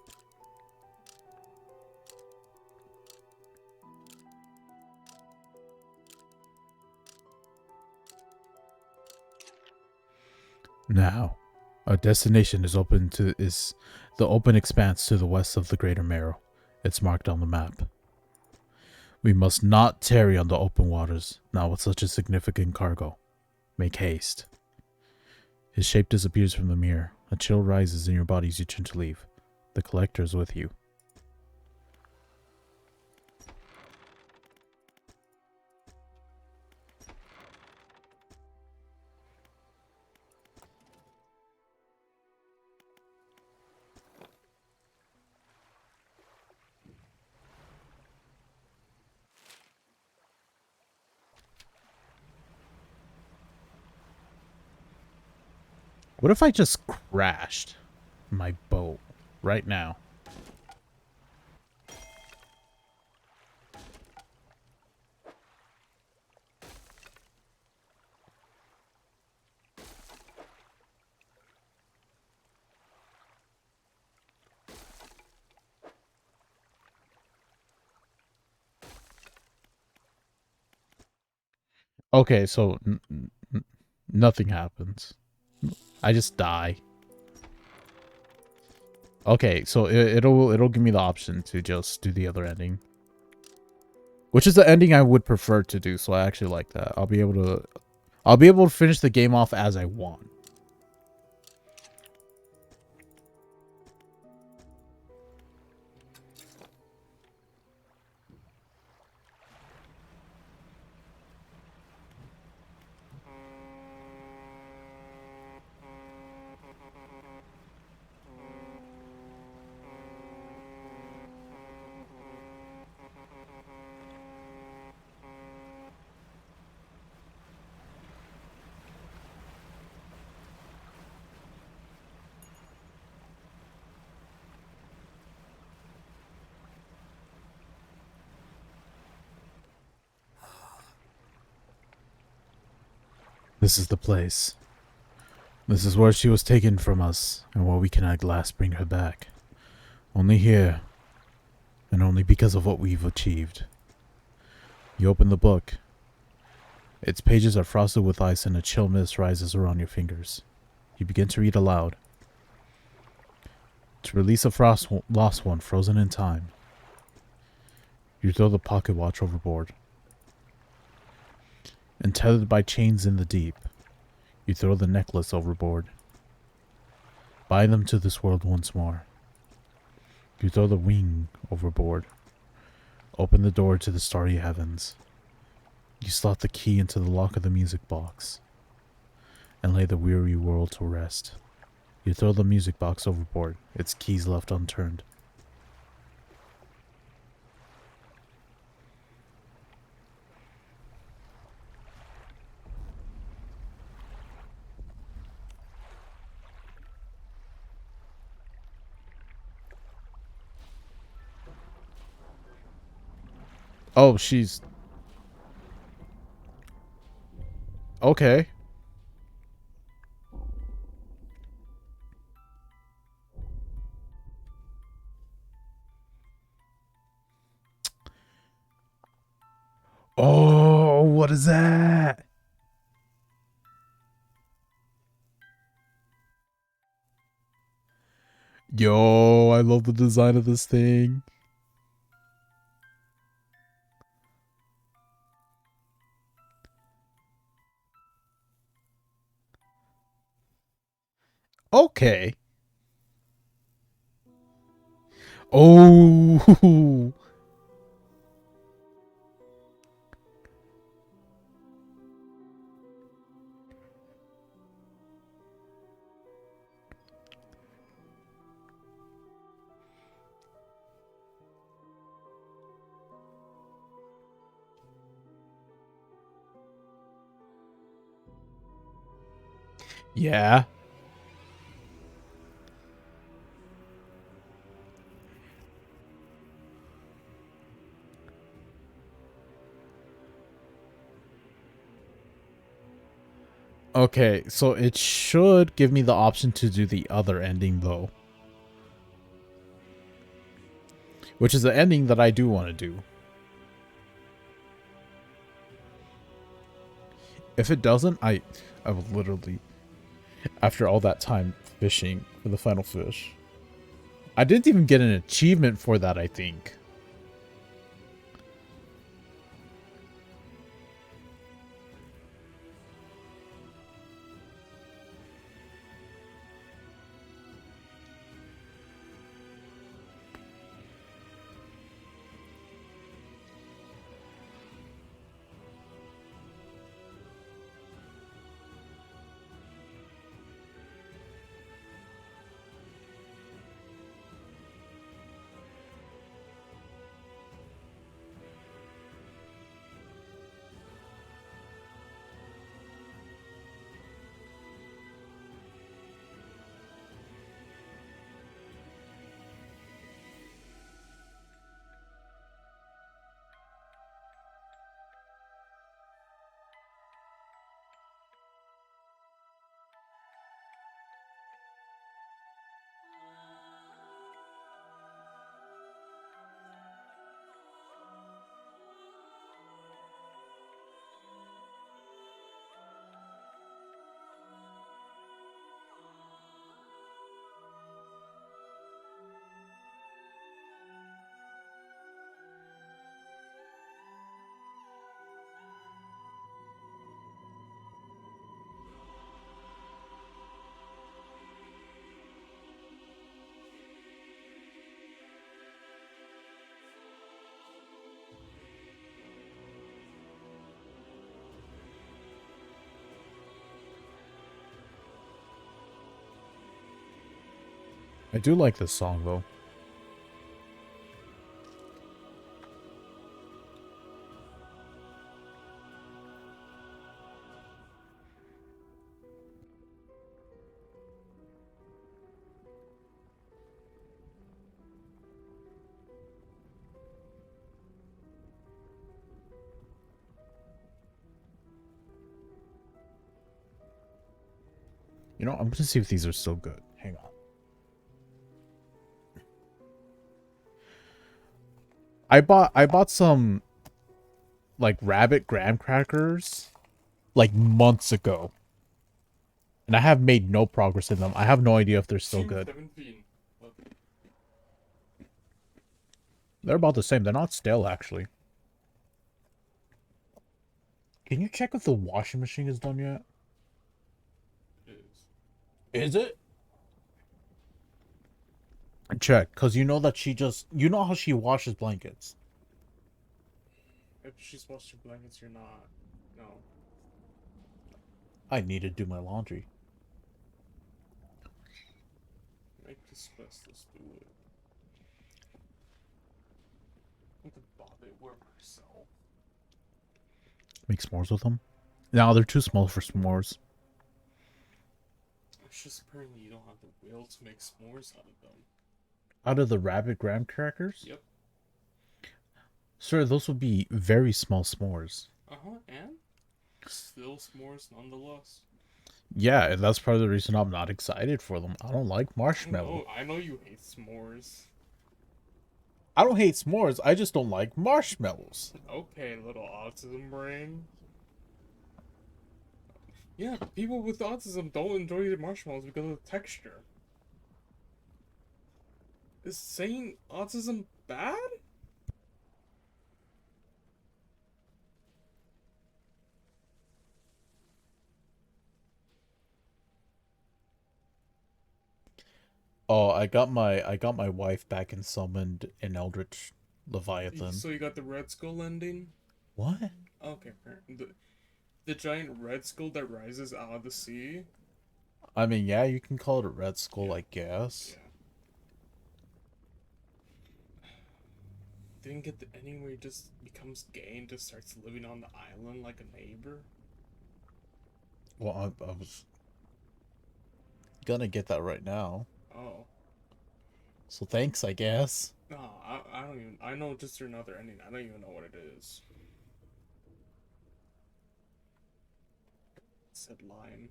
Now, our destination is the open expanse to the west of the Greater Marrow. It's marked on the map. We must not tarry on the open waters, not with such a significant cargo. Make haste. His shape disappears from the mirror. A chill rises in your body as you turn to leave. The collector is with you. What if I just crashed my boat right now? Okay, so nothing happens. I just die. Okay, so it'll give me the option to just do the other ending, which is the ending I would prefer to do. So I actually like that. I'll be able to finish the game off as I want. This is the place. This is where she was taken from us, and where we can at last bring her back. Only here, and only because of what we've achieved. You open the book. Its pages are frosted with ice, and a chill mist rises around your fingers. You begin to read aloud. To release a lost one frozen in time. You throw the pocket watch overboard. And tethered by chains in the deep, you throw the necklace overboard. Bind them to this world once more. You throw the ring overboard. Open the door to the starry heavens. You slot the key into the lock of the music box. And lay the weary world to rest. You throw the music box overboard, its keys left unturned. Oh, she's... Okay. Oh, what is that? Yo, I love the design of this thing. Okay. Oh. Yeah. Okay, so it should give me the option to do the other ending, though. Which is the ending that I do want to do. If it doesn't, I will literally, after all that time fishing for the final fish. I didn't even get an achievement for that, I think. I do like this song, though. You know, I'm gonna see if these are still good. Hang on. I bought some like rabbit graham crackers like months ago. And I have made no progress in them. I have no idea if they're still good. 17. They're about the same. They're not stale, actually. Can you check if the washing machine is done yet? Is it? Check, because you know that she just... You know how she washes blankets. If she's washed your blankets, you're not. No. I need to do my laundry. Make this best, let's do it. I can bother work myself. Make s'mores with them? No, they're too small for s'mores. It's just apparently you don't have the will to make s'mores out of them. Out of the rabbit graham crackers? Yep. Sir, those would be very small s'mores. And? Still s'mores nonetheless. Yeah, and that's part of the reason I'm not excited for them. I don't like marshmallow. I know you hate s'mores. I don't hate s'mores, I just don't like marshmallows. Okay, little autism brain. Yeah, people with autism don't enjoy the marshmallows because of the texture. Is saying autism bad? Oh, I got my wife back and summoned an Eldritch Leviathan. So you got the Red Skull ending? What? Okay, fair. The giant red skull that rises out of the sea? I mean, yeah, you can call it a red skull, I guess. Yeah. Didn't get the ending where he just becomes gay and just starts living on the island like a neighbor? Well, I was gonna get that right now. Oh. So thanks, I guess. No, I don't even... I know just another ending. I don't even know what it is. Said line.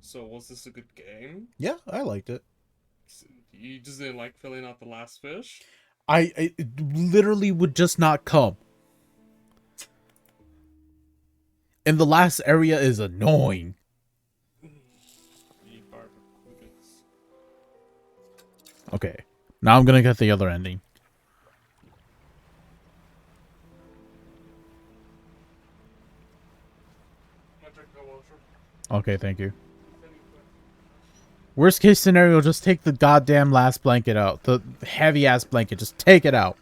So, was this a good game? Yeah, I liked it. You just didn't like filling out the last fish? I it literally would just not come. And the last area is annoying. Okay. Now I'm gonna get the other ending. Okay, thank you. Worst case scenario, just take the goddamn last blanket out. The heavy ass blanket, just take it out.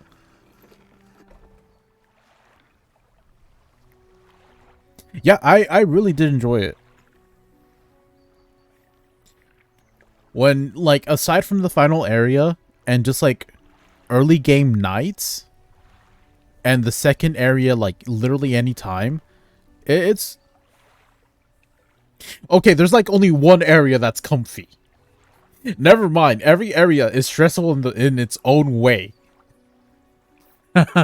Yeah, I really did enjoy it. When, like, aside from the final area and just, like, early game nights and the second area, like, literally any time, it's... Okay, there's, like, only one area that's comfy. Never mind, every area is stressful in its own way. And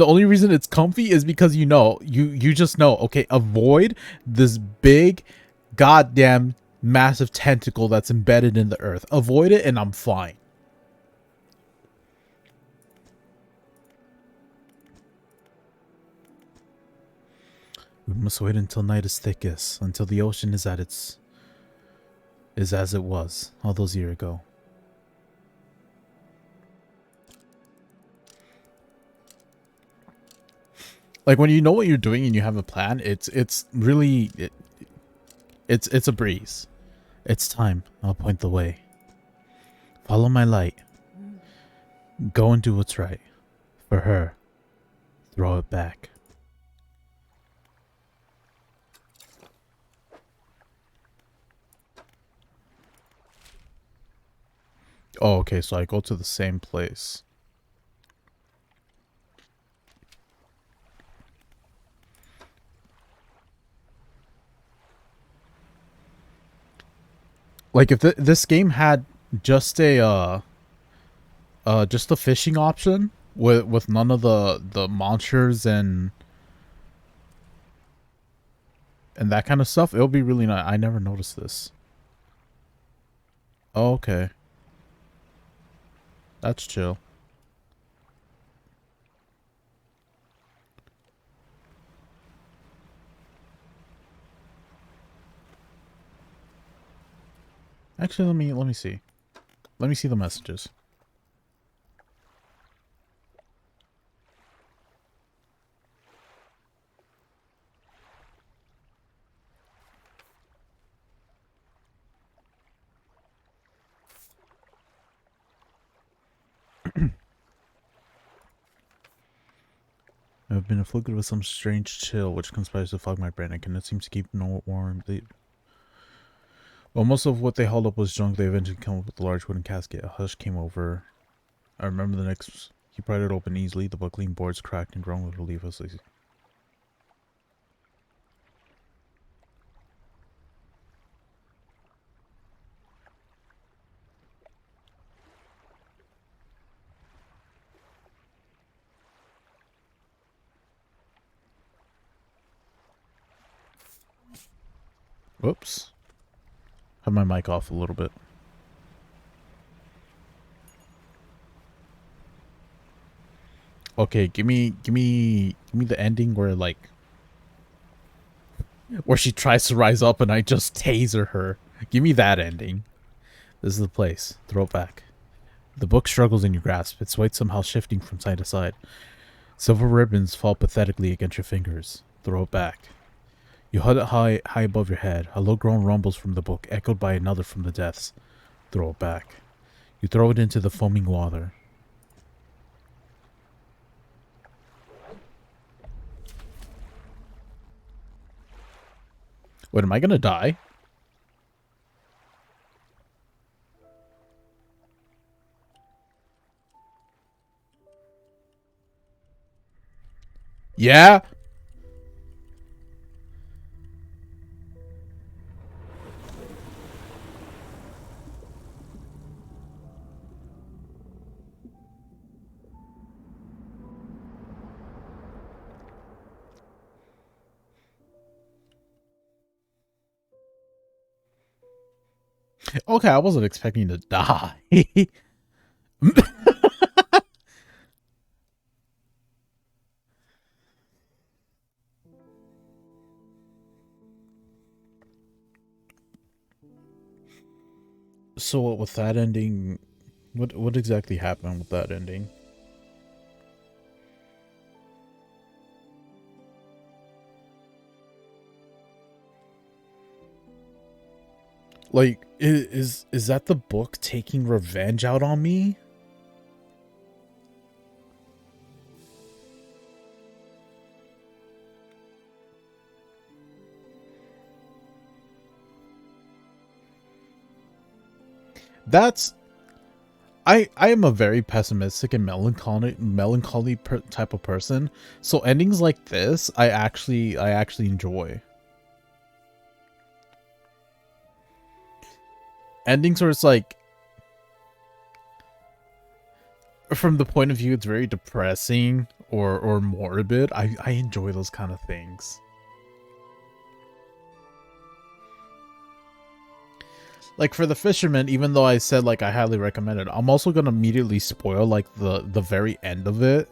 the only reason it's comfy is because you know, you just know, okay, avoid this big, goddamn, massive tentacle that's embedded in the earth. Avoid it and I'm fine. We must wait until night is thickest, until the ocean is at its... is as it was all those years ago. Like, when you know what you're doing and you have a plan, it's really... It's a breeze. It's time. I'll point the way. Follow my light. Go and do what's right. For her. Throw it back. Oh, okay, so I go to the same place. Like, if this game had just a fishing option, with none of the monsters and that kind of stuff, it'll be really nice. I never noticed this. Oh, okay. That's chill. Actually, let me see. Let me see the messages. I've been afflicted with some strange chill, which conspires to fog my brain. I cannot seem to keep no warm. Well, most of what they hauled up was junk. They eventually came up with a large wooden casket. A hush came over. I remember the next. He pried it open easily. The buckling boards cracked and groaned with relief as they. Whoops. Have my mic off a little bit. Okay, give me the ending where she tries to rise up and I just taser her. Give me that ending. This is the place. Throw it back. The book struggles in your grasp. Its weight somehow shifting from side to side. Silver ribbons fall pathetically against your fingers. Throw it back. You hold it high above your head. A low groan rumbles from the book, echoed by another from the depths. Throw it back. You throw it into the foaming water. Wait, am I gonna die? Yeah? Okay, I wasn't expecting to die. So with that ending, what exactly happened with that ending? Like, is that the book taking revenge out on me? That's I am a very pessimistic and melancholy type of person. So endings like this, I actually enjoy. Endings where it's like, from the point of view it's very depressing or morbid. I enjoy those kind of things. Like for The Fisherman, even though I said like I highly recommend it, I'm also gonna immediately spoil like the very end of it.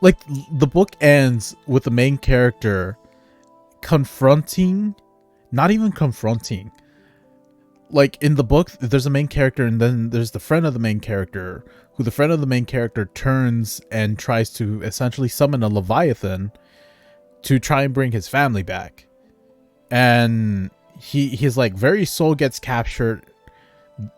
Like the book ends with the main character confronting, not even confronting. Like in the book, there's a main character and then there's the friend of the main character, who the friend of the main character turns and tries to essentially summon a Leviathan to try and bring his family back. And his like very soul gets captured.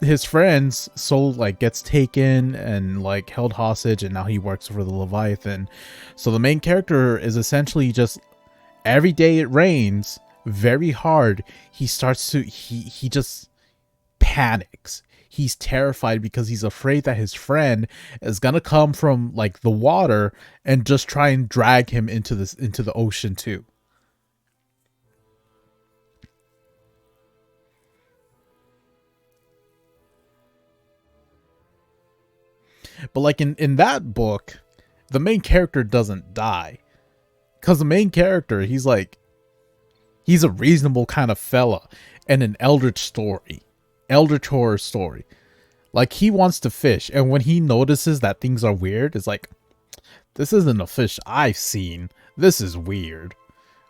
His friend's soul like gets taken and like held hostage, and now he works for the Leviathan. So the main character is essentially just, every day it rains very hard, he starts to he just panics. He's terrified because he's afraid that his friend is gonna come from like the water and just try and drag him into the ocean too. But like in that book, the main character doesn't die. Cause the main character, he's a reasonable kind of fella in an eldritch horror story. Like, he wants to fish, and when he notices that things are weird, it's like, this isn't a fish I've seen. This is weird.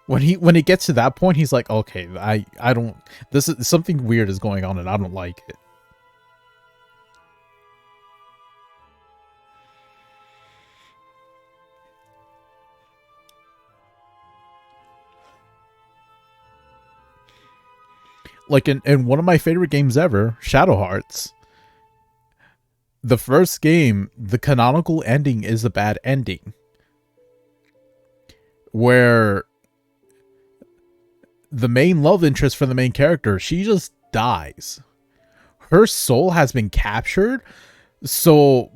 When it gets to that point, he's like, okay, I don't, this is something weird is going on and I don't like it. Like in one of my favorite games ever, Shadow Hearts. The first game, the canonical ending is a bad ending. Where the main love interest for the main character, she just dies. Her soul has been captured, so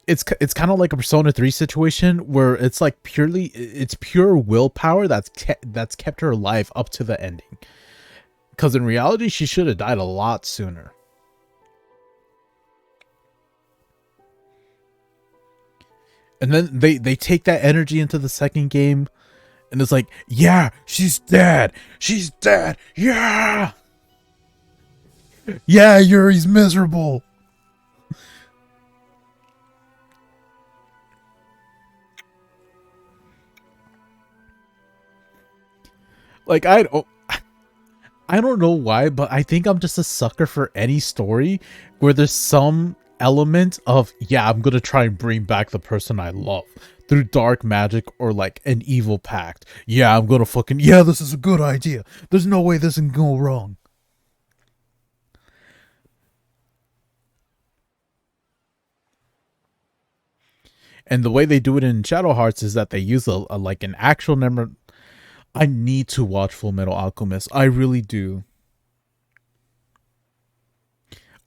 it's kind of like a Persona 3 situation where it's like it's pure willpower that's kept her alive up to the ending. Because in reality, she should have died a lot sooner. And then they take that energy into the second game, and it's like, yeah, she's dead. She's dead. Yeah. Yeah, Yuri's miserable. Like, I don't know why, but I think I'm just a sucker for any story where there's some element of, yeah, I'm gonna try and bring back the person I love through dark magic or like an evil pact. Yeah, I'm gonna fucking, yeah, this is a good idea. There's no way this can go wrong. And the way they do it in Shadow Hearts is that they use a like an actual number. I need to watch Full Metal Alchemist. I really do.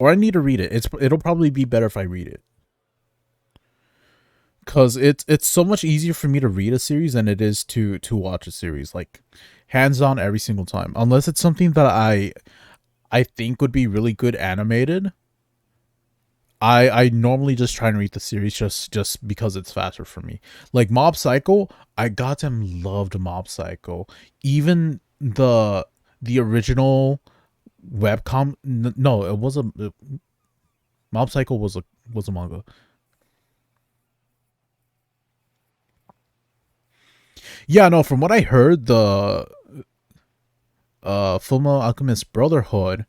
Or I need to read it. It'll probably be better if I read it. Cause it's so much easier for me to read a series than it is to watch a series. Like, hands on every single time. Unless it's something that I think would be really good animated. I normally just try and read the series just because it's faster for me. Like Mob Psycho, I goddamn loved Mob Psycho. Even the original webcom, no, it was a Mob Psycho was a manga. Yeah, no, from what I heard, the Fullmetal Alchemist Brotherhood,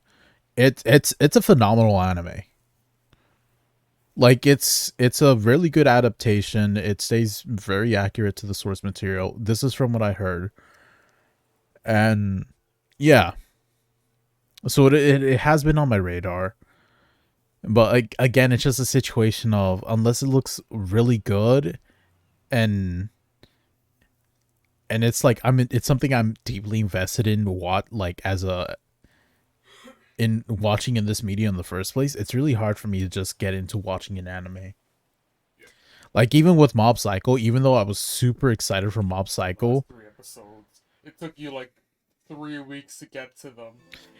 it's a phenomenal anime. Like, it's a really good adaptation. It stays very accurate to the source material. This is from what I heard. And yeah. So it has been on my radar. But like, again, it's just a situation of, unless it looks really good and it's like it's something I'm deeply invested in, what, like, as a in watching in this media in the first place, it's really hard for me to just get into watching an anime. Like, even with Mob Psycho, even though I was super excited for Mob Psycho, 3 episodes. It took you like 3 weeks to get to them.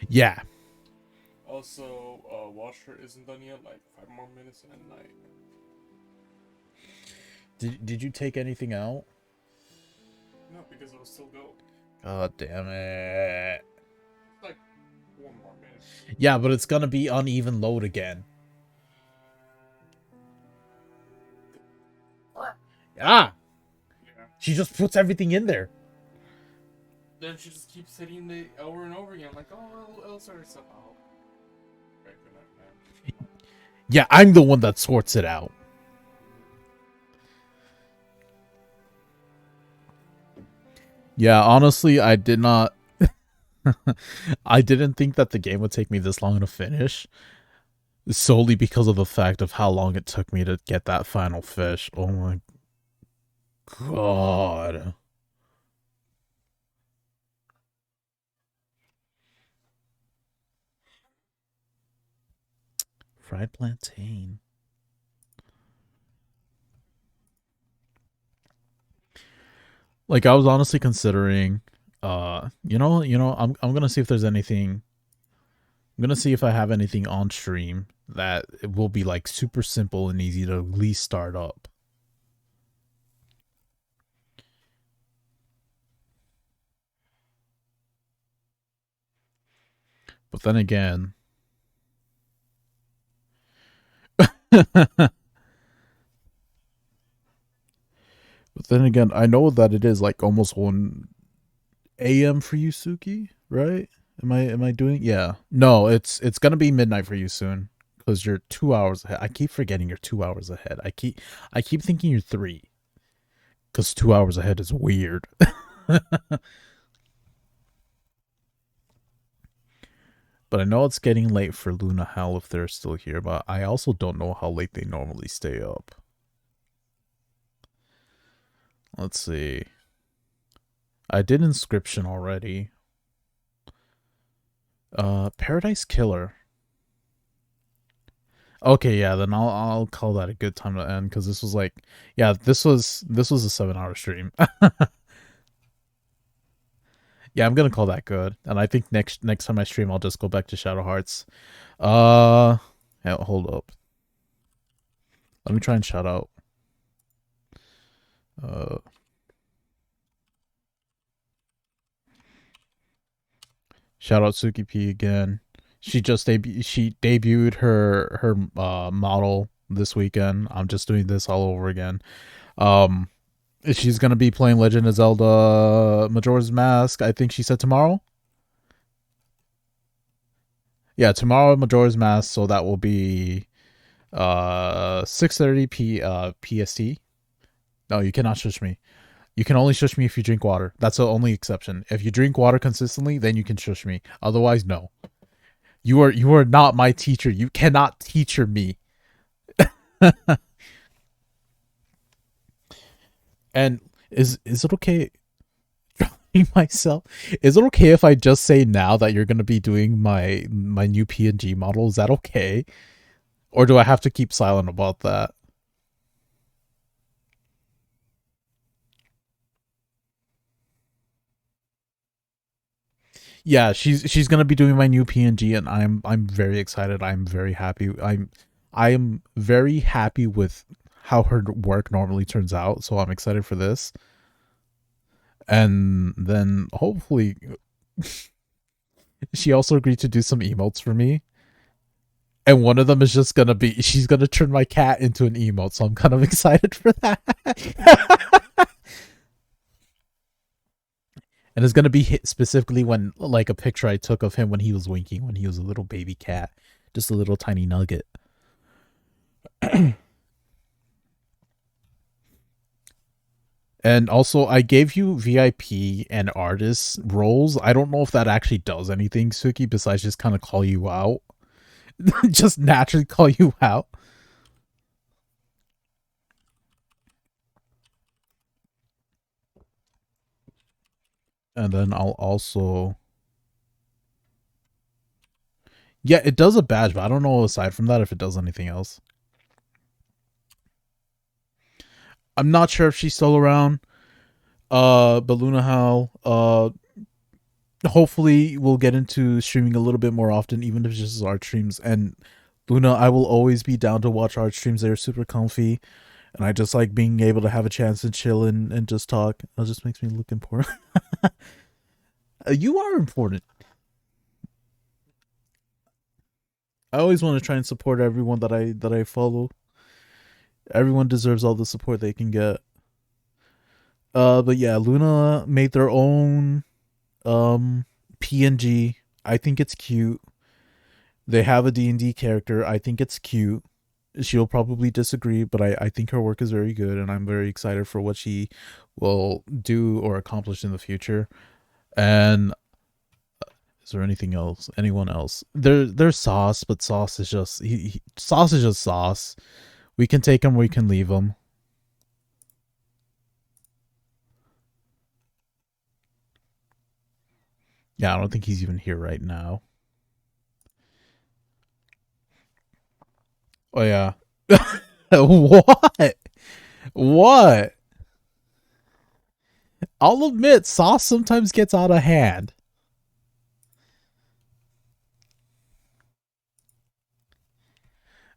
Yeah. Also, Washer isn't done yet. Like 5 more minutes at night. Did you take anything out? No, because it'll still go. God damn it. Like 1 more minute. Yeah, but it's gonna be uneven load again. Ah! Yeah. She just puts everything in there. Then she just keeps hitting it over and over again. Like, oh, it'll sort itself out. Right, good night, man. Yeah, I'm the one that sorts it out. Yeah, honestly, I did not... I didn't think that the game would take me this long to finish. Solely because of the fact of how long it took me to get that final fish. Oh my god. Fried plantain. Like, I was honestly considering, I'm gonna see if there's anything I'm gonna see if I have anything on stream that it will be like super simple and easy to at least start up. But then again, but then again, I know that it is like almost 1 a.m. for you, Suki, right? Am I doing? Yeah. No, it's gonna be midnight for you soon because you're 2 hours ahead. I keep forgetting you're 2 hours ahead. I keep thinking you're three because 2 hours ahead is weird. But I know it's getting late for Luna Hal if they're still here. But I also don't know how late they normally stay up. Let's see. I did Inscription already. Paradise Killer. Okay, yeah, then I'll call that a good time to end because this was like, yeah, this was a 7 hour stream. Yeah, I'm gonna call that good, and I think next time I stream, I'll just go back to Shadow Hearts. Uh, yeah, hold up. Let me try and shout out. Uh, Shout out Suki P again. She debuted her model this weekend. I'm just doing this all over again. Um, she's gonna be playing Legend of Zelda Majora's Mask. I think she said tomorrow. Yeah, tomorrow Majora's Mask. So that will be 6:30 PST. No, you cannot shush me. You can only shush me if you drink water. That's the only exception. If you drink water consistently, then you can shush me. Otherwise, no. You are not my teacher. You cannot teacher me. And is it okay myself? Is it okay if I just say now that you're gonna be doing my new PNG model? Is that okay? Or do I have to keep silent about that? Yeah, she's gonna be doing my new PNG, and I'm very excited. I'm very happy. I am very happy with how her work normally turns out. So I'm excited for this, and then hopefully she also agreed to do some emotes for me. And one of them is just gonna be she's gonna turn my cat into an emote, so I'm kind of excited for that. And it's gonna be hit specifically when like a picture I took of him when he was winking when he was a little baby cat, just a little tiny nugget. And also, I gave you VIP and artist roles. I don't know if that actually does anything, Suki, besides just kind of call you out. Just naturally call you out. And then I'll also. Yeah, it does a badge, but I don't know aside from that if it does anything else. I'm not sure if she's still around. But Luna Hal, hopefully we'll get into streaming a little bit more often, even if it's just art streams. And Luna, I will always be down to watch art streams. They're super comfy, and I just like being able to have a chance to chill and just talk. It just makes me look important. You are important. I always want to try and support everyone that I follow. Everyone deserves all the support they can get. But yeah, Luna made their own PNG. I think it's cute. They have a D&D character. I think it's cute. She'll probably disagree, but I think her work is very good, and I'm very excited for what she will do or accomplish in the future. And is there anything else? Anyone else? There's Sauce, but Sauce is just Sauce is just Sauce. We can take him, we can leave him. Yeah, I don't think he's even here right now. Oh yeah. What? What? I'll admit, Sauce sometimes gets out of hand.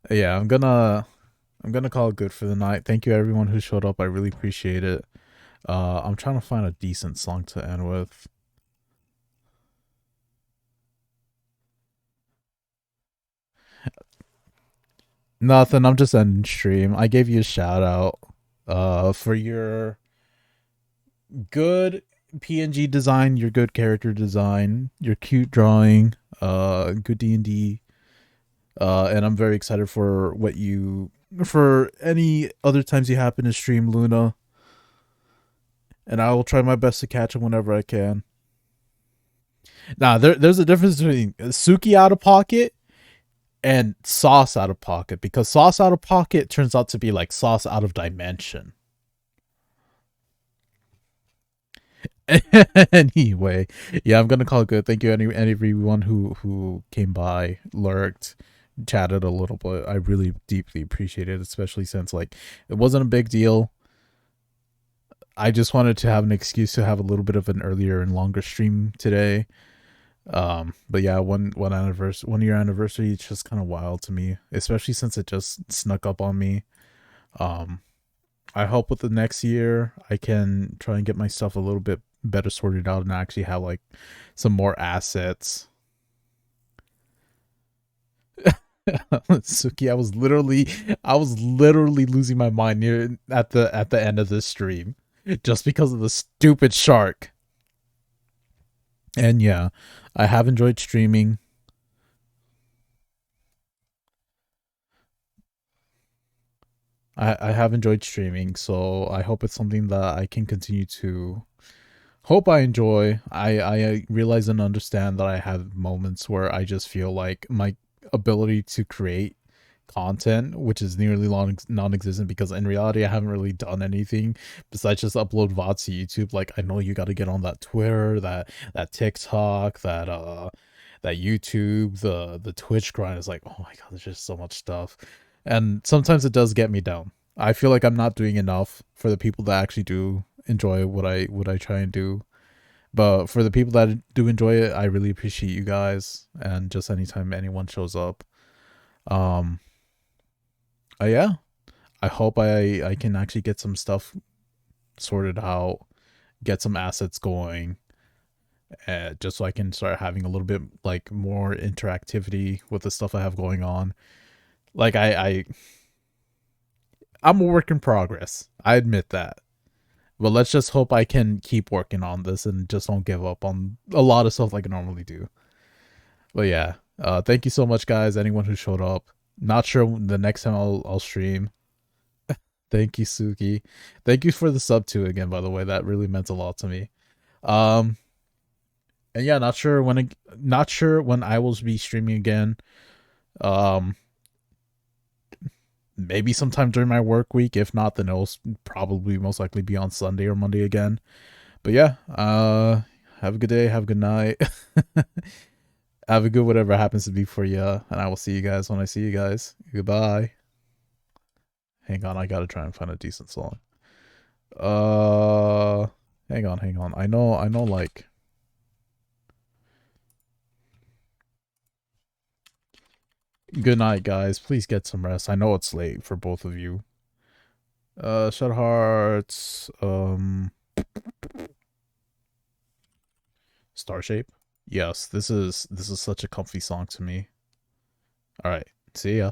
Yeah, I'm gonna call it good for the night. Thank you everyone who showed up. I really appreciate it. I'm trying to find a decent song to end with. Nothing. I'm just ending stream. I gave you a shout out for your good PNG design, your good character design, your cute drawing, good D&D. And I'm very excited for what you for any other times you happen to stream Luna, and I will try my best to catch him whenever I can. Now, there's a difference between Suki out of pocket and Sauce out of pocket, because Sauce out of pocket turns out to be like Sauce out of dimension. Anyway, yeah, I'm gonna call it good. Thank you, everyone who came by, lurked, chatted a little bit. I really deeply appreciate it, especially since like it wasn't a big deal. I just wanted to have an excuse to have a little bit of an earlier and longer stream today. But yeah, one year anniversary, it's just kind of wild to me, especially since it just snuck up on me. Um, I hope with the next year I can try and get my stuff a little bit better sorted out and actually have like some more assets. Suki, I was literally losing my mind near at the end of this stream just because of the stupid shark. And yeah, I have enjoyed streaming. I have enjoyed streaming, so I hope it's something that I can continue to hope I enjoy. I realize and understand that I have moments where I just feel like my ability to create content, which is nearly non-existent, because in reality I haven't really done anything besides just upload VODs to YouTube. Like I know you got to get on that Twitter, that TikTok, that YouTube, the Twitch grind is like, oh my god, there's just so much stuff. And sometimes it does get me down. I feel like I'm not doing enough for the people that actually do enjoy what I try and do. But for the people that do enjoy it, I really appreciate you guys, and just anytime anyone shows up. Um yeah, I hope I can actually get some stuff sorted out, get some assets going, just so I can start having a little bit like more interactivity with the stuff I have going on. Like I'm a work in progress. I admit that. But let's just hope I can keep working on this and just don't give up on a lot of stuff like I normally do. But yeah, thank you so much, guys. Anyone who showed up. Not sure the next time I'll stream. Thank you, Suki. Thank you for the sub too again, by the way. That really meant a lot to me. Um, and yeah, not sure when I will be streaming again. Um, maybe sometime during my work week. If not, then it'll probably most likely be on Sunday or Monday again. But yeah, have a good day, have a good night. Have a good whatever happens to be for you, and I will see you guys when I see you guys. Goodbye. Hang on, I gotta try and find a decent song. Uh, hang on. I know, like. Good night, guys. Please get some rest. I know it's late for both of you. Shut hearts. Star shape. Yes, this is such a comfy song to me. All right, see ya.